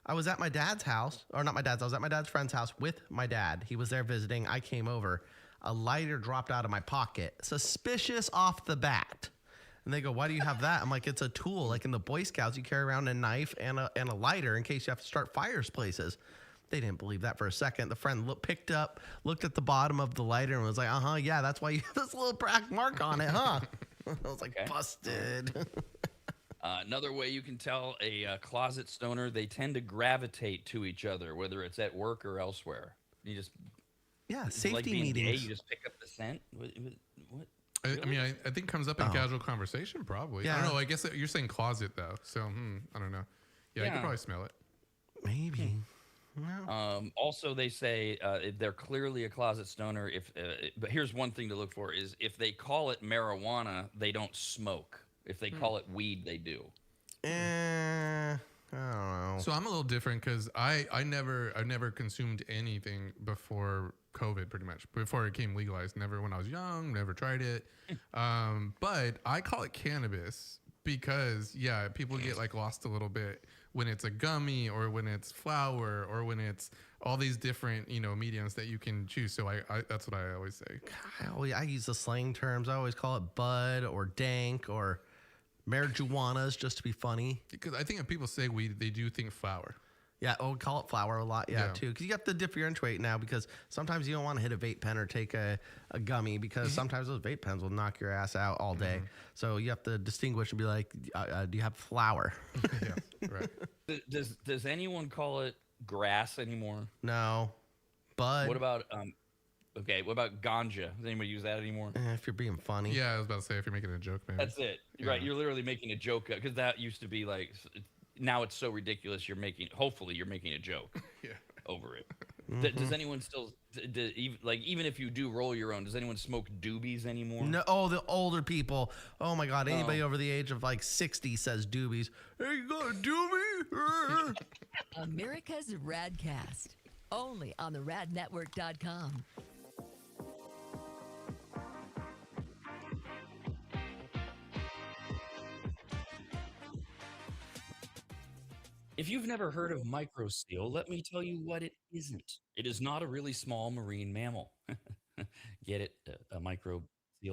I was at my dad's house, or not my dad's. I was at my dad's friend's house with my dad. He was there visiting. I came over. A lighter dropped out of my pocket. Suspicious off the bat. And they go, "Why do you have that?" I'm like, "It's a tool. Like in the Boy Scouts, you carry around a knife and a lighter in case you have to start fires places." They didn't believe that for a second. The friend picked up, looked at the bottom of the lighter, and was like, yeah, that's why you have this little mark on it, huh?" I was like, busted. Another way you can tell a closet stoner, they tend to gravitate to each other, whether it's at work or elsewhere. You just safety like being meetings. gay, you just pick up the scent. What? I mean, I think it comes up in casual conversation, probably. Yeah. I don't know. I guess you're saying closet, though. So, I don't know. Yeah, I could probably smell it. Maybe. Also, they say they're clearly a closet stoner. But here's one thing to look for is if they call it marijuana, they don't smoke. If they call it weed, they do. I don't know. So I'm a little different because I've never consumed anything before COVID, pretty much, before it came legalized. Never when I was young, never tried it. But I call it cannabis because, yeah, people get like lost a little bit when it's a gummy or when it's flower or when it's all these different, mediums that you can choose. So I that's what I always say. I use the slang terms. I always call it bud or dank or marijuanas just to be funny. Because I think if people say weed, they do think flower. Yeah, we call it flower a lot, too. Because you have to differentiate now because sometimes you don't want to hit a vape pen or take a gummy because sometimes those vape pens will knock your ass out all day. So you have to distinguish and be like, do you have flower? Yeah, right. Does anyone call it grass anymore? No. Bud. What about what about ganja? Does anybody use that anymore? If you're being funny. Yeah, I was about to say if you're making a joke, man. That's it. Yeah. Right. You're literally making a joke because that used to be like. Now it's so ridiculous. Hopefully you're making a joke over it. Does anyone still, even if you do roll your own, does anyone smoke doobies anymore? No. Oh, the older people. Oh my God. Anybody over the age of like 60 says doobies. Hey, you got a doobie? America's RAD Cast. Only on the radnetwork.com. If you've never heard of microseal, let me tell you what it isn't. It is not a really small marine mammal. Get it? A microseal?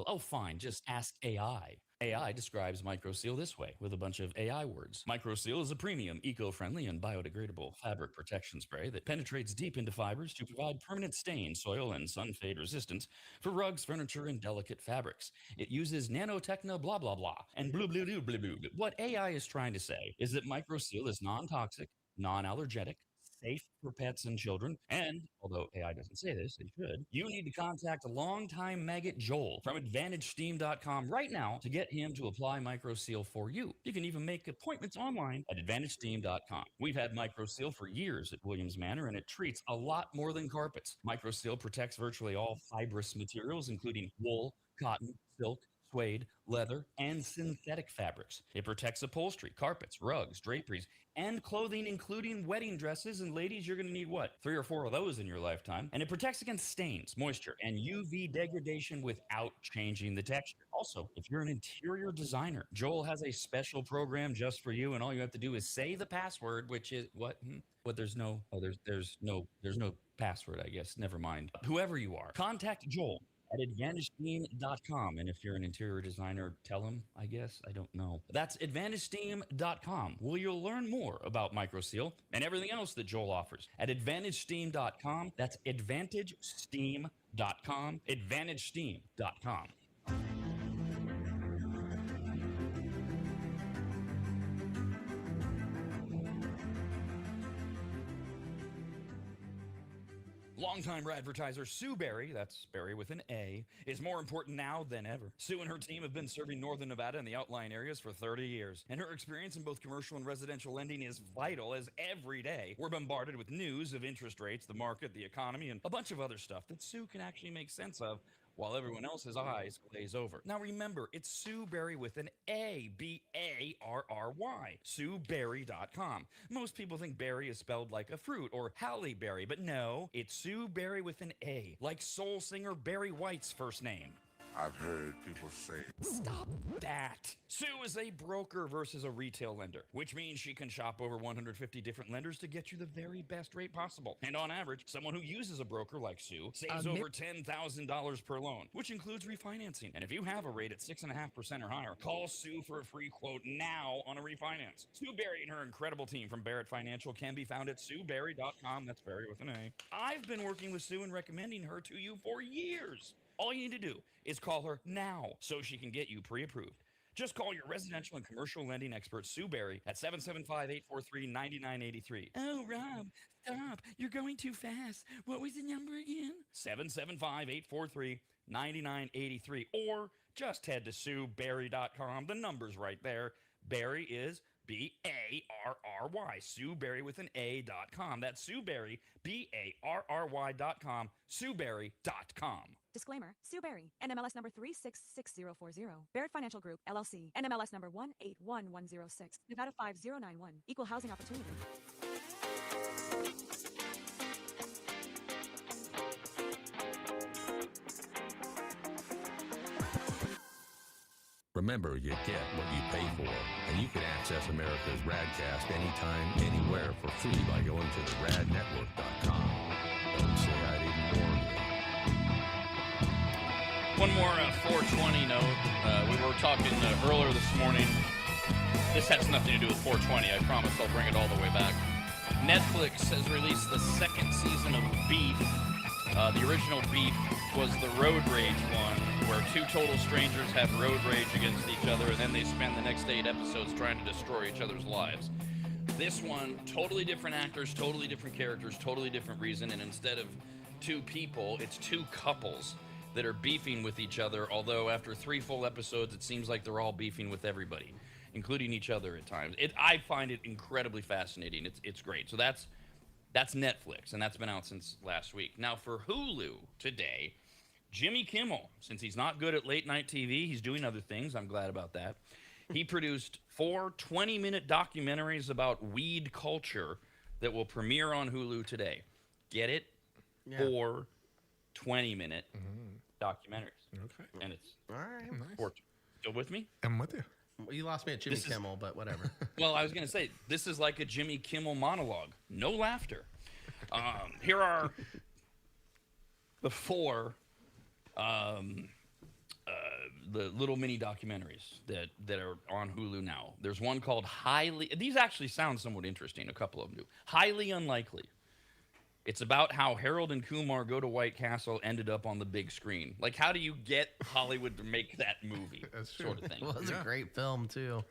Oh, fine. Just ask AI. AI describes microseal this way with a bunch of AI words. Microseal is a premium, eco-friendly, and biodegradable fabric protection spray that penetrates deep into fibers to provide permanent stain, soil, and sun fade resistance for rugs, furniture, and delicate fabrics. It uses nanotechno blah blah blah and blue blue blue blue blue. What AI is trying to say is that microseal is non-toxic, non-allergenic, safe for pets and children, and although AI doesn't say this, it should, you need to contact a longtime maggot Joel from AdvantageSteam.com right now to get him to apply microseal for you. You can even make appointments online at AdvantageSteam.com. We've had microseal for years at Williams Manor, and it treats a lot more than carpets. Microseal protects virtually all fibrous materials, including wool, cotton, silk, suede, leather, and synthetic fabrics. It protects upholstery, carpets, rugs, draperies, and clothing, including wedding dresses. And ladies, you're going to need what? 3 or 4 of those in your lifetime. And it protects against stains, moisture, and UV degradation without changing the texture. Also, if you're an interior designer, Joel has a special program just for you, and all you have to do is say the password, which is what? But there's no password, I guess. Never mind. Whoever you are, contact Joel at AdvantageSteam.com. And if you're an interior designer, tell him, I guess. I don't know. That's AdvantageSteam.com, where you'll learn more about microseal and everything else that Joel offers. At AdvantageSteam.com, that's AdvantageSteam.com, AdvantageSteam.com. Longtime advertiser Sue Berry, that's Berry with an A, is more important now than ever. Sue and her team have been serving Northern Nevada and the outlying areas for 30 years, and her experience in both commercial and residential lending is vital, as every day we're bombarded with news of interest rates, the market, the economy, and a bunch of other stuff that Sue can actually make sense of, while everyone else's eyes glaze over. Now remember, it's Sue Berry with an A, B-A-R-R-Y, SueBerry.com. Most people think berry is spelled like a fruit or Halle Berry, but no, it's Sue Berry with an A, like soul singer Barry White's first name. I've heard people say. Stop that. Sue is a broker versus a retail lender, which means she can shop over 150 different lenders to get you the very best rate possible. And on average, someone who uses a broker like Sue saves over $10,000 per loan, which includes refinancing. And if you have a rate at 6.5% or higher, call Sue for a free quote now on a refinance. Sue Berry and her incredible team from Barrett Financial can be found at SueBerry.com. That's Berry with an A. I've been working with Sue and recommending her to you for years. All you need to do is call her now so she can get you pre-approved. Just call your residential and commercial lending expert, Sue Berry, at 775-843-9983. Oh, Rob, stop. You're going too fast. What was the number again? 775-843-9983. Or just head to SueBerry.com. The number's right there. Berry is B-A-R-R-Y. Sue Berry with an A.com. That's Sue Berry, B-A-R-R-Y.com, SueBerry.com. Disclaimer, Sue Berry, NMLS number 366040. Barrett Financial Group, LLC, NMLS number 181106, Nevada 5091, Equal Housing Opportunity. Remember, you get what you pay for, and you can access America's RADcast anytime, anywhere for free by going to the radnetwork.com. Don't say I didn't warn you. One more 420 note. We were talking earlier this morning. This has nothing to do with 420. I promise I'll bring it all the way back. Netflix has released the second season of Beef. The original Beef was the road rage one, where two total strangers have road rage against each other, and then they spend the next 8 episodes trying to destroy each other's lives. This one, totally different actors, totally different characters, totally different reason, and instead of 2 people, it's 2 couples that are beefing with each other, although after 3 full episodes, it seems like they're all beefing with everybody, including each other at times. I find it incredibly fascinating. It's great. So that's Netflix, and that's been out since last week. Now for Hulu today, Jimmy Kimmel, since he's not good at late night TV, he's doing other things. I'm glad about that. He produced 4 20-minute documentaries about weed culture that will premiere on Hulu today. Get it? Yeah. 4 20-minute documentaries. Okay. And it's all right. Nice. Still with me? I'm with you. Well, you lost me at Jimmy Kimmel, but whatever. Well, I was going to say, this is like a Jimmy Kimmel monologue. No laughter. Here are the 4 the little mini documentaries that are on Hulu now. There's one called these actually sound somewhat interesting, a couple of them do. Highly Unlikely. It's about how Harold and Kumar Go to White Castle ended up on the big screen. Like, how do you get Hollywood to make that movie? Sort of thing. Well, it's a great film, too.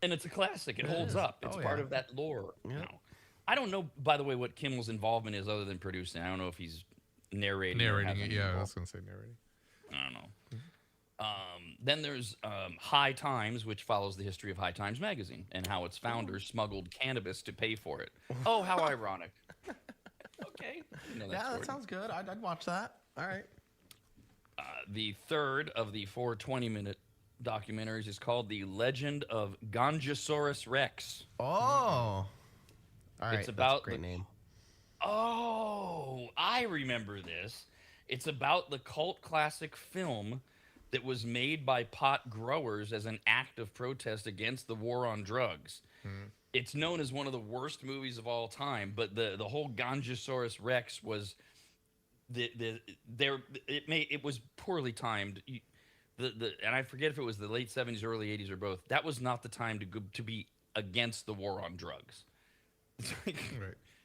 And it's a classic. It holds up. It's part of that lore. Yeah. Now. I don't know, by the way, what Kimmel's involvement is other than producing. I don't know if he's narrating it. Yeah, I was going to say narrating. I don't know. Then there's High Times, which follows the history of High Times magazine and how its founders smuggled cannabis to pay for it. Oh, how ironic. Okay. That sounds good. I'd watch that. All right. The third of the 4 20-minute documentaries is called The Legend of Ganjasaurus Rex. Oh. All right. It's about that's a great name. Oh, I remember this. It's about the cult classic film that was made by pot growers as an act of protest against the war on drugs. It's known as one of the worst movies of all time, but the whole Ganjasaurus Rex was it was poorly timed. And I forget if it was the late 70s or early 80s or both. That was not the time to be against the war on drugs. It's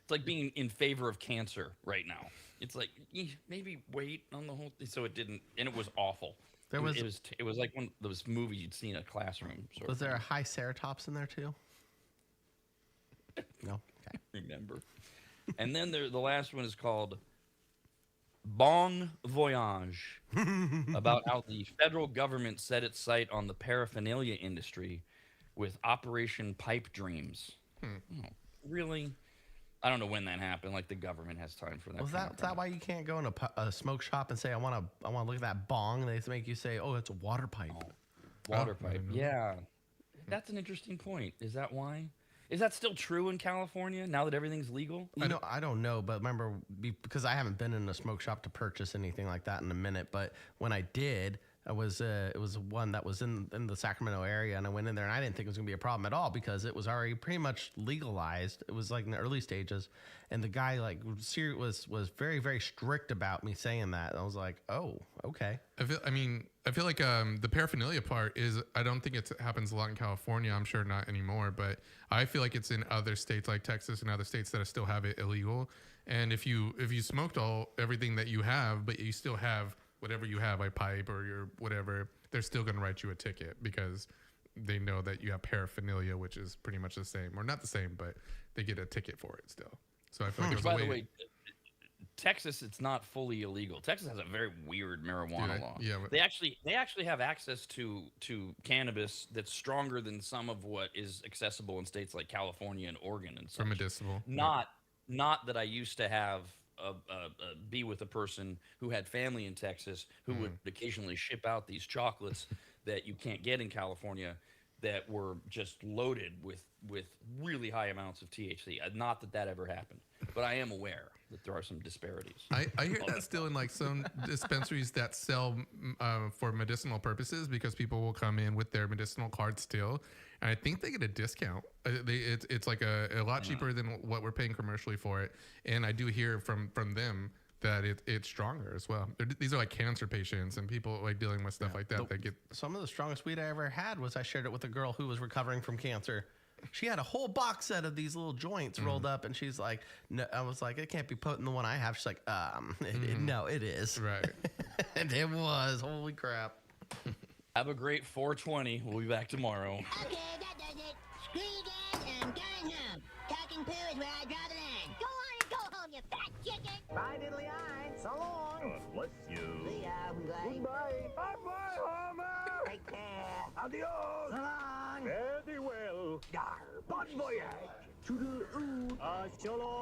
like being in favor of cancer right now. It's like maybe wait on the whole thing. So it didn't, and it was awful. It was like one of those movies you'd see in a classroom. Was there a high ceratops in there too? No. Okay. Remember. And then the last one is called Bon Voyage, about how the federal government set its sight on the paraphernalia industry with Operation Pipe Dreams. Oh, really? I don't know when that happened. Like the government has time for that. Was that why you can't go in a smoke shop and say I want to look at that bong? And they make you say, oh, it's a water pipe. Water pipe. Yeah, that's an interesting point. Is that why? Is that still true in California now that everything's legal? I don't know, but remember, because I haven't been in a smoke shop to purchase anything like that in a minute. But when I did, it was one that was in the Sacramento area, and I went in there, and I didn't think it was gonna be a problem at all because it was already pretty much legalized. It was like in the early stages, and the guy was very, very strict about me saying that. And I was like, oh, okay. I feel like the paraphernalia part is, I don't think it happens a lot in California. I'm sure not anymore, but I feel like it's in other states like Texas and other states that still have it illegal. And if you smoked everything that you have, but you still have whatever you have, like pipe or your whatever, they're still going to write you a ticket because they know that you have paraphernalia, which is pretty much the same, or not the same, but they get a ticket for it still. So I feel like there's a way. By the way, Texas, it's not fully illegal. Texas has a very weird marijuana law. Yeah, they actually have access to cannabis that's stronger than some of what is accessible in states like California and Oregon and such. For medicinal. Not that I used to have be with a person who had family in Texas who would occasionally ship out these chocolates that you can't get in California that were just loaded with really high amounts of THC. Not that ever happened. but I am aware that there are some disparities. I hear that still in like some dispensaries that sell for medicinal purposes, because people will come in with their medicinal card still, and I think they get a discount. It's like a lot cheaper than what we're paying commercially for it, and I do hear from them that it's stronger as well. These are like cancer patients and people like dealing with stuff like that. That get some of the strongest weed I ever had was I shared it with a girl who was recovering from cancer. She had a whole box set of these little joints rolled up, and she's like, no, I was like, it can't be potent the one I have. She's like, no, it is. Right. And it was. Holy crap. Have a great 420. We'll be back tomorrow. Okay, that does it. Screw you guys, I'm going home. Talking poo is where I draw the line. Go on and go home, you fat chicken. Bye, diddly eye. So long. God bless you. See ya, bye. Goodbye. Bye-bye, Homer. Take care. Adios. So long. Very well. Yar. Bon voyage. Toodle-oo. Shalom.